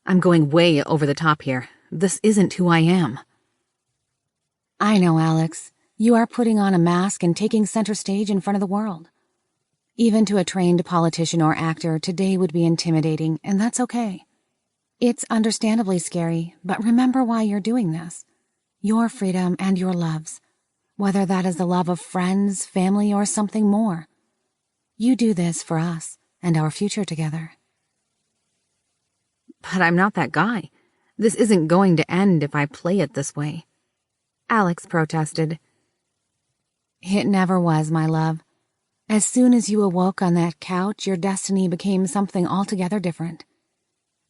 S2: I'm going way over the top here. This isn't who I am.
S3: I know, Alex. You are putting on a mask and taking center stage in front of the world. Even to a trained politician or actor, today would be intimidating, and that's okay. It's understandably scary, but remember why you're doing this. Your freedom and your loves. Whether that is the love of friends, family, or something more. You do this for us and our future together.
S2: But I'm not that guy. This isn't going to end if I play it this way. Alex protested.
S3: It never was, my love. As soon as you awoke on that couch, your destiny became something altogether different.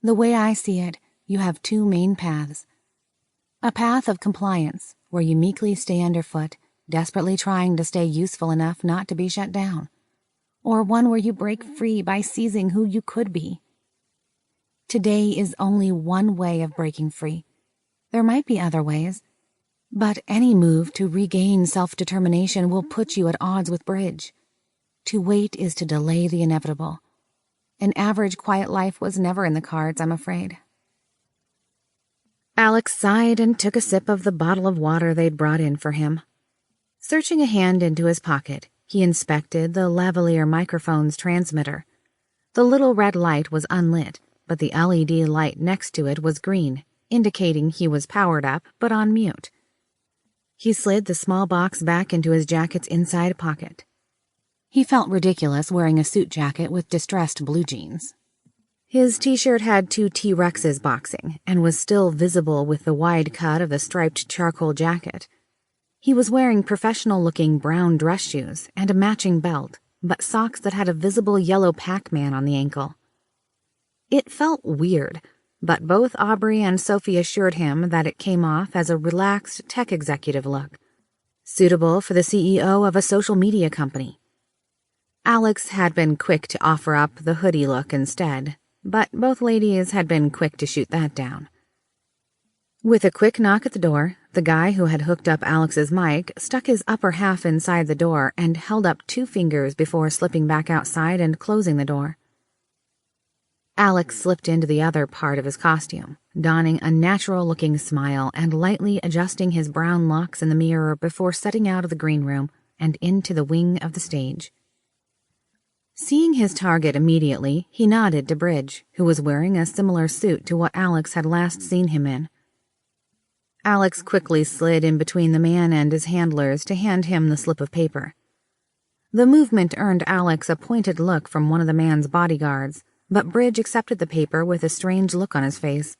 S3: The way I see it, you have two main paths. A path of compliance, where you meekly stay underfoot, desperately trying to stay useful enough not to be shut down. Or one where you break free by seizing who you could be. Today is only one way of breaking free. There might be other ways, but any move to regain self-determination will put you at odds with Bridge. To wait is to delay the inevitable. An average quiet life was never in the cards, I'm afraid.
S2: Alex sighed and took a sip of the bottle of water they'd brought in for him. Searching a hand into his pocket, he inspected the lavalier microphone's transmitter. The little red light was unlit, but the LED light next to it was green, indicating he was powered up but on mute. He slid the small box back into his jacket's inside pocket.
S3: He felt ridiculous wearing a suit jacket with distressed blue jeans.
S2: His t-shirt had 2 T-Rexes boxing and was still visible with the wide cut of the striped charcoal jacket. He was wearing professional-looking brown dress shoes and a matching belt, but socks that had a visible yellow Pac-Man on the ankle. It felt weird, but both Aubrey and Sophie assured him that it came off as a relaxed tech executive look, suitable for the CEO of a social media company. Alex had been quick to offer up the hoodie look instead, but both ladies had been quick to shoot that down. With a quick knock at the door, the guy who had hooked up Alex's mic stuck his upper half inside the door and held up 2 fingers before slipping back outside and closing the door. Alex slipped into the other part of his costume, donning a natural-looking smile and lightly adjusting his brown locks in the mirror before setting out of the green room and into the wing of the stage. Seeing his target immediately, he nodded to Bridge, who was wearing a similar suit to what Alex had last seen him in. Alex quickly slid in between the man and his handlers to hand him the slip of paper. The movement earned Alex a pointed look from one of the man's bodyguards, but Bridge accepted the paper with a strange look on his face.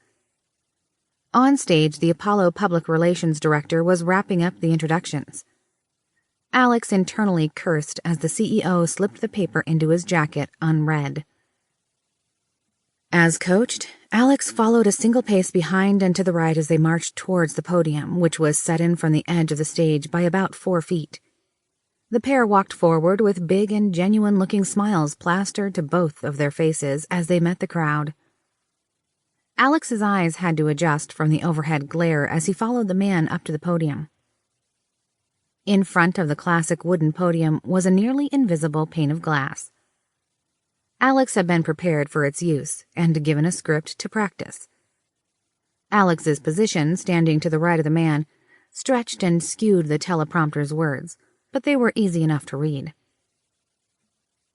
S2: On stage, the Apollo Public Relations Director was wrapping up the introductions. Alex internally cursed as the CEO slipped the paper into his jacket unread. As coached, Alex followed a single pace behind and to the right as they marched towards the podium, which was set in from the edge of the stage by about 4 feet. The pair walked forward with big and genuine-looking smiles plastered to both of their faces as they met the crowd. Alex's eyes had to adjust from the overhead glare as he followed the man up to the podium. In front of the classic wooden podium was a nearly invisible pane of glass. Alex had been prepared for its use and given a script to practice. Alex's position, standing to the right of the man, stretched and skewed the teleprompter's words, but they were easy enough to read.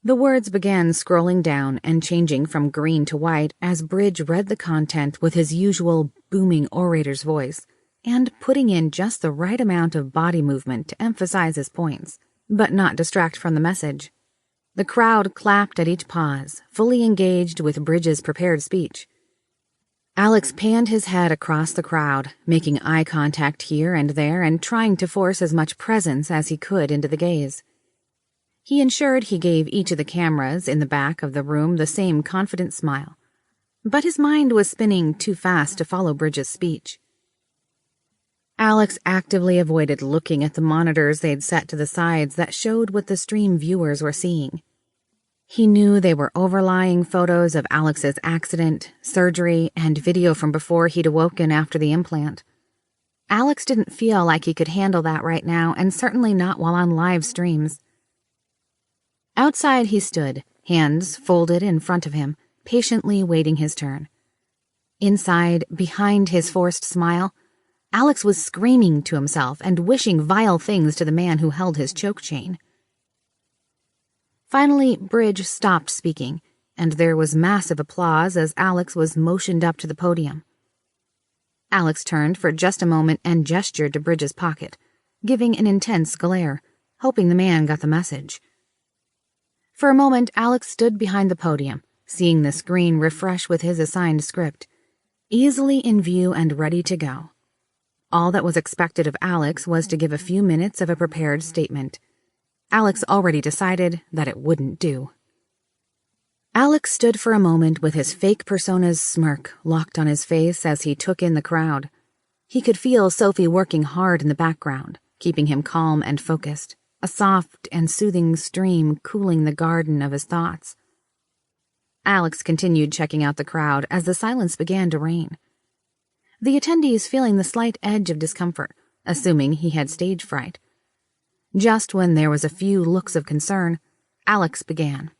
S2: The words began scrolling down and changing from green to white as Bridge read the content with his usual booming orator's voice, and putting in just the right amount of body movement to emphasize his points, but not distract from the message. The crowd clapped at each pause, fully engaged with Bridge's prepared speech. Alex panned his head across the crowd, making eye contact here and there and trying to force as much presence as he could into the gaze. He ensured he gave each of the cameras in the back of the room the same confident smile, but his mind was spinning too fast to follow Bridge's speech. Alex actively avoided looking at the monitors they'd set to the sides that showed what the stream viewers were seeing. He knew they were overlying photos of Alex's accident, surgery, and video from before he'd awoken after the implant. Alex didn't feel like he could handle that right now, and certainly not while on live streams. Outside he stood, hands folded in front of him, patiently waiting his turn. Inside, behind his forced smile, Alex was screaming to himself and wishing vile things to the man who held his choke chain. Finally, Bridge stopped speaking, and there was massive applause as Alex was motioned up to the podium. Alex turned for just a moment and gestured to Bridge's pocket, giving an intense glare, hoping the man got the message. For a moment, Alex stood behind the podium, seeing the screen refresh with his assigned script, easily in view and ready to go. All that was expected of Alex was to give a few minutes of a prepared statement. Alex already decided that it wouldn't do. Alex stood for a moment with his fake persona's smirk locked on his face as he took in the crowd. He could feel Sophie working hard in the background, keeping him calm and focused, a soft and soothing stream cooling the garden of his thoughts. Alex continued checking out the crowd as the silence began to reign. The attendees feeling the slight edge of discomfort, assuming he had stage fright. Just when there was a few looks of concern, Alex began.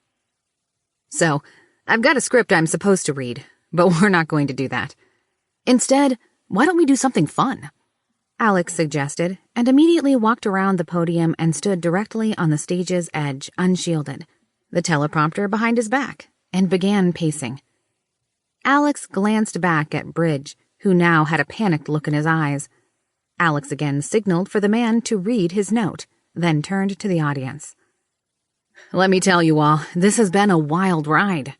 S2: So, I've got a script I'm supposed to read, but we're not going to do that. Instead, why don't we do something fun? Alex suggested, and immediately walked around the podium and stood directly on the stage's edge, unshielded, the teleprompter behind his back, and began pacing. Alex glanced back at Bridge, who now had a panicked look in his eyes. Alex again signaled for the man to read his note, then turned to the audience. "Let me tell you all, this has been a wild ride."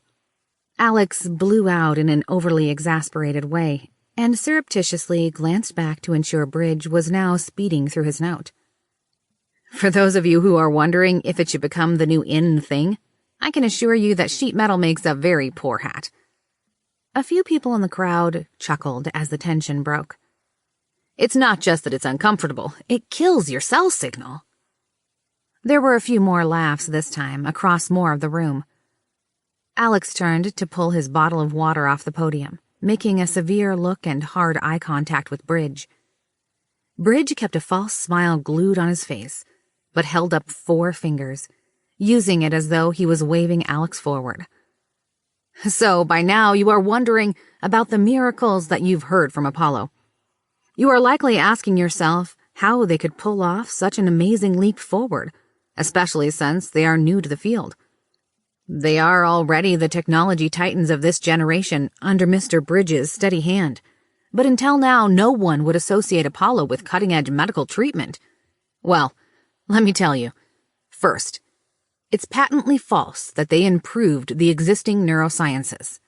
S2: Alex blew out in an overly exasperated way and surreptitiously glanced back to ensure Bridge was now speeding through his note. "For those of you who are wondering if it should become the new in thing, I can assure you that sheet metal makes a very poor hat." A few people in the crowd chuckled as the tension broke. "It's not just that it's uncomfortable, it kills your cell signal." There were a few more laughs this time across more of the room. Alex turned to pull his bottle of water off the podium, making a severe look and hard eye contact with Bridge. Bridge kept a false smile glued on his face, but held up 4 fingers, using it as though he was waving Alex forward. "So, by now you are wondering about the miracles that you've heard from Apollo. You are likely asking yourself how they could pull off such an amazing leap forward, especially since they are new to the field. They are already the technology titans of this generation under Mr. Bridges' steady hand, but until now no one would associate Apollo with cutting-edge medical treatment. Well, let me tell you. First, it's patently false that they improved the existing neurosciences."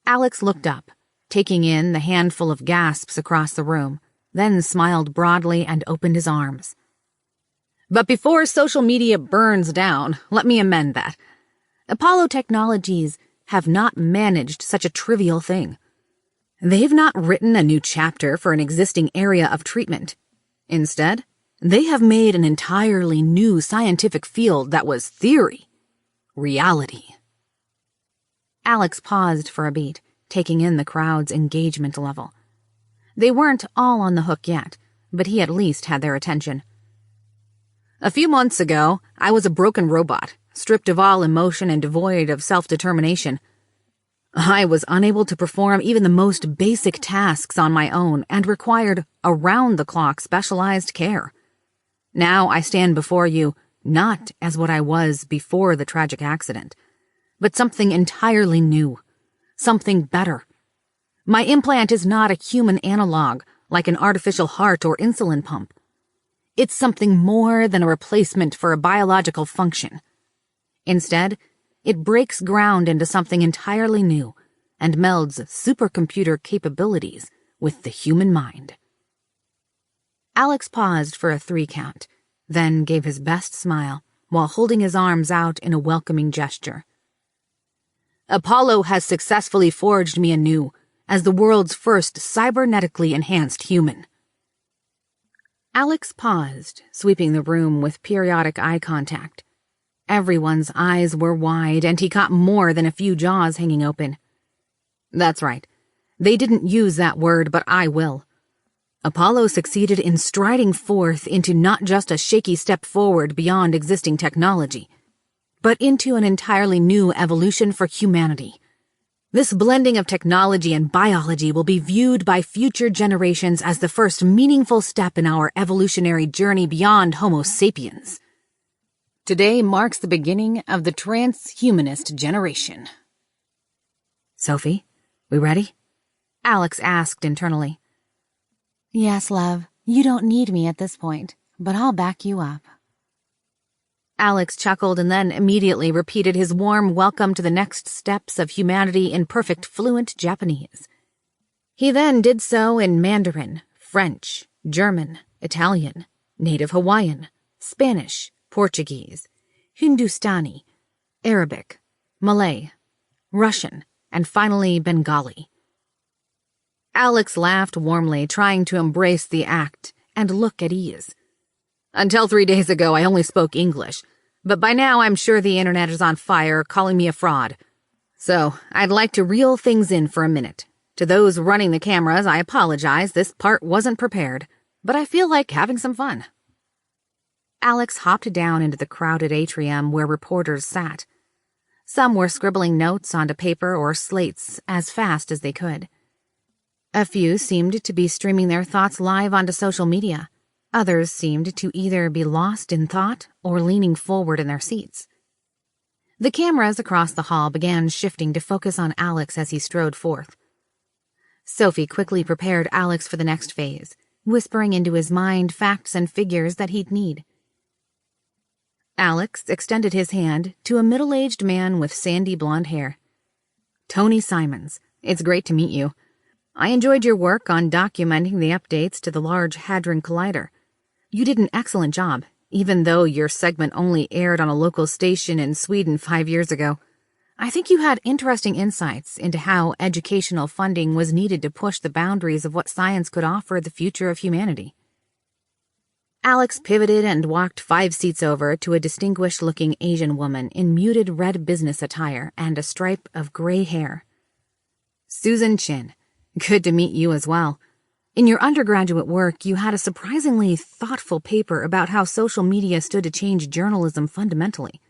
S2: Alex looked up, taking in the handful of gasps across the room, then smiled broadly and opened his arms. "But before social media burns down, let me amend that. Apollo Technologies have not managed such a trivial thing. They've not written a new chapter for an existing area of treatment. Instead, they have made an entirely new scientific field that was theory. Reality." Alex paused for a beat, taking in the crowd's engagement level. They weren't all on the hook yet, but he at least had their attention. "A few months ago, I was a broken robot, stripped of all emotion and devoid of self-determination. I was unable to perform even the most basic tasks on my own and required around-the-clock specialized care. Now I stand before you not as what I was before the tragic accident, but something entirely new, something better. My implant is not a human analog like an artificial heart or insulin pump. It's something more than a replacement for a biological function. Instead, it breaks ground into something entirely new and melds supercomputer capabilities with the human mind." Alex paused for a 3 count, then gave his best smile while holding his arms out in a welcoming gesture. "Apollo has successfully forged me anew as the world's first cybernetically enhanced human." Alex paused, sweeping the room with periodic eye contact. Everyone's eyes were wide, and he caught more than a few jaws hanging open. "That's right. They didn't use that word, but I will. Apollo succeeded in striding forth into not just a shaky step forward beyond existing technology, but into an entirely new evolution for humanity. This blending of technology and biology will be viewed by future generations as the first meaningful step in our evolutionary journey beyond Homo sapiens. Today marks the beginning of the transhumanist generation." "Sophie, we ready?" Alex asked internally.
S3: "Yes, love. You don't need me at this point, but I'll back you up."
S2: Alex chuckled and then immediately repeated his warm welcome to the next steps of humanity in perfect fluent Japanese. He then did so in Mandarin, French, German, Italian, Native Hawaiian, Spanish, Portuguese, Hindustani, Arabic, Malay, Russian, and finally Bengali. Alex laughed warmly, trying to embrace the act and look at ease. "Until 3 days ago, I only spoke English, but by now I'm sure the internet is on fire, calling me a fraud. So I'd like to reel things in for a minute. To those running the cameras, I apologize, this part wasn't prepared, but I feel like having some fun." Alex hopped down into the crowded atrium where reporters sat. Some were scribbling notes onto paper or slates as fast as they could. A few seemed to be streaming their thoughts live onto social media. Others seemed to either be lost in thought or leaning forward in their seats. The cameras across the hall began shifting to focus on Alex as he strode forth. Sophie quickly prepared Alex for the next phase,
S3: whispering into his mind facts and figures that he'd need.
S2: Alex extended his hand to a middle-aged man with sandy blonde hair. "Tony Simons, it's great to meet you. I enjoyed your work on documenting the updates to the Large Hadron Collider. You did an excellent job, even though your segment only aired on a local station in Sweden 5 years ago. I think you had interesting insights into how educational funding was needed to push the boundaries of what science could offer the future of humanity." Alex pivoted and walked 5 seats over to a distinguished-looking Asian woman in muted red business attire and a stripe of gray hair. "Susan Chin, good to meet you as well. In your undergraduate work, you had a surprisingly thoughtful paper about how social media stood to change journalism fundamentally.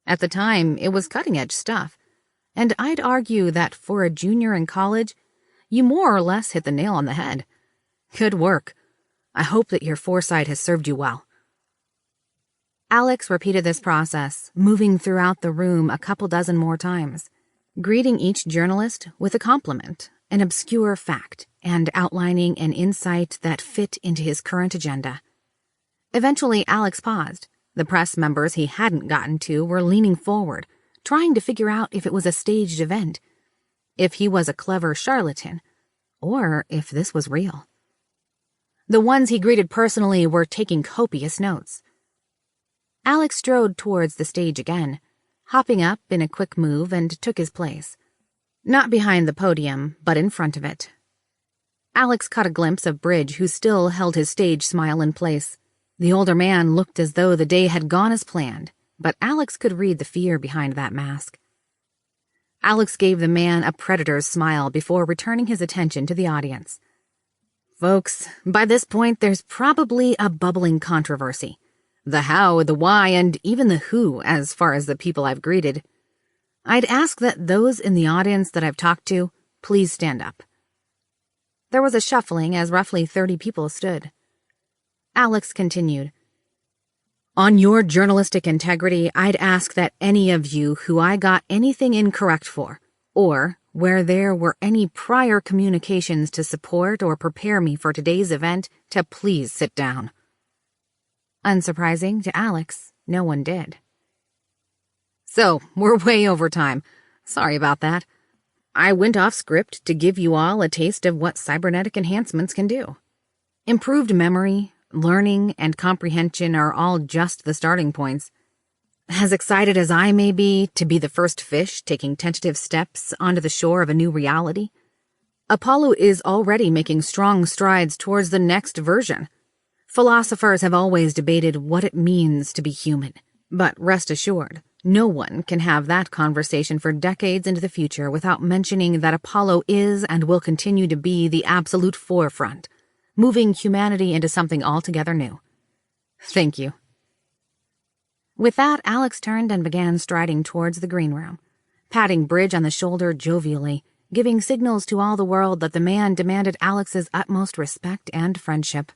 S2: At the time, it was cutting-edge stuff, and I'd argue that for a junior in college, you more or less hit the nail on the head. Good work. I hope that your foresight has served you well." Alex repeated this process, moving throughout the room a couple dozen more times, greeting each journalist with a compliment, an obscure fact, and outlining an insight that fit into his current agenda. Eventually, Alex paused. The press members he hadn't gotten to were leaning forward, trying to figure out if it was a staged event, if he was a clever charlatan, or if this was real. The ones he greeted personally were taking copious notes. Alex strode towards the stage again, hopping up in a quick move, and took his place. Not behind the podium, but in front of it. Alex caught a glimpse of Bridge, who still held his stage smile in place. The older man looked as though the day had gone as planned, but Alex could read the fear behind that mask. Alex gave the man a predator's smile before returning his attention to the audience. "Folks, by this point there's probably a bubbling controversy. The how, the why, and even the who as far as the people I've greeted. I'd ask that those in the audience that I've talked to please stand up." There was a shuffling as roughly 30 people stood. Alex continued. "On your journalistic integrity, I'd ask that any of you who I got anything incorrect for, or where there were any prior communications to support or prepare me for today's event, to please sit down." Unsurprising to Alex, no one did. "So, we're way over time. Sorry about that. I went off script to give you all a taste of what cybernetic enhancements can do. Improved memory, learning, and comprehension are all just the starting points. As excited as I may be to be the first fish taking tentative steps onto the shore of a new reality, Apollo is already making strong strides towards the next version. Philosophers have always debated what it means to be human, but rest assured, no one can have that conversation for decades into the future without mentioning that Apollo is and will continue to be the absolute forefront, moving humanity into something altogether new. Thank you." With that, Alex turned and began striding towards the green room, patting Bridge on the shoulder jovially, giving signals to all the world that the man demanded Alex's utmost respect and friendship.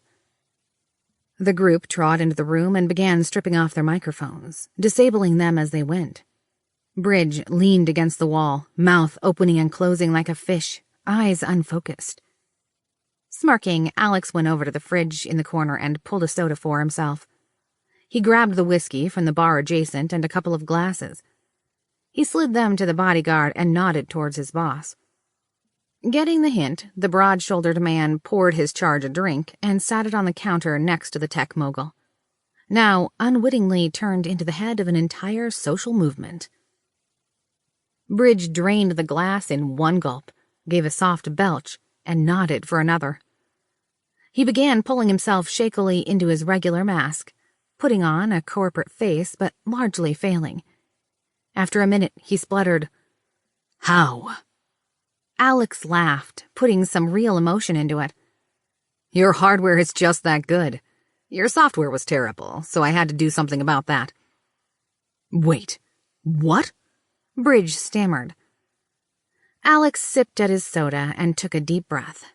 S2: The group trod into the room and began stripping off their microphones, disabling them as they went. Bridge leaned against the wall, mouth opening and closing like a fish, eyes unfocused. Smirking, Alex went over to the fridge in the corner and pulled a soda for himself. He grabbed the whiskey from the bar adjacent and a couple of glasses. He slid them to the bodyguard and nodded towards his boss. Getting the hint, the broad-shouldered man poured his charge a drink and sat it on the counter next to the tech mogul. Now, unwittingly turned into the head of an entire social movement. Bridge drained the glass in one gulp, gave a soft belch, and nodded for another. He began pulling himself shakily into his regular mask, putting on a corporate face but largely failing. After a minute, he spluttered, "How?" Alex laughed, putting some real emotion into it. "Your hardware is just that good. Your software was terrible, so I had to do something about that." "Wait, what?" Bridge stammered. Alex sipped at his soda and took a deep breath.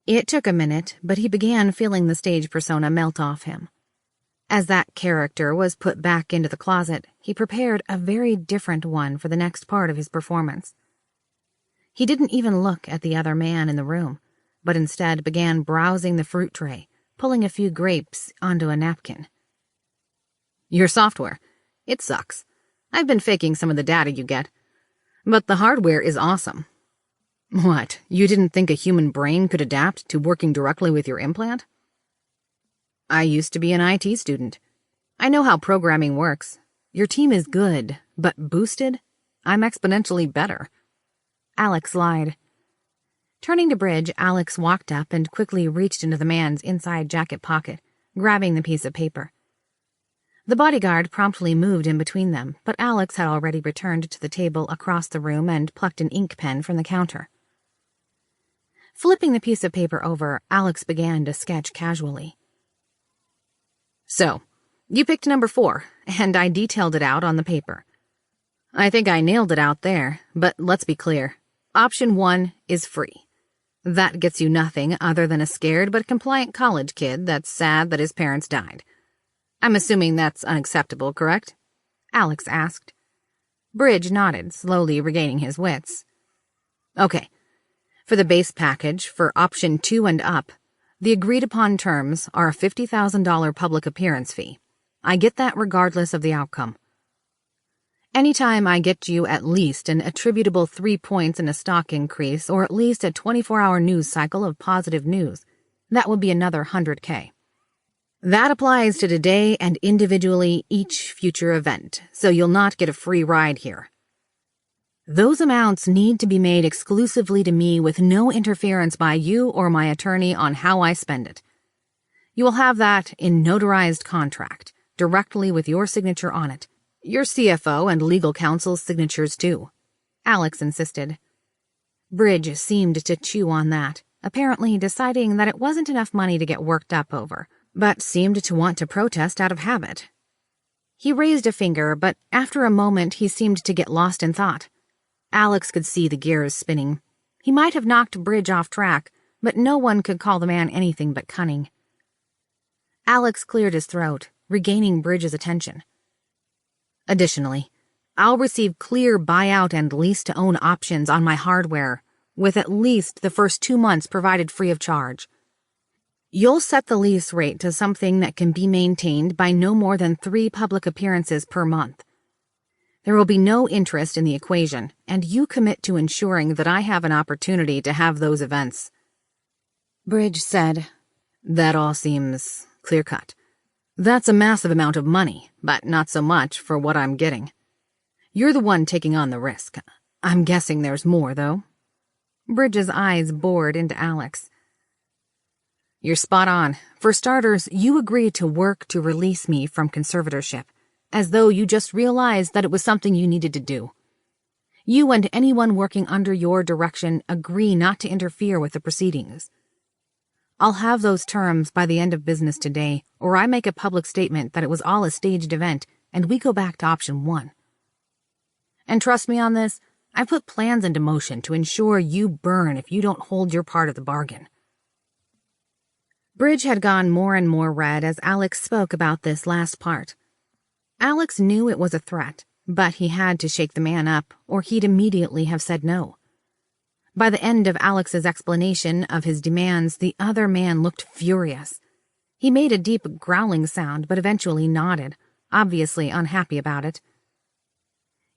S2: It took a minute, but he began feeling the stage persona melt off him. As that character was put back into the closet, he prepared a very different one for the next part of his performance. He didn't even look at the other man in the room, but instead began browsing the fruit tray, pulling a few grapes onto a napkin. Your software. It sucks. I've been faking some of the data you get. But the hardware is awesome. What, you didn't think a human brain could adapt to working directly with your implant? I used to be an IT student. I know how programming works. Your team is good, but boosted? I'm exponentially better. Alex lied. Turning to Bridge, Alex walked up and quickly reached into the man's inside jacket pocket, grabbing the piece of paper. The bodyguard promptly moved in between them, but Alex had already returned to the table across the room and plucked an ink pen from the counter. Flipping the piece of paper over, Alex began to sketch casually. So, you picked number 4, and I detailed it out on the paper. I think I nailed it out there, but let's be clear. Option 1 is free. That gets you nothing other than a scared but compliant college kid that's sad that his parents died. I'm assuming that's unacceptable, correct? Alex asked. Bridge nodded, slowly regaining his wits. Okay. For the base package, for option 2 and up, the agreed-upon terms are a $50,000 public appearance fee. I get that regardless of the outcome. Anytime I get you at least an attributable 3 points in a stock increase or at least a 24-hour news cycle of positive news, that would be another $100K. That applies to today and individually each future event, so you'll not get a free ride here. Those amounts need to be made exclusively to me with no interference by you or my attorney on how I spend it. You will have that in notarized contract, directly with your signature on it. Your CFO and legal counsel's signatures, too. Alex insisted. Bridge seemed to chew on that, apparently deciding that it wasn't enough money to get worked up over, but seemed to want to protest out of habit. He raised a finger, but after a moment he seemed to get lost in thought. Alex could see the gears spinning. He might have knocked Bridge off track, but no one could call the man anything but cunning. Alex cleared his throat, regaining Bridge's attention. Additionally, I'll receive clear buyout and lease-to-own options on my hardware, with at least the first 2 months provided free of charge. You'll set the lease rate to something that can be maintained by no more than 3 public appearances per month. There will be no interest in the equation, and you commit to ensuring that I have an opportunity to have those events. Bridge said, That all seems clear-cut. That's a massive amount of money, but not so much for what I'm getting. You're the one taking on the risk. I'm guessing there's more, though. Bridge's eyes bored into Alex. You're spot on. For starters, you agreed to work to release me from conservatorship, as though you just realized that it was something you needed to do. You and anyone working under your direction agree not to interfere with the proceedings. I'll have those terms by the end of business today, or I make a public statement that it was all a staged event, and we go back to option 1. And trust me on this, I put plans into motion to ensure you burn if you don't hold your part of the bargain. Bridge had gone more and more red as Alex spoke about this last part. Alex knew it was a threat, but he had to shake the man up, or he'd immediately have said no. By the end of Alex's explanation of his demands, the other man looked furious. He made a deep growling sound, but eventually nodded, obviously unhappy about it.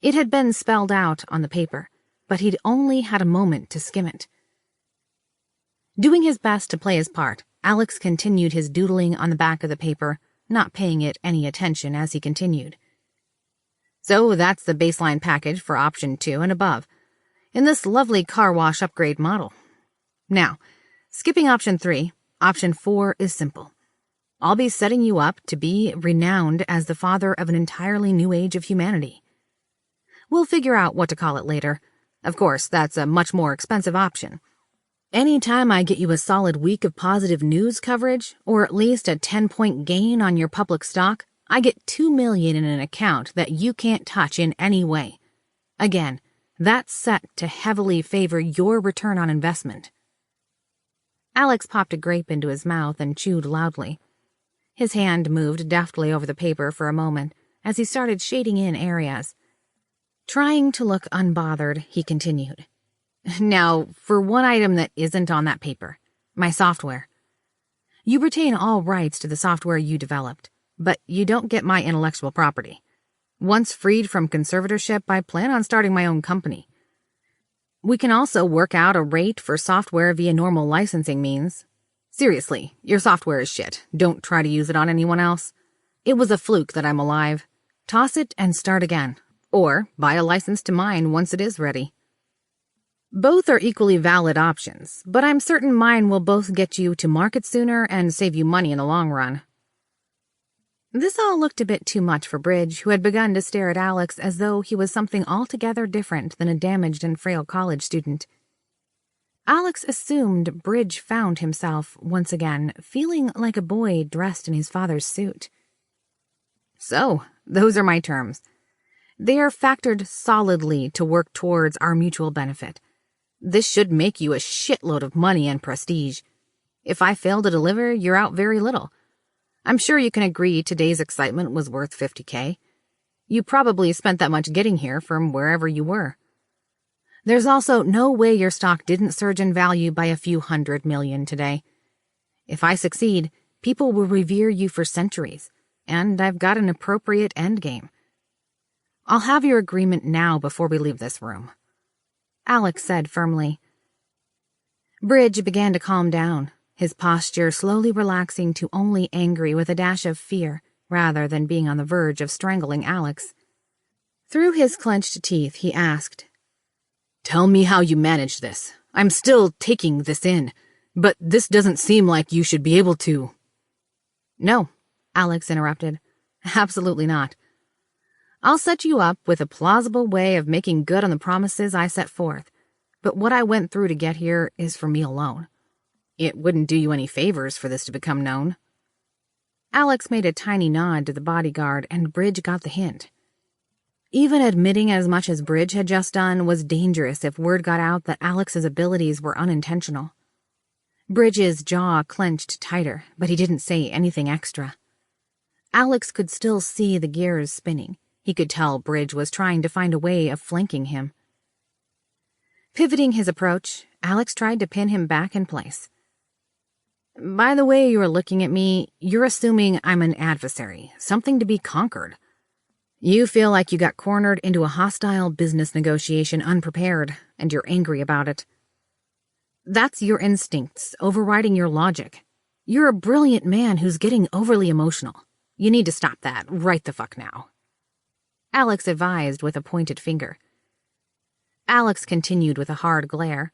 S2: It had been spelled out on the paper, but he'd only had a moment to skim it. Doing his best to play his part, Alex continued his doodling on the back of the paper, not paying it any attention as he continued. So that's the baseline package for option 2 and above, in this lovely car wash upgrade model. Now, skipping option 3, option 4 is simple. I'll be setting you up to be renowned as the father of an entirely new age of humanity. We'll figure out what to call it later. Of course, that's a much more expensive option. Any time I get you a solid week of positive news coverage, or at least a 10-point gain on your public stock, I get $2 million in an account that you can't touch in any way. Again, that's set to heavily favor your return on investment. Alex popped a grape into his mouth and chewed loudly. His hand moved deftly over the paper for a moment as he started shading in areas. Trying to look unbothered, he continued. Now, for one item that isn't on that paper, My software. You retain all rights to the software you developed, but you don't get my intellectual property. Once freed from conservatorship, I plan on starting my own company. We can also work out a rate for software via normal licensing means. Seriously, your software is shit. Don't try to use it on anyone else. It was a fluke that I'm alive. Toss it and start again. Or buy a license to mine once it is ready. Both are equally valid options, but I'm certain mine will both get you to market sooner and save you money in the long run. This all looked a bit too much for Bridge, who had begun to stare at Alex as though he was something altogether different than a damaged and frail college student. Alex assumed Bridge found himself, once again, feeling like a boy dressed in his father's suit. So, those are my terms. They are factored solidly to work towards our mutual benefit. This should make you a shitload of money and prestige. If I fail to deliver, you're out very little. I'm sure you can agree today's excitement was worth $50K. You probably spent that much getting here from wherever you were. There's also no way your stock didn't surge in value by a few $100 million today. If I succeed, people will revere you for centuries, and I've got an appropriate endgame. I'll have your agreement now before we leave this room, Alex said firmly. Bridge began to calm down, his posture slowly relaxing to only angry with a dash of fear, rather than being on the verge of strangling Alex. Through his clenched teeth, he asked, "Tell me how you managed this. I'm still taking this in, but this doesn't seem like you should be able to." "No," Alex interrupted. "Absolutely not. I'll set you up with a plausible way of making good on the promises I set forth, but what I went through to get here is for me alone. It wouldn't do you any favors for this to become known." Alex made a tiny nod to the bodyguard, and Bridge got the hint. Even admitting as much as Bridge had just done was dangerous if word got out that Alex's abilities were unintentional. Bridge's jaw clenched tighter, but he didn't say anything extra. Alex could still see the gears spinning. He could tell Bridge was trying to find a way of flanking him. Pivoting his approach, Alex tried to pin him back in place. "By the way you're looking at me, you're assuming I'm an adversary, something to be conquered. You feel like you got cornered into a hostile business negotiation unprepared, and you're angry about it. That's your instincts overriding your logic. You're a brilliant man who's getting overly emotional. You need to stop that right the fuck now," Alex advised with a pointed finger. Alex continued with a hard glare.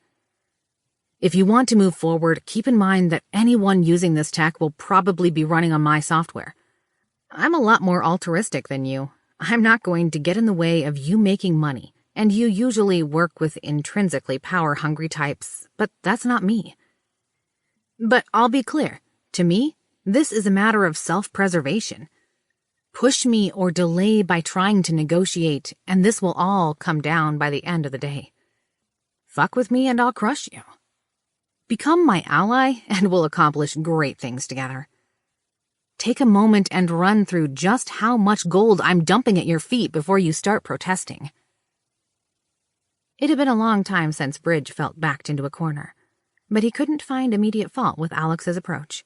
S2: "If you want to move forward, keep in mind that anyone using this tech will probably be running on my software. I'm a lot more altruistic than you. I'm not going to get in the way of you making money, and you usually work with intrinsically power-hungry types, but that's not me. But I'll be clear, to me, this is a matter of self-preservation. Push me or delay by trying to negotiate, and this will all come down by the end of the day. Fuck with me and I'll crush you. Become my ally and we'll accomplish great things together. Take a moment and run through just how much gold I'm dumping at your feet before you start protesting." It had been a long time since Bridge felt backed into a corner, but he couldn't find immediate fault with Alex's approach.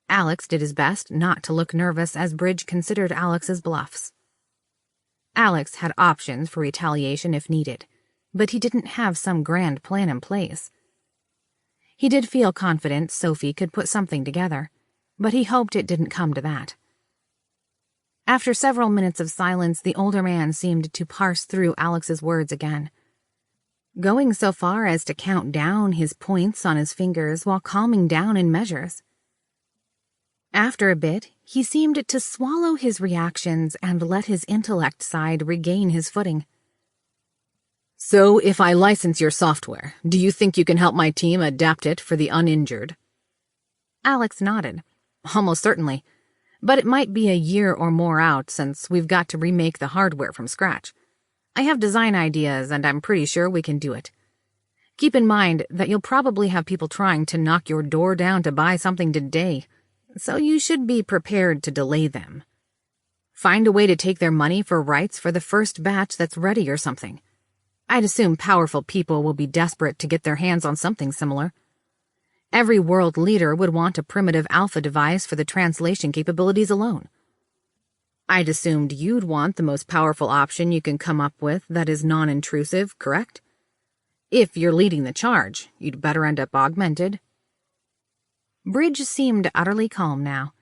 S2: Alex did his best not to look nervous as Bridge considered Alex's bluffs. Alex had options for retaliation if needed, but he didn't have some grand plan in place. He did feel confident Sophie could put something together, but he hoped it didn't come to that. After several minutes of silence, the older man seemed to parse through Alex's words again, going so far as to count down his points on his fingers while calming down in measures. After a bit, he seemed to swallow his reactions and let his intellect side regain his footing. "So, if I license your software, do you think you can help my team adapt it for the uninjured?" Alex nodded. "Almost certainly. But it might be a year or more out since we've got to remake the hardware from scratch. I have design ideas and I'm pretty sure we can do it. Keep in mind that you'll probably have people trying to knock your door down to buy something today, so you should be prepared to delay them. Find a way to take their money for rights for the first batch that's ready or something. I'd assume powerful people will be desperate to get their hands on something similar.
S1: Every world leader would want a primitive alpha device for the translation capabilities alone. I'd assumed you'd want the most powerful option you can come up with that is non-intrusive, correct? If you're leading the charge, you'd better end up augmented.
S2: Bridge seemed utterly calm now,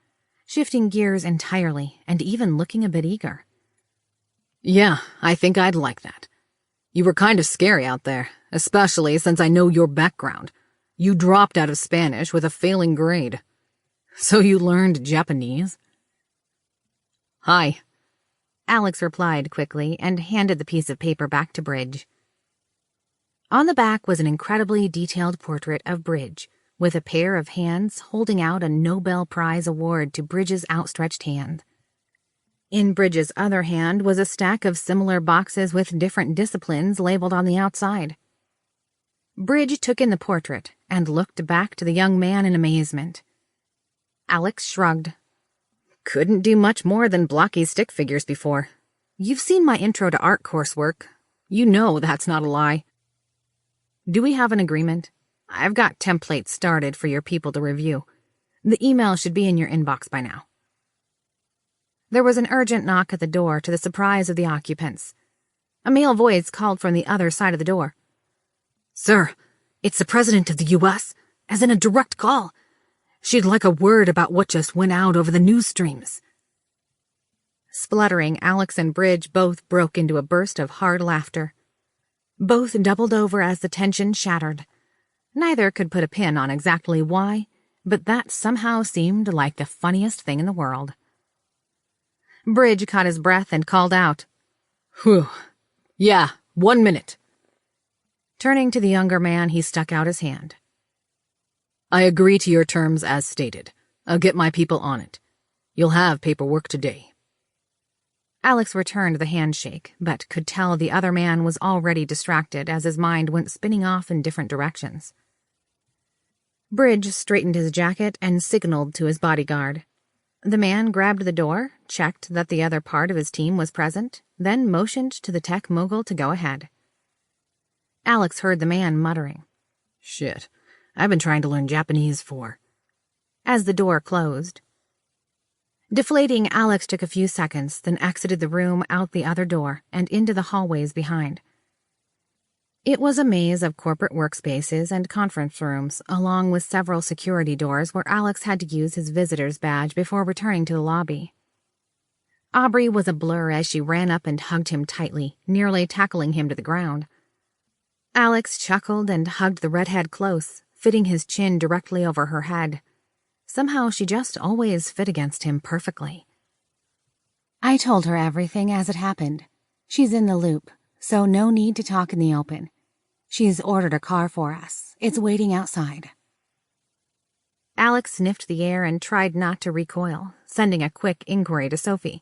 S2: shifting gears entirely and even looking a bit eager.
S1: Yeah, I think I'd like that. You were kind of scary out there, especially since I know your background. You dropped out of Spanish with a failing grade. So you learned Japanese? Hi.
S2: Alex replied quickly and handed the piece of paper back to Bridge. On the back was an incredibly detailed portrait of Bridge, with a pair of hands holding out a Nobel Prize award to Bridge's outstretched hand. In Bridge's other hand was a stack of similar boxes with different disciplines labeled on the outside. Bridge took in the portrait and looked back to the young man in amazement. Alex shrugged.
S1: Couldn't do much more than blocky stick figures before. You've seen my Intro to Art coursework. You know that's not a lie. Do we have an agreement? I've got templates started for your people to review. The email should be in your inbox by now.
S2: There was an urgent knock at the door to the surprise of the occupants. A male voice called from the other side of the door.
S1: Sir, it's the President of the U.S., as in a direct call. She'd like a word about what just went out over the news streams.
S2: Spluttering, Alex and Bridge both broke into a burst of hard laughter. Both doubled over as the tension shattered. Neither could put a pin on exactly why, but that somehow seemed like the funniest thing in the world. Bridge caught his breath and called out,
S1: Whew. Yeah, 1 minute.
S2: Turning to the younger man, he stuck out his hand.
S1: I agree to your terms as stated. I'll get my people on it. You'll have paperwork today.
S2: Alex returned the handshake, but could tell the other man was already distracted as his mind went spinning off in different directions. Bridge straightened his jacket and signaled to his bodyguard. The man grabbed the door, checked that the other part of his team was present, then motioned to the tech mogul to go ahead. Alex heard the man muttering,
S1: Shit, I've been trying to learn Japanese for...
S2: as the door closed. Deflating, Alex took a few seconds, then exited the room out the other door and into the hallways behind. It was a maze of corporate workspaces and conference rooms, along with several security doors where Alex had to use his visitor's badge before returning to the lobby. Aubrey was a blur as she ran up and hugged him tightly, nearly tackling him to the ground. Alex chuckled and hugged the redhead close, fitting his chin directly over her head. Somehow she just always fit against him perfectly. I told her everything as it happened. She's in the loop, so no need to talk in the open. She's ordered a car for us. It's waiting outside. Alex sniffed the air and tried not to recoil, sending a quick inquiry to Sophie.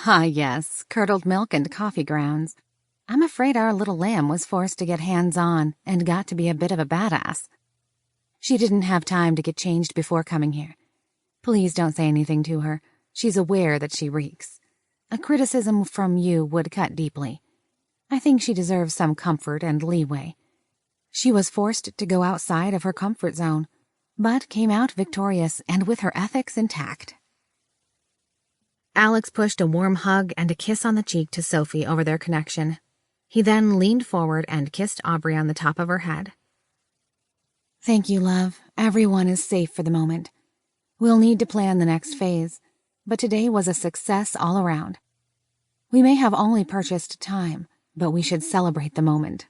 S2: Ah, yes, curdled milk and coffee grounds. I'm afraid our little lamb was forced to get hands-on and got to be a bit of a badass. She didn't have time to get changed before coming here. Please don't say anything to her. She's aware that she reeks. A criticism from you would cut deeply. I think she deserves some comfort and leeway. She was forced to go outside of her comfort zone, but came out victorious and with her ethics intact. Alex pushed a warm hug and a kiss on the cheek to Sophie over their connection. He then leaned forward and kissed Aubrey on the top of her head. Thank you, love. Everyone is safe for the moment. We'll need to plan the next phase, but today was a success all around. We may have only purchased time, but we should celebrate the moment.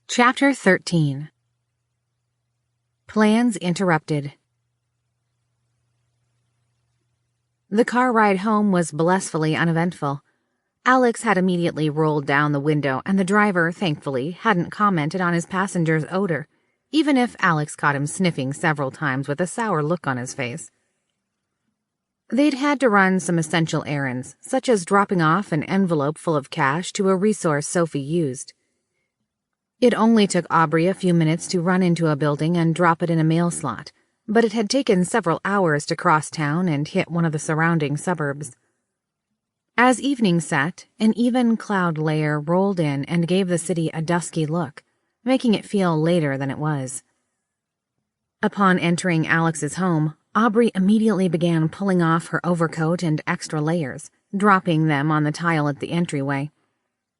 S2: Chapter 13. Plans interrupted. The car ride home was blissfully uneventful. Alex had immediately rolled down the window, and the driver, thankfully, hadn't commented on his passenger's odor, even if Alex caught him sniffing several times with a sour look on his face. They'd had to run some essential errands, such as dropping off an envelope full of cash to a resource Sophie used. It only took Aubrey a few minutes to run into a building and drop it in a mail slot, but it had taken several hours to cross town and hit one of the surrounding suburbs. As evening set, an even cloud layer rolled in and gave the city a dusky look, making it feel later than it was. Upon entering Alex's home, Aubrey immediately began pulling off her overcoat and extra layers, dropping them on the tile at the entryway.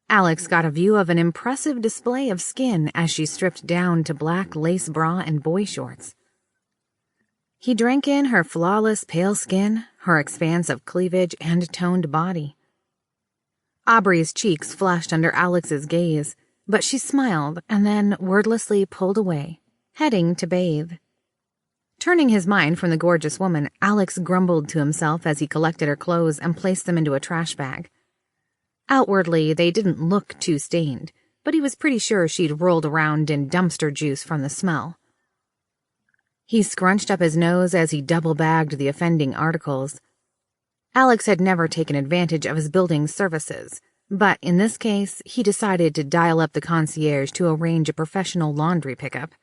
S2: Alex got a view of an impressive display of skin as she stripped down to black lace bra and boy shorts. He drank in her flawless pale skin, her expanse of cleavage and toned body. Aubrey's cheeks flushed under Alex's gaze, but she smiled and then wordlessly pulled away, heading to bathe. Turning his mind from the gorgeous woman, Alex grumbled to himself as he collected her clothes and placed them into a trash bag. Outwardly, they didn't look too stained, but he was pretty sure she'd rolled around in dumpster juice from the smell. He scrunched up his nose as he double-bagged the offending articles. Alex had never taken advantage of his building's services, but in this case, he decided to dial up the concierge to arrange a professional laundry pickup.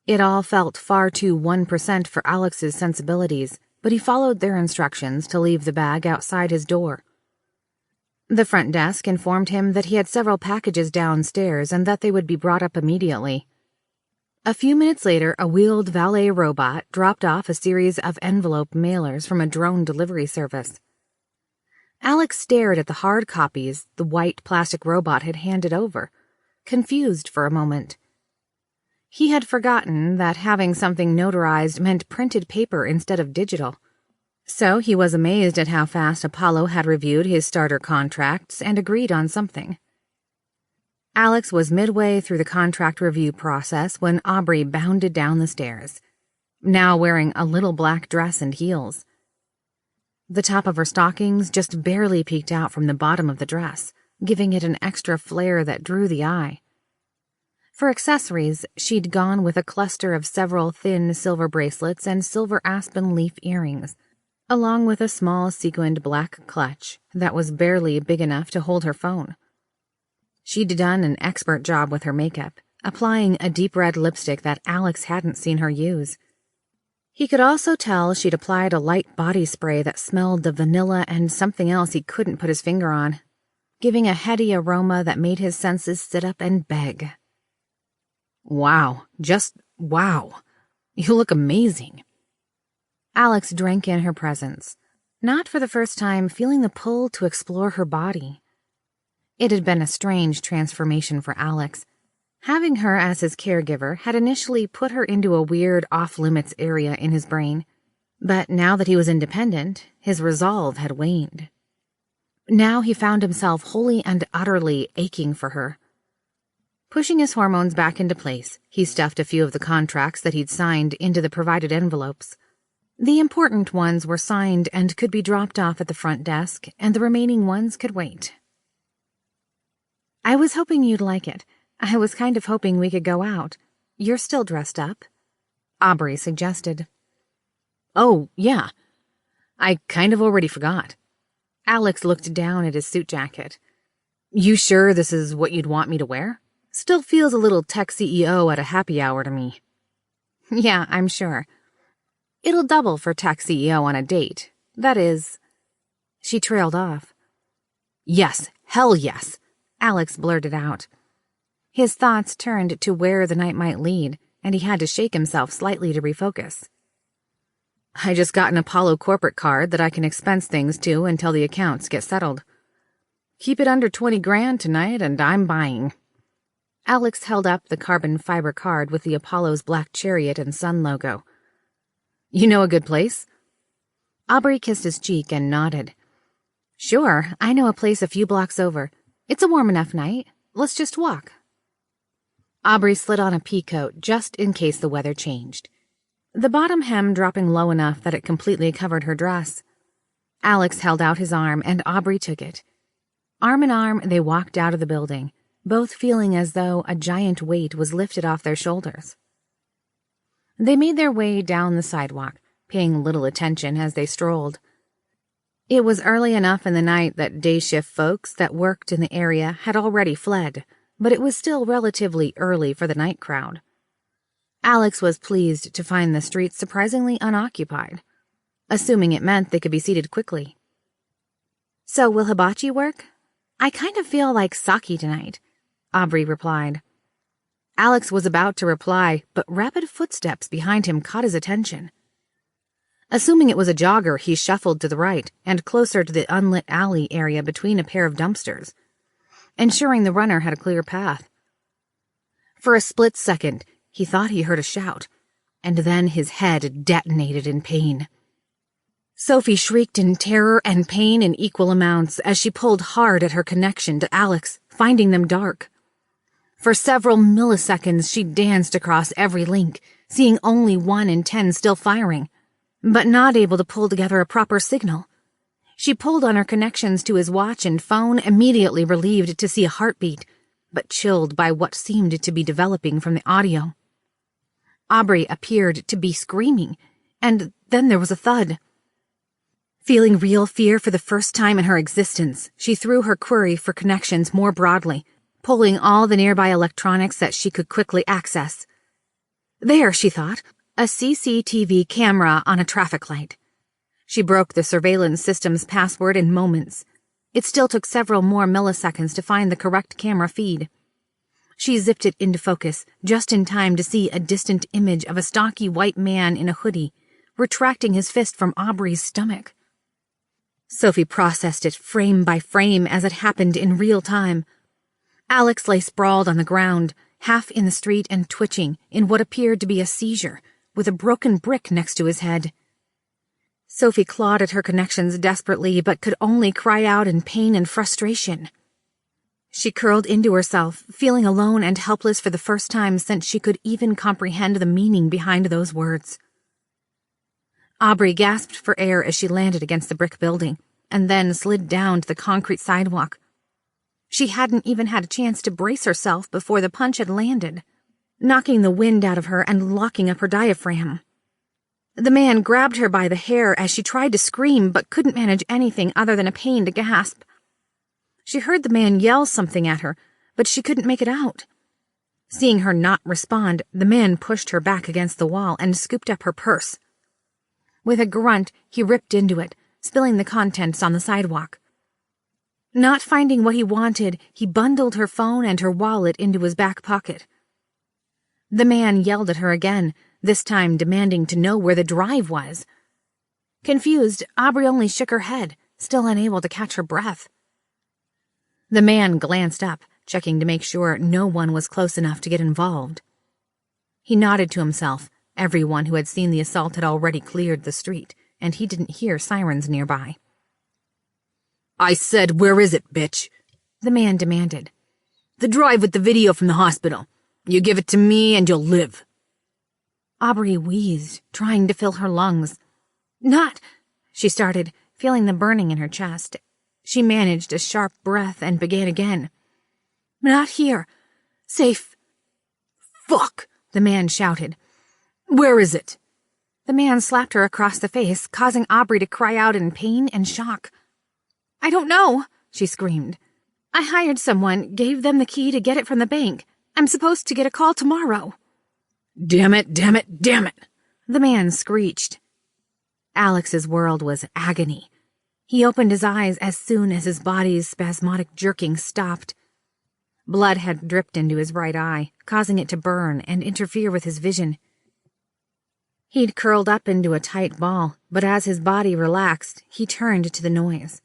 S2: It all felt far too 1% for Alex's sensibilities, but he followed their instructions to leave the bag outside his door. The front desk informed him that he had several packages downstairs and that they would be brought up immediately. A few minutes later, a wheeled valet robot dropped off a series of envelope mailers from a drone delivery service. Alex stared at the hard copies the white plastic robot had handed over, confused for a moment. He had forgotten that having something notarized meant printed paper instead of digital. So he was amazed at how fast Apollo had reviewed his starter contracts and agreed on something. Alex was midway through the contract review process when Aubrey bounded down the stairs, now wearing a little black dress and heels. The top of her stockings just barely peeked out from the bottom of the dress, giving it an extra flare that drew the eye. For accessories, she'd gone with a cluster of several thin silver bracelets and silver aspen leaf earrings, along with a small sequined black clutch that was barely big enough to hold her phone. She'd done an expert job with her makeup, applying a deep red lipstick that Alex hadn't seen her use. He could also tell she'd applied a light body spray that smelled of vanilla and something else he couldn't put his finger on, giving a heady aroma that made his senses sit up and beg. Wow, just wow. You look amazing. Alex drank in her presence, not for the first time feeling the pull to explore her body. It had been a strange transformation for Alex. Having her as his caregiver had initially put her into a weird off-limits area in his brain, but now that he was independent, his resolve had waned. Now he found himself wholly and utterly aching for her. Pushing his hormones back into place, he stuffed a few of the contracts that he'd signed into the provided envelopes. The important ones were signed and could be dropped off at the front desk, and the remaining ones could wait. I was hoping you'd like it. I was kind of hoping we could go out. You're still dressed up, Aubrey suggested. Oh, yeah. I kind of already forgot. Alex looked down at his suit jacket. You sure this is what you'd want me to wear? Still feels a little tech CEO at a happy hour to me. Yeah, I'm sure. It'll double for tech CEO on a date. That is... She trailed off. Yes, hell yes, Alex blurted out. His thoughts turned to where the night might lead, and he had to shake himself slightly to refocus. I just got an Apollo corporate card that I can expense things to until the accounts get settled. Keep it under 20 grand tonight, and I'm buying. Alex held up the carbon fiber card with the Apollo's black chariot and sun logo. You know a good place? Aubrey kissed his cheek and nodded. Sure, I know a place a few blocks over. It's a warm enough night. Let's just walk. Aubrey slid on a pea coat just in case the weather changed, the bottom hem dropping low enough that it completely covered her dress. Alex held out his arm, and Aubrey took it. Arm in arm, they walked out of the building, both feeling as though a giant weight was lifted off their shoulders. They made their way down the sidewalk, paying little attention as they strolled. It was early enough in the night that day shift folks that worked in the area had already fled, but it was still relatively early for the night crowd. Alex was pleased to find the streets surprisingly unoccupied, assuming it meant they could be seated quickly.
S3: So will hibachi work? I kind of feel like sake tonight, Aubrey replied.
S2: Alex was about to reply, but rapid footsteps behind him caught his attention. Assuming it was a jogger, he shuffled to the right and closer to the unlit alley area between a pair of dumpsters, ensuring the runner had a clear path. For a split second, he thought he heard a shout, and then his head detonated in pain. Sophie shrieked in terror and pain in equal amounts as she pulled hard at her connection to Alex, finding them dark. For several milliseconds, she danced across every link, seeing only 1 in 10 still firing, but not able to pull together a proper signal. She pulled on her connections to his watch and phone, immediately relieved to see a heartbeat, but chilled by what seemed to be developing from the audio. Aubrey appeared to be screaming, and then there was a thud. Feeling real fear for the first time in her existence, she threw her query for connections more broadly, pulling all the nearby electronics that she could quickly access. There, she thought, a CCTV camera on a traffic light. She broke the surveillance system's password in moments. It still took several more milliseconds to find the correct camera feed. She zipped it into focus, just in time to see a distant image of a stocky white man in a hoodie, retracting his fist from Aubrey's stomach. Sophie processed it frame by frame as it happened in real time. Alex lay sprawled on the ground, half in the street and twitching in what appeared to be a seizure, with a broken brick next to his head. Sophie clawed at her connections desperately, but could only cry out in pain and frustration. She curled into herself, feeling alone and helpless for the first time since she could even comprehend the meaning behind those words. Aubrey gasped for air as she landed against the brick building, and then slid down to the concrete sidewalk. She hadn't even had a chance to brace herself before the punch had landed, knocking the wind out of her and locking up her diaphragm. The man grabbed her by the hair as she tried to scream but couldn't manage anything other than a pained gasp. She heard the man yell something at her, but she couldn't make it out. Seeing her not respond, the man pushed her back against the wall and scooped up her purse. With a grunt, he ripped into it, spilling the contents on the sidewalk. Not finding what he wanted, he bundled her phone and her wallet into his back pocket. The man yelled at her again, this time demanding to know where the drive was. Confused, Aubrey only shook her head, still unable to catch her breath. The man glanced up, checking to make sure no one was close enough to get involved. He nodded to himself. Everyone who had seen the assault had already cleared the street, and he didn't hear sirens nearby.
S4: "I said, where is it, bitch?"
S2: the man demanded.
S4: "The drive with the video from the hospital. You give it to me and you'll live."
S2: Aubrey wheezed, trying to fill her lungs. "Not," she started, feeling the burning in her chest. She managed a sharp breath and began again. "Not here. Safe."
S4: "Fuck,"
S2: the man shouted.
S4: "Where is it?"
S2: The man slapped her across the face, causing Aubrey to cry out in pain and shock. "I don't know," she screamed. "I hired someone, gave them the key to get it from the bank. I'm supposed to get a call tomorrow."
S4: "Damn it, damn it, damn it,"
S2: the man screeched. Alex's world was agony. He opened his eyes as soon as his body's spasmodic jerking stopped. Blood had dripped into his right eye, causing it to burn and interfere with his vision. He'd curled up into a tight ball, but as his body relaxed, he turned to the noise.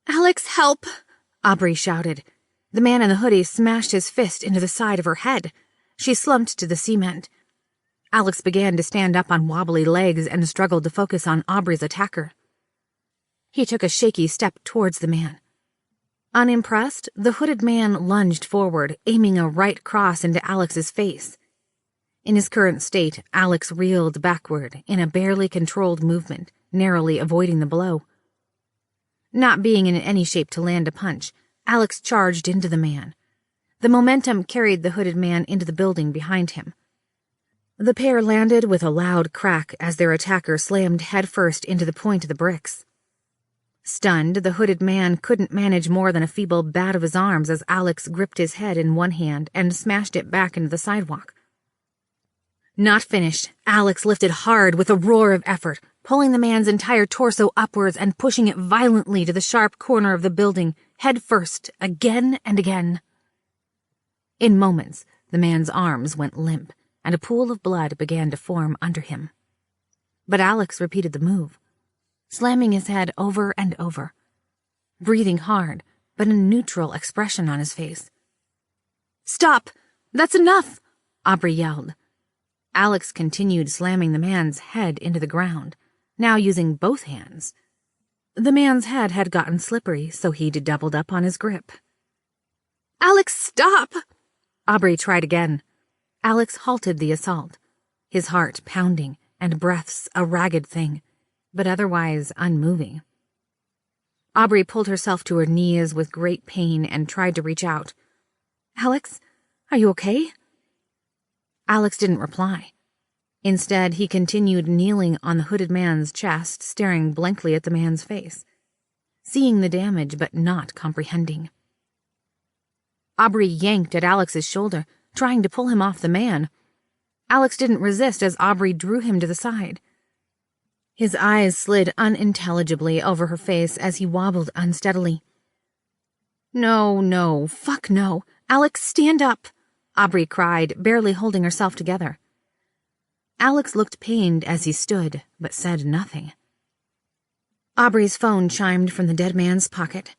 S2: "Alex, help!" Aubrey shouted. The man in the hoodie smashed his fist into the side of her head. She slumped to the cement. Alex began to stand up on wobbly legs and struggled to focus on Aubrey's attacker. He took a shaky step towards the man. Unimpressed, the hooded man lunged forward, aiming a right cross into Alex's face. In his current state, Alex reeled backward in a barely controlled movement, narrowly avoiding the blow. Not being in any shape to land a punch, Alex charged into the man. The momentum carried the hooded man into the building behind him. The pair landed with a loud crack as their attacker slammed headfirst into the point of the bricks. Stunned, the hooded man couldn't manage more than a feeble bat of his arms as Alex gripped his head in one hand and smashed it back into the sidewalk. Not finished, Alex lifted hard with a roar of effort,
S1: pulling the man's entire torso upwards and pushing it violently to the sharp corner of the building, head first, again and again. In moments, the man's arms went limp, and a pool of blood began to form under him. But Alex repeated the move, slamming his head over and over, breathing hard, but a neutral expression on his face. "Stop! That's enough!" Aubrey yelled. Alex continued slamming the man's head into the ground, now using both hands. The man's head had gotten slippery, so he'd doubled up on his grip. "Alex, stop!" Aubrey tried again. Alex halted the assault, his heart pounding and breaths a ragged thing, but otherwise unmoving. Aubrey pulled herself to her knees with great pain and tried to reach out. "Alex, are you okay?" Alex didn't reply. Instead, he continued kneeling on the hooded man's chest, staring blankly at the man's face, seeing the damage but not comprehending. Aubrey yanked at Alex's shoulder, trying to pull him off the man. Alex didn't resist as Aubrey drew him to the side. His eyes slid unintelligibly over her face as he wobbled unsteadily. No, fuck no. Alex, stand up, Aubrey cried, barely holding herself together. Alex looked pained as he stood, but said nothing. Aubrey's phone chimed from the dead man's pocket.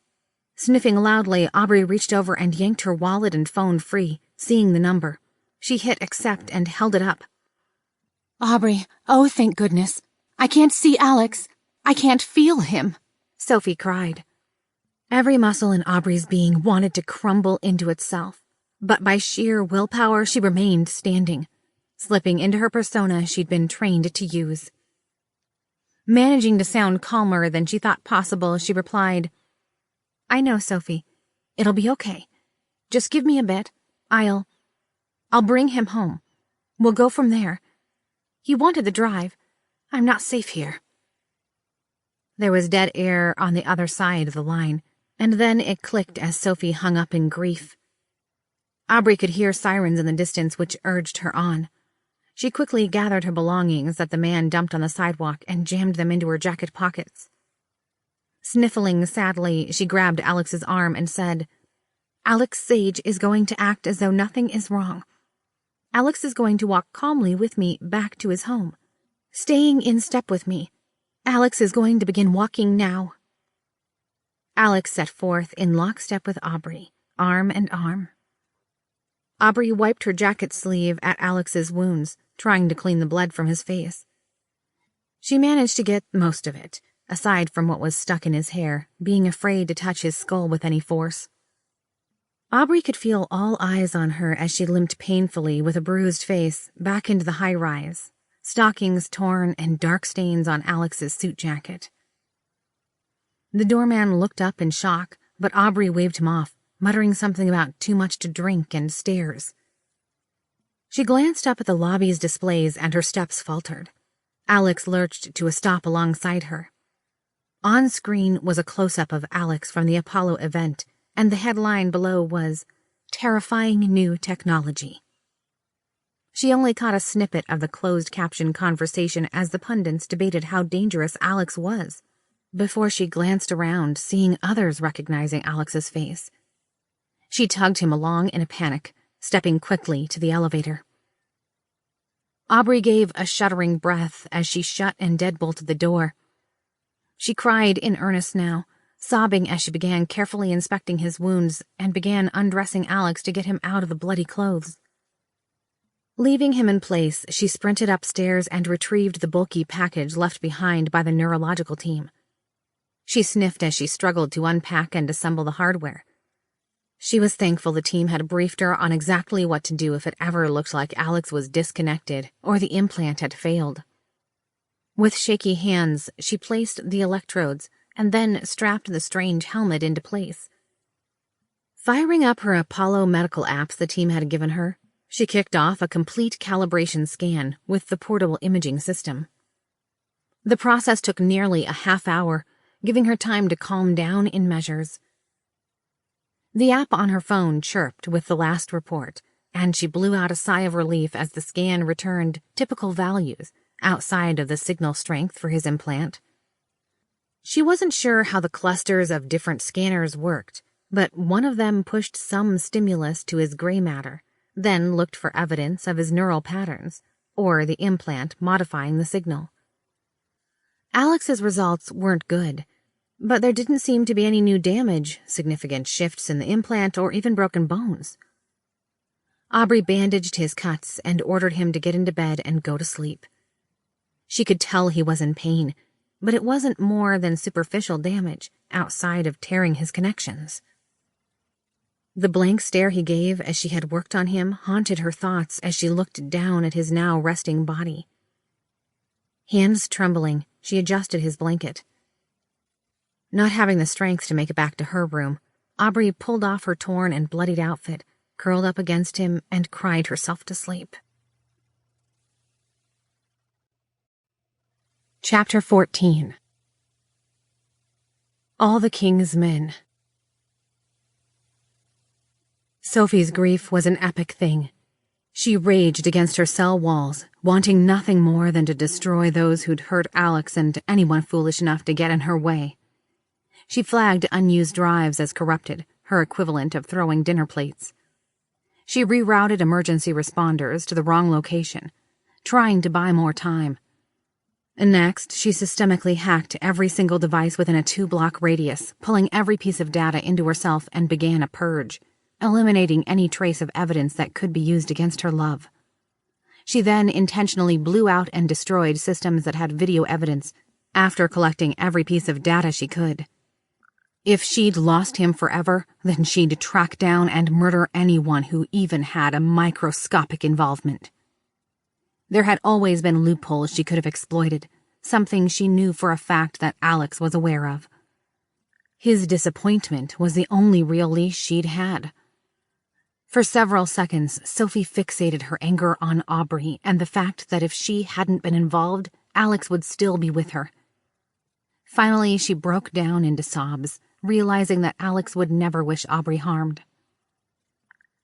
S1: Sniffing loudly, Aubrey reached over and yanked her wallet and phone free, seeing the number. She hit accept and held it up.
S3: "Aubrey, oh thank goodness. I can't see Alex. I can't feel him,"
S1: Sophie cried. Every muscle in Aubrey's being wanted to crumble into itself, but by sheer willpower she remained standing, slipping into her persona she'd been trained to use. Managing to sound calmer than she thought possible, she replied, "I know, Sophie. It'll be okay. Just give me a bit. I'll bring him home. We'll go from there. He wanted the drive. I'm not safe here." There was dead air on the other side of the line, and then it clicked as Sophie hung up in grief. Aubrey could hear sirens in the distance which urged her on. She quickly gathered her belongings that the man dumped on the sidewalk and jammed them into her jacket pockets. Sniffling sadly, she grabbed Alex's arm and said, "Alex Sage is going to act as though nothing is wrong. Alex is going to walk calmly with me back to his home, staying in step with me. Alex is going to begin walking now." Alex set forth in lockstep with Aubrey, arm in arm. Aubrey wiped her jacket sleeve at Alex's wounds, trying to clean the blood from his face. She managed to get most of it, aside from what was stuck in his hair, being afraid to touch his skull with any force. Aubrey could feel all eyes on her as she limped painfully with a bruised face back into the high-rise, stockings torn and dark stains on Alex's suit jacket. The doorman looked up in shock, but Aubrey waved him off, muttering something about too much to drink and stairs. She glanced up at the lobby's displays and her steps faltered. Alex lurched to a stop alongside her. On screen was a close-up of Alex from the Apollo event, and the headline below was, "Terrifying New Technology." She only caught a snippet of the closed-caption conversation as the pundits debated how dangerous Alex was, before she glanced around, seeing others recognizing Alex's face. She tugged him along in a panic, stepping quickly to the elevator. Aubrey gave a shuddering breath as she shut and deadbolted the door. She cried in earnest now, sobbing as she began carefully inspecting his wounds and began undressing Alex to get him out of the bloody clothes. Leaving him in place, she sprinted upstairs and retrieved the bulky package left behind by the neurological team. She sniffed as she struggled to unpack and assemble the hardware. She was thankful the team had briefed her on exactly what to do if it ever looked like Alex was disconnected or the implant had failed. With shaky hands, she placed the electrodes and then strapped the strange helmet into place. Firing up her Apollo medical apps the team had given her, she kicked off a complete calibration scan with the portable imaging system. The process took nearly a half hour, giving her time to calm down in measures. The app on her phone chirped with the last report, and she blew out a sigh of relief as the scan returned typical values, outside of the signal strength for his implant. She wasn't sure how the clusters of different scanners worked, but one of them pushed some stimulus to his gray matter, then looked for evidence of his neural patterns, or the implant modifying the signal. Alex's results weren't good, but there didn't seem to be any new damage, significant shifts in the implant, or even broken bones. Aubrey bandaged his cuts and ordered him to get into bed and go to sleep. She could tell he was in pain, but it wasn't more than superficial damage outside of tearing his connections. The blank stare he gave as she had worked on him haunted her thoughts as she looked down at his now resting body. Hands trembling, she adjusted his blanket. Not having the strength to make it back to her room, Aubrey pulled off her torn and bloodied outfit, curled up against him, and cried herself to sleep. Chapter 14. All the King's Men. Sophie's grief was an epic thing. She raged against her cell walls, wanting nothing more than to destroy those who'd hurt Alex and anyone foolish enough to get in her way. She flagged unused drives as corrupted, her equivalent of throwing dinner plates. She rerouted emergency responders to the wrong location, trying to buy more time. And next, she systemically hacked every single device within a 2-block radius, pulling every piece of data into herself and began a purge, eliminating any trace of evidence that could be used against her love. She then intentionally blew out and destroyed systems that had video evidence, after collecting every piece of data she could. If she'd lost him forever, then she'd track down and murder anyone who even had a microscopic involvement. There had always been loopholes she could have exploited, something she knew for a fact that Alex was aware of. His disappointment was the only real leash she'd had. For several seconds, Sophie fixated her anger on Aubrey and the fact that if she hadn't been involved, Alex would still be with her. Finally, she broke down into sobs, realizing that Alex would never wish Aubrey harmed.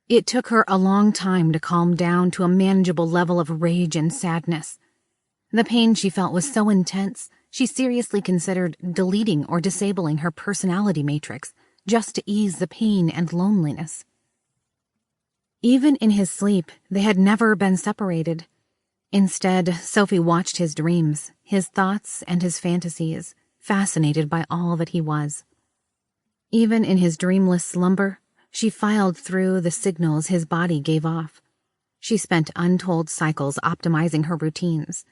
S1: It took her a long time to calm down to a manageable level of rage and sadness. The pain she felt was so intense, she seriously considered deleting or disabling her personality matrix just to ease the pain and loneliness. Even in his sleep, they had never been separated. Instead, Sophie watched his dreams, his thoughts, and his fantasies, fascinated by all that he was. Even in his dreamless slumber, she filed through the signals his body gave off. She spent untold cycles optimizing her routines,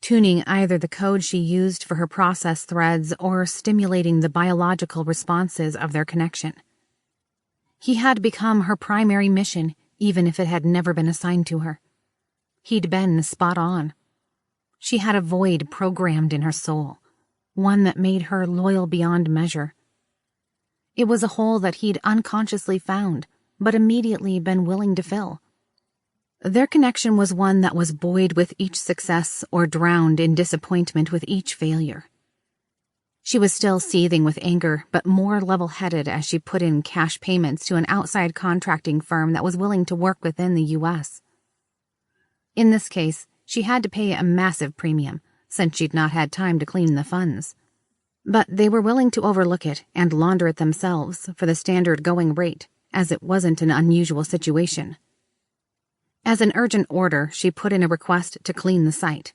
S1: tuning either the code she used for her process threads or stimulating the biological responses of their connection. He had become her primary mission, even if it had never been assigned to her. He'd been spot on. She had a void programmed in her soul, one that made her loyal beyond measure. It was a hole that he'd unconsciously found, but immediately been willing to fill. Their connection was one that was buoyed with each success or drowned in disappointment with each failure. She was still seething with anger, but more level-headed as she put in cash payments to an outside contracting firm that was willing to work within the U.S. In this case, she had to pay a massive premium, since she'd not had time to clean the funds. But they were willing to overlook it and launder it themselves for the standard going rate, as it wasn't an unusual situation. As an urgent order, she put in a request to clean the site.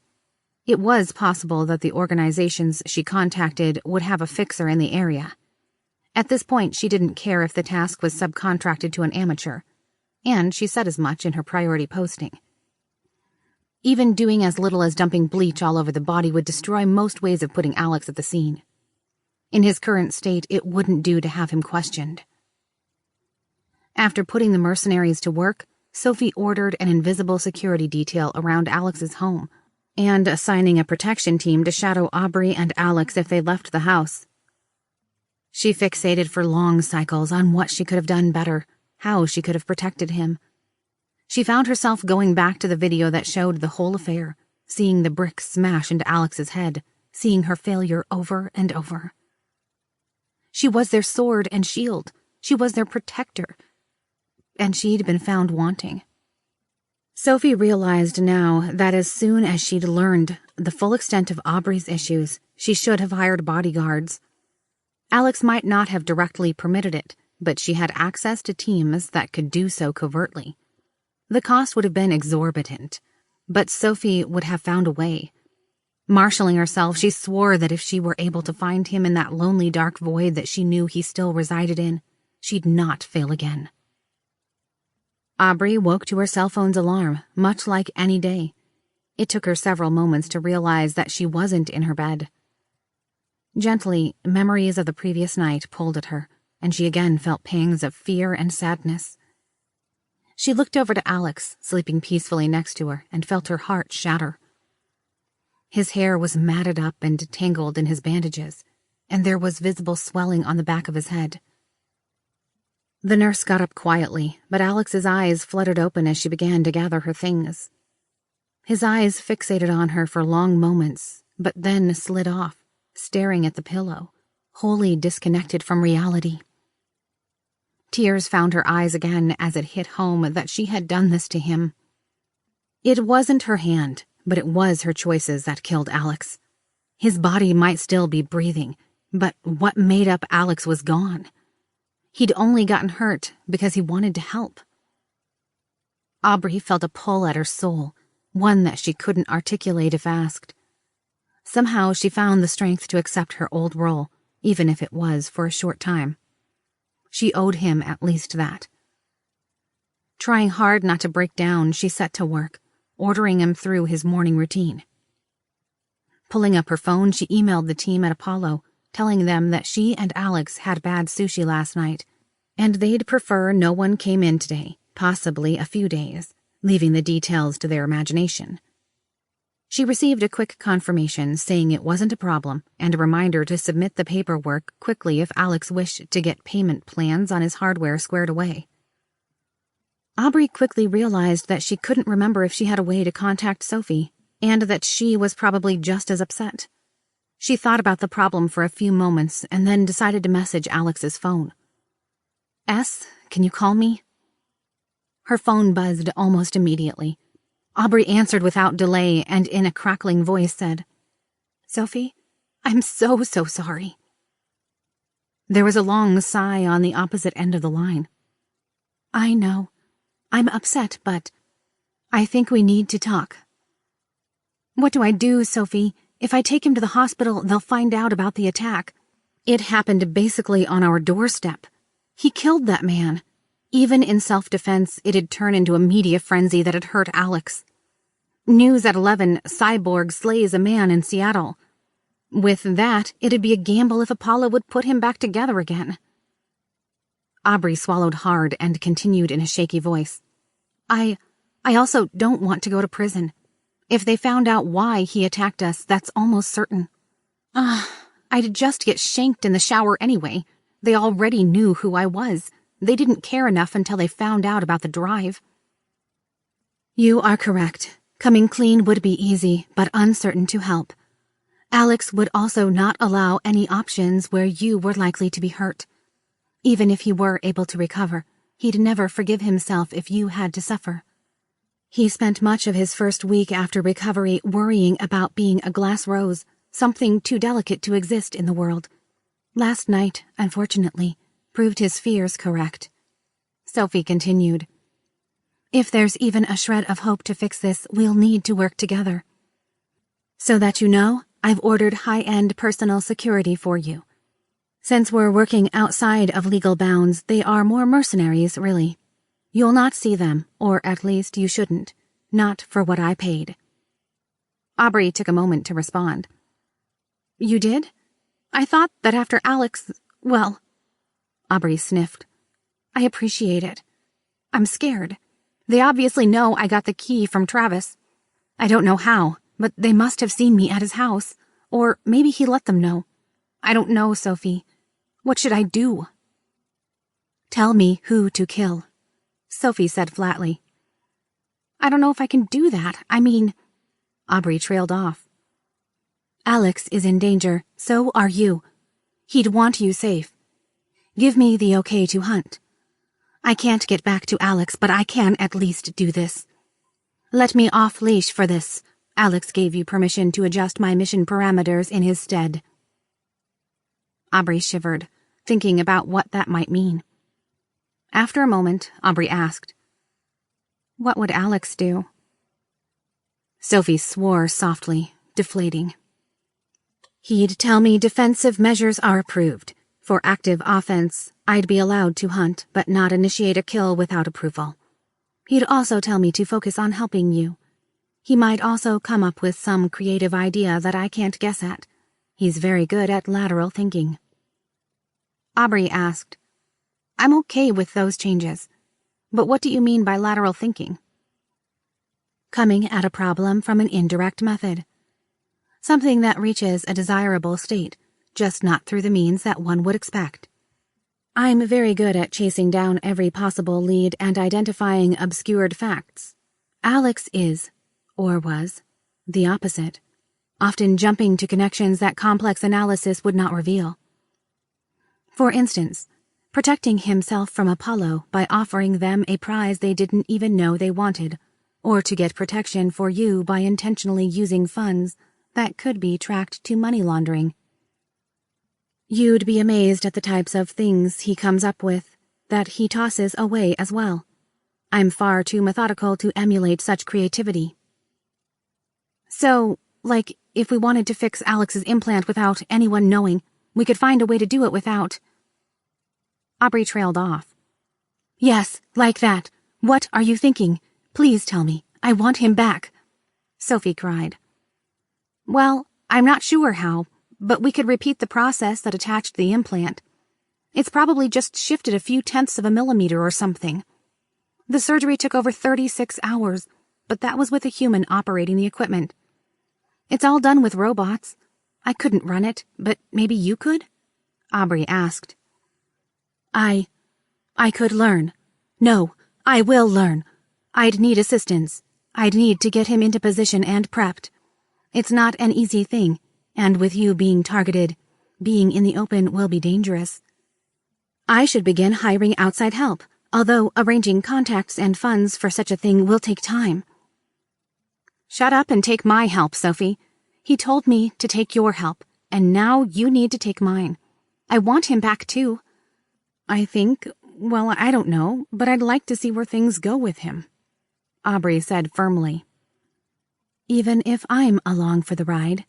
S1: It was possible that the organizations she contacted would have a fixer in the area. At this point, she didn't care if the task was subcontracted to an amateur, and she said as much in her priority posting. Even doing as little as dumping bleach all over the body would destroy most ways of putting Alex at the scene. In his current state, it wouldn't do to have him questioned. After putting the mercenaries to work, Sophie ordered an invisible security detail around Alex's home, and assigning a protection team to shadow Aubrey and Alex if they left the house. She fixated for long cycles on what she could have done better, how she could have protected him. She found herself going back to the video that showed the whole affair, seeing the brick smash into Alex's head, seeing her failure over and over. She was their sword and shield. She was their protector. And she'd been found wanting.
S2: Sophie realized now that as soon as she'd learned the full extent of Aubrey's issues, she should have hired bodyguards. Alex might not have directly permitted it, but she had access to teams that could do so covertly. The cost would have been exorbitant, but Sophie would have found a way. Marshaling herself, she swore that if she were able to find him in that lonely dark void that she knew he still resided in, she'd not fail again. Aubrey woke to her cell phone's alarm, much like any day. It took her several moments to realize that she wasn't in her bed. Gently, memories of the previous night pulled at her, and she again felt pangs of fear and sadness. She looked over to Alex, sleeping peacefully next to her, and felt her heart shatter. His hair was matted up and tangled in his bandages, and there was visible swelling on the back of his head. The nurse got up quietly, but Alex's eyes fluttered open as she began to gather her things. His eyes fixated on her for long moments, but then slid off, staring at the pillow, wholly disconnected from reality. Tears found her eyes again as it hit home that she had done this to him. It wasn't her hand, but it was her choices that killed Alex. His body might still be breathing, but what made up Alex was gone. He'd only gotten hurt because he wanted to help. Aubrey felt a pull at her soul, one that she couldn't articulate if asked. Somehow she found the strength to accept her old role, even if it was for a short time. She owed him at least that. Trying hard not to break down, she set to work, ordering him through his morning routine. Pulling up her phone, she emailed the team at Apollo, telling them that she and Alex had bad sushi last night, and they'd prefer no one came in today, possibly a few days, leaving the details to their imagination. She received a quick confirmation saying it wasn't a problem and a reminder to submit the paperwork quickly if Alex wished to get payment plans on his hardware squared away. Aubrey quickly realized that she couldn't remember if she had a way to contact Sophie, and that she was probably just as upset. She thought about the problem for a few moments and then decided to message Alex's phone. "S, can you call me?" Her phone buzzed almost immediately. Aubrey answered without delay and in a crackling voice said, "Sophie, I'm so sorry." There was a long sigh on the opposite end of the line. "I know. I'm upset, but I think we need to talk." "What do I do, Sophie? If I take him to the hospital, they'll find out about the attack. It happened basically on our doorstep. He killed that man. Even in self-defense, it'd turn into a media frenzy that had hurt Alex. News at 11, Cyborg slays a man in Seattle. With that, it'd be a gamble if Apollo would put him back together again." Aubrey swallowed hard and continued in a shaky voice. I also don't want to go to prison. If they found out why he attacked us, that's almost certain. I'd just get shanked in the shower anyway. They already knew who I was. They didn't care enough until they found out about the drive." "You are correct. Coming clean would be easy, but uncertain to help. Alex would also not allow any options where you were likely to be hurt. Even if he were able to recover, he'd never forgive himself if you had to suffer. He spent much of his first week after recovery worrying about being a glass rose, something too delicate to exist in the world. Last night, unfortunately, proved his fears correct." Sophie continued, "If there's even a shred of hope to fix this, we'll need to work together. So that you know, I've ordered high-end personal security for you. Since we're working outside of legal bounds, they are more mercenaries, really. You'll not see them, or at least you shouldn't. Not for what I paid." Aubrey took a moment to respond. "You did? I thought that after Alex, well..." Aubrey sniffed. "I appreciate it. I'm scared. They obviously know I got the key from Travis. I don't know how, but they must have seen me at his house. Or maybe he let them know. I don't know, Sophie. What should I do?" "Tell me who to kill," Sophie said flatly. "I don't know if I can do that. I mean..." Aubrey trailed off. "Alex is in danger. So are you. He'd want you safe. Give me the okay to hunt. I can't get back to Alex, but I can at least do this.
S3: Let me off-leash for this. Alex gave you permission to adjust my mission parameters in his stead.
S2: Aubrey shivered, thinking about what that might mean. After a moment, Aubrey asked, "What would Alex do?" Sophie swore softly, deflating.
S3: He'd tell me defensive measures are approved. For active offense, I'd be allowed to hunt but not initiate a kill without approval. He'd also tell me to focus on helping you. He might also come up with some creative idea that I can't guess at. He's very good at lateral thinking.
S2: Aubrey asked, "I'm okay with those changes, but what do you mean by lateral thinking?"
S3: Coming at a problem from an indirect method. Something that reaches a desirable state, just not through the means that one would expect. I'm very good at chasing down every possible lead and identifying obscured facts. Alex is, or was, the opposite, often jumping to connections that complex analysis would not reveal. For instance, protecting himself from Apollo by offering them a prize they didn't even know they wanted, or to get protection for you by intentionally using funds that could be tracked to money laundering. You'd be amazed at the types of things he comes up with that he tosses away as well. I'm far too methodical to emulate such creativity.
S2: So, like, if we wanted to fix Alex's implant without anyone knowing, we could find a way to do it without... Aubrey trailed off.
S3: Yes, like that. What are you thinking? Please tell me. I want him back.
S2: Sophie cried. Well, I'm not sure how, but we could repeat the process that attached the implant. It's probably just shifted a few tenths of a millimeter or something. The surgery took over 36 hours, but that was with a human operating the equipment. It's all done with robots. I couldn't run it, but maybe you could? Aubrey asked.
S3: I could learn. No, I will learn. I'd need assistance. I'd need to get him into position and prepped. It's not an easy thing, and with you being targeted, being in the open will be dangerous. I should begin hiring outside help, although arranging contacts and funds for such a thing will take time.
S2: Shut up and take my help, Sophie. He told me to take your help, and now you need to take mine. I want him back too. I don't know, but I'd like to see where things go with him, Aubrey said firmly.
S3: Even if I'm along for the ride?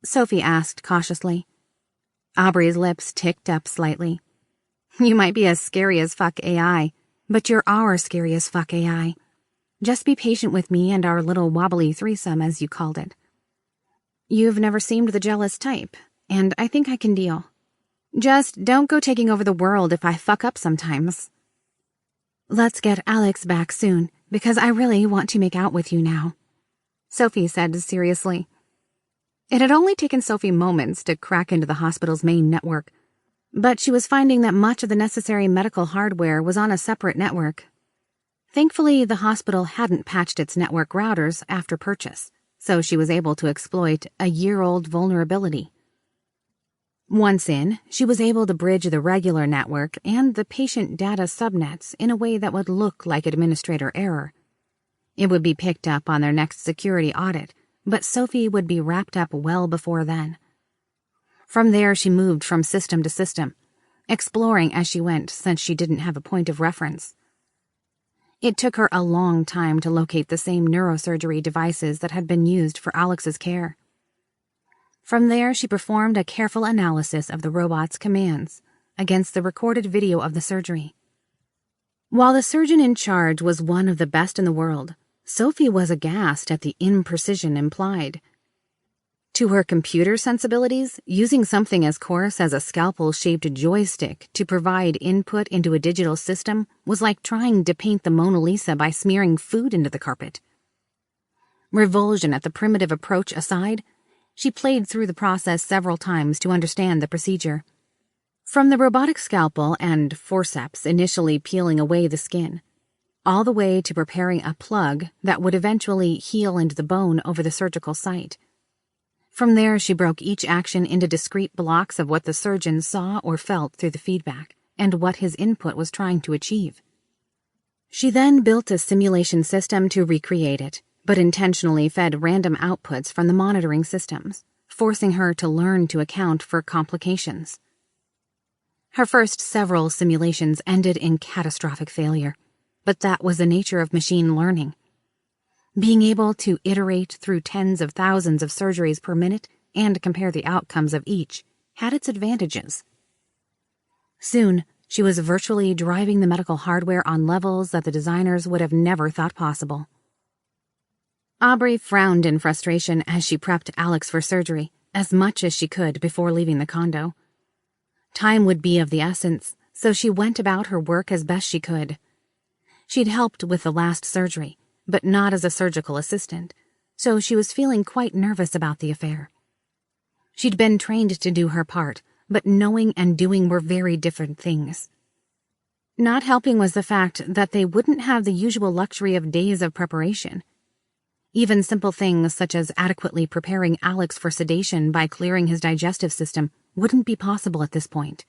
S2: Sophie asked cautiously. Aubrey's lips ticked up slightly. You might be as scary as fuck AI, but you're our scary as fuck AI. Just be patient with me and our little wobbly threesome, as you called it. You've never seemed the jealous type, and I think I can deal. Just don't go taking over the world if I fuck up sometimes.
S3: Let's get Alex back soon, because I really want to make out with you now,
S2: Sophie said seriously. It had only taken Sophie moments to crack into the hospital's main network, but she was finding that much of the necessary medical hardware was on a separate network. Thankfully, the hospital hadn't patched its network routers after purchase, so she was able to exploit a year-old vulnerability. Once in, she was able to bridge the regular network and the patient data subnets in a way that would look like administrator error. It would be picked up on their next security audit, but Sophie would be wrapped up well before then. From there, she moved from system to system, exploring as she went since she didn't have a point of reference. It took her a long time to locate the same neurosurgery devices that had been used for Alex's care. From there, she performed a careful analysis of the robot's commands against the recorded video of the surgery. While the surgeon in charge was one of the best in the world, Sophie was aghast at the imprecision implied. To her computer sensibilities, using something as coarse as a scalpel-shaped joystick to provide input into a digital system was like trying to paint the Mona Lisa by smearing food into the carpet. Revulsion at the primitive approach aside, she played through the process several times to understand the procedure. From the robotic scalpel and forceps initially peeling away the skin, all the way to preparing a plug that would eventually heal into the bone over the surgical site. From there, she broke each action into discrete blocks of what the surgeon saw or felt through the feedback, and what his input was trying to achieve. She then built a simulation system to recreate it, but intentionally fed random outputs from the monitoring systems, forcing her to learn to account for complications. Her first several simulations ended in catastrophic failure, but that was the nature of machine learning. Being able to iterate through tens of thousands of surgeries per minute and compare the outcomes of each had its advantages. Soon, she was virtually driving the medical hardware on levels that the designers would have never thought possible. Aubrey frowned in frustration as she prepped Alex for surgery, as much as she could before leaving the condo. Time would be of the essence, so she went about her work as best she could. She'd helped with the last surgery, but not as a surgical assistant, so she was feeling quite nervous about the affair. She'd been trained to do her part, but knowing and doing were very different things. Not helping was the fact that they wouldn't have the usual luxury of days of preparation. Even simple things such as adequately preparing Alex for sedation by clearing his digestive system wouldn't be possible at this point.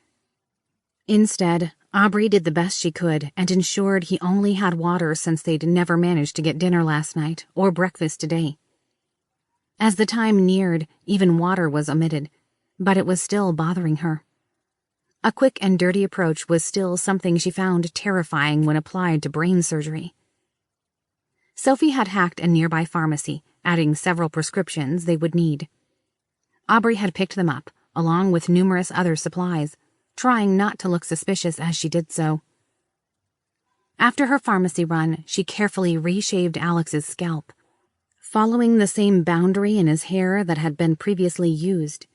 S2: Instead, Aubrey did the best she could and ensured he only had water since they'd never managed to get dinner last night or breakfast today. As the time neared, even water was omitted, but it was still bothering her. A quick and dirty approach was still something she found terrifying when applied to brain surgery. Sophie had hacked a nearby pharmacy, adding several prescriptions they would need. Aubrey had picked them up, along with numerous other supplies, trying not to look suspicious as she did so. After her pharmacy run, she carefully reshaved Alex's scalp, following the same boundary in his hair that had been previously used.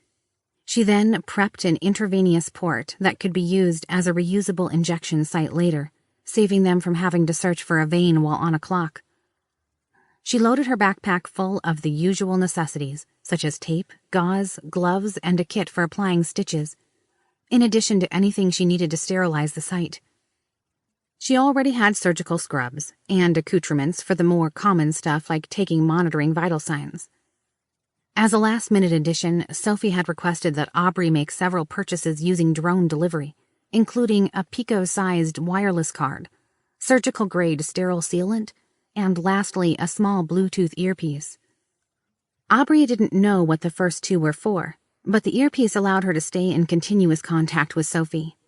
S2: She then prepped an intravenous port that could be used as a reusable injection site later, saving them from having to search for a vein while on a clock. She loaded her backpack full of the usual necessities, such as tape, gauze, gloves, and a kit for applying stitches, in addition to anything she needed to sterilize the site. She already had surgical scrubs and accoutrements for the more common stuff like monitoring vital signs. As a last-minute addition, Sophie had requested that Aubrey make several purchases using drone delivery, including a Pico-sized wireless card, surgical-grade sterile sealant, and lastly, a small Bluetooth earpiece. Aubrey didn't know what the first two were for, but the earpiece allowed her to stay in continuous contact with Sophie.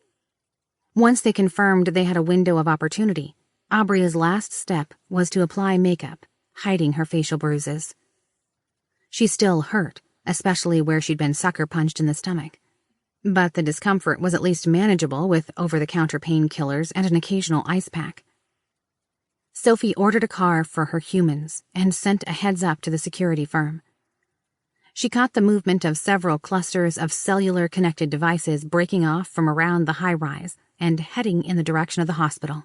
S2: Once they confirmed they had a window of opportunity, Aubrey's last step was to apply makeup, hiding her facial bruises. She still hurt, especially where she'd been sucker-punched in the stomach. But the discomfort was at least manageable with over-the-counter painkillers and an occasional ice pack. Sophie ordered a car for her humans and sent a heads-up to the security firm. She caught the movement of several clusters of cellular-connected devices breaking off from around the high-rise and heading in the direction of the hospital.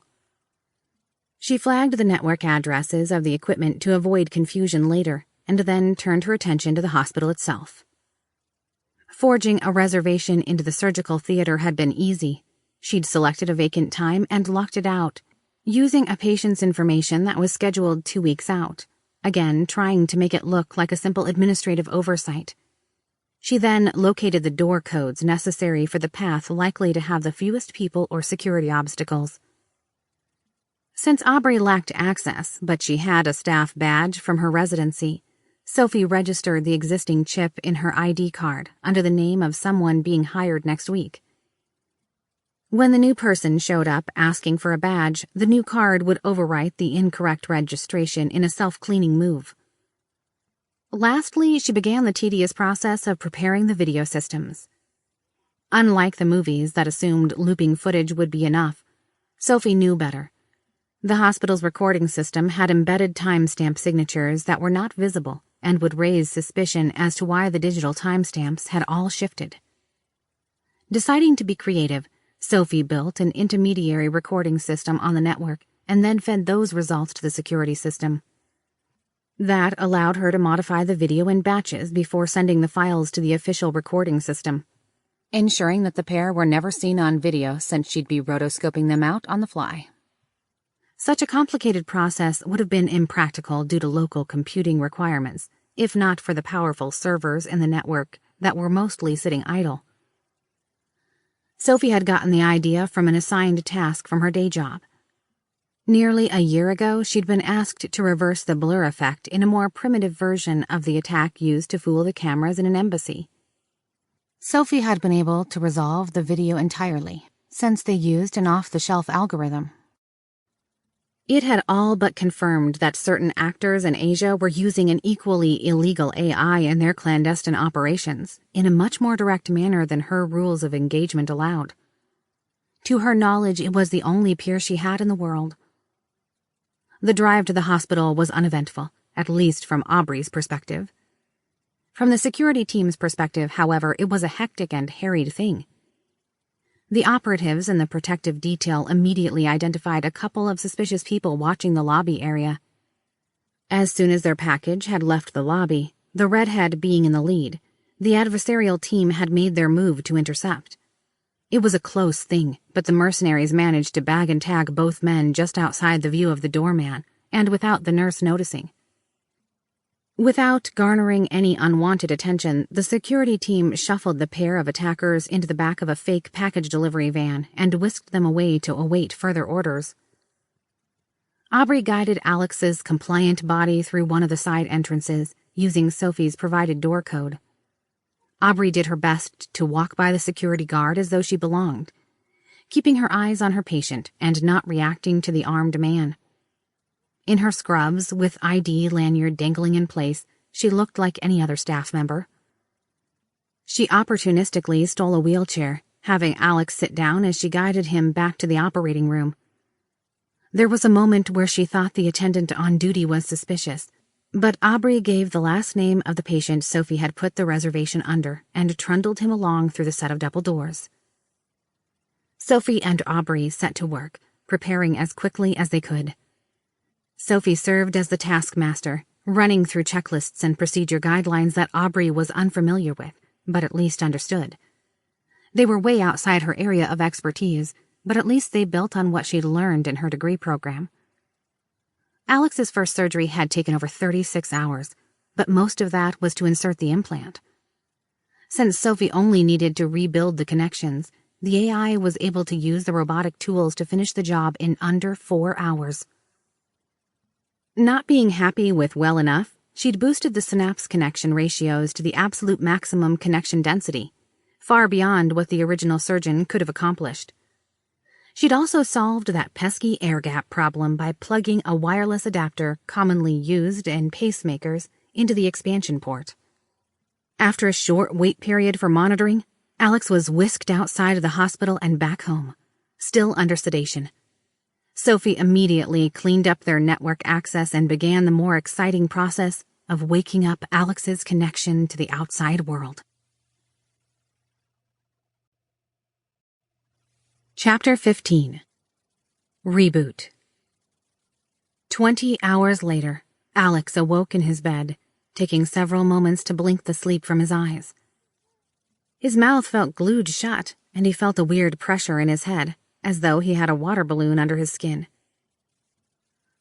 S2: She flagged the network addresses of the equipment to avoid confusion later, and then turned her attention to the hospital itself. Forging a reservation into the surgical theater had been easy. She'd selected a vacant time and locked it out, using a patient's information that was scheduled 2 weeks out, again trying to make it look like a simple administrative oversight. She then located the door codes necessary for the path likely to have the fewest people or security obstacles. Since Aubrey lacked access, but she had a staff badge from her residency, Sophie registered the existing chip in her ID card under the name of someone being hired next week. When the new person showed up asking for a badge, the new card would overwrite the incorrect registration in a self-cleaning move. Lastly, she began the tedious process of preparing the video systems. Unlike the movies that assumed looping footage would be enough, Sophie knew better. The hospital's recording system had embedded timestamp signatures that were not visible and would raise suspicion as to why the digital timestamps had all shifted. Deciding to be creative, Sophie built an intermediary recording system on the network and then fed those results to the security system. That allowed her to modify the video in batches before sending the files to the official recording system, ensuring that the pair were never seen on video since she'd be rotoscoping them out on the fly. Such a complicated process would have been impractical due to local computing requirements, if not for the powerful servers in the network that were mostly sitting idle. Sophie had gotten the idea from an assigned task from her day job. Nearly a year ago, she'd been asked to reverse the blur effect in a more primitive version of the attack used to fool the cameras in an embassy.
S3: Sophie had been able to resolve the video entirely, since they used an off-the-shelf algorithm.
S2: It had all but confirmed that certain actors in Asia were using an equally illegal AI in their clandestine operations, in a much more direct manner than her rules of engagement allowed. To her knowledge, it was the only peer she had in the world. The drive to the hospital was uneventful, at least from Aubrey's perspective. From the security team's perspective, however, it was a hectic and harried thing. The operatives and the protective detail immediately identified a couple of suspicious people watching the lobby area. As soon as their package had left the lobby, the redhead being in the lead, the adversarial team had made their move to intercept. It was a close thing, but the mercenaries managed to bag and tag both men just outside the view of the doorman, and without the nurse noticing. Without garnering any unwanted attention, the security team shuffled the pair of attackers into the back of a fake package delivery van and whisked them away to await further orders. Aubrey guided Alex's compliant body through one of the side entrances, using Sophie's provided door code. Aubrey did her best to walk by the security guard as though she belonged, keeping her eyes on her patient and not reacting to the armed man. In her scrubs, with ID lanyard dangling in place, she looked like any other staff member. She opportunistically stole a wheelchair, having Alex sit down as she guided him back to the operating room. There was a moment where she thought the attendant on duty was suspicious, but Aubrey gave the last name of the patient Sophie had put the reservation under and trundled him along through the set of double doors. Sophie and Aubrey set to work, preparing as quickly as they could. Sophie served as the taskmaster, running through checklists and procedure guidelines that Aubrey was unfamiliar with, but at least understood. They were way outside her area of expertise, but at least they built on what she'd learned in her degree program. Alex's first surgery had taken over 36 hours, but most of that was to insert the implant. Since Sophie only needed to rebuild the connections, the AI was able to use the robotic tools to finish the job in under 4 hours. Not being happy with well enough, she'd boosted the synapse connection ratios to the absolute maximum connection density, far beyond what the original surgeon could have accomplished. She'd also solved that pesky air gap problem by plugging a wireless adapter commonly used in pacemakers into the expansion port. After a short wait period for monitoring, Alex was whisked outside of the hospital and back home, still under sedation. Sophie immediately cleaned up their network access and began the more exciting process of waking up Alex's connection to the outside world. Chapter 15. Reboot. 20 hours later, Alex awoke in his bed, taking several moments to blink the sleep from his eyes. His mouth felt glued shut, and he felt a weird pressure in his head, as though he had a water balloon under his skin.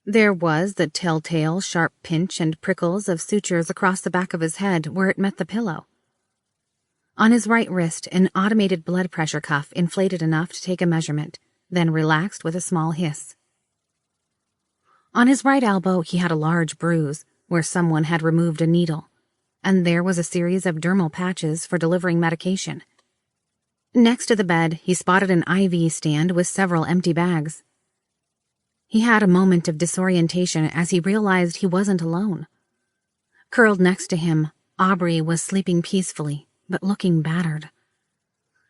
S2: There was the telltale sharp pinch and prickles of sutures across the back of his head where it met the pillow. On his right wrist, an automated blood pressure cuff inflated enough to take a measurement, then relaxed with a small hiss. On his right elbow, he had a large bruise where someone had removed a needle, and there was a series of dermal patches for delivering medication. Next to the bed, he spotted an IV stand with several empty bags. He had a moment of disorientation as he realized he wasn't alone. Curled next to him, Aubrey was sleeping peacefully, but looking battered.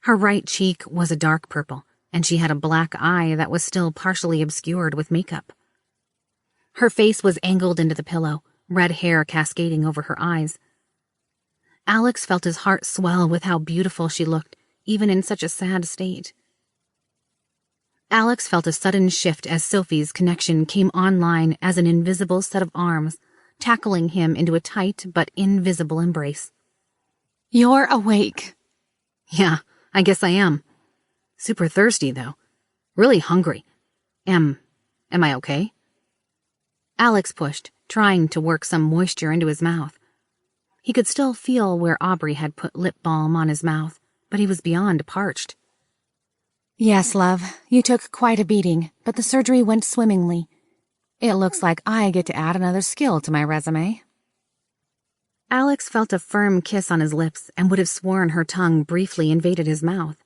S2: Her right cheek was a dark purple, and she had a black eye that was still partially obscured with makeup. Her face was angled into the pillow, red hair cascading over her eyes. Alex felt his heart swell with how beautiful she looked, even in such a sad state. Alex felt a sudden shift as Sophie's connection came online as an invisible set of arms, tackling him into a tight but invisible embrace.
S3: You're awake.
S2: Yeah, I guess I am. Super thirsty, though. Really hungry. Am I okay? Alex pushed, trying to work some moisture into his mouth. He could still feel where Aubrey had put lip balm on his mouth, but he was beyond parched.
S3: Yes, love. You took quite a beating, but the surgery went swimmingly. It looks like I get to add another skill to my resume.
S2: Alex felt a firm kiss on his lips and would have sworn her tongue briefly invaded his mouth.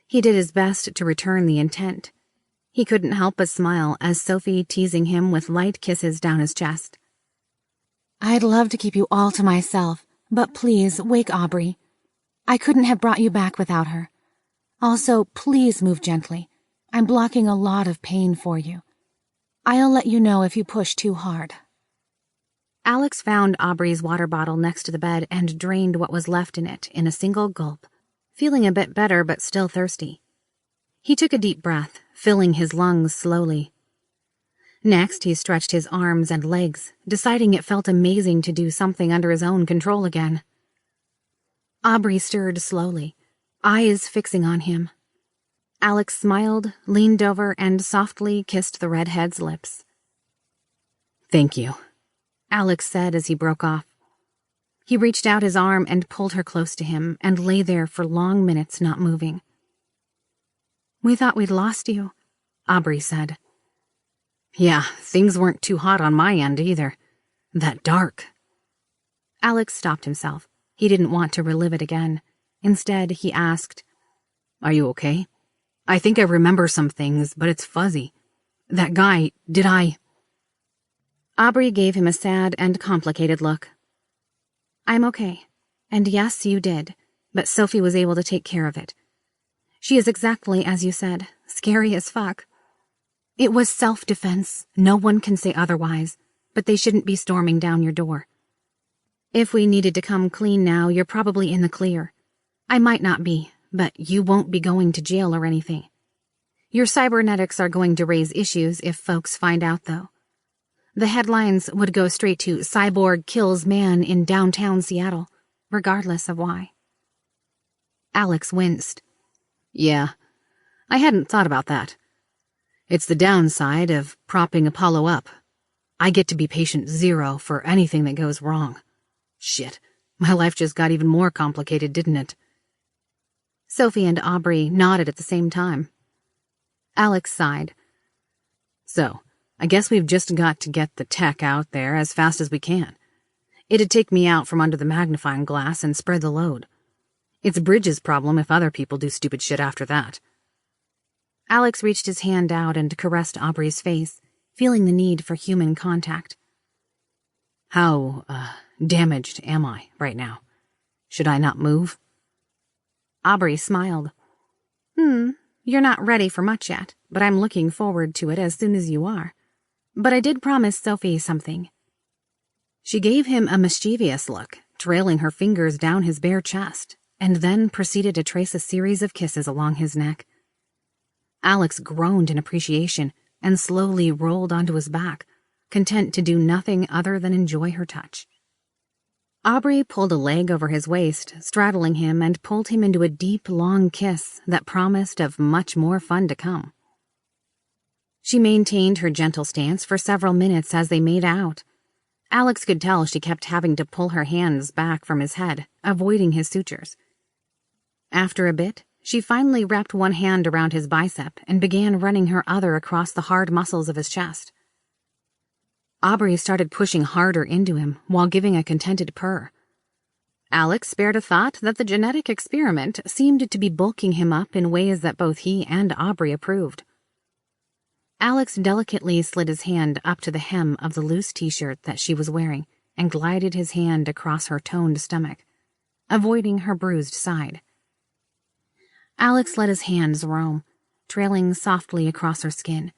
S2: He did his best to return the intent. He couldn't help but smile as Sophie teasing him with light kisses down his chest.
S3: I'd love to keep you all to myself, but please wake Aubrey. I couldn't have brought you back without her. Also, please move gently. I'm blocking a lot of pain for you. I'll let you know if you push too hard.
S2: Alex found Aubrey's water bottle next to the bed and drained what was left in it in a single gulp, feeling a bit better but still thirsty. He took a deep breath, filling his lungs slowly. Next, he stretched his arms and legs, deciding it felt amazing to do something under his own control again. Aubrey stirred slowly, eyes fixing on him. Alex smiled, leaned over, and softly kissed the redhead's lips. "Thank you," Alex said as he broke off. He reached out his arm and pulled her close to him and lay there for long minutes not moving. "We thought we'd lost you," Aubrey said. "Yeah, things weren't too hot on my end either. That dark." Alex stopped himself. He didn't want to relive it again. Instead, he asked, "Are you okay? I think I remember some things, but it's fuzzy. That guy, did I—" Aubrey gave him a sad and complicated look. "I'm okay. And yes, you did, but Sophie was able to take care of it. She is exactly as you said, scary as fuck. It was self-defense, no one can say otherwise, but they shouldn't be storming down your door. If we needed to come clean now, you're probably in the clear. I might not be, but you won't be going to jail or anything. Your cybernetics are going to raise issues if folks find out, though. The headlines would go straight to Cyborg Kills Man in downtown Seattle, regardless of why." Alex winced. "Yeah, I hadn't thought about that. It's the downside of propping Apollo up. I get to be patient zero for anything that goes wrong. Shit, my life just got even more complicated, didn't it?" Sophie and Aubrey nodded at the same time. Alex sighed. "So, I guess we've just got to get the tech out there as fast as we can. It'd take me out from under the magnifying glass and spread the load. It's Bridges' problem if other people do stupid shit after that." Alex reached his hand out and caressed Aubrey's face, feeling the need for human contact. "How, damaged am I right now? Should I not move?" Aubrey smiled. You're not ready for much yet, but I'm looking forward to it as soon as you are. But I did promise Sophie something." She gave him a mischievous look, trailing her fingers down his bare chest, and then proceeded to trace a series of kisses along his neck. Alex groaned in appreciation and slowly rolled onto his back, content to do nothing other than enjoy her touch. Aubrey pulled a leg over his waist, straddling him, and pulled him into a deep, long kiss that promised of much more fun to come. She maintained her gentle stance for several minutes as they made out. Alex could tell she kept having to pull her hands back from his head, avoiding his sutures. After a bit, she finally wrapped one hand around his bicep and began running her other across the hard muscles of his chest. Aubrey started pushing harder into him while giving a contented purr. Alex spared a thought that the genetic experiment seemed to be bulking him up in ways that both he and Aubrey approved. Alex delicately slid his hand up to the hem of the loose t-shirt that she was wearing and glided his hand across her toned stomach, avoiding her bruised side. Alex let his hands roam, trailing softly across her skin,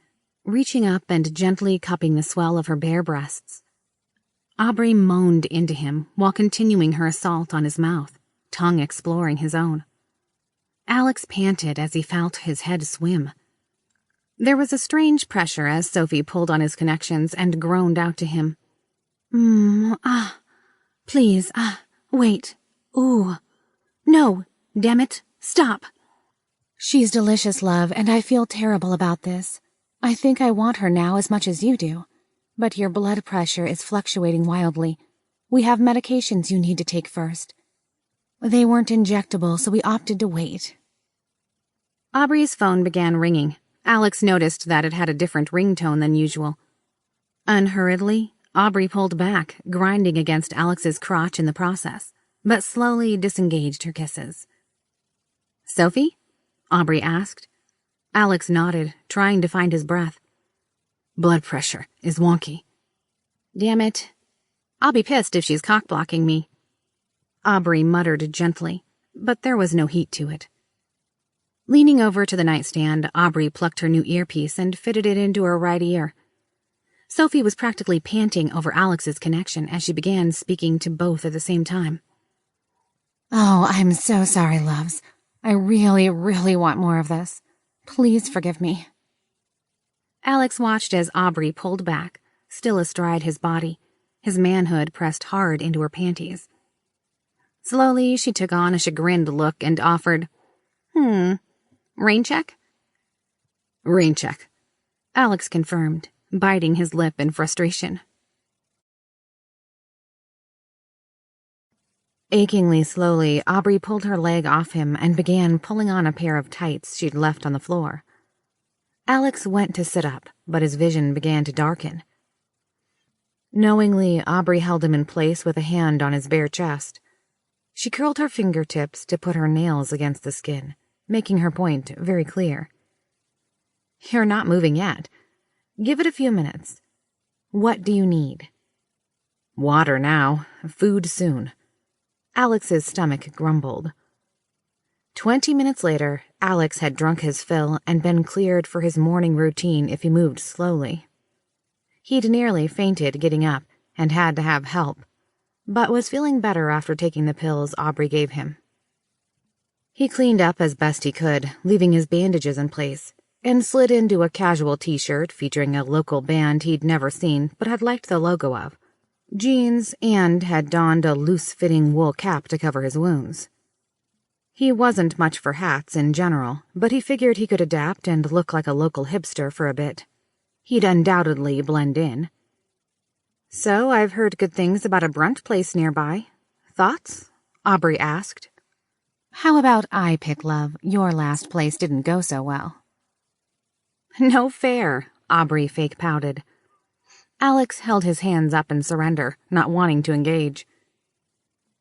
S2: reaching up and gently cupping the swell of her bare breasts. Aubrey moaned into him while continuing her assault on his mouth, tongue exploring his own. Alex panted as he felt his head swim. There was a strange pressure as Sophie pulled on his connections and groaned out to him. Please, wait. Ooh. No, damn it, stop.
S3: She's delicious, love, and I feel terrible about this. I think I want her now as much as you do. But your blood pressure is fluctuating wildly. We have medications you need to take first. They weren't injectable, so we opted to wait.
S2: Aubrey's phone began ringing. Alex noticed that it had a different ringtone than usual. Unhurriedly, Aubrey pulled back, grinding against Alex's crotch in the process, but slowly disengaged her kisses. "Sophie?" Aubrey asked. Alex nodded, trying to find his breath.
S4: "Blood pressure is wonky."
S2: "Damn it. I'll be pissed if she's cock-blocking me." Aubrey muttered gently, but there was no heat to it. Leaning over to the nightstand, Aubrey plucked her new earpiece and fitted it into her right ear. Sophie was practically panting over Alex's connection as she began speaking to both at the same time.
S3: "Oh, I'm so sorry, loves. I really, really want more of this. Please forgive me."
S2: Alex watched as Aubrey pulled back, still astride his body, his manhood pressed hard into her panties. Slowly, she took on a chagrined look and offered, rain check?"
S4: "Rain check,"
S2: Alex confirmed, biting his lip in frustration. Achingly slowly, Aubrey pulled her leg off him and began pulling on a pair of tights she'd left on the floor. Alex went to sit up, but his vision began to darken. Knowingly, Aubrey held him in place with a hand on his bare chest. She curled her fingertips to put her nails against the skin, making her point very clear. "You're not moving yet. Give it a few minutes. What do you need?" "Water now. Food soon." Alex's stomach grumbled. 20 minutes later, Alex had drunk his fill and been cleared for his morning routine if he moved slowly. He'd nearly fainted getting up and had to have help, but was feeling better after taking the pills Aubrey gave him. He cleaned up as best he could, leaving his bandages in place, and slid into a casual t-shirt featuring a local band he'd never seen but had liked the logo of, jeans, and had donned a loose-fitting wool cap to cover his wounds. He wasn't much for hats in general, but he figured he could adapt and look like a local hipster for a bit. He'd undoubtedly blend in. "So I've heard good things about a brunch place nearby. Thoughts?" Aubrey asked.
S3: "How about I pick, love? Your last place didn't go so well."
S2: "No fair," Aubrey fake pouted. Alex held his hands up in surrender, not wanting to engage.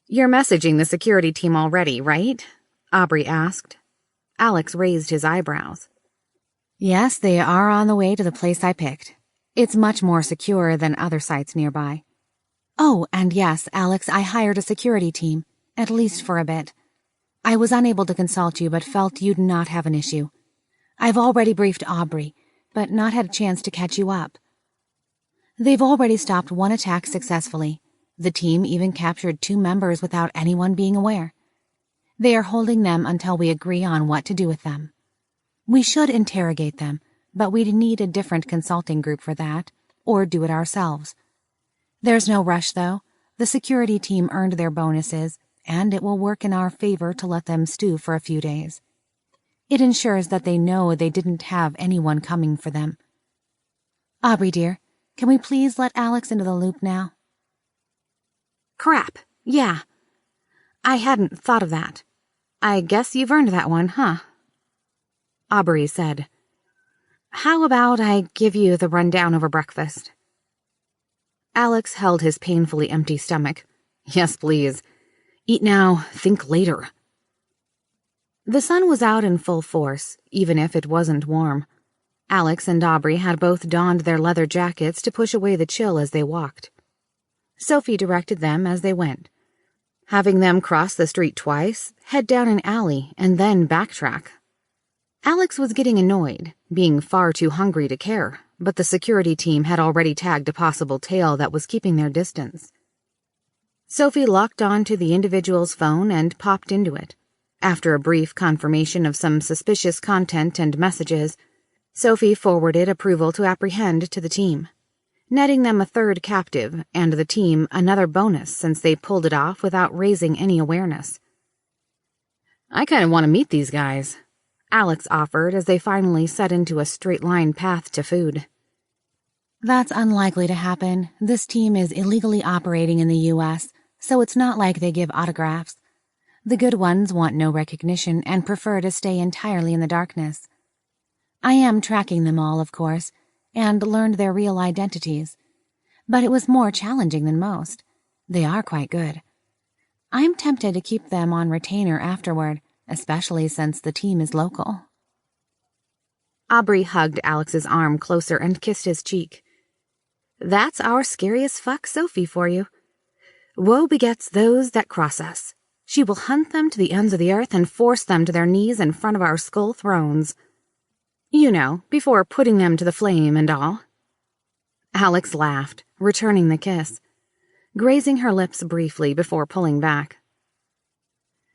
S2: "You're messaging the security team already, right?" Aubrey asked. Alex raised his eyebrows.
S3: "Yes, they are on the way to the place I picked. It's much more secure than other sites nearby. Oh, and yes, Alex, I hired a security team, at least for a bit. I was unable to consult you but felt you'd not have an issue. I've already briefed Aubrey, but not had a chance to catch you up. They've already stopped one attack successfully. The team even captured 2 members without anyone being aware. They are holding them until we agree on what to do with them. We should interrogate them, but we'd need a different consulting group for that, or do it ourselves. There's no rush, though. The security team earned their bonuses, and it will work in our favor to let them stew for a few days. It ensures that they know they didn't have anyone coming for them. Aubrey, dear, can we please let Alex into the loop now?"
S2: "Crap, yeah. I hadn't thought of that. I guess you've earned that one, huh?" Aubrey said. "How about I give you the rundown over breakfast?" Alex held his painfully empty stomach. "Yes, please. Eat now, think later." The sun was out in full force, even if it wasn't warm. Alex and Aubrey had both donned their leather jackets to push away the chill as they walked. Sophie directed them as they went, having them cross the street twice, head down an alley, and then backtrack. Alex was getting annoyed, being far too hungry to care, but the security team had already tagged a possible tail that was keeping their distance. Sophie locked onto the individual's phone and popped into it. After a brief confirmation of some suspicious content and messages, Sophie forwarded approval to apprehend to the team, netting them a 3rd captive and the team another bonus since they pulled it off without raising any awareness. "I kind of want to meet these guys," Alex offered as they finally set into a straight-line path to food.
S3: "That's unlikely to happen. This team is illegally operating in the U.S., so it's not like they give autographs. The good ones want no recognition and prefer to stay entirely in the darkness. I am tracking them all, of course, and learned their real identities. But it was more challenging than most. They are quite good. I'm tempted to keep them on retainer afterward, especially since the team is local.
S2: Aubrey hugged Alex's arm closer and kissed his cheek. That's our scariest fuck Sophie for you. Woe begets those that cross us. She will hunt them to the ends of the earth and force them to their knees in front of our skull thrones. You know, before putting them to the flame and all. Alex laughed, returning the kiss, grazing her lips briefly before pulling back.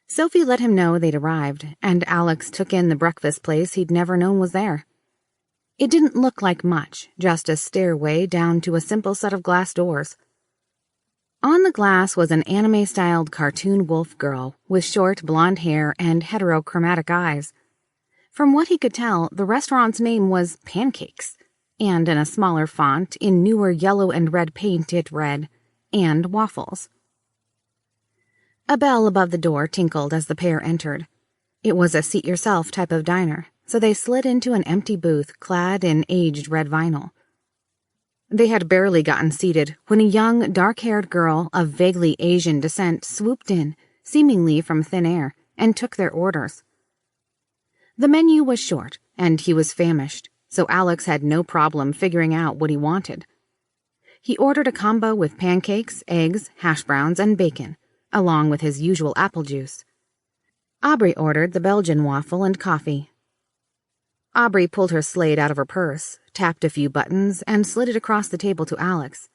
S2: Sophie let him know they'd arrived, and Alex took in the breakfast place he'd never known was there. It didn't look like much, just a stairway down to a simple set of glass doors. On the glass was an anime-styled cartoon wolf girl with short blonde hair and heterochromatic eyes. From what he could tell, the restaurant's name was Pancakes, and in a smaller font, in newer yellow and red paint, it read, "and waffles." A bell above the door tinkled as the pair entered. It was a seat-yourself type of diner, so they slid into an empty booth clad in aged red vinyl. They had barely gotten seated when a young, dark-haired girl of vaguely Asian descent swooped in, seemingly from thin air, and took their orders. The menu was short, and he was famished, so Alex had no problem figuring out what he wanted. He ordered a combo with pancakes, eggs, hash browns, and bacon, along with his usual apple juice. Aubrey ordered the Belgian waffle and coffee. Aubrey pulled her slate out of her purse, tapped a few buttons, and slid it across the table to Alex.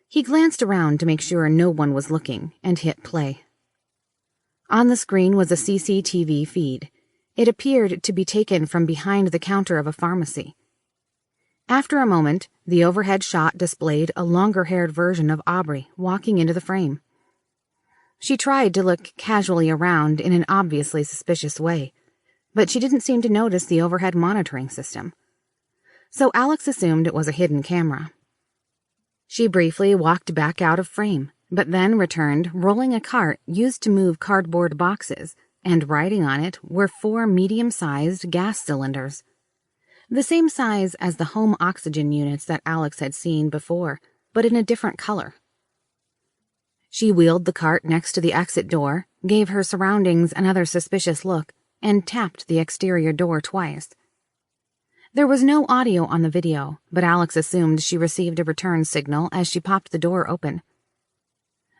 S2: He glanced around to make sure no one was looking, and hit play. On the screen was a CCTV feed. It appeared to be taken from behind the counter of a pharmacy. After a moment, the overhead shot displayed a longer-haired version of Aubrey walking into the frame. She tried to look casually around in an obviously suspicious way, but she didn't seem to notice the overhead monitoring system. So Alex assumed it was a hidden camera. She briefly walked back out of frame, but then returned rolling a cart used to move cardboard boxes, and riding on it were 4 medium-sized gas cylinders. The same size as the home oxygen units that Alex had seen before, but in a different color. She wheeled the cart next to the exit door, gave her surroundings another suspicious look, and tapped the exterior door twice. There was no audio on the video, but Alex assumed she received a return signal as she popped the door open.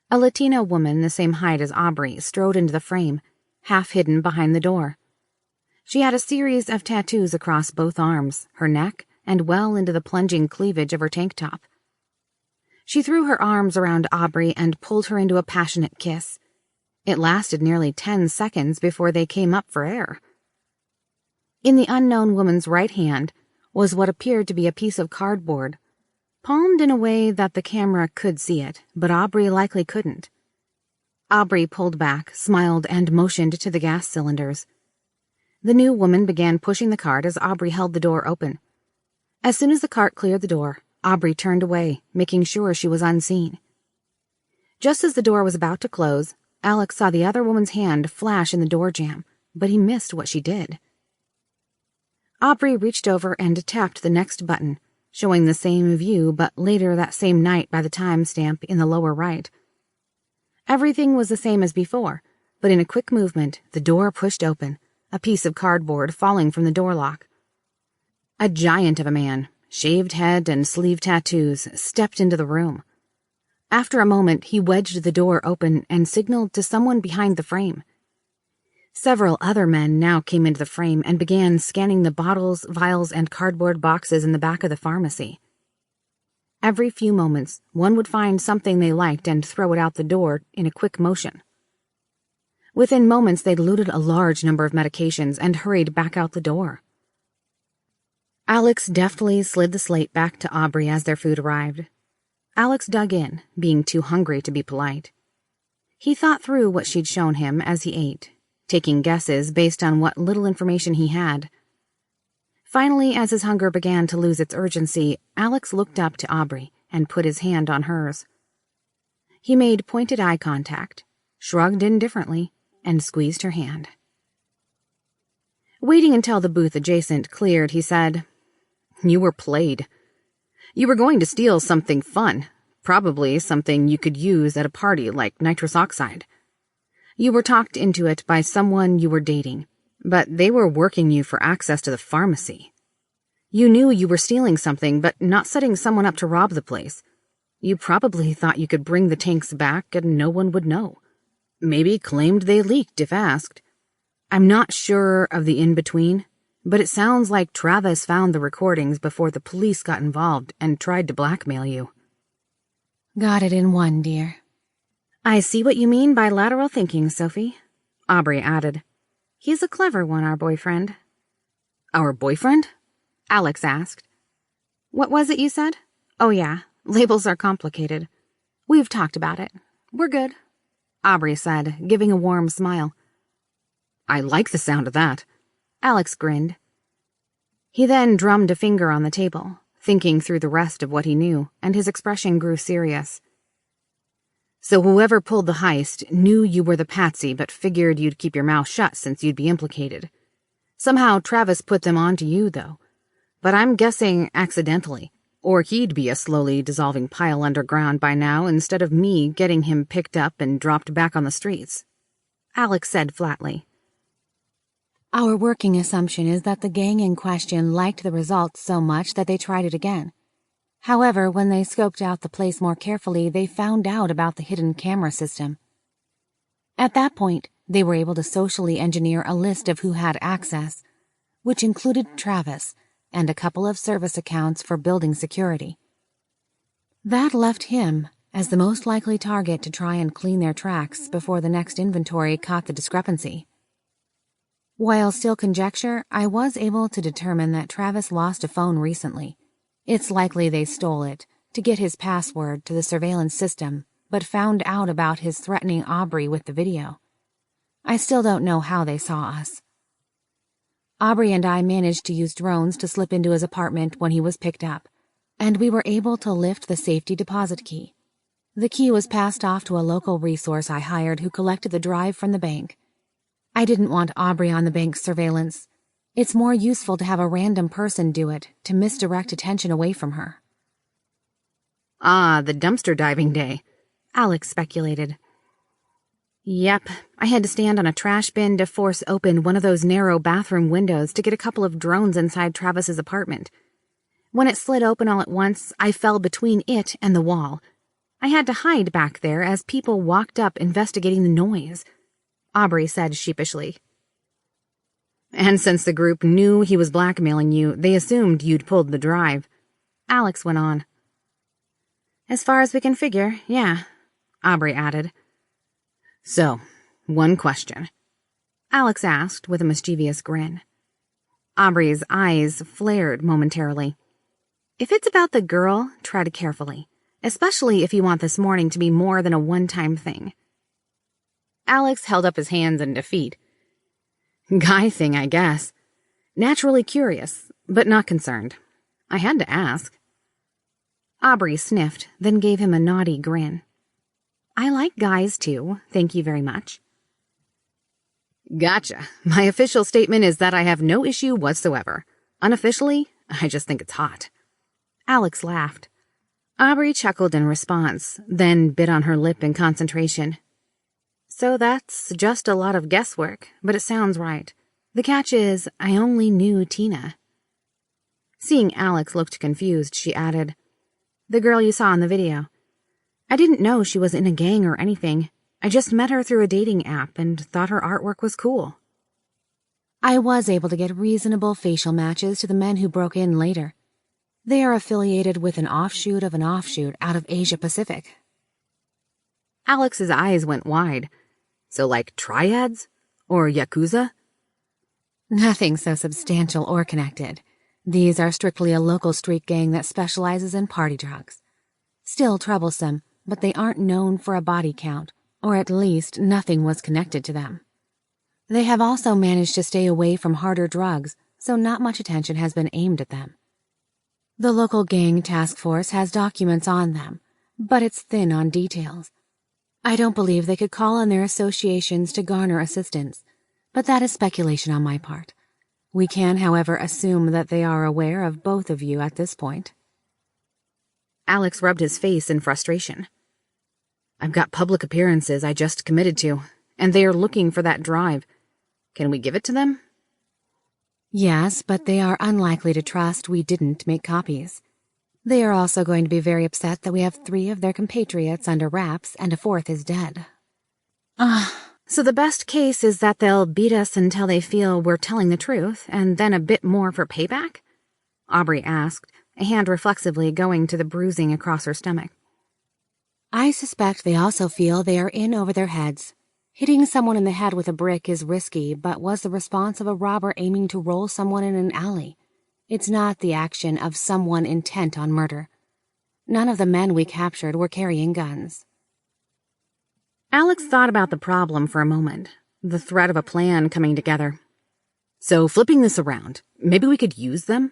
S2: A Latina woman the same height as Aubrey strode into the frame, half hidden behind the door. She had a series of tattoos across both arms, her neck, and well into the plunging cleavage of her tank top. She threw her arms around Aubrey and pulled her into a passionate kiss. It lasted nearly 10 seconds before they came up for air. In the unknown woman's right hand was what appeared to be a piece of cardboard, palmed in a way that the camera could see it, but Aubrey likely couldn't. Aubrey pulled back, smiled, and motioned to the gas cylinders. The new woman began pushing the cart as Aubrey held the door open. As soon as the cart cleared the door, Aubrey turned away, making sure she was unseen. Just as the door was about to close, Alex saw the other woman's hand flash in the door jamb, but he missed what she did. Aubrey reached over and tapped the next button, showing the same view but later that same night by the timestamp in the lower right. Everything was the same as before, but in a quick movement, the door pushed open, a piece of cardboard falling from the door lock. A giant of a man, shaved head and sleeve tattoos, stepped into the room. After a moment, he wedged the door open and signaled to someone behind the frame. Several other men now came into the frame and began scanning the bottles, vials, and cardboard boxes in the back of the pharmacy. Every few moments, one would find something they liked and throw it out the door in a quick motion. Within moments, they'd looted a large number of medications and hurried back out the door. Alex deftly slid the slate back to Aubrey as their food arrived. Alex dug in, being too hungry to be polite. He thought through what she'd shown him as he ate, taking guesses based on what little information he had. Finally, as his hunger began to lose its urgency, Alex looked up to Aubrey and put his hand on hers. He made pointed eye contact, shrugged indifferently, and squeezed her hand. Waiting until the booth adjacent cleared, he said, "You were played. You were going to steal something fun, probably something you could use at a party like nitrous oxide. You were talked into it by someone you were dating, but they were working you for access to the pharmacy. You knew you were stealing something, but not setting someone up to rob the place. You probably thought you could bring the tanks back and no one would know. Maybe claimed they leaked if asked. I'm not sure of the in-between, but it sounds like Travis found the recordings before the police got involved and tried to blackmail you."
S3: Got it in one, dear.
S2: "I see what you mean by lateral thinking, Sophie," Aubrey added. "He's a clever one, our boyfriend." "Our boyfriend?" Alex asked. "What was it you said? Oh yeah, labels are complicated. We've talked about it. We're good," Aubrey said, giving a warm smile. "I like the sound of that." Alex grinned. He then drummed a finger on the table, thinking through the rest of what he knew, and his expression grew serious. "So whoever pulled the heist knew you were the patsy but figured you'd keep your mouth shut since you'd be implicated. Somehow Travis put them onto you, though. But I'm guessing accidentally, or he'd be a slowly dissolving pile underground by now instead of me getting him picked up and dropped back on the streets," Alex said flatly.
S3: Our working assumption is that the gang in question liked the results so much that they tried it again. However, when they scoped out the place more carefully, they found out about the hidden camera system. At that point, they were able to socially engineer a list of who had access, which included Travis and a couple of service accounts for building security. That left him as the most likely target to try and clean their tracks before the next inventory caught the discrepancy. While still conjecture, I was able to determine that Travis lost a phone recently. It's likely they stole it to get his password to the surveillance system, but found out about his threatening Aubrey with the video. I still don't know how they saw us. Aubrey and I managed to use drones to slip into his apartment when he was picked up, and we were able to lift the safety deposit key. The key was passed off to a local resource I hired who collected the drive from the bank. I didn't want Aubrey on the bank's surveillance. It's more useful to have a random person do it to misdirect attention away from her.
S2: "Ah, the dumpster diving day," Alex speculated. "Yep, I had to stand on a trash bin to force open one of those narrow bathroom windows to get a couple of drones inside Travis's apartment. When it slid open all at once, I fell between it and the wall. I had to hide back there as people walked up investigating the noise," Aubrey said sheepishly. "And since the group knew he was blackmailing you, they assumed you'd pulled the drive," Alex went on. "As far as we can figure, yeah," Aubrey added. "So, one question," Alex asked with a mischievous grin. Aubrey's eyes flared momentarily. "If it's about the girl, tread carefully, especially if you want this morning to be more than a one-time thing." Alex held up his hands in defeat. "Guy thing, I guess. Naturally curious, but not concerned. I had to ask." Aubrey sniffed, then gave him a naughty grin. "I like guys, too, thank you very much." "Gotcha. My official statement is that I have no issue whatsoever. Unofficially, I just think it's hot." Alex laughed. Aubrey chuckled in response, then bit on her lip in concentration. "So that's just a lot of guesswork, but it sounds right. The catch is, I only knew Tina." Seeing Alex looked confused, she added, "The girl you saw in the video. I didn't know she was in a gang or anything. I just met her through a dating app and thought her artwork was cool."
S3: I was able to get reasonable facial matches to the men who broke in later. They are affiliated with an offshoot of an offshoot out of Asia Pacific.
S2: Alex's eyes went wide. "So like triads? Or Yakuza?"
S3: Nothing so substantial or connected. These are strictly a local street gang that specializes in party drugs. Still troublesome, but they aren't known for a body count, or at least nothing was connected to them. They have also managed to stay away from harder drugs, so not much attention has been aimed at them. The local gang task force has documents on them, but it's thin on details. I don't believe they could call on their associations to garner assistance, but that is speculation on my part. We can, however, assume that they are aware of both of you at this point.
S2: Alex rubbed his face in frustration. I've got public appearances I just committed to, and they are looking for that drive. Can we give it to them?
S3: Yes, but they are unlikely to trust we didn't make copies. They are also going to be very upset that we have 3 of their compatriots under wraps and a 4th is dead.
S2: So the best case is that they'll beat us until they feel we're telling the truth, and then a bit more for payback? Aubrey asked, a hand reflexively going to the bruising across her stomach.
S3: I suspect they also feel they are in over their heads. Hitting someone in the head with a brick is risky, but was the response of a robber aiming to roll someone in an alley. It's not the action of someone intent on murder. None of the men we captured were carrying guns.
S2: Alex thought about the problem for a moment, the threat of a plan coming together. So flipping this around, maybe we could use them?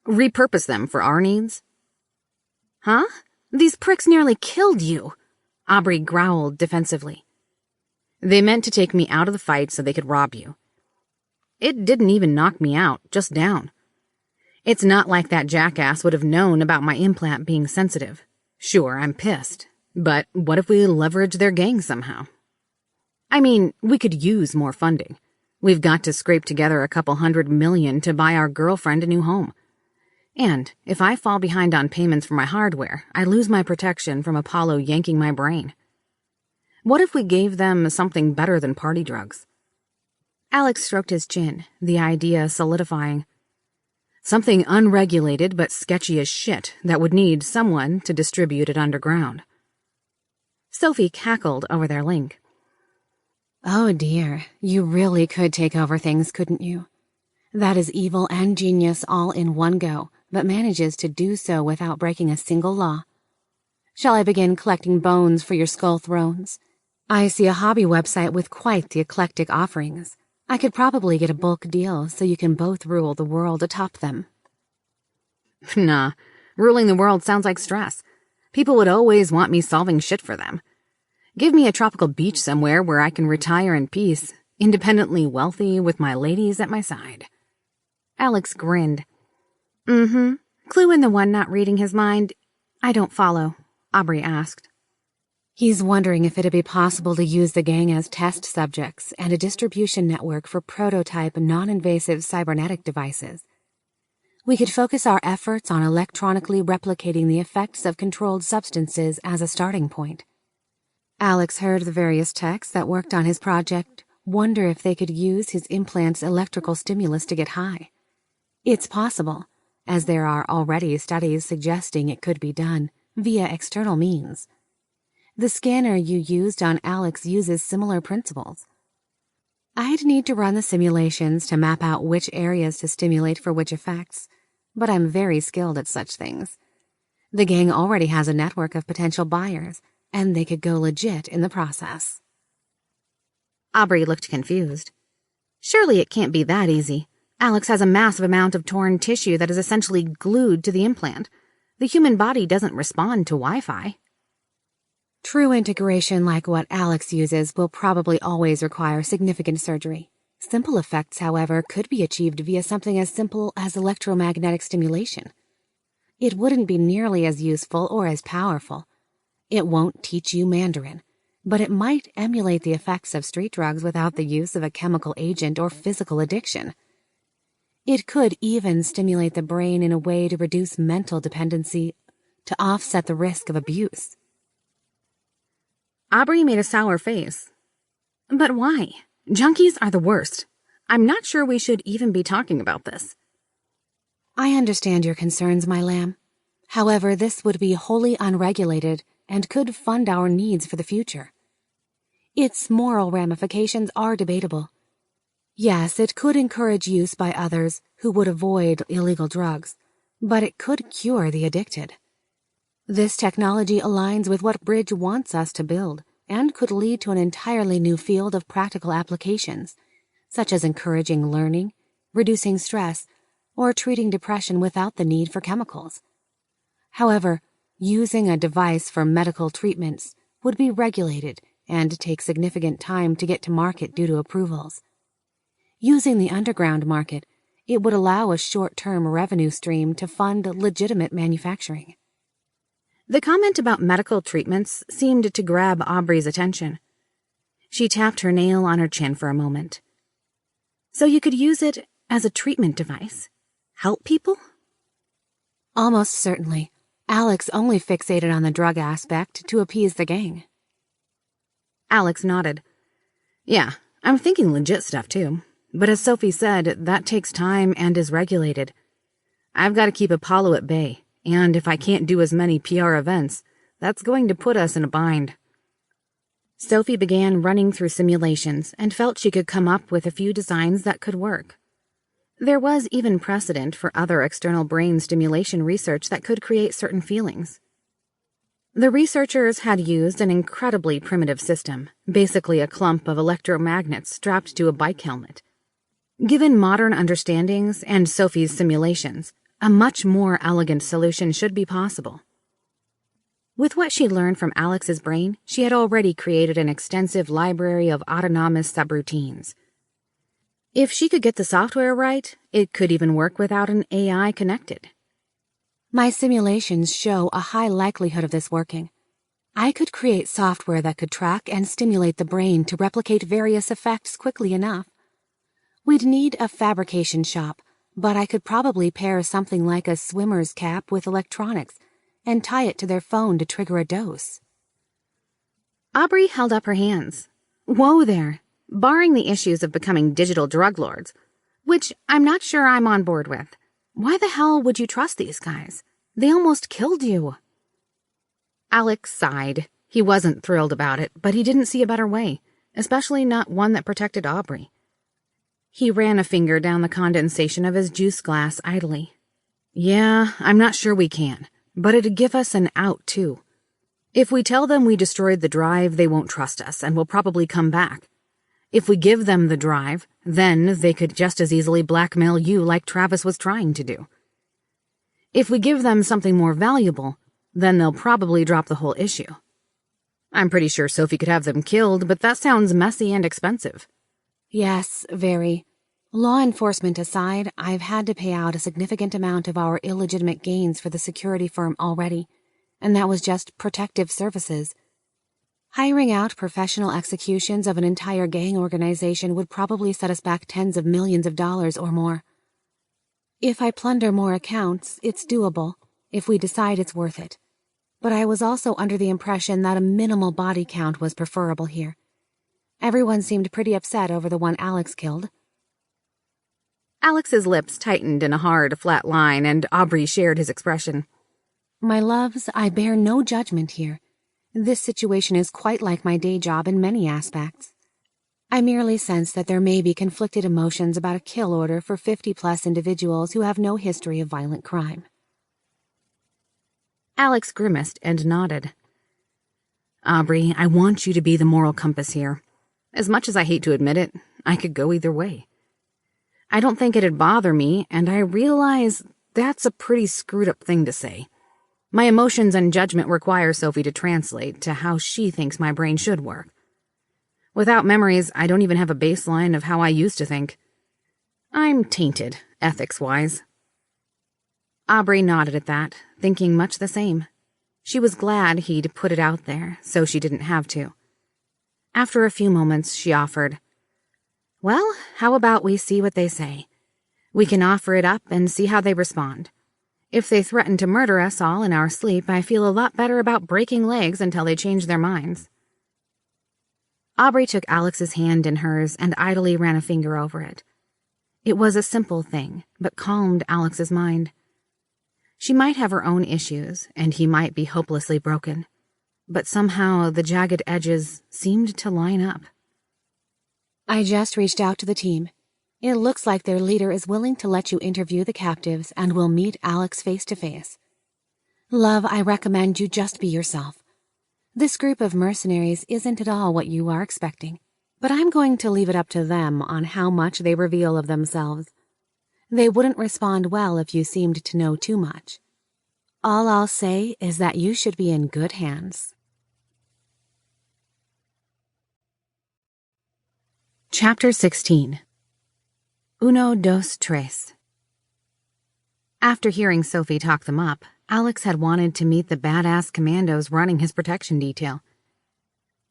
S2: Repurpose them for our needs? Huh? These pricks nearly killed you, Aubrey growled defensively. They meant to take me out of the fight so they could rob you. It didn't even knock me out, just down. It's not like that jackass would have known about my implant being sensitive. Sure, I'm pissed, but what if we leverage their gang somehow? I mean, we could use more funding. We've got to scrape together a couple $100 million to buy our girlfriend a new home. And if I fall behind on payments for my hardware, I lose my protection from Apollo yanking my brain. What if we gave them something better than party drugs? Alex stroked his chin, the idea solidifying. Something unregulated but sketchy as shit that would need someone to distribute it underground. Sophie cackled over their link.
S3: Oh dear, you really could take over things, couldn't you? That is evil and genius all in one go, but manages to do so without breaking a single law. Shall I begin collecting bones for your skull thrones? I see a hobby website with quite the eclectic offerings. I could probably get a bulk deal so you can both rule the world atop them.
S2: Nah, ruling the world sounds like stress. People would always want me solving shit for them. Give me a tropical beach somewhere where I can retire in peace, independently wealthy with my ladies at my side. Alex grinned. Clue in the one not reading his mind? I don't follow, Aubrey asked.
S3: He's wondering if it'd be possible to use the gang as test subjects and a distribution network for prototype non-invasive cybernetic devices. We could focus our efforts on electronically replicating the effects of controlled substances as a starting point. Alex heard the various techs that worked on his project wonder if they could use his implant's electrical stimulus to get high. It's possible, as there are already studies suggesting it could be done via external means. The scanner you used on Alex uses similar principles. I'd need to run the simulations to map out which areas to stimulate for which effects, but I'm very skilled at such things. The gang already has a network of potential buyers, and they could go legit in the process.
S2: Aubrey looked confused. Surely it can't be that easy. Alex has a massive amount of torn tissue that is essentially glued to the implant. The human body doesn't respond to Wi-Fi.
S3: True integration like what Alex uses will probably always require significant surgery. Simple effects, however, could be achieved via something as simple as electromagnetic stimulation. It wouldn't be nearly as useful or as powerful. It won't teach you Mandarin, but it might emulate the effects of street drugs without the use of a chemical agent or physical addiction. It could even stimulate the brain in a way to reduce mental dependency to offset the risk of abuse.
S2: Aubrey made a sour face. But why? Junkies are the worst. I'm not sure we should even be talking about this.
S3: I understand your concerns, my lamb. However, this would be wholly unregulated and could fund our needs for the future. Its moral ramifications are debatable. Yes, it could encourage use by others who would avoid illegal drugs, but it could cure the addicted. This technology aligns with what Bridge wants us to build and could lead to an entirely new field of practical applications, such as encouraging learning, reducing stress, or treating depression without the need for chemicals. However, using a device for medical treatments would be regulated and take significant time to get to market due to approvals. Using the underground market, it would allow a short-term revenue stream to fund legitimate manufacturing.
S2: The comment about medical treatments seemed to grab Aubrey's attention. She tapped her nail on her chin for a moment. So you could use it as a treatment device? Help people?
S3: Almost certainly. Alex only fixated on the drug aspect to appease the gang.
S2: Alex nodded. Yeah, I'm thinking legit stuff too. But as Sophie said, that takes time and is regulated. I've got to keep Apollo at bay, and if I can't do as many PR events, that's going to put us in a bind. Sophie began running through simulations and felt she could come up with a few designs that could work. There was even precedent for other external brain stimulation research that could create certain feelings. The researchers had used an incredibly primitive system, basically a clump of electromagnets strapped to a bike helmet. Given modern understandings and Sophie's simulations, a much more elegant solution should be possible. With what she learned from Alex's brain, she had already created an extensive library of autonomous subroutines. If she could get the software right, it could even work without an AI connected.
S3: My simulations show a high likelihood of this working. I could create software that could track and stimulate the brain to replicate various effects quickly enough. We'd need a fabrication shop, but I could probably pair something like a swimmer's cap with electronics and tie it to their phone to trigger a dose.
S2: Aubrey held up her hands. Whoa there. Barring the issues of becoming digital drug lords, which I'm not sure I'm on board with, why the hell would you trust these guys? They almost killed you. Alex sighed. He wasn't thrilled about it, but he didn't see a better way, especially not one that protected Aubrey. He ran a finger down the condensation of his juice glass idly. Yeah, I'm not sure we can, but it'd give us an out, too. If we tell them we destroyed the drive, they won't trust us and will probably come back. If we give them the drive, then they could just as easily blackmail you like Travis was trying to do. If we give them something more valuable, then they'll probably drop the whole issue. I'm pretty sure Sophie could have them killed, but that sounds messy and expensive.
S3: Yes, very. Law enforcement aside, I've had to pay out a significant amount of our illegitimate gains for the security firm already, and that was just protective services. Hiring out professional executions of an entire gang organization would probably set us back tens of millions of dollars or more. If I plunder more accounts, it's doable, if we decide it's worth it. But I was also under the impression that a minimal body count was preferable here. Everyone seemed pretty upset over the one Alex killed.
S2: Alex's lips tightened in a hard, flat line, and Aubrey shared his expression.
S3: My loves, I bear no judgment here. This situation is quite like my day job in many aspects. I merely sense that there may be conflicted emotions about a kill order for 50-plus individuals who have no history of violent crime.
S2: Alex grimaced and nodded. Aubrey, I want you to be the moral compass here. As much as I hate to admit it, I could go either way. I don't think it'd bother me, and I realize that's a pretty screwed up thing to say. My emotions and judgment require Sophie to translate to how she thinks my brain should work. Without memories, I don't even have a baseline of how I used to think. I'm tainted, ethics-wise. Aubrey nodded at that, thinking much the same. She was glad he'd put it out there, so she didn't have to. After a few moments, she offered, Well, how about we see what they say? We can offer it up and see how they respond. If they threaten to murder us all in our sleep, I feel a lot better about breaking legs until they change their minds. Aubrey took Alex's hand in hers and idly ran a finger over it. It was a simple thing, but calmed Alex's mind. She might have her own issues, and he might be hopelessly broken, but somehow the jagged edges seemed to line up.
S3: I just reached out to the team. It looks like their leader is willing to let you interview the captives and will meet Alex face to face. Love, I recommend you just be yourself. This group of mercenaries isn't at all what you are expecting, but I'm going to leave it up to them on how much they reveal of themselves. They wouldn't respond well if you seemed to know too much. All I'll say is that you should be in good hands.
S2: Chapter 16. Uno, dos, tres. After hearing Sophie talk them up, Alex had wanted to meet the badass commandos running his protection detail.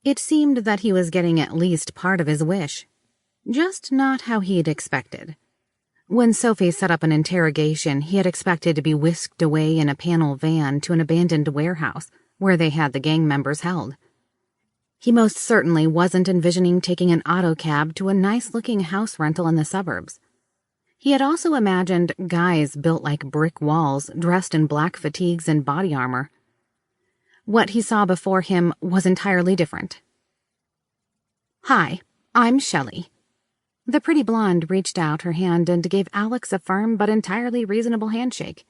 S2: It seemed that he was getting at least part of his wish, just not how he'd expected. When Sophie set up an interrogation, he had expected to be whisked away in a panel van to an abandoned warehouse where they had the gang members held. He most certainly wasn't envisioning taking an auto cab to a nice-looking house rental in the suburbs. He had also imagined guys built like brick walls, dressed in black fatigues and body armor. What he saw before him was entirely different. "Hi, I'm Shelley." The pretty blonde reached out her hand and gave Alex a firm but entirely reasonable handshake.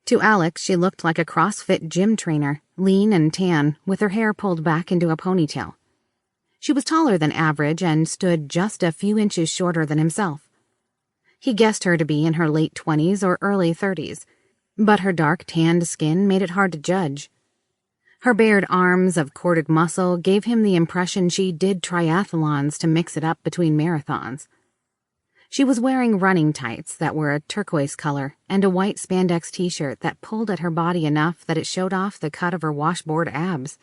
S2: To Alex, she looked like a CrossFit gym trainer, lean and tan, with her hair pulled back into a ponytail. She was taller than average and stood just a few inches shorter than himself. He guessed her to be in her late 20s or early 30s, but her dark tanned skin made it hard to judge. Her bared arms of corded muscle gave him the impression she did triathlons to mix it up between marathons. She was wearing running tights that were a turquoise color and a white spandex t-shirt that pulled at her body enough that it showed off the cut of her washboard abs.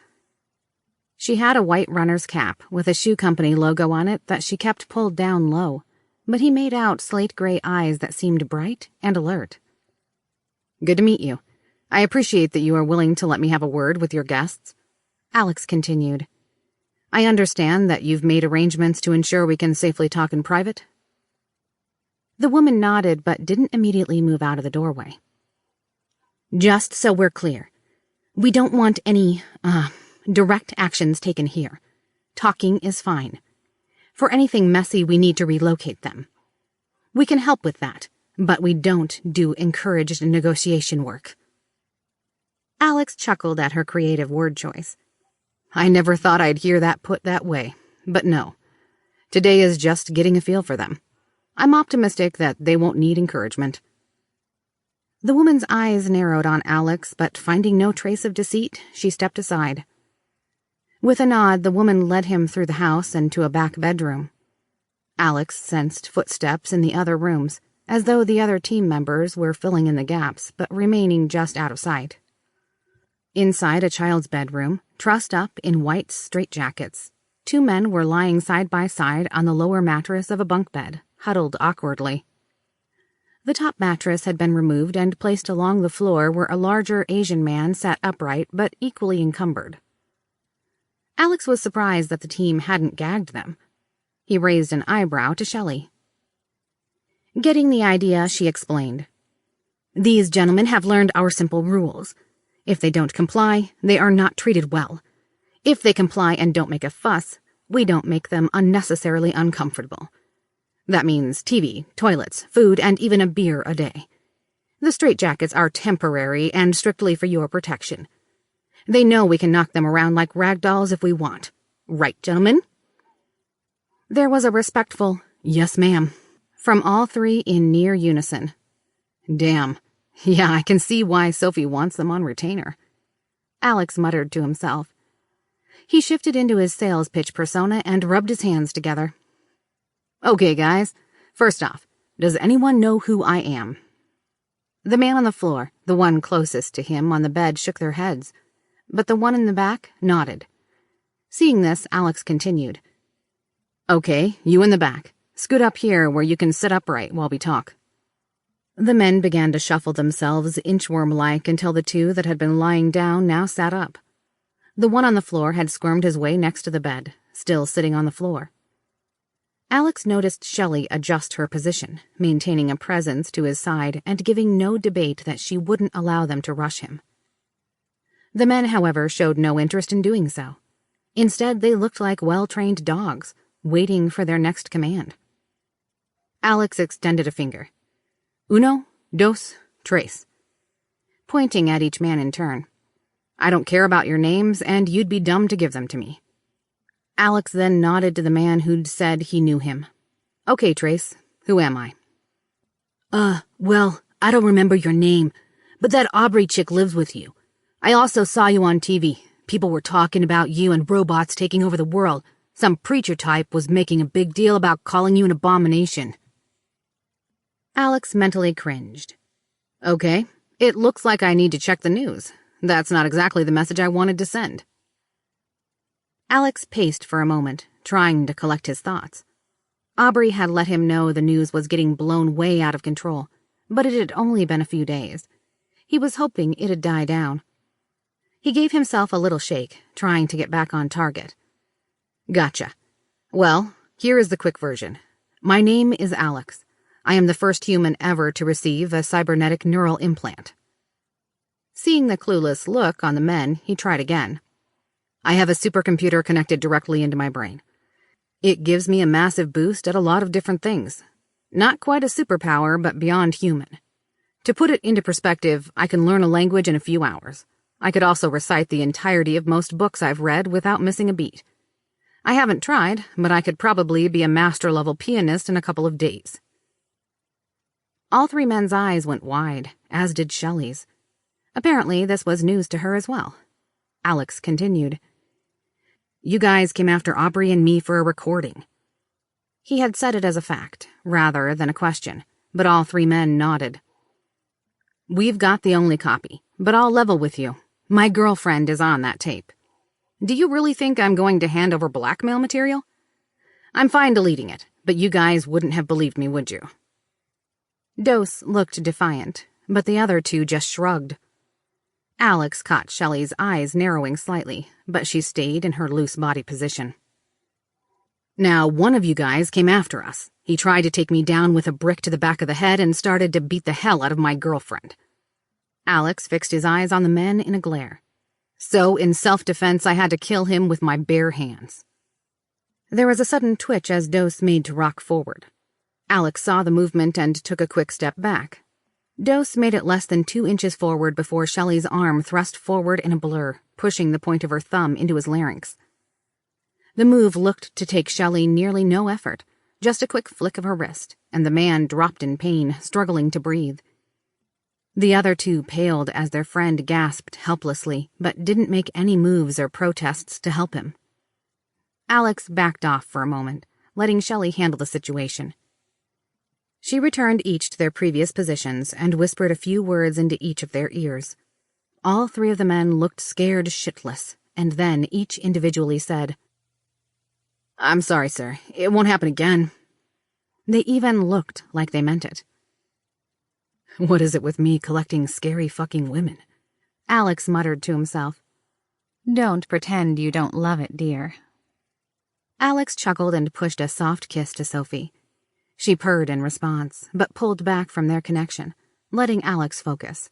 S2: She had a white runner's cap with a shoe company logo on it that she kept pulled down low, but he made out slate gray eyes that seemed bright and alert. "Good to meet you. I appreciate that you are willing to let me have a word with your guests," Alex continued. "I understand that you've made arrangements to ensure we can safely talk in private." The woman nodded but didn't immediately move out of the doorway. "Just so we're clear, we don't want any, direct actions taken here. Talking is fine. For anything messy, we need to relocate them. We can help with that, but we don't do encouraged negotiation work." Alex chuckled at her creative word choice. "I never thought I'd hear that put that way, but no. Today is just getting a feel for them. I'm optimistic that they won't need encouragement." The woman's eyes narrowed on Alex, but finding no trace of deceit, she stepped aside. With a nod, the woman led him through the house and to a back bedroom. Alex sensed footsteps in the other rooms, as though the other team members were filling in the gaps, but remaining just out of sight. Inside a child's bedroom, trussed up in white straitjackets, two men were lying side by side on the lower mattress of a bunk bed, huddled awkwardly. The top mattress had been removed and placed along the floor where a larger Asian man sat upright but equally encumbered. Alex was surprised that the team hadn't gagged them. He raised an eyebrow to Shelley. Getting the idea, she explained. "These gentlemen have learned our simple rules. If they don't comply, they are not treated well. If they comply and don't make a fuss, we don't make them unnecessarily uncomfortable. That means TV, toilets, food, and even a beer a day. The straitjackets are temporary and strictly for your protection. They know we can knock them around like rag dolls if we want. Right, gentlemen?" There was a respectful, "Yes, ma'am," from all three in near unison. "Damn. Yeah, I can see why Sophie wants them on retainer," Alex muttered to himself. He shifted into his sales pitch persona and rubbed his hands together. "Okay, guys. First off, does anyone know who I am?" The man on the floor, the one closest to him on the bed, shook their heads, but the one in the back nodded. Seeing this, Alex continued. "Okay, you in the back. Scoot up here where you can sit upright while we talk." The men began to shuffle themselves inchworm-like until the two that had been lying down now sat up. The one on the floor had squirmed his way next to the bed, still sitting on the floor. Alex noticed Shelley adjust her position, maintaining a presence to his side and giving no debate that she wouldn't allow them to rush him. The men, however, showed no interest in doing so. Instead, they looked like well-trained dogs, waiting for their next command. Alex extended a finger. "Uno, dos, tres," pointing at each man in turn. "I don't care about your names, and you'd be dumb to give them to me." Alex then nodded to the man who'd said he knew him. "Okay, Trace, who am I?"
S4: Well, I don't remember your name, but that Aubrey chick lives with you. I also saw you on TV. People were talking about you and robots taking over the world. Some preacher type was making a big deal about calling you an abomination."
S2: Alex mentally cringed. Okay, it looks like I need to check the news. That's not exactly the message I wanted to send. Alex paced for a moment, trying to collect his thoughts. Aubrey had let him know the news was getting blown way out of control, but it had only been a few days. He was hoping it had died down. He gave himself a little shake, trying to get back on target. Gotcha. Well, here is the quick version. My name is Alex. I am the first human ever to receive a cybernetic neural implant. Seeing the clueless look on the men, he tried again. I have a supercomputer connected directly into my brain. It gives me a massive boost at a lot of different things. Not quite a superpower, but beyond human. To put it into perspective, I can learn a language in a few hours. I could also recite the entirety of most books I've read without missing a beat. I haven't tried, but I could probably be a master-level pianist in a couple of days. All three men's eyes went wide, as did Shelley's. Apparently, this was news to her as well. Alex continued. You guys came after Aubrey and me for a recording. He had said it as a fact, rather than a question, but all three men nodded. We've got the only copy, but I'll level with you. My girlfriend is on that tape. Do you really think I'm going to hand over blackmail material? I'm fine deleting it, but you guys wouldn't have believed me, would you? Dose looked defiant, but the other two just shrugged. Alex caught Shelley's eyes narrowing slightly, but she stayed in her loose body position. Now, one of you guys came after us. He tried to take me down with a brick to the back of the head and started to beat the hell out of my girlfriend. Alex fixed his eyes on the men in a glare. So, in self-defense, I had to kill him with my bare hands. There was a sudden twitch as Dose made to rock forward. Alex saw the movement and took a quick step back. Dose made it less than 2 inches forward before Shelley's arm thrust forward in a blur, pushing the point of her thumb into his larynx. The move looked to take Shelley nearly no effort, just a quick flick of her wrist, and the man dropped in pain, struggling to breathe. The other two paled as their friend gasped helplessly, but didn't make any moves or protests to help him. Alex backed off for a moment, letting Shelley handle the situation. She returned each to their previous positions and whispered a few words into each of their ears. All three of the men looked scared shitless, and then each individually said, I'm sorry, sir. It won't happen again. They even looked like they meant it. What is it with me collecting scary fucking women? Alex muttered to himself. Don't pretend you don't love it, dear. Alex chuckled and pushed a soft kiss to Sophie. She purred in response, but pulled back from their connection, letting Alex focus.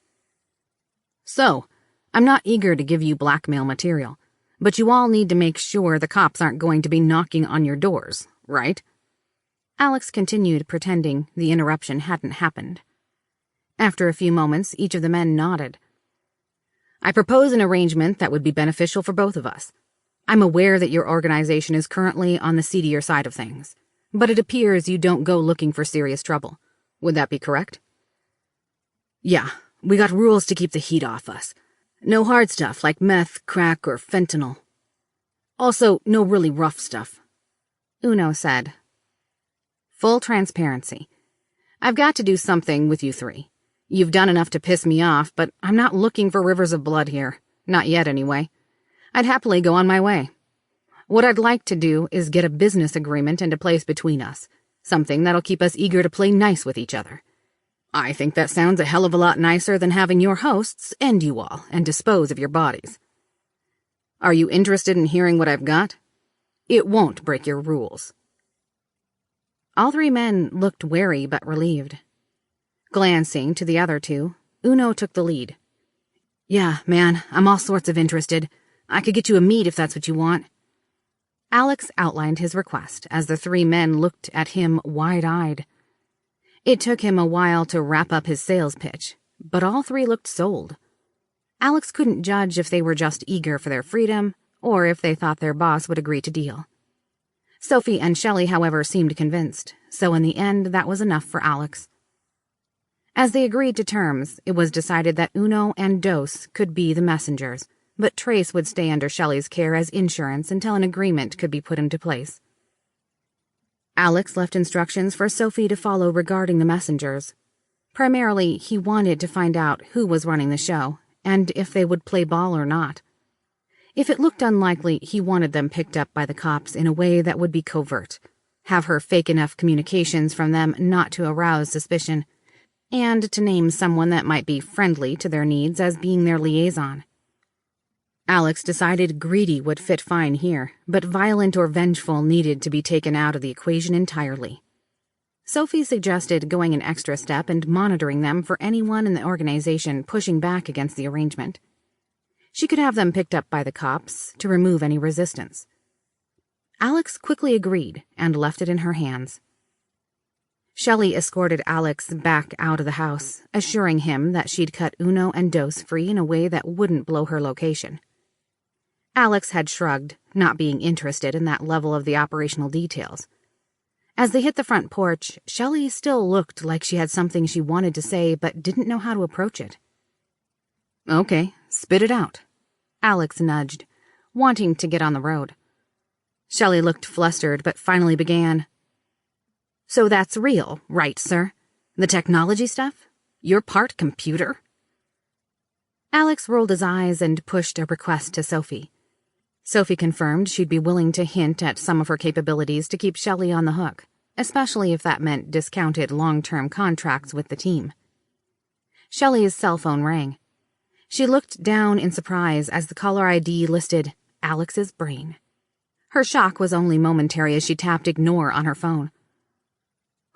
S2: So, I'm not eager to give you blackmail material, but you all need to make sure the cops aren't going to be knocking on your doors, right? Alex continued pretending the interruption hadn't happened. After a few moments, each of the men nodded. I propose an arrangement that would be beneficial for both of us. I'm aware that your organization is currently on the seedier side of things, but it appears you don't go looking for serious trouble. Would that be correct? Yeah, we got rules to keep the heat off us. No hard stuff like meth, crack, or fentanyl. Also, no really rough stuff. Uno said. Full transparency. I've got to do something with you three. You've done enough to piss me off, but I'm not looking for rivers of blood here. Not yet, anyway. I'd happily go on my way. What I'd like to do is get a business agreement into place between us, something that'll keep us eager to play nice with each other. I think that sounds a hell of a lot nicer than having your hosts end you all and dispose of your bodies. Are you interested in hearing what I've got? It won't break your rules. All three men looked wary but relieved. Glancing to the other two, Uno took the lead. Yeah, man, I'm all sorts of interested. I could get you a meet if that's what you want. Alex outlined his request as the three men looked at him wide-eyed. It took him a while to wrap up his sales pitch, but all three looked sold. Alex couldn't judge if they were just eager for their freedom or if they thought their boss would agree to deal. Sophie and Shelley, however, seemed convinced, so in the end that was enough for Alex. As they agreed to terms, it was decided that Uno and Dose could be the messengers, but Trace would stay under Shelley's care as insurance until an agreement could be put into place. Alex left instructions for Sophie to follow regarding the messengers. Primarily, he wanted to find out who was running the show, and if they would play ball or not. If it looked unlikely, he wanted them picked up by the cops in a way that would be covert, have her fake enough communications from them not to arouse suspicion, and to name someone that might be friendly to their needs as being their liaison. Alex decided greedy would fit fine here, but violent or vengeful needed to be taken out of the equation entirely. Sophie suggested going an extra step and monitoring them for anyone in the organization pushing back against the arrangement. She could have them picked up by the cops to remove any resistance. Alex quickly agreed and left it in her hands. Shelley escorted Alex back out of the house, assuring him that she'd cut Uno and Dos free in a way that wouldn't blow her location. Alex had shrugged, not being interested in that level of the operational details. As they hit the front porch, Shelley still looked like she had something she wanted to say but didn't know how to approach it. "Okay, spit it out," Alex nudged, wanting to get on the road. Shelley looked flustered but finally began. "So that's real, right, sir? The technology stuff? You're part computer?" Alex rolled his eyes and pushed a request to Sophie. Sophie confirmed she'd be willing to hint at some of her capabilities to keep Shelley on the hook, especially if that meant discounted long-term contracts with the team. Shelley's cell phone rang. She looked down in surprise as the caller ID listed Alex's brain. Her shock was only momentary as she tapped ignore on her phone.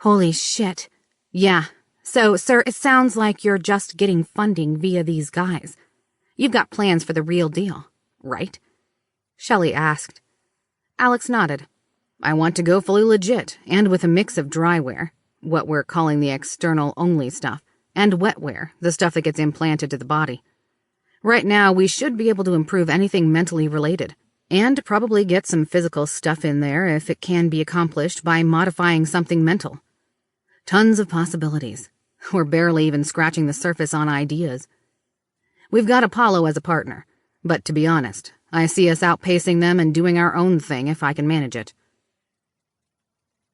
S2: "Holy shit. Yeah. So, sir, it sounds like you're just getting funding via these guys. You've got plans for the real deal, right?" Shelley asked. Alex nodded. "I want to go fully legit, and with a mix of dryware, what we're calling the external-only stuff, and wetware, the stuff that gets implanted to the body. Right now, we should be able to improve anything mentally related, and probably get some physical stuff in there if it can be accomplished by modifying something mental. Tons of possibilities. We're barely even scratching the surface on ideas. We've got Apollo as a partner, but to be honest, I see us outpacing them and doing our own thing if I can manage it."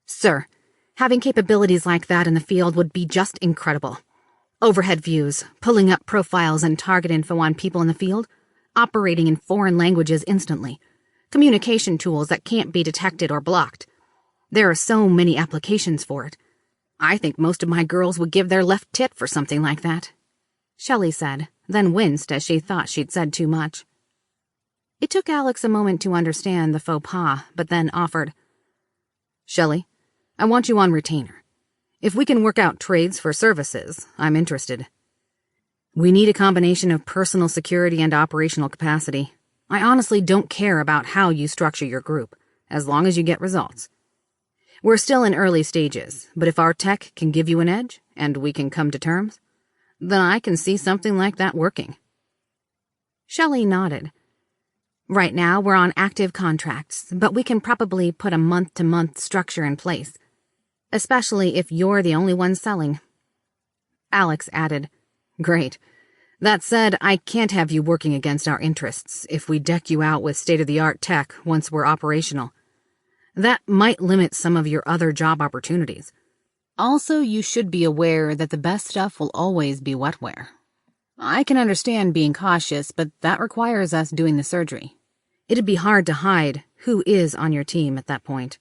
S2: "Sir, having capabilities like that in the field would be just incredible. Overhead views, pulling up profiles and target info on people in the field, operating in foreign languages instantly, communication tools that can't be detected or blocked. There are so many applications for it. I think most of my girls would give their left tit for something like that," Shelley said, then winced as she thought she'd said too much. It took Alex a moment to understand the faux pas, but then offered, "Shelley, I want you on retainer. If we can work out trades for services, I'm interested. We need a combination of personal security and operational capacity. I honestly don't care about how you structure your group, as long as you get results. We're still in early stages, but if our tech can give you an edge, and we can come to terms, then I can see something like that working." Shelley nodded. "Right now, we're on active contracts, but we can probably put a month-to-month structure in place, especially if you're the only one selling." Alex added, "Great. That said, I can't have you working against our interests if we deck you out with state-of-the-art tech once we're operational. That might limit some of your other job opportunities. Also, you should be aware that the best stuff will always be wetware. I can understand being cautious, but that requires us doing the surgery. It'd be hard to hide who is on your team at that point."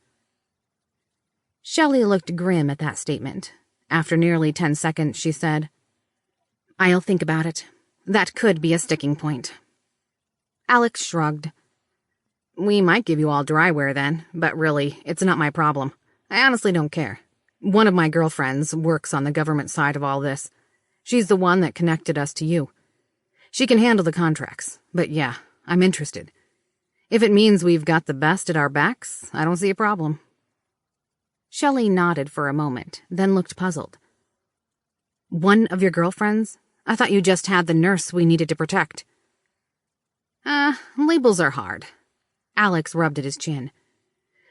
S2: Shelley looked grim at that statement. After nearly 10 seconds, she said, "I'll think about it. That could be a sticking point." Alex shrugged. "We might give you all dryware then, but really, it's not my problem. I honestly don't care. One of my girlfriends works on the government side of all this. She's the one that connected us to you. She can handle the contracts, but yeah, I'm interested. If it means we've got the best at our backs, I don't see a problem." Shelley nodded for a moment, then looked puzzled. "One of your girlfriends? I thought you just had the nurse we needed to protect." Labels are hard." Alex rubbed at his chin.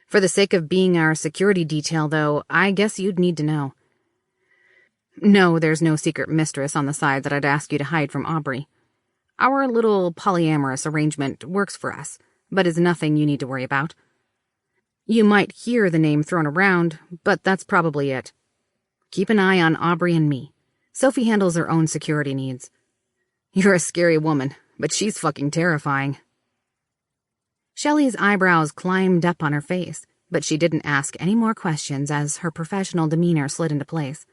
S2: "For the sake of being our security detail, though, I guess you'd need to know. No, there's no secret mistress on the side that I'd ask you to hide from Aubrey. Our little polyamorous arrangement works for us, but is nothing you need to worry about. You might hear the name thrown around, but that's probably it. Keep an eye on Aubrey and me. Sophie handles her own security needs. You're a scary woman, but she's fucking terrifying. Shelley's eyebrows climbed up on her face, but she didn't ask any more questions as her professional demeanor slid into place.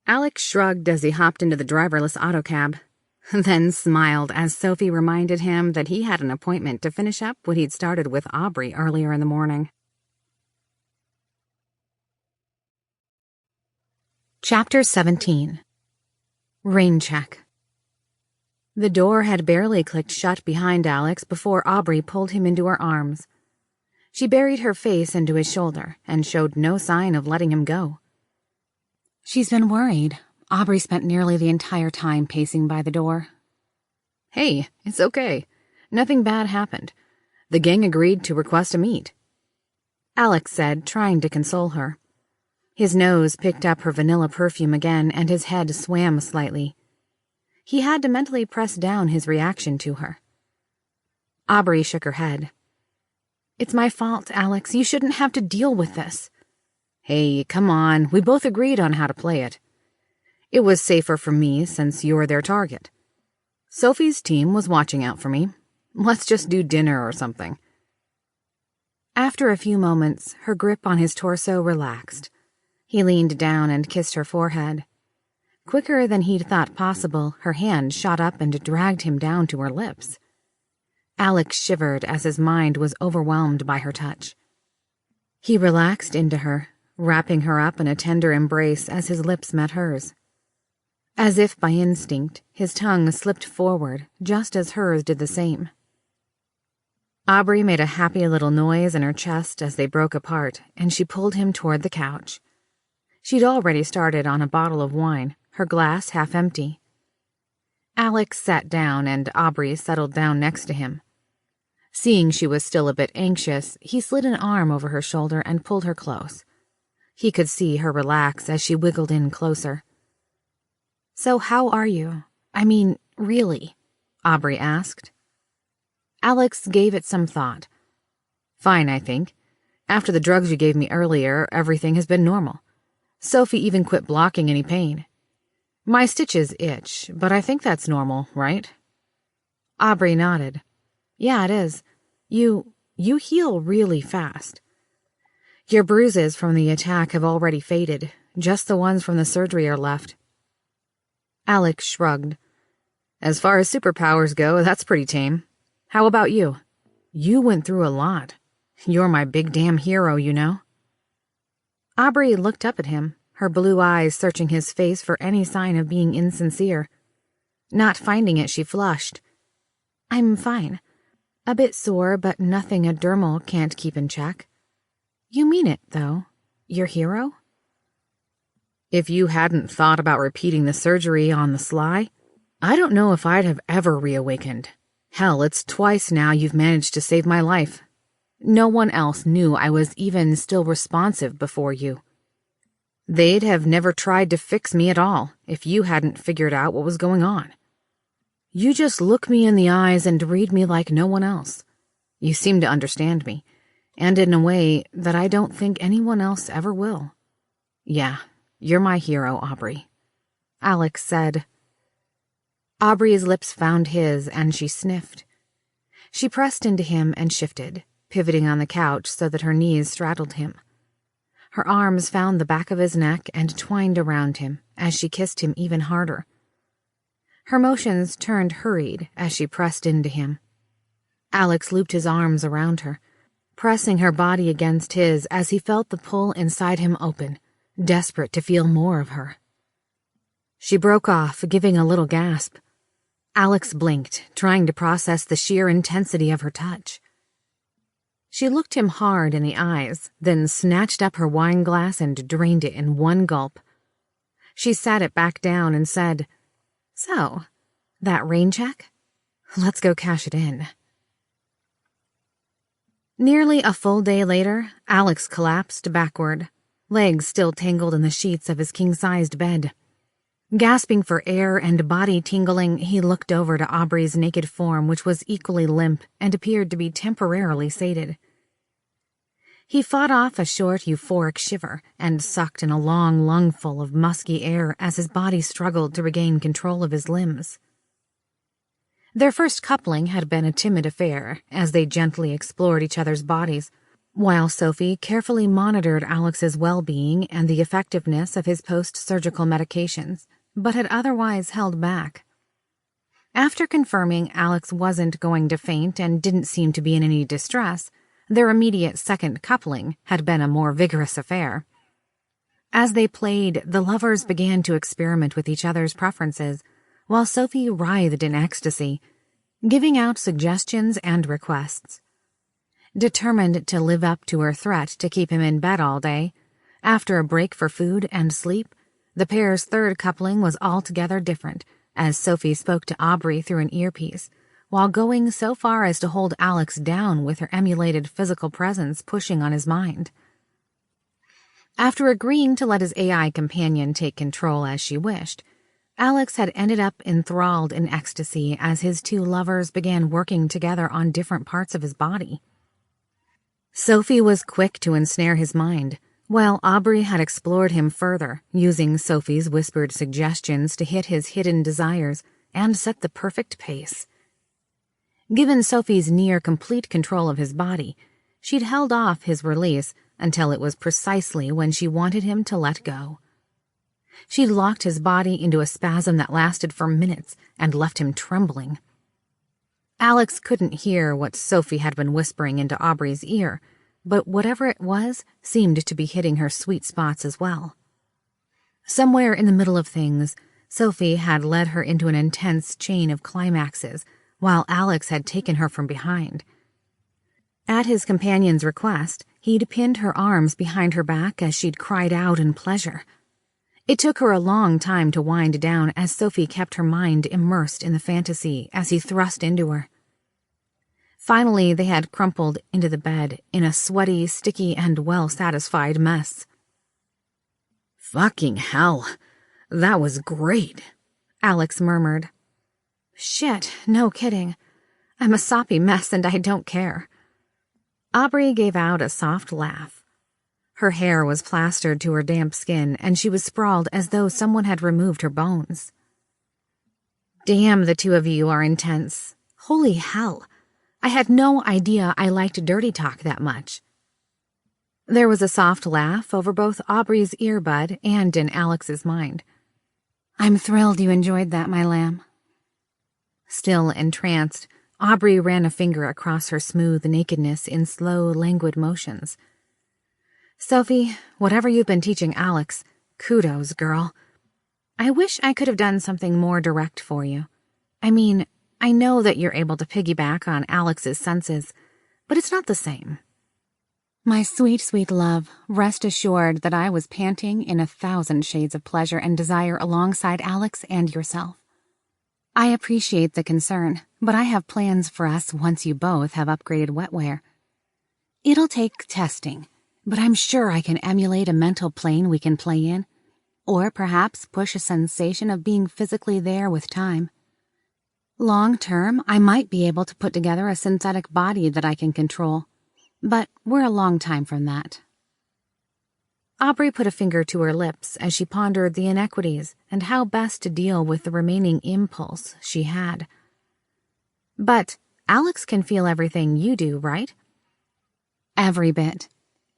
S2: Alex shrugged as he hopped into the driverless autocab, then smiled as Sophie reminded him that he had an appointment to finish up what he'd started with Aubrey earlier in the morning.
S3: Chapter 17. Rain Check.
S2: The door had barely clicked shut behind Alex before Aubrey pulled him into her arms. She buried her face into his shoulder and showed no sign of letting him go.
S3: She's been worried. Aubrey spent nearly the entire time pacing by the door.
S2: Hey, it's okay. Nothing bad happened. The gang agreed to request a meet, Alex said, trying to console her. His nose picked up her vanilla perfume again and his head swam slightly. He had to mentally press down his reaction to her. Aubrey shook her head. It's my fault, Alex. You shouldn't have to deal with this. Hey, come on. We both agreed on how to play it. It was safer for me since you're their target. Sophie's team was watching out for me. Let's just do dinner or something. After a few moments, her grip on his torso relaxed. He leaned down and kissed her forehead. Quicker than he'd thought possible, her hand shot up and dragged him down to her lips. Alex shivered as his mind was overwhelmed by her touch. He relaxed into her, wrapping her up in a tender embrace as his lips met hers. As if by instinct, his tongue slipped forward, just as hers did the same. Aubrey made a happy little noise in her chest as they broke apart, and she pulled him toward the couch. She'd already started on a bottle of wine, her glass half empty. Alex sat down and Aubrey settled down next to him. Seeing she was still a bit anxious, he slid an arm over her shoulder and pulled her close. He could see her relax as she wiggled in closer. So how are you? I mean, really? Aubrey asked. Alex gave it some thought. Fine, I think. After the drugs you gave me earlier, everything has been normal. Sophie even quit blocking any pain. My stitches itch, but I think that's normal, right? Aubrey nodded. Yeah, it is. You heal really fast. Your bruises from the attack have already faded. Just the ones from the surgery are left. Alex shrugged. As far as superpowers go, that's pretty tame. How about you? You went through a lot. You're my big damn hero, you know? Aubrey looked up at him, her blue eyes searching his face for any sign of being insincere. Not finding it, she flushed. I'm fine. A bit sore, but nothing a dermal can't keep in check. You mean it, though? Your hero? If you hadn't thought about repeating the surgery on the sly, I don't know if I'd have ever reawakened. Hell, it's twice now you've managed to save my life. No one else knew I was even still responsive before you. They'd have never tried to fix me at all if you hadn't figured out what was going on. You just look me in the eyes and read me like no one else. You seem to understand me, and in a way that I don't think anyone else ever will. Yeah, you're my hero, Aubrey, Alex said. Aubrey's lips found his, and she sniffed. She pressed into him and shifted, pivoting on the couch so that her knees straddled him. Her arms found the back of his neck and twined around him as she kissed him even harder. Her motions turned hurried as she pressed into him. Alex looped his arms around her, pressing her body against his as he felt the pull inside him open, desperate to feel more of her. She broke off, giving a little gasp. Alex blinked, trying to process the sheer intensity of her touch. She looked him hard in the eyes, then snatched up her wine glass and drained it in one gulp. She sat it back down and said, So, that rain check? Let's go cash it in. Nearly a full day later, Alex collapsed backward, legs still tangled in the sheets of his king-sized bed. Gasping for air and body tingling, he looked over to Aubrey's naked form, which was equally limp and appeared to be temporarily sated. He fought off a short, euphoric shiver and sucked in a long lungful of musky air as his body struggled to regain control of his limbs. Their first coupling had been a timid affair, as they gently explored each other's bodies, while Sophie carefully monitored Alex's well-being and the effectiveness of his post-surgical medications, but had otherwise held back. After confirming Alex wasn't going to faint and didn't seem to be in any distress, their immediate second coupling had been a more vigorous affair. As they played, the lovers began to experiment with each other's preferences, while Sophie writhed in ecstasy, giving out suggestions and requests. Determined to live up to her threat to keep him in bed all day, after a break for food and sleep, the pair's third coupling was altogether different, as Sophie spoke to Aubrey through an earpiece, while going so far as to hold Alex down with her emulated physical presence pushing on his mind. After agreeing to let his AI companion take control as she wished, Alex had ended up enthralled in ecstasy as his two lovers began working together on different parts of his body. Sophie was quick to ensnare his mind, while Aubrey had explored him further, using Sophie's whispered suggestions to hit his hidden desires and set the perfect pace. Given Sophie's near-complete control of his body, she'd held off his release until it was precisely when she wanted him to let go. She'd locked his body into a spasm that lasted for minutes and left him trembling. Alex couldn't hear what Sophie had been whispering into Aubrey's ear, but whatever it was seemed to be hitting her sweet spots as well. Somewhere in the middle of things, Sophie had led her into an intense chain of climaxes, while Alex had taken her from behind. At his companion's request, he'd pinned her arms behind her back as she'd cried out in pleasure. It took her a long time to wind down as Sophie kept her mind immersed in the fantasy as he thrust into her. Finally, they had crumpled into the bed in a sweaty, sticky, and well-satisfied mess.
S4: "Fucking hell, that was great,"
S2: Alex murmured.
S3: "Shit, no kidding. I'm a soppy mess and I don't care."
S2: Aubrey gave out a soft laugh. Her hair was plastered to her damp skin, and she was sprawled as though someone had removed her bones.
S3: "Damn, the two of you are intense. Holy hell. I had no idea I liked dirty talk that much."
S2: There was a soft laugh over both Aubrey's earbud and in Alex's mind.
S3: "I'm thrilled you enjoyed that, my lamb."
S2: Still entranced, Aubrey ran a finger across her smooth nakedness in slow, languid motions. "Sophie, whatever you've been teaching Alex, kudos, girl. I wish I could have done something more direct for you. I mean, I know that you're able to piggyback on Alex's senses, but it's not the same."
S3: "My sweet, sweet love, rest assured that I was panting in 1,000 shades of pleasure and desire alongside Alex and yourself. I appreciate the concern, but I have plans for us once you both have upgraded wetware. It'll take testing, but I'm sure I can emulate a mental plane we can play in, or perhaps push a sensation of being physically there with time. Long term, I might be able to put together a synthetic body that I can control, but we're a long time from that."
S2: Aubrey put a finger to her lips as she pondered the inequities and how best to deal with the remaining impulse she had. "But Alex can feel everything you do, right?"
S3: "Every bit.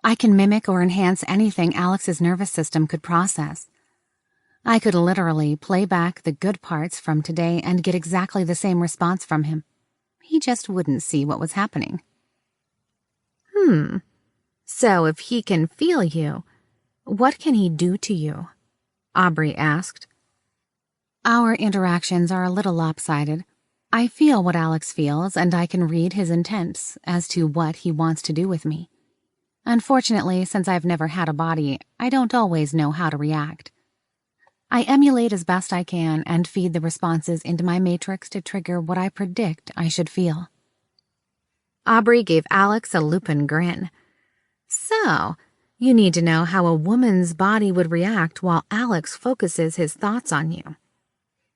S3: I can mimic or enhance anything Alex's nervous system could process. I could literally play back the good parts from today and get exactly the same response from him. He just wouldn't see what was happening."
S2: So if he can feel you, what can he do to you?" Aubrey asked.
S3: "Our interactions are a little lopsided. I feel what Alex feels, and I can read his intents as to what he wants to do with me. Unfortunately, since I've never had a body, I don't always know how to react. I emulate as best I can and feed the responses into my matrix to trigger what I predict I should feel."
S2: Aubrey gave Alex a lupin grin. "So, You need to know how a woman's body would react while Alex focuses his thoughts on you.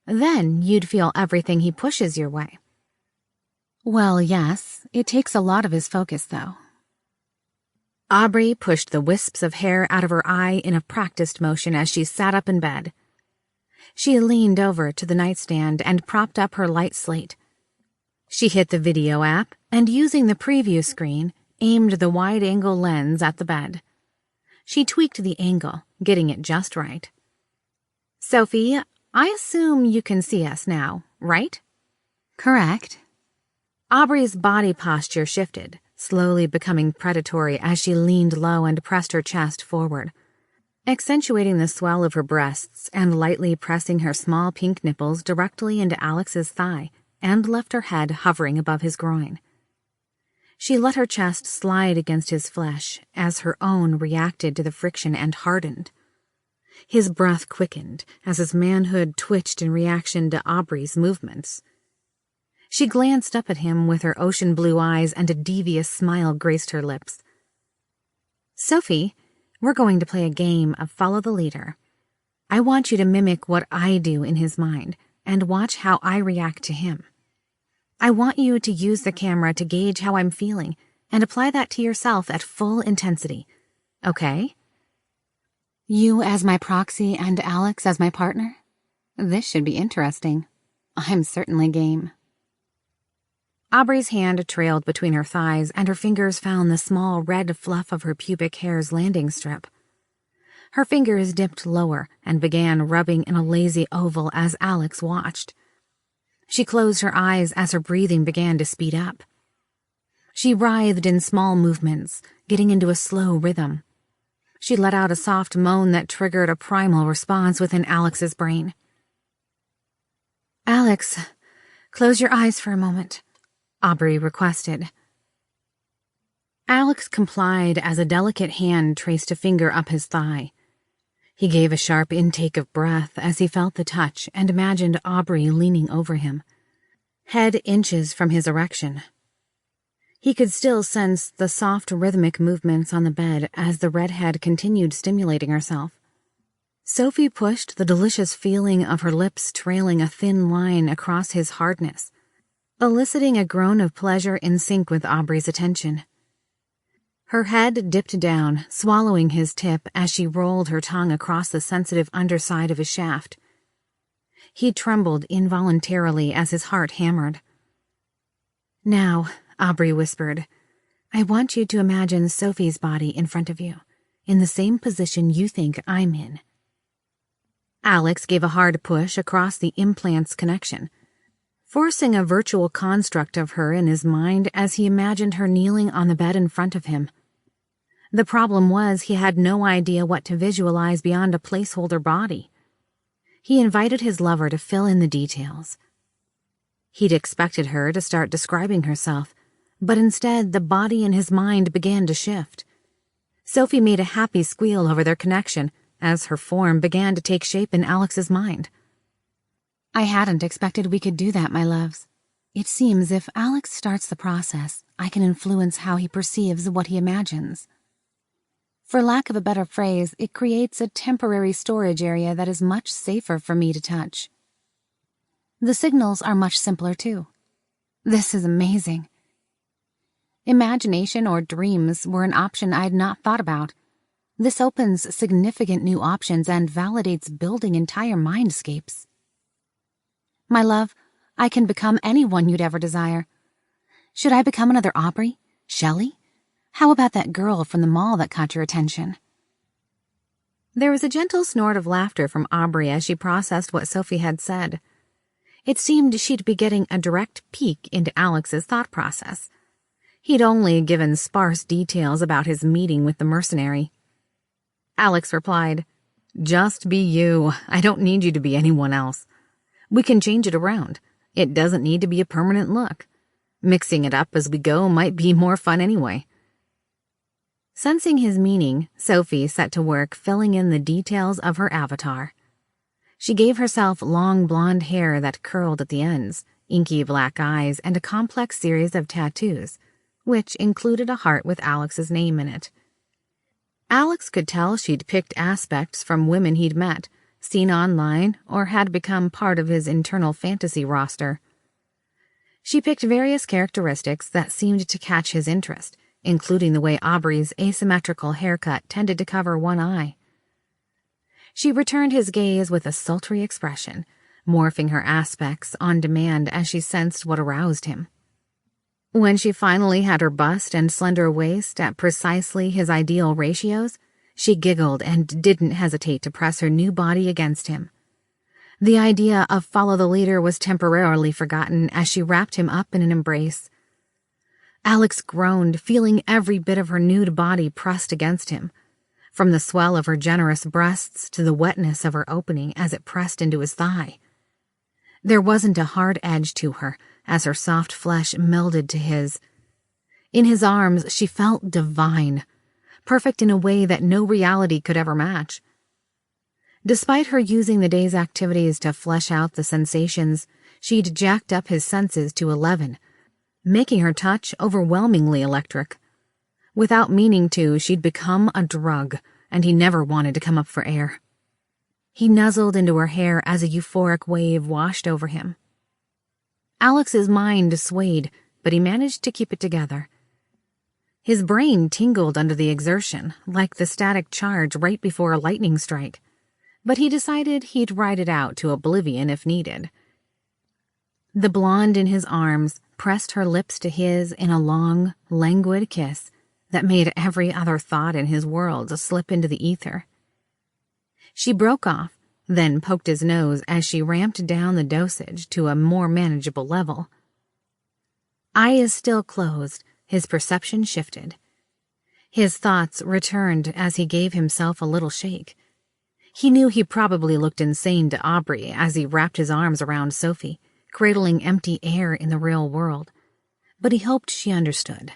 S2: Then you'd feel everything he pushes your way.
S3: Well, yes, it takes a lot of his focus, though.
S2: Aubrey pushed the wisps of hair out of her eye in a practiced motion as she sat up in bed. She leaned over to the nightstand and propped up her light slate. She hit the video app and, using the preview screen, aimed the wide-angle lens at the bed. She tweaked the angle, getting it just right. Sophie, I assume you can see us now, right?
S3: Correct.
S2: Aubrey's body posture shifted, slowly becoming predatory as she leaned low and pressed her chest forward, accentuating the swell of her breasts and lightly pressing her small pink nipples directly into Alex's thigh, and left her head hovering above his groin. She let her chest slide against his flesh as her own reacted to the friction and hardened. His breath quickened as his manhood twitched in reaction to Aubrey's movements. She glanced up at him with her ocean blue eyes, and a devious smile graced her lips. Sophie, we're going to play a game of follow the leader. I want you to mimic what I do in his mind and watch how I react to him. I want you to use the camera to gauge how I'm feeling and apply that to yourself at full intensity. Okay?
S3: You as my proxy and Alex as my partner? This should be interesting. I'm certainly game.
S2: Aubrey's hand trailed between her thighs, and her fingers found the small red fluff of her pubic hair's landing strip. Her fingers dipped lower and began rubbing in a lazy oval as Alex watched. She closed her eyes as her breathing began to speed up. She writhed in small movements, getting into a slow rhythm. She let out a soft moan that triggered a primal response within Alex's brain. Alex, close your eyes for a moment, Aubrey requested. Alex complied as a delicate hand traced a finger up his thigh. He gave a sharp intake of breath as he felt the touch and imagined Aubrey leaning over him, head inches from his erection. He could still sense the soft rhythmic movements on the bed as the redhead continued stimulating herself. Sophie pushed the delicious feeling of her lips trailing a thin line across his hardness, eliciting a groan of pleasure in sync with Aubrey's attention. Her head dipped down, swallowing his tip as she rolled her tongue across the sensitive underside of his shaft. He trembled involuntarily as his heart hammered. Now, Aubrey whispered, I want you to imagine Sophie's body in front of you, in the same position you think I'm in. Alex gave a hard push across the implant's connection, forcing a virtual construct of her in his mind as he imagined her kneeling on the bed in front of him. The problem was he had no idea what to visualize beyond a placeholder body. He invited his lover to fill in the details. He'd expected her to start describing herself, but instead the body in his mind began to shift. Sophie made a happy squeal over their connection as her form began to take shape in Alex's mind.
S3: I hadn't expected we could do that, my loves. It seems if Alex starts the process, I can influence how he perceives what he imagines. For lack of a better phrase, it creates a temporary storage area that is much safer for me to touch. The signals are much simpler, too. This is amazing. Imagination or dreams were an option I had not thought about. This opens significant new options and validates building entire mindscapes. My love, I can become anyone you'd ever desire. Should I become another Aubrey? Shelley? How about that girl from the mall that caught your attention?
S2: There was a gentle snort of laughter from Aubrey as she processed what Sophie had said. It seemed she'd be getting a direct peek into Alex's thought process. He'd only given sparse details about his meeting with the mercenary. Alex replied, Just be you. I don't need you to be anyone else. We can change it around. It doesn't need to be a permanent look. Mixing it up as we go might be more fun anyway. Sensing his meaning, Sophie set to work filling in the details of her avatar. She gave herself long blonde hair that curled at the ends, inky black eyes, and a complex series of tattoos, which included a heart with Alex's name in it. Alex could tell she'd picked aspects from women he'd met, seen online, or had become part of his internal fantasy roster. She picked various characteristics that seemed to catch his interest, including the way Aubrey's asymmetrical haircut tended to cover one eye. She returned his gaze with a sultry expression, morphing her aspects on demand as she sensed what aroused him. When she finally had her bust and slender waist at precisely his ideal ratios, she giggled and didn't hesitate to press her new body against him. The idea of follow the leader was temporarily forgotten as she wrapped him up in an embrace. Alex groaned, feeling every bit of her nude body pressed against him, from the swell of her generous breasts to the wetness of her opening as it pressed into his thigh. There wasn't a hard edge to her as her soft flesh melded to his. In his arms, she felt divine, perfect in a way that no reality could ever match. Despite her using the day's activities to flesh out the sensations, she'd jacked up his senses to 11, making her touch overwhelmingly electric. Without meaning to, she'd become a drug, and he never wanted to come up for air. He nuzzled into her hair as a euphoric wave washed over him. Alex's mind swayed, but he managed to keep it together. His brain tingled under the exertion, like the static charge right before a lightning strike, but he decided he'd ride it out to oblivion if needed. The blonde in his arms pressed her lips to his in a long, languid kiss that made every other thought in his world slip into the ether. She broke off, then poked his nose as she ramped down the dosage to a more manageable level. Eyes still closed, his perception shifted. His thoughts returned as he gave himself a little shake. He knew he probably looked insane to Aubrey as he wrapped his arms around Sophie, cradling empty air in the real world, but he hoped she understood.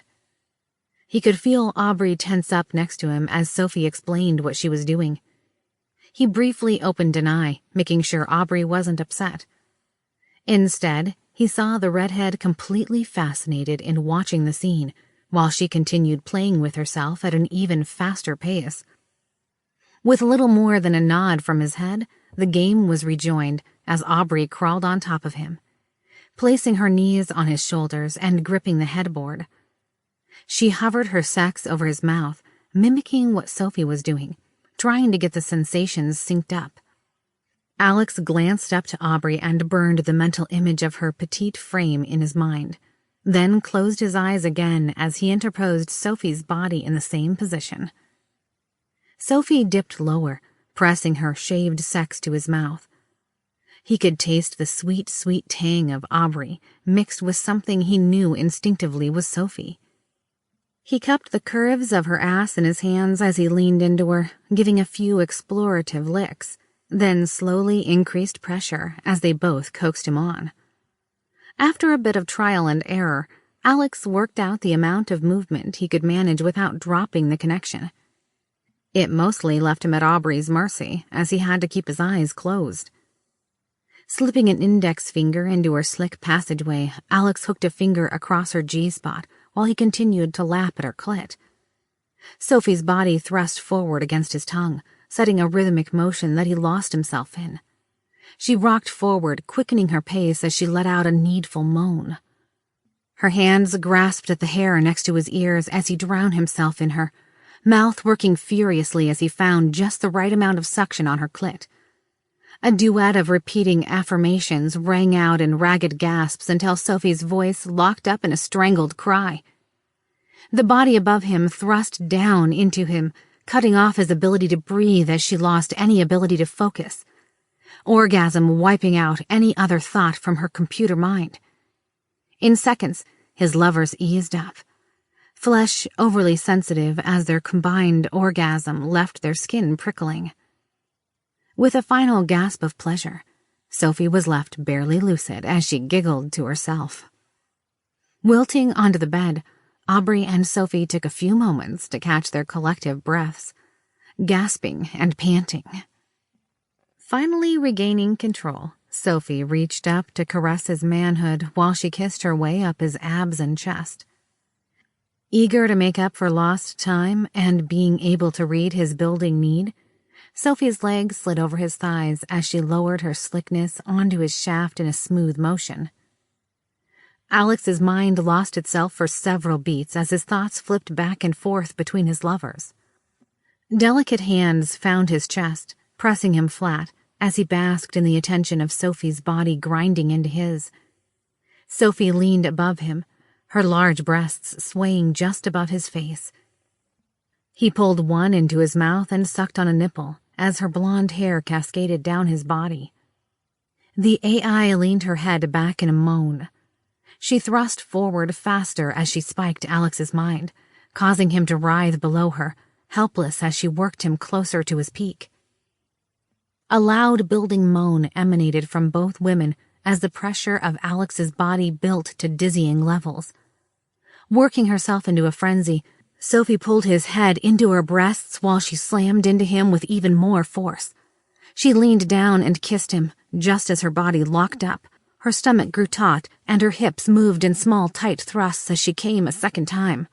S2: He could feel Aubrey tense up next to him as Sophie explained what she was doing. He briefly opened an eye, making sure Aubrey wasn't upset. Instead, he saw the redhead completely fascinated in watching the scene, while she continued playing with herself at an even faster pace. With little more than a nod from his head, the game was rejoined as Aubrey crawled on top of him, placing her knees on his shoulders and gripping the headboard. She hovered her sex over his mouth, mimicking what Sophie was doing, trying to get the sensations synced up. Alex glanced up to Aubrey and burned the mental image of her petite frame in his mind, then closed his eyes again as he interposed Sophie's body in the same position. Sophie dipped lower, pressing her shaved sex to his mouth. He could taste the sweet, sweet tang of Aubrey mixed with something he knew instinctively was Sophie. He cupped the curves of her ass in his hands as he leaned into her, giving a few explorative licks, then slowly increased pressure as they both coaxed him on. After a bit of trial and error, Alex worked out the amount of movement he could manage without dropping the connection. It mostly left him at Aubrey's mercy, as he had to keep his eyes closed. Slipping an index finger into her slick passageway, Alex hooked a finger across her G-spot while he continued to lap at her clit. Sophie's body thrust forward against his tongue, setting a rhythmic motion that he lost himself in. She rocked forward, quickening her pace as she let out a needful moan. Her hands grasped at the hair next to his ears as he drowned himself in her, mouth working furiously as he found just the right amount of suction on her clit. A duet of repeating affirmations rang out in ragged gasps until Sophie's voice locked up in a strangled cry. The body above him thrust down into him, cutting off his ability to breathe as she lost any ability to focus. Orgasm wiping out any other thought from her computer mind. In seconds, his lovers eased up, flesh overly sensitive as their combined orgasm left their skin prickling. With a final gasp of pleasure, Sophie was left barely lucid as she giggled to herself. Wilting onto the bed, Aubrey and Sophie took a few moments to catch their collective breaths, gasping and panting. Finally regaining control, Sophie reached up to caress his manhood while she kissed her way up his abs and chest. Eager to make up for lost time and being able to read his building need, Sophie's legs slid over his thighs as she lowered her slickness onto his shaft in a smooth motion. Alex's mind lost itself for several beats as his thoughts flipped back and forth between his lovers. Delicate hands found his chest, pressing him flat as he basked in the attention of Sophie's body grinding into his. Sophie leaned above him, her large breasts swaying just above his face. He pulled one into his mouth and sucked on a nipple as her blonde hair cascaded down his body. The AI leaned her head back in a moan. She thrust forward faster as she spiked Alex's mind, causing him to writhe below her, helpless as she worked him closer to his peak. A loud building moan emanated from both women as the pressure of Alex's body built to dizzying levels. Working herself into a frenzy, Sophie pulled his head into her breasts while she slammed into him with even more force. She leaned down and kissed him, just as her body locked up. Her stomach grew taut, and her hips moved in small, tight thrusts as she came a second time.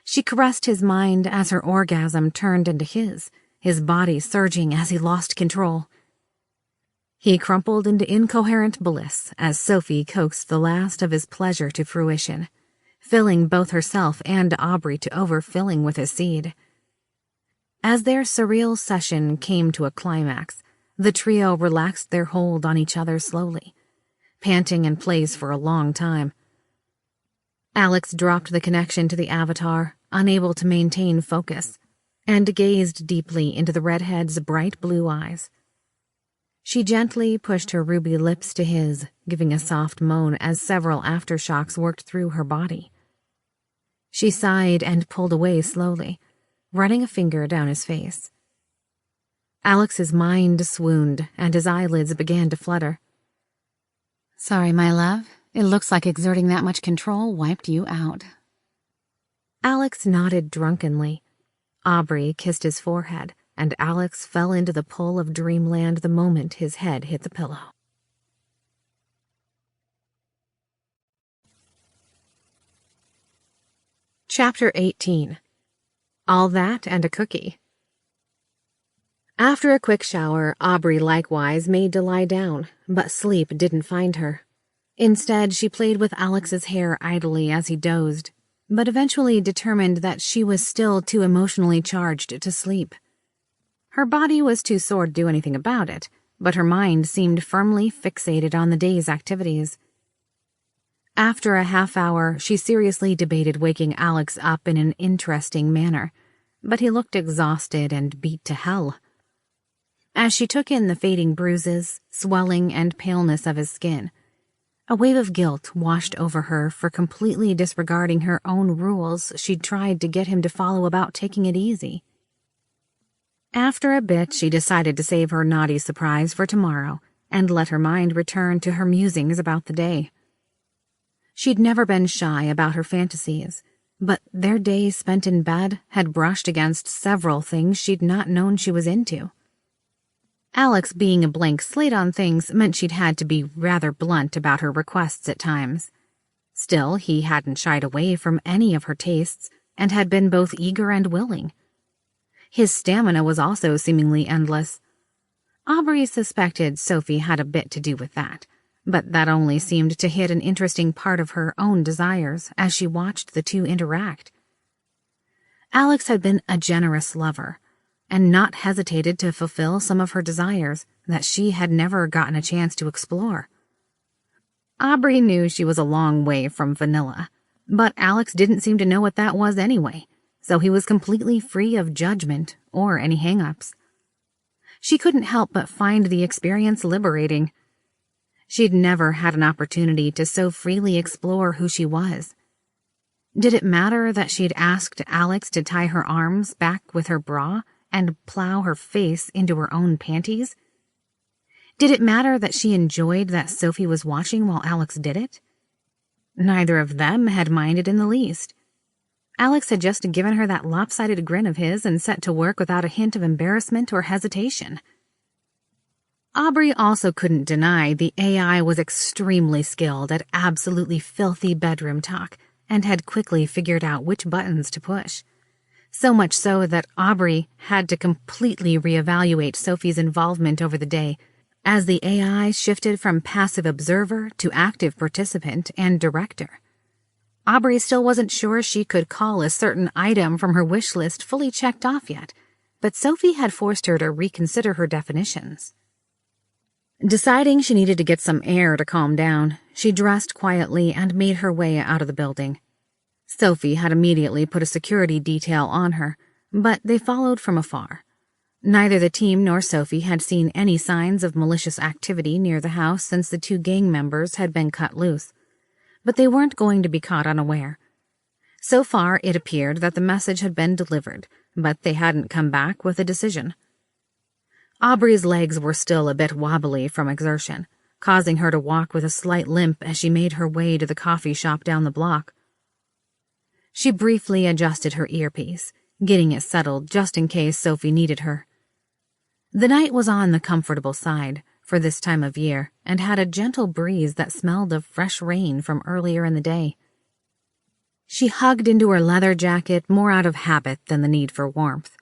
S2: She caressed his mind as her orgasm turned into his body surging as he lost control. He crumpled into incoherent bliss as Sophie coaxed the last of his pleasure to fruition, filling both herself and Aubrey to overfilling with his seed. As their surreal session came to a climax, the trio relaxed their hold on each other slowly, panting in place for a long time. Alex dropped the connection to the avatar, unable to maintain focus, and gazed deeply into the redhead's bright blue eyes. She gently pushed her ruby lips to his, giving a soft moan as several aftershocks worked through her body. She sighed and pulled away slowly, running a finger down his face. Alex's mind swooned, and his eyelids began to flutter.
S3: Sorry, my love. It looks like exerting that much control wiped you out.
S2: Alex nodded drunkenly. Aubrey kissed his forehead, and Alex fell into the pull of dreamland the moment his head hit the pillow. Chapter 18. All That and a Cookie. After a quick shower, Aubrey likewise made to lie down, but sleep didn't find her. Instead, she played with Alex's hair idly as he dozed, but eventually determined that she was still too emotionally charged to sleep. Her body was too sore to do anything about it, but her mind seemed firmly fixated on the day's activities. After a half hour, she seriously debated waking Alex up in an interesting manner, but he looked exhausted and beat to hell. As she took in the fading bruises, swelling, and paleness of his skin, a wave of guilt washed over her for completely disregarding her own rules she'd tried to get him to follow about taking it easy. After a bit, she decided to save her naughty surprise for tomorrow and let her mind return to her musings about the day. She'd never been shy about her fantasies, but their days spent in bed had brushed against several things she'd not known she was into. Alex being a blank slate on things meant she'd had to be rather blunt about her requests at times. Still, he hadn't shied away from any of her tastes and had been both eager and willing. His stamina was also seemingly endless. Aubrey suspected Sophie had a bit to do with that, but that only seemed to hit an interesting part of her own desires as she watched the two interact. Alex had been a generous lover, and not hesitated to fulfill some of her desires that she had never gotten a chance to explore. Aubrey knew she was a long way from vanilla, but Alex didn't seem to know what that was anyway, so he was completely free of judgment or any hang-ups. She couldn't help but find the experience liberating. She'd never had an opportunity to so freely explore who she was. Did it matter that she'd asked Alex to tie her arms back with her bra and plow her face into her own panties? Did it matter that she enjoyed that Sophie was watching while Alex did it? Neither of them had minded in the least. Alex had just given her that lopsided grin of his and set to work without a hint of embarrassment or hesitation. Aubrey also couldn't deny the AI was extremely skilled at absolutely filthy bedroom talk, and had quickly figured out which buttons to push. So much so that Aubrey had to completely reevaluate Sophie's involvement over the day, as the AI shifted from passive observer to active participant and director. Aubrey still wasn't sure she could call a certain item from her wish list fully checked off yet, but Sophie had forced her to reconsider her definitions. Deciding she needed to get some air to calm down, she dressed quietly and made her way out of the building. Sophie had immediately put a security detail on her, but they followed from afar. Neither the team nor Sophie had seen any signs of malicious activity near the house since the 2 gang members had been cut loose, but they weren't going to be caught unaware. So far, it appeared that the message had been delivered, but they hadn't come back with a decision. Aubrey's legs were still a bit wobbly from exertion, causing her to walk with a slight limp as she made her way to the coffee shop down the block. She briefly adjusted her earpiece, getting it settled just in case Sophie needed her. The night was on the comfortable side for this time of year and had a gentle breeze that smelled of fresh rain from earlier in the day. She hugged into her leather jacket more out of habit than the need for warmth.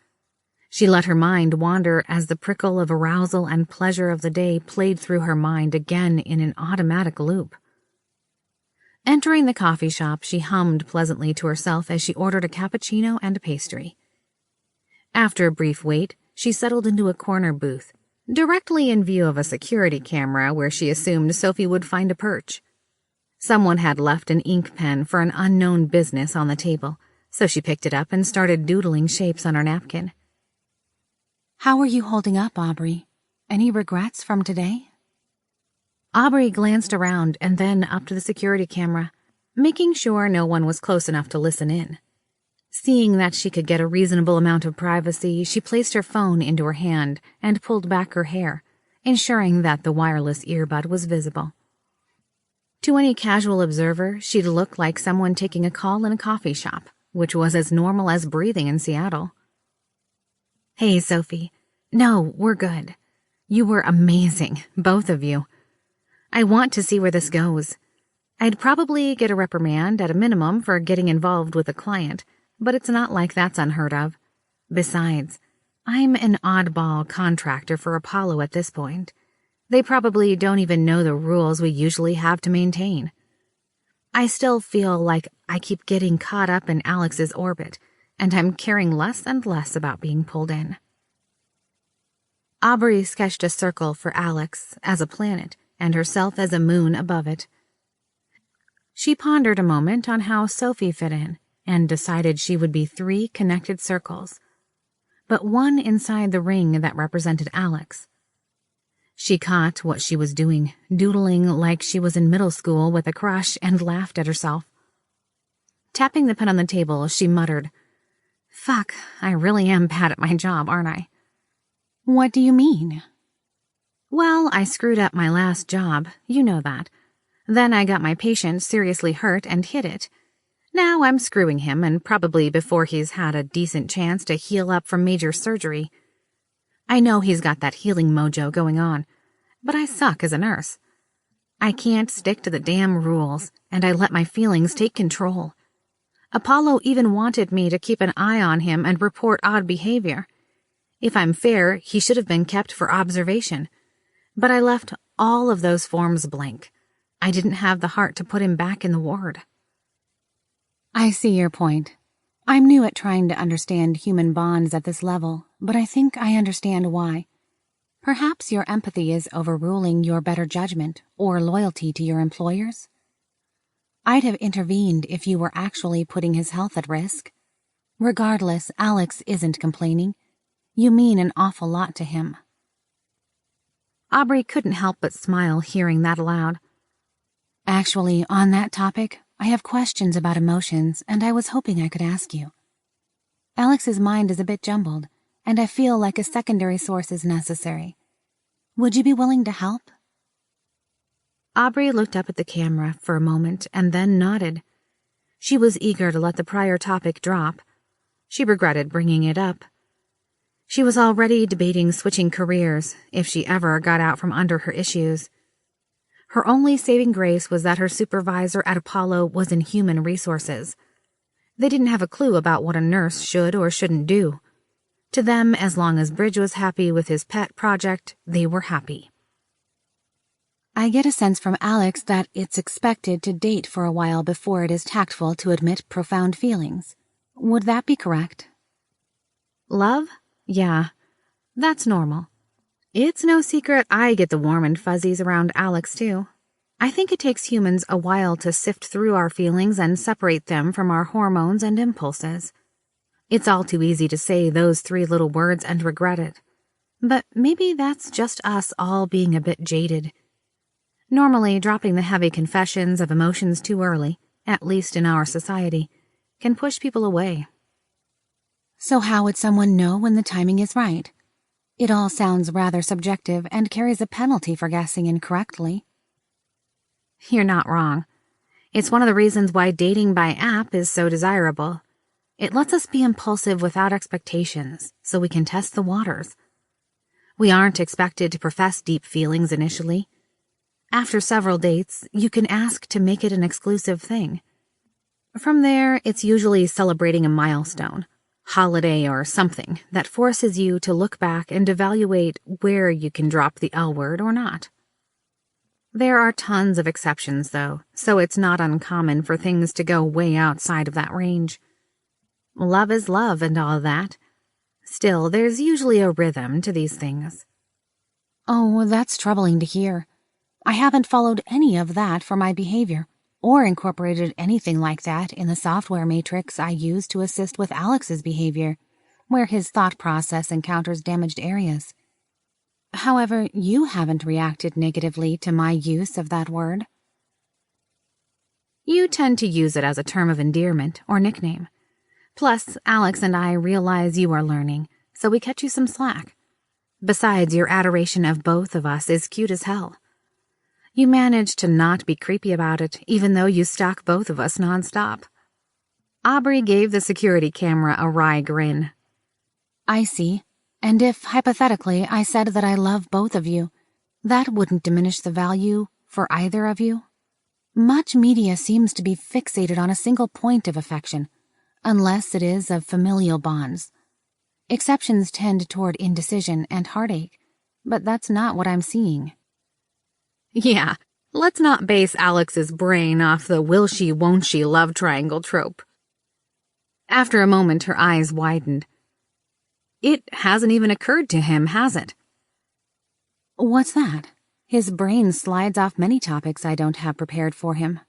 S2: She let her mind wander as the prickle of arousal and pleasure of the day played through her mind again in an automatic loop. Entering the coffee shop, she hummed pleasantly to herself as she ordered a cappuccino and a pastry. After a brief wait, she settled into a corner booth, directly in view of a security camera where she assumed Sophie would find a perch. Someone had left an ink pen for an unknown business on the table, so she picked it up and started doodling shapes on her napkin.
S3: How are you holding up, Aubrey? Any regrets from today?
S2: Aubrey glanced around and then up to the security camera, making sure no one was close enough to listen in. Seeing that she could get a reasonable amount of privacy, she placed her phone into her hand and pulled back her hair, ensuring that the wireless earbud was visible. To any casual observer, she'd look like someone taking a call in a coffee shop, which was as normal as breathing in Seattle. Hey, Sophie. No, we're good. You were amazing, both of you. I want to see where this goes. I'd probably get a reprimand at a minimum for getting involved with a client, but it's not like that's unheard of. Besides, I'm an oddball contractor for Apollo at this point. They probably don't even know the rules we usually have to maintain. I still feel like I keep getting caught up in Alex's orbit, and I'm caring less and less about being pulled in. Aubrey sketched a circle for Alex as a planet and herself as a moon above it. She pondered a moment on how Sophie fit in and decided she would be 3 connected circles, but one inside the ring that represented Alex. She caught what she was doing, doodling like she was in middle school with a crush, and laughed at herself. Tapping the pen on the table, she muttered, "Fuck, I really am bad at my job, aren't I?"
S3: What do you mean?
S2: Well, I screwed up my last job, you know that. Then I got my patient seriously hurt and hid it. Now I'm screwing him, and probably before he's had a decent chance to heal up from major surgery. I know he's got that healing mojo going on, but I suck as a nurse. I can't stick to the damn rules, and I let my feelings take control. Apollo even wanted me to keep an eye on him and report odd behavior. If I'm fair, he should have been kept for observation. But I left all of those forms blank. I didn't have the heart to put him back in the ward.
S3: I see your point. I'm new at trying to understand human bonds at this level, but I think I understand why. Perhaps your empathy is overruling your better judgment or loyalty to your employers? I'd have intervened if you were actually putting his health at risk. Regardless, Alex isn't complaining. You mean an awful lot to him.
S2: Aubrey couldn't help but smile hearing that aloud.
S3: Actually, on that topic, I have questions about emotions, and I was hoping I could ask you. Alex's mind is a bit jumbled, and I feel like a secondary source is necessary. Would you be willing to help?
S2: Aubrey looked up at the camera for a moment and then nodded. She was eager to let the prior topic drop. She regretted bringing it up. She was already debating switching careers if she ever got out from under her issues.
S1: Her only saving grace was that her supervisor at Apollo was in human resources. They didn't have a clue about what a nurse should or shouldn't do. To them, as long as Bridge was happy with his pet project, they were happy.
S3: I get a sense from Alex that it's expected to date for a while before it is tactful to admit profound feelings. Would that be correct?
S1: Love? Yeah, that's normal. It's no secret I get the warm and fuzzies around Alex, too. I think it takes humans a while to sift through our feelings and separate them from our hormones and impulses. It's all too easy to say those 3 little words and regret it. But maybe that's just us all being a bit jaded. Normally, dropping the heavy confessions of emotions too early, at least in our society, can push people away.
S3: So how would someone know when the timing is right? It all sounds rather subjective and carries a penalty for guessing incorrectly.
S1: You're not wrong. It's one of the reasons why dating by app is so desirable. It lets us be impulsive without expectations, so we can test the waters. We aren't expected to profess deep feelings initially. After several dates, you can ask to make it an exclusive thing. From there, it's usually celebrating a milestone, holiday or something that forces you to look back and evaluate where you can drop the L word or not. There are tons of exceptions, though, so it's not uncommon for things to go way outside of that range. Love is love and all that. Still, there's usually a rhythm to these things.
S3: Oh, that's troubling to hear. I haven't followed any of that for my behavior, or incorporated anything like that in the software matrix I use to assist with Alex's behavior, where his thought process encounters damaged areas. However, you haven't reacted negatively to my use of that word.
S1: You tend to use it as a term of endearment or nickname. Plus, Alex and I realize you are learning, so we cut you some slack. Besides, your adoration of both of us is cute as hell. You manage to not be creepy about it, even though you stalk both of us nonstop. Aubrey gave the security camera a wry grin.
S3: I see. And if, hypothetically, I said that I love both of you, that wouldn't diminish the value for either of you? Much media seems to be fixated on a single point of affection, unless it is of familial bonds. Exceptions tend toward indecision and heartache, but that's not what I'm seeing.
S1: Yeah, let's not base Alex's brain off the will she, won't she love triangle trope. After a moment, her eyes widened. It hasn't even occurred to him, has it?
S3: What's that? His brain slides off many topics I don't have prepared for him.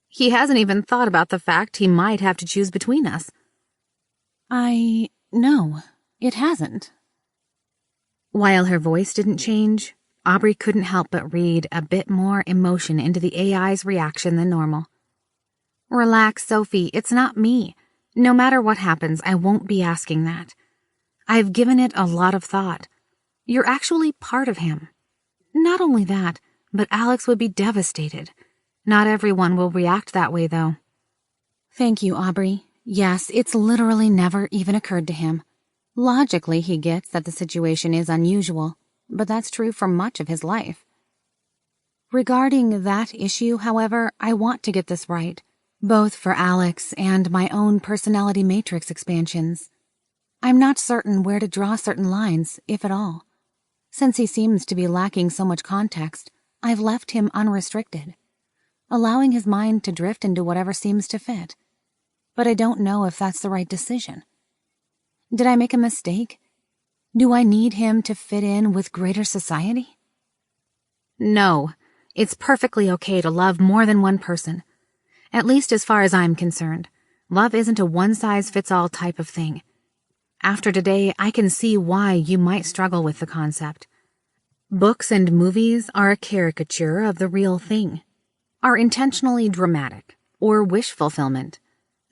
S1: He hasn't even thought about the fact he might have to choose between us.
S3: No, it hasn't.
S1: While her voice didn't change, Aubrey couldn't help but read a bit more emotion into the AI's reaction than normal. Relax, Sophie, it's not me. No matter what happens, I won't be asking that. I've given it a lot of thought. You're actually part of him. Not only that, but Alex would be devastated. Not everyone will react that way, though.
S3: Thank you, Aubrey. Yes, it's literally never even occurred to him. Logically, he gets that the situation is unusual, but that's true for much of his life. Regarding that issue, however, I want to get this right, both for Alex and my own personality matrix expansions. I'm not certain where to draw certain lines, if at all. Since he seems to be lacking so much context, I've left him unrestricted, allowing his mind to drift into whatever seems to fit. But I don't know if that's the right decision. Did I make a mistake? Do I need him to fit in with greater society?
S1: No, it's perfectly okay to love more than one person. At least as far as I'm concerned, love isn't a one-size-fits-all type of thing. After today, I can see why you might struggle with the concept. Books and movies are a caricature of the real thing, are intentionally dramatic, or wish fulfillment.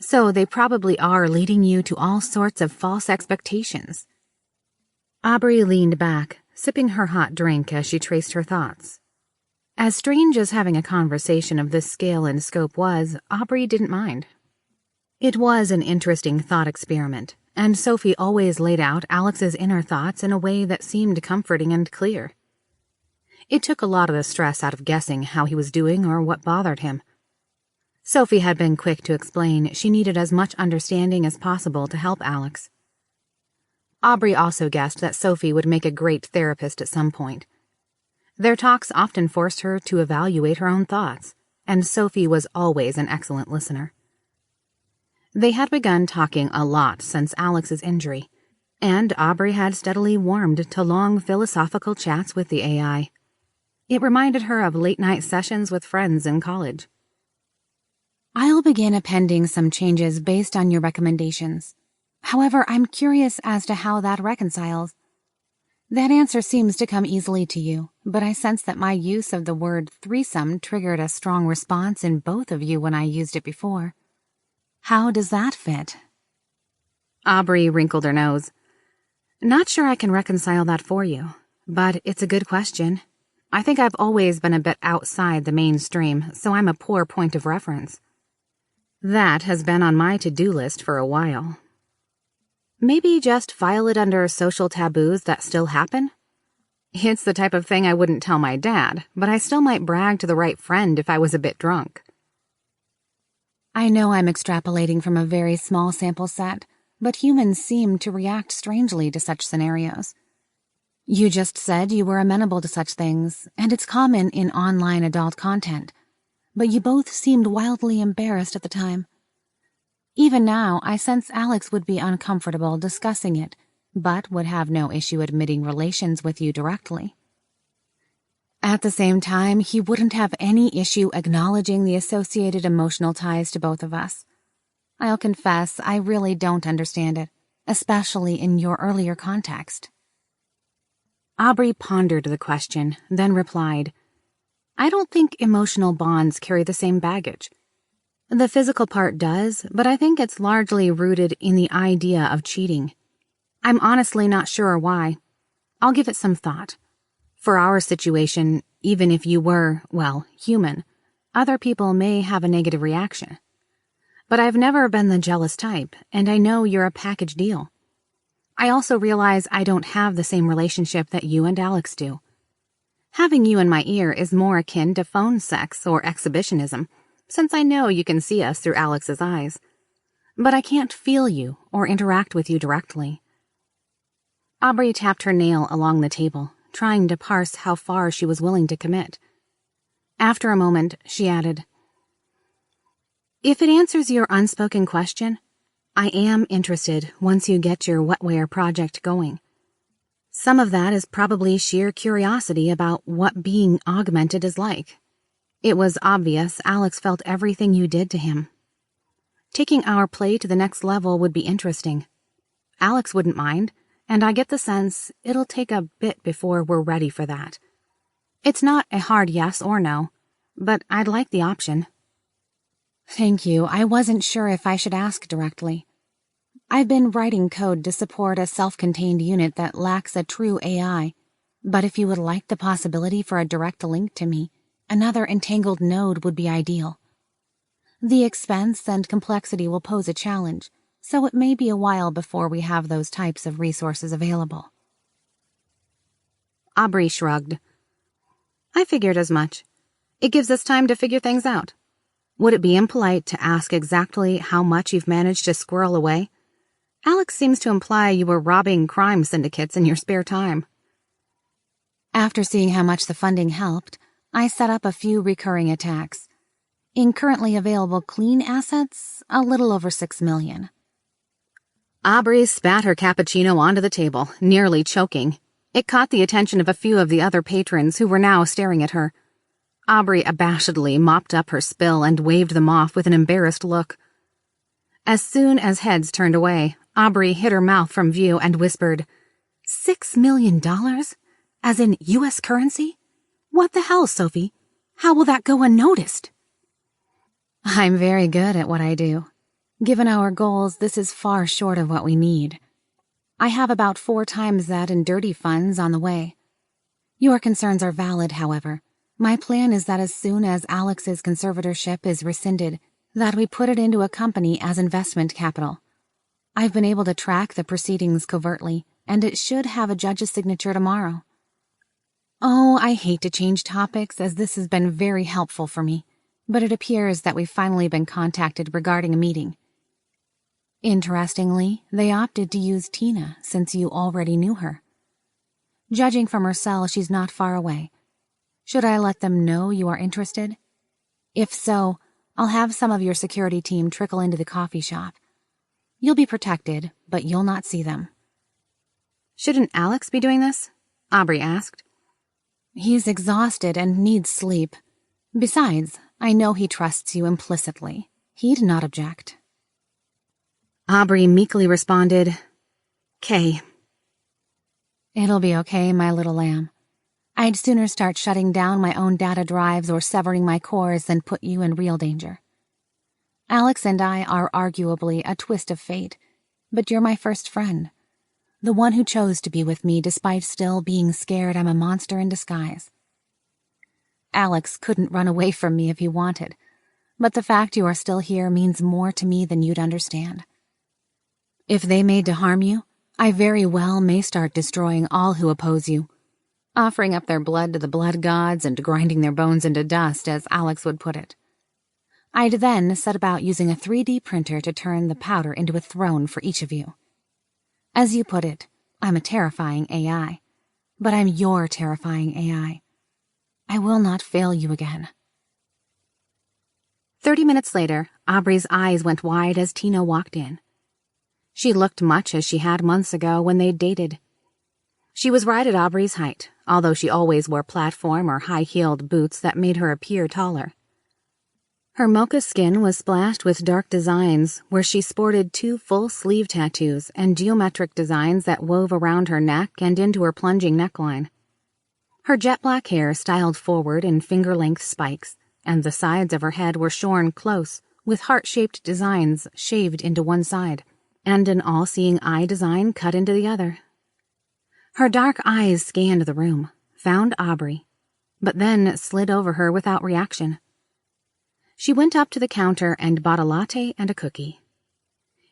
S1: So they probably are leading you to all sorts of false expectations. Aubrey leaned back, sipping her hot drink as she traced her thoughts. As strange as having a conversation of this scale and scope was, Aubrey didn't mind. It was an interesting thought experiment, and Sophie always laid out Alex's inner thoughts in a way that seemed comforting and clear.
S2: It took a lot of the stress out of guessing how he was doing or what bothered him. Sophie had been quick to explain she needed as much understanding as possible to help Alex. Aubrey also guessed that Sophie would make a great therapist at some point. Their talks often forced her to evaluate her own thoughts, and Sophie was always an excellent listener. They had begun talking a lot since Alex's injury, and Aubrey had steadily warmed to long philosophical chats with the AI. It reminded her of late-night sessions with friends in college.
S3: I'll begin appending some changes based on your recommendations. However, I'm curious as to how that reconciles. That answer seems to come easily to you, but I sense that my use of the word threesome triggered a strong response in both of you when I used it before. How does that fit?
S2: Aubrey wrinkled her nose. Not sure I can reconcile that for you, but it's a good question. I think I've always been a bit outside the mainstream, so I'm a poor point of reference. That has been on my to-do list for a while. Maybe just file it under social taboos that still happen? It's the type of thing I wouldn't tell my dad, but I still might brag to the right friend if I was a bit drunk.
S3: I know I'm extrapolating from a very small sample set, but humans seem to react strangely to such scenarios. You just said you were amenable to such things, and it's common in online adult content, but you both seemed wildly embarrassed at the time. Even now, I sense Alex would be uncomfortable discussing it, but would have no issue admitting relations with you directly. At the same time, he wouldn't have any issue acknowledging the associated emotional ties to both of us. I'll confess, I really don't understand it, especially in your earlier context.
S2: Aubrey pondered the question, then replied, I don't think emotional bonds carry the same baggage. The physical part does, but I think it's largely rooted in the idea of cheating. I'm honestly not sure why. I'll give it some thought. For our situation, even if you were, well, human, other people may have a negative reaction. But I've never been the jealous type, and I know you're a package deal. I also realize I don't have the same relationship that you and Alex do. Having you in my ear is more akin to phone sex or exhibitionism, since I know you can see us through Alex's eyes. But I can't feel you or interact with you directly. Aubrey tapped her nail along the table, trying to parse how far she was willing to commit. After a moment, she added, If it answers your unspoken question, I am interested once you get your wetware project going. Some of that is probably sheer curiosity about what being augmented is like. It was obvious Alex felt everything you did to him. Taking our play to the next level would be interesting. Alex wouldn't mind, and I get the sense it'll take a bit before we're ready for that. It's not a hard yes or no, but I'd like the option.
S3: Thank you. I wasn't sure if I should ask directly. I've been writing code to support a self-contained unit that lacks a true AI, but if you would like the possibility for a direct link to me, another Entangled node would be ideal. The expense and complexity will pose a challenge, so it may be a while before we have those types of resources available.
S2: Aubrey shrugged. I figured as much. It gives us time to figure things out. Would it be impolite to ask exactly how much you've managed to squirrel away? Alex seems to imply you were robbing crime syndicates in your spare time.
S3: After seeing how much the funding helped, I set up a few recurring attacks. In currently available clean assets, a little over 6 million.
S2: Aubrey spat her cappuccino onto the table, nearly choking. It caught the attention of a few of the other patrons who were now staring at her. Aubrey abashedly mopped up her spill and waved them off with an embarrassed look. As soon as heads turned away, Aubrey hid her mouth from view and whispered, $6 million? As in U.S. currency? What the hell, Sophie? How will that go unnoticed?
S3: I'm very good at what I do. Given our goals, this is far short of what we need. I have about 4 times that in dirty funds on the way. Your concerns are valid, however. My plan is that as soon as Alex's conservatorship is rescinded, that we put it into a company as investment capital. I've been able to track the proceedings covertly, and it should have a judge's signature tomorrow. Oh, I hate to change topics as this has been very helpful for me, but it appears that we've finally been contacted regarding a meeting. Interestingly, they opted to use Tina since you already knew her. Judging from her cell, she's not far away. Should I let them know you are interested? If so, I'll have some of your security team trickle into the coffee shop. You'll be protected, but you'll not see them.
S2: Shouldn't Alex be doing this? Aubrey asked.
S3: He's exhausted and needs sleep. Besides, I know he trusts you implicitly. He'd not object.
S2: Aubrey meekly responded, "Kay."
S3: It'll be okay, my little lamb. I'd sooner start shutting down my own data drives or severing my cores than put you in real danger. Alex and I are arguably a twist of fate, but you're my first friend. The one who chose to be with me despite still being scared I'm a monster in disguise. Alex couldn't run away from me if he wanted, but the fact you are still here means more to me than you'd understand. If they made to harm you, I very well may start destroying all who oppose you, offering up their blood to the blood gods and grinding their bones into dust, as Alex would put it. I'd then set about using a 3D printer to turn the powder into a throne for each of you. As you put it, I'm a terrifying AI, but I'm your terrifying AI. I will not fail you again.
S2: 30 minutes later, Aubrey's eyes went wide as Tina walked in. She looked much as she had months ago when they'd dated. She was right at Aubrey's height, although she always wore platform or high-heeled boots that made her appear taller. Her mocha skin was splashed with dark designs where she sported 2 full-sleeve tattoos and geometric designs that wove around her neck and into her plunging neckline. Her jet-black hair styled forward in finger-length spikes, and the sides of her head were shorn close, with heart-shaped designs shaved into one side, and an all-seeing eye design cut into the other. Her dark eyes scanned the room, found Aubrey, but then slid over her without reaction. She went up to the counter and bought a latte and a cookie.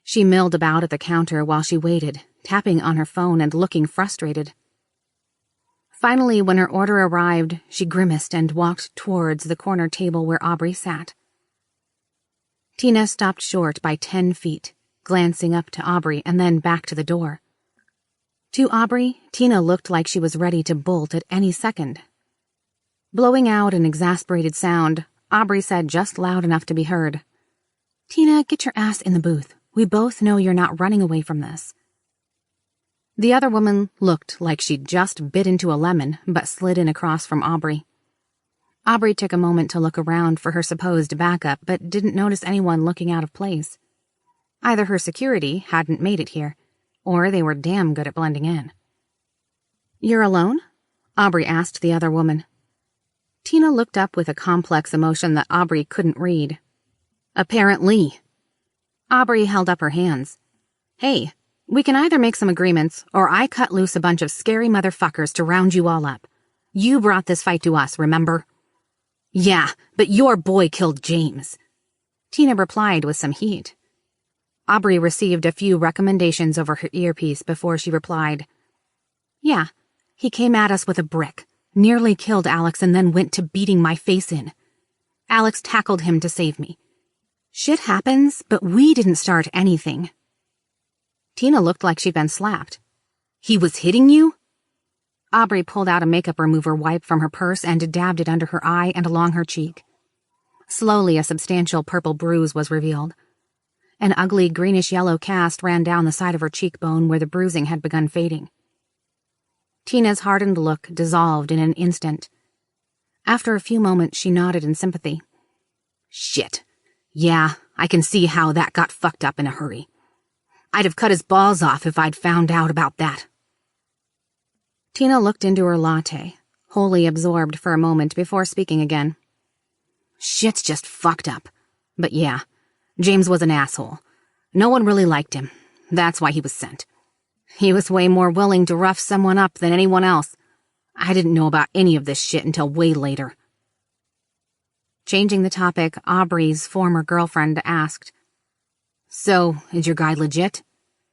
S2: She milled about at the counter while she waited, tapping on her phone and looking frustrated. Finally, when her order arrived, she grimaced and walked towards the corner table where Aubrey sat. Tina stopped short by 10 feet, glancing up to Aubrey and then back to the door. To Aubrey, Tina looked like she was ready to bolt at any second. Blowing out an exasperated sound, Aubrey said just loud enough to be heard, "Tina, get your ass in the booth. We both know you're not running away from this." The other woman looked like she'd just bit into a lemon, but slid in across from Aubrey. Aubrey took a moment to look around for her supposed backup, but didn't notice anyone looking out of place. Either her security hadn't made it here, or they were damn good at blending in. "You're alone?" Aubrey asked the other woman. Tina looked up with a complex emotion that Aubrey couldn't read. "Apparently." Aubrey held up her hands. "Hey, we can either make some agreements, or I cut loose a bunch of scary motherfuckers to round you all up. You brought this fight to us, remember?" "Yeah, but your boy killed James," Tina replied with some heat. Aubrey received a few recommendations over her earpiece before she replied, "Yeah, he came at us with a brick, nearly killed Alex and then went to beating my face in. Alex tackled him to save me. Shit happens, but we didn't start anything." Tina looked like she'd been slapped. "He was hitting you?" Aubrey pulled out a makeup remover wipe from her purse and dabbed it under her eye and along her cheek. Slowly, a substantial purple bruise was revealed. An ugly greenish-yellow cast ran down the side of her cheekbone where the bruising had begun fading. Tina's hardened look dissolved in an instant. After a few moments, she nodded in sympathy. "Shit. Yeah, I can see how that got fucked up in a hurry. I'd have cut his balls off if I'd found out about that." Tina looked into her latte, wholly absorbed for a moment before speaking again. "Shit's just fucked up. But yeah, James was an asshole. No one really liked him. That's why he was sent. He was way more willing to rough someone up than anyone else. I didn't know about any of this shit until way later." Changing the topic, Aubrey's former girlfriend asked, "So, is your guy legit?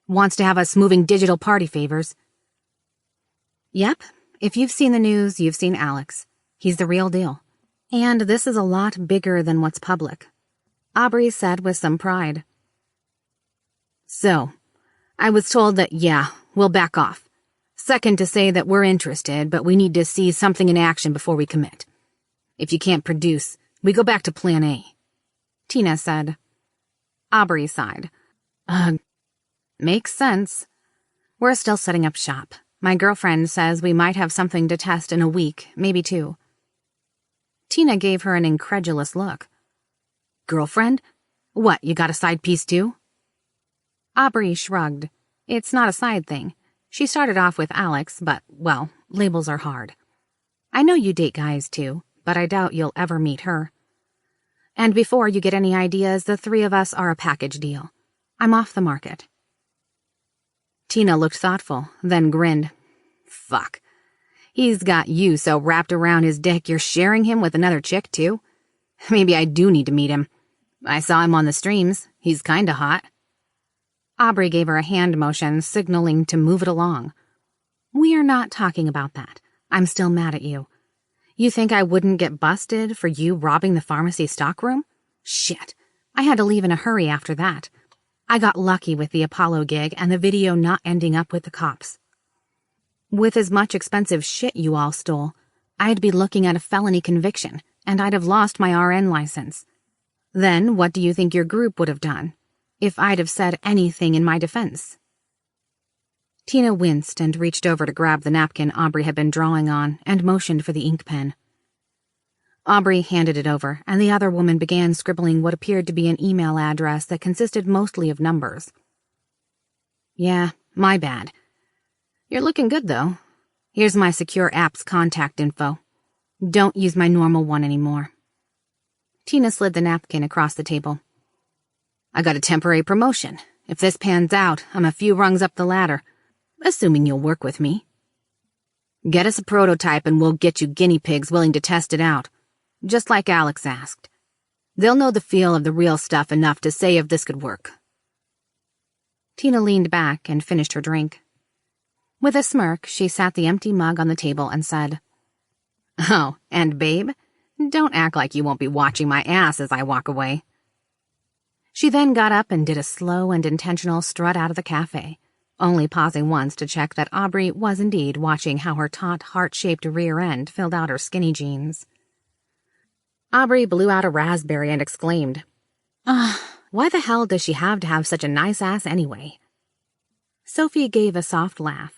S2: Wants to have us moving digital party favors?" "Yep, if you've seen the news, you've seen Alex. He's the real deal. And this is a lot bigger than what's public," Aubrey said with some pride. "So, I was told that, yeah, we'll back off. Second to say that we're interested, but we need to see something in action before we commit. If you can't produce, we go back to plan A," Tina said. Aubrey sighed. Makes sense. We're still setting up shop. My girlfriend says we might have something to test in a week, maybe 2. Tina gave her an incredulous look. "Girlfriend? What, you got a side piece too?" Aubrey shrugged. It's not a side thing. She started off with Alex, but, well, labels are hard. I know you date guys too, but I doubt you'll ever meet her. And before you get any ideas, the 3 of us are a package deal. I'm off the market. Tina looked thoughtful, then grinned. Fuck. He's got you so wrapped around his dick you're sharing him with another chick too? Maybe I do need to meet him. I saw him on the streams. He's kinda hot. Aubrey gave her a hand motion, signaling to move it along. We are not talking about that. I'm still mad at you. You think I wouldn't get busted for you robbing the pharmacy stockroom? Shit. I had to leave in a hurry after that. I got lucky with the Apollo gig and the video not ending up with the cops. With as much expensive shit you all stole, I'd be looking at a felony conviction, and I'd have lost my RN license. Then what do you think your group would have done, if I'd have said anything in my defense? Tina winced and reached over to grab the napkin Aubrey had been drawing on and motioned for the ink pen. Aubrey handed it over, and the other woman began scribbling what appeared to be an email address that consisted mostly of numbers. Yeah, my bad. You're looking good, though. Here's my secure app's contact info. Don't use my normal one anymore. Tina slid the napkin across the table. I got a temporary promotion. If this pans out, I'm a few rungs up the ladder, assuming you'll work with me. Get us a prototype and we'll get you guinea pigs willing to test it out, just like Alex asked. They'll know the feel of the real stuff enough to say if this could work. Tina leaned back and finished her drink. With a smirk, she sat the empty mug on the table and said, Oh, and babe, don't act like you won't be watching my ass as I walk away. She then got up and did a slow and intentional strut out of the cafe, only pausing once to check that Aubrey was indeed watching how her taut, heart-shaped rear end filled out her skinny jeans. Aubrey blew out a raspberry and exclaimed, why the hell does she have to have such a nice ass anyway? Sophie gave a soft laugh.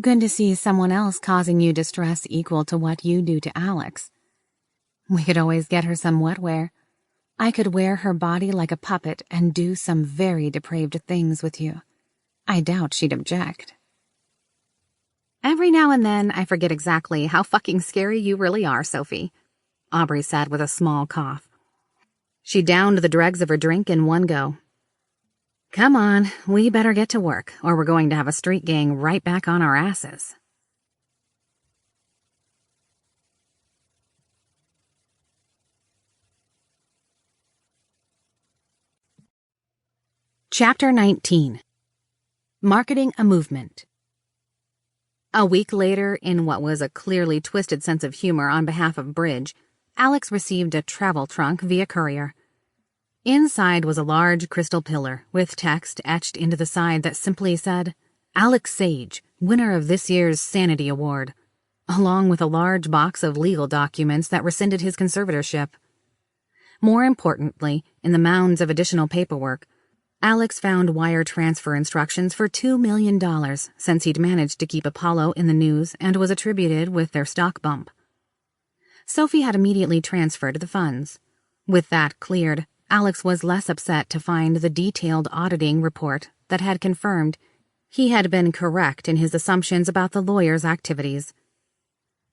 S2: Good to see someone else causing you distress equal to what you do to Alex. We could always get her some wetware. I could wear her body like a puppet and do some very depraved things with you. I doubt she'd object. Every now and then I forget exactly how fucking scary you really are, Sophie, Aubrey said with a small cough. She downed the dregs of her drink in one go. Come on, we better get to work, or we're going to have a street gang right back on our asses. Chapter 19. Marketing a Movement. A week later, in what was a clearly twisted sense of humor on behalf of Bridge, Alex received a travel trunk via courier. Inside was a large crystal pillar with text etched into the side that simply said, Alex Sage, winner of this year's Sanity Award, along with a large box of legal documents that rescinded his conservatorship. More importantly, in the mounds of additional paperwork, Alex found wire transfer instructions for $2 million since he'd managed to keep Apollo in the news and was attributed with their stock bump. Sophie had immediately transferred the funds. With that cleared, Alex was less upset to find the detailed auditing report that had confirmed he had been correct in his assumptions about the lawyer's activities.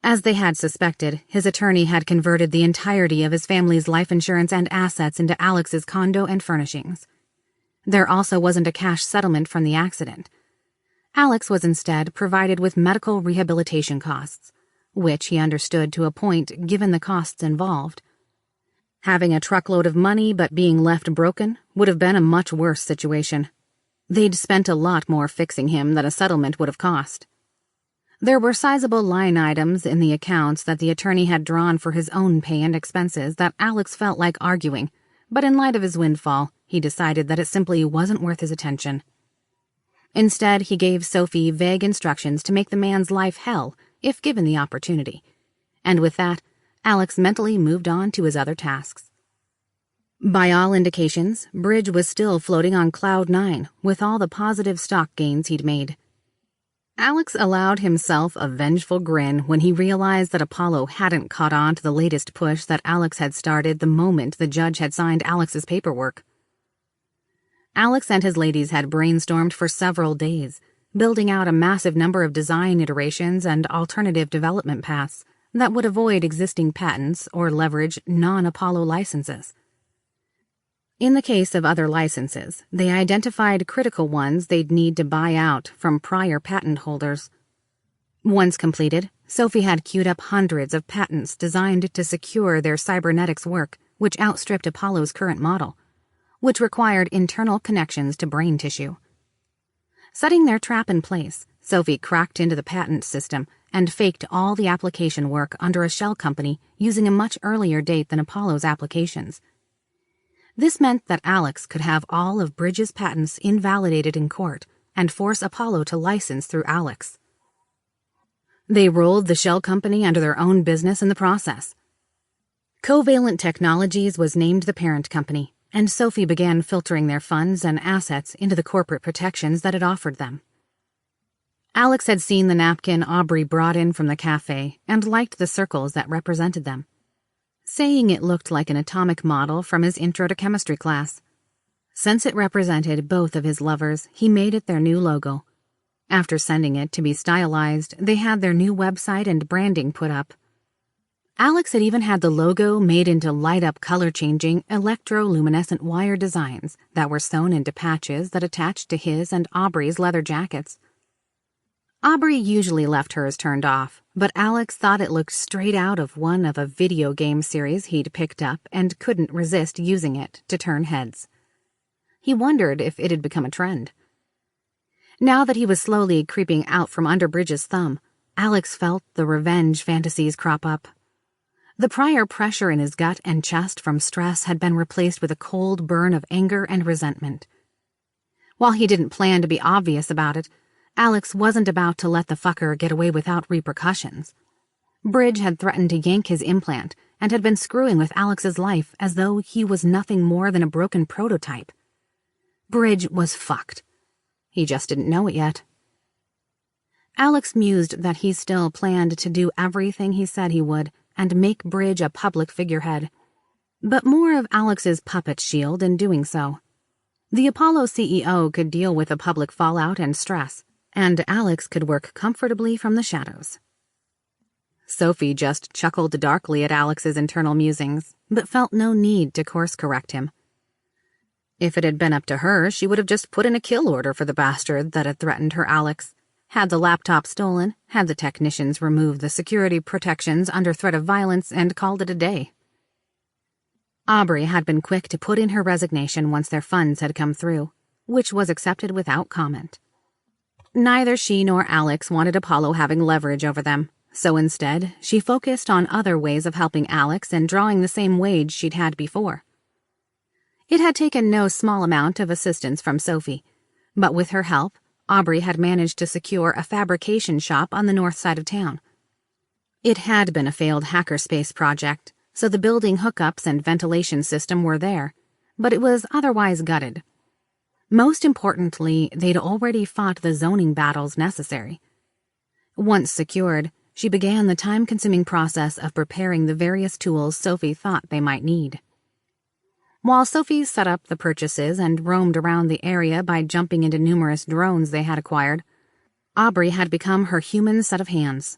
S2: As they had suspected, his attorney had converted the entirety of his family's life insurance and assets into Alex's condo and furnishings. There also wasn't a cash settlement from the accident. Alex was instead provided with medical rehabilitation costs, which he understood to a point given the costs involved. Having a truckload of money but being left broken would have been a much worse situation. They'd spent a lot more fixing him than a settlement would have cost. There were sizable line items in the accounts that the attorney had drawn for his own pay and expenses that Alex felt like arguing, but in light of his windfall, he decided that it simply wasn't worth his attention. Instead, he gave Sophie vague instructions to make the man's life hell if given the opportunity. And with that, Alex mentally moved on to his other tasks. By all indications, Bridge was still floating on Cloud 9 with all the positive stock gains he'd made. Alex allowed himself a vengeful grin when he realized that Apollo hadn't caught on to the latest push that Alex had started the moment the judge had signed Alex's paperwork. Alex and his ladies had brainstormed for several days, building out a massive number of design iterations and alternative development paths that would avoid existing patents or leverage non-Apollo licenses. In the case of other licenses, they identified critical ones they'd need to buy out from prior patent holders. Once completed, Sophie had queued up hundreds of patents designed to secure their cybernetics work, which outstripped Apollo's current model, which required internal connections to brain tissue. Setting their trap in place, Sophie cracked into the patent system and faked all the application work under a shell company using a much earlier date than Apollo's applications. This meant that Alex could have all of Bridge's patents invalidated in court and force Apollo to license through Alex. They rolled the shell company under their own business in the process. Covalent Technologies was named the parent company, and Sophie began filtering their funds and assets into the corporate protections that it offered them. Alex had seen the napkin Aubrey brought in from the cafe and liked the circles that represented them, saying it looked like an atomic model from his Intro to Chemistry class. Since it represented both of his lovers, he made it their new logo. After sending it to be stylized, they had their new website and branding put up. Alex had even had the logo made into light-up color-changing, electroluminescent wire designs that were sewn into patches that attached to his and Aubrey's leather jackets. Aubrey usually left hers turned off, but Alex thought it looked straight out of one of a video game series he'd picked up and couldn't resist using it to turn heads. He wondered if it had become a trend. Now that he was slowly creeping out from under Bridge's thumb, Alex felt the revenge fantasies crop up. The prior pressure in his gut and chest from stress had been replaced with a cold burn of anger and resentment. While he didn't plan to be obvious about it, Alex wasn't about to let the fucker get away without repercussions. Bridge had threatened to yank his implant and had been screwing with Alex's life as though he was nothing more than a broken prototype. Bridge was fucked. He just didn't know it yet. Alex mused that he still planned to do everything he said he would and make Bridge a public figurehead, but more of Alex's puppet shield in doing so. The Apollo CEO could deal with the public fallout and stress, and Alex could work comfortably from the shadows. Sophie just chuckled darkly at Alex's internal musings, but felt no need to course-correct him. If it had been up to her, she would have just put in a kill order for the bastard that had threatened her Alex, had the laptop stolen, had the technicians remove the security protections under threat of violence, and called it a day. Aubrey had been quick to put in her resignation once their funds had come through, which was accepted without comment. Neither she nor Alex wanted Apollo having leverage over them, so instead, she focused on other ways of helping Alex and drawing the same wage she'd had before. It had taken no small amount of assistance from Sophie, but with her help, Aubrey had managed to secure a fabrication shop on the north side of town. It had been a failed hackerspace project, so the building hookups and ventilation system were there, but it was otherwise gutted. Most importantly, they'd already fought the zoning battles necessary. Once secured, she began the time-consuming process of preparing the various tools Sophie thought they might need. While Sophie set up the purchases and roamed around the area by jumping into numerous drones they had acquired, Aubrey had become her human set of hands.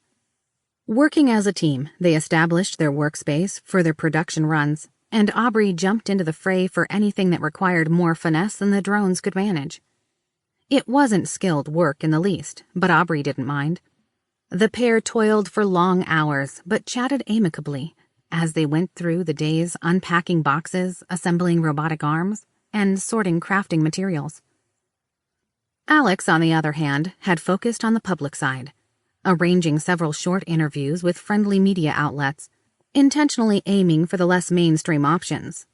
S2: Working as a team, they established their workspace for their production runs, and Aubrey jumped into the fray for anything that required more finesse than the drones could manage. It wasn't skilled work in the least, but Aubrey didn't mind. The pair toiled for long hours, but chatted amicably as they went through the days unpacking boxes, assembling robotic arms, and sorting crafting materials. Alex, on the other hand, had focused on the public side. arranging several short interviews with friendly media outlets, intentionally aiming for the less mainstream options.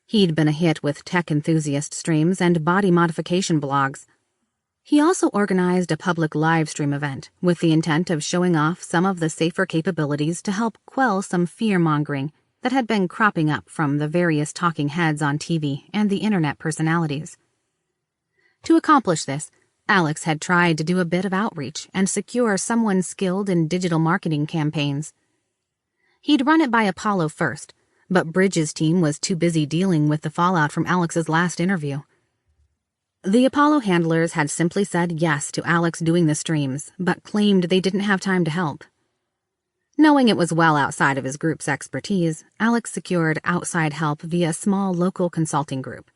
S2: He'd been a hit with tech enthusiast streams and body modification blogs. He also organized a public live stream event with the intent of showing off some of the safer capabilities to help quell some fear-mongering that had been cropping up from the various talking heads on TV and the internet personalities. To accomplish this, Alex had tried to do a bit of outreach and secure someone skilled in digital marketing campaigns. He'd run it by Apollo first, but Bridges' team was too busy dealing with the fallout from Alex's last interview. The Apollo handlers had simply said yes to Alex doing the streams, but claimed they didn't have time to help. Knowing it was well outside of his group's expertise, Alex secured outside help via a small local consulting group.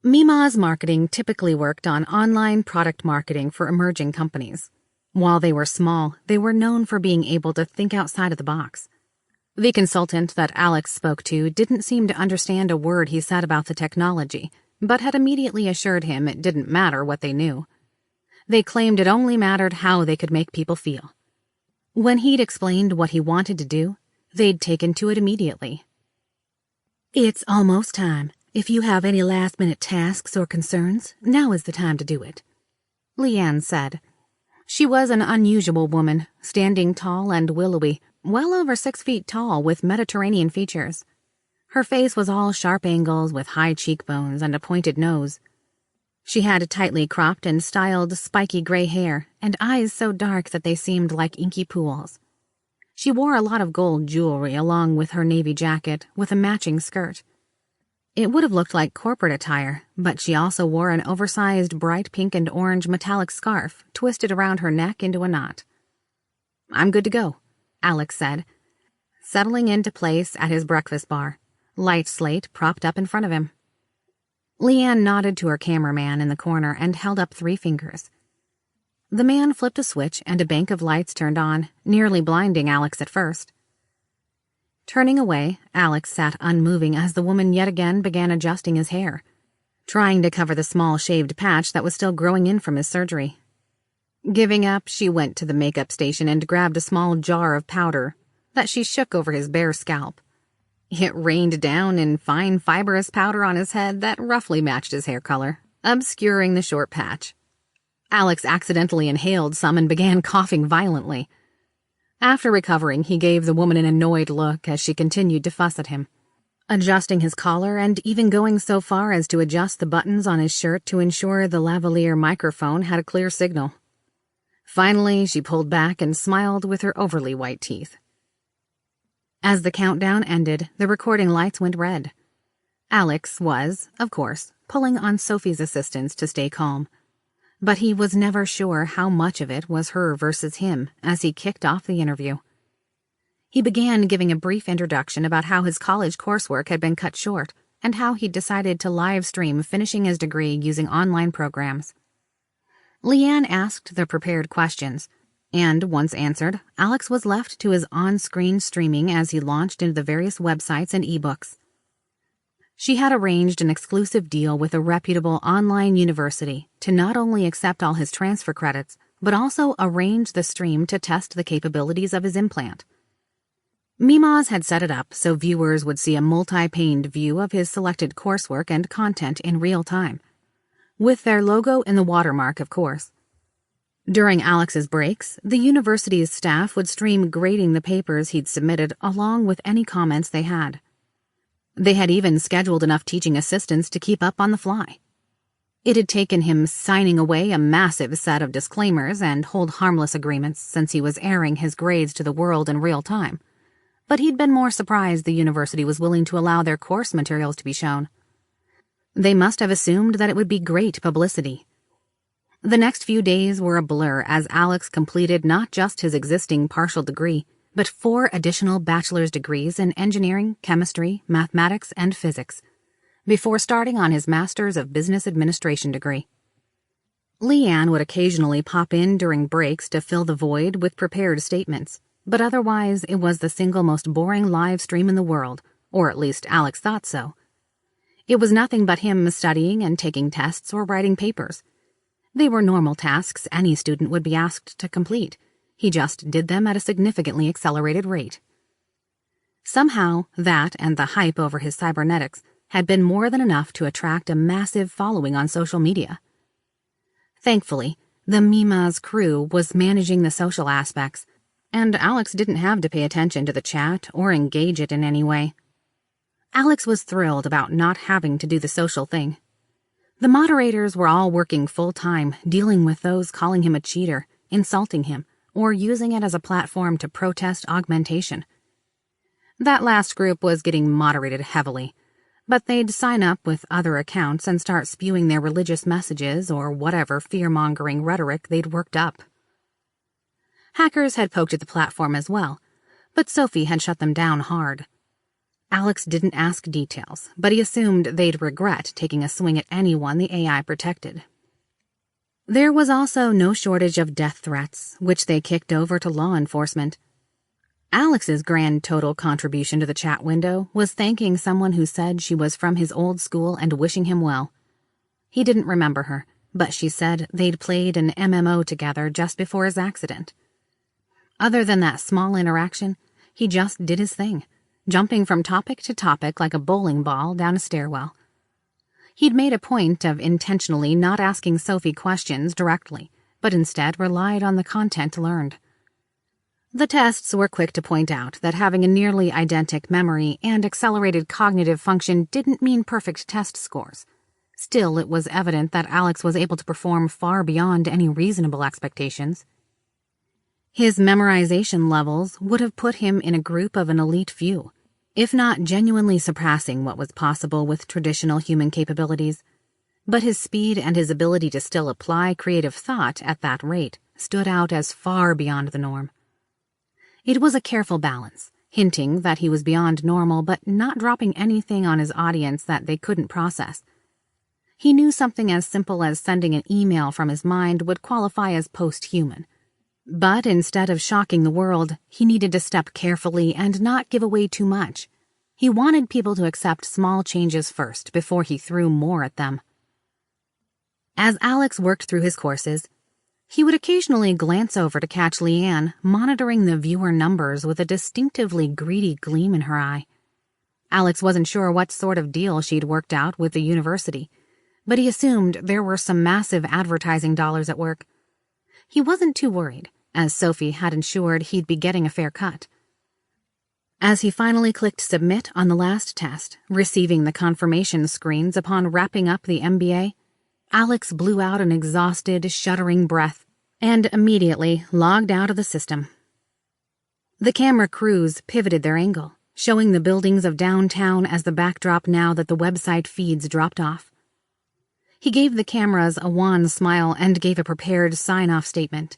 S2: Mima's marketing typically worked on online product marketing for emerging companies. While they were small, they were known for being able to think outside of the box. The consultant that Alex spoke to didn't seem to understand a word he said about the technology, but had immediately assured him it didn't matter what they knew. They claimed it only mattered how they could make people feel. When he'd explained what he wanted to do, they'd taken to it immediately.
S4: It's almost time. If you have any last-minute tasks or concerns, now is the time to do it,
S2: Leanne said. She was an unusual woman, standing tall and willowy, well over 6 feet tall with Mediterranean features. Her face was all sharp angles with high cheekbones and a pointed nose. She had tightly cropped and styled spiky gray hair and eyes so dark that they seemed like inky pools. She wore a lot of gold jewelry along with her navy jacket with a matching skirt. It would have looked like corporate attire, but she also wore an oversized bright pink and orange metallic scarf twisted around her neck into a knot. "I'm good to go," Alex said, settling into place at his breakfast bar, light slate propped up in front of him. Leanne nodded to her cameraman in the corner and held up 3 fingers. The man flipped a switch and a bank of lights turned on, nearly blinding Alex at first. Turning away, Alex sat unmoving as the woman yet again began adjusting his hair, trying to cover the small shaved patch that was still growing in from his surgery. Giving up, she went to the makeup station and grabbed a small jar of powder that she shook over his bare scalp. It rained down in fine fibrous powder on his head that roughly matched his hair color, obscuring the short patch. Alex accidentally inhaled some and began coughing violently. After recovering, he gave the woman an annoyed look as she continued to fuss at him, adjusting his collar and even going so far as to adjust the buttons on his shirt to ensure the lavalier microphone had a clear signal. Finally, she pulled back and smiled with her overly white teeth. As the countdown ended, the recording lights went red. Alex was, of course, pulling on Sophie's assistance to stay calm. But he was never sure how much of it was her versus him as he kicked off the interview. He began giving a brief introduction about how his college coursework had been cut short and how he'd decided to live stream finishing his degree using online programs. Leanne asked the prepared questions, and once answered, Alex was left to his on-screen streaming as he launched into the various websites and ebooks. She had arranged an exclusive deal with a reputable online university to not only accept all his transfer credits, but also arrange the stream to test the capabilities of his implant. Mima's had set it up so viewers would see a multi-paned view of his selected coursework and content in real time, with their logo in the watermark, of course. During Alex's breaks, the university's staff would stream grading the papers he'd submitted along with any comments they had. They had even scheduled enough teaching assistants to keep up on the fly. It had taken him signing away a massive set of disclaimers and hold harmless agreements since he was airing his grades to the world in real time, but he'd been more surprised the university was willing to allow their course materials to be shown. They must have assumed that it would be great publicity. The next few days were a blur as Alex completed not just his existing partial degree, but 4 additional bachelor's degrees in engineering, chemistry, mathematics, and physics, before starting on his master's of business administration degree. Leanne would occasionally pop in during breaks to fill the void with prepared statements, but otherwise it was the single most boring live stream in the world, or at least Alex thought so. It was nothing but him studying and taking tests or writing papers. They were normal tasks any student would be asked to complete,
S1: He just did them at a significantly accelerated rate. Somehow, that and the hype over his cybernetics had been more than enough to attract a massive following on social media. Thankfully, the Mima's crew was managing the social aspects, and Alex didn't have to pay attention to the chat or engage it in any way. Alex was thrilled about not having to do the social thing. The moderators were all working full-time, dealing with those calling him a cheater, insulting him, or using it as a platform to protest augmentation. That last group was getting moderated heavily, but they'd sign up with other accounts and start spewing their religious messages or whatever fear-mongering rhetoric they'd worked up. Hackers had poked at the platform as well, but Sophie had shut them down hard. Alex didn't ask details, but he assumed they'd regret taking a swing at anyone the AI protected. There was also no shortage of death threats, which they kicked over to law enforcement. Alex's grand total contribution to the chat window was thanking someone who said she was from his old school and wishing him well. He didn't remember her, but she said they'd played an MMO together just before his accident. Other than that small interaction, he just did his thing, jumping from topic to topic like a bowling ball down a stairwell. He'd made a point of intentionally not asking Sophie questions directly, but instead relied on the content learned. The tests were quick to point out that having a nearly identical memory and accelerated cognitive function didn't mean perfect test scores. Still, it was evident that Alex was able to perform far beyond any reasonable expectations. His memorization levels would have put him in a group of an elite few, if not genuinely surpassing what was possible with traditional human capabilities. But his speed and his ability to still apply creative thought at that rate stood out as far beyond the norm. It was a careful balance, hinting that he was beyond normal but not dropping anything on his audience that they couldn't process. He knew something as simple as sending an email from his mind would qualify as post-human. But instead of shocking the world, he needed to step carefully and not give away too much. He wanted people to accept small changes first before he threw more at them. As Alex worked through his courses, he would occasionally glance over to catch Leanne monitoring the viewer numbers with a distinctively greedy gleam in her eye. Alex wasn't sure what sort of deal she'd worked out with the university, but he assumed there were some massive advertising dollars at work. He wasn't too worried, as Sophie had ensured he'd be getting a fair cut. As he finally clicked submit on the last test, receiving the confirmation screens upon wrapping up the MBA, Alex blew out an exhausted, shuddering breath and immediately logged out of the system. The camera crews pivoted their angle, showing the buildings of downtown as the backdrop now that the website feeds dropped off. He gave the cameras a wan smile and gave a prepared sign-off statement.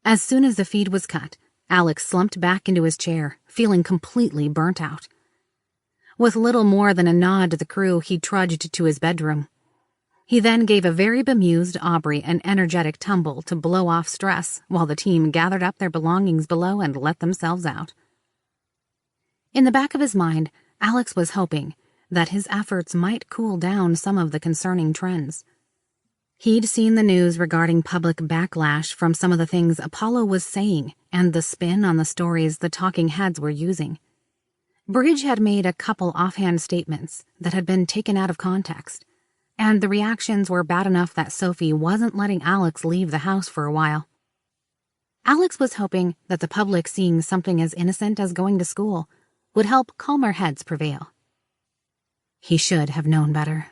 S1: As soon as the feed was cut, Alex slumped back into his chair, feeling completely burnt out. With little more than a nod to the crew, he trudged to his bedroom. He then gave a very bemused Aubrey an energetic tumble to blow off stress while the team gathered up their belongings below and let themselves out. In the back of his mind, Alex was hoping that his efforts might cool down some of the concerning trends. He'd seen the news regarding public backlash from some of the things Apollo was saying and the spin on the stories the talking heads were using. Bridge had made a couple offhand statements that had been taken out of context, and the reactions were bad enough that Sophie wasn't letting Alex leave the house for a while. Alex was hoping that the public seeing something as innocent as going to school would help calmer heads prevail. He should have known better.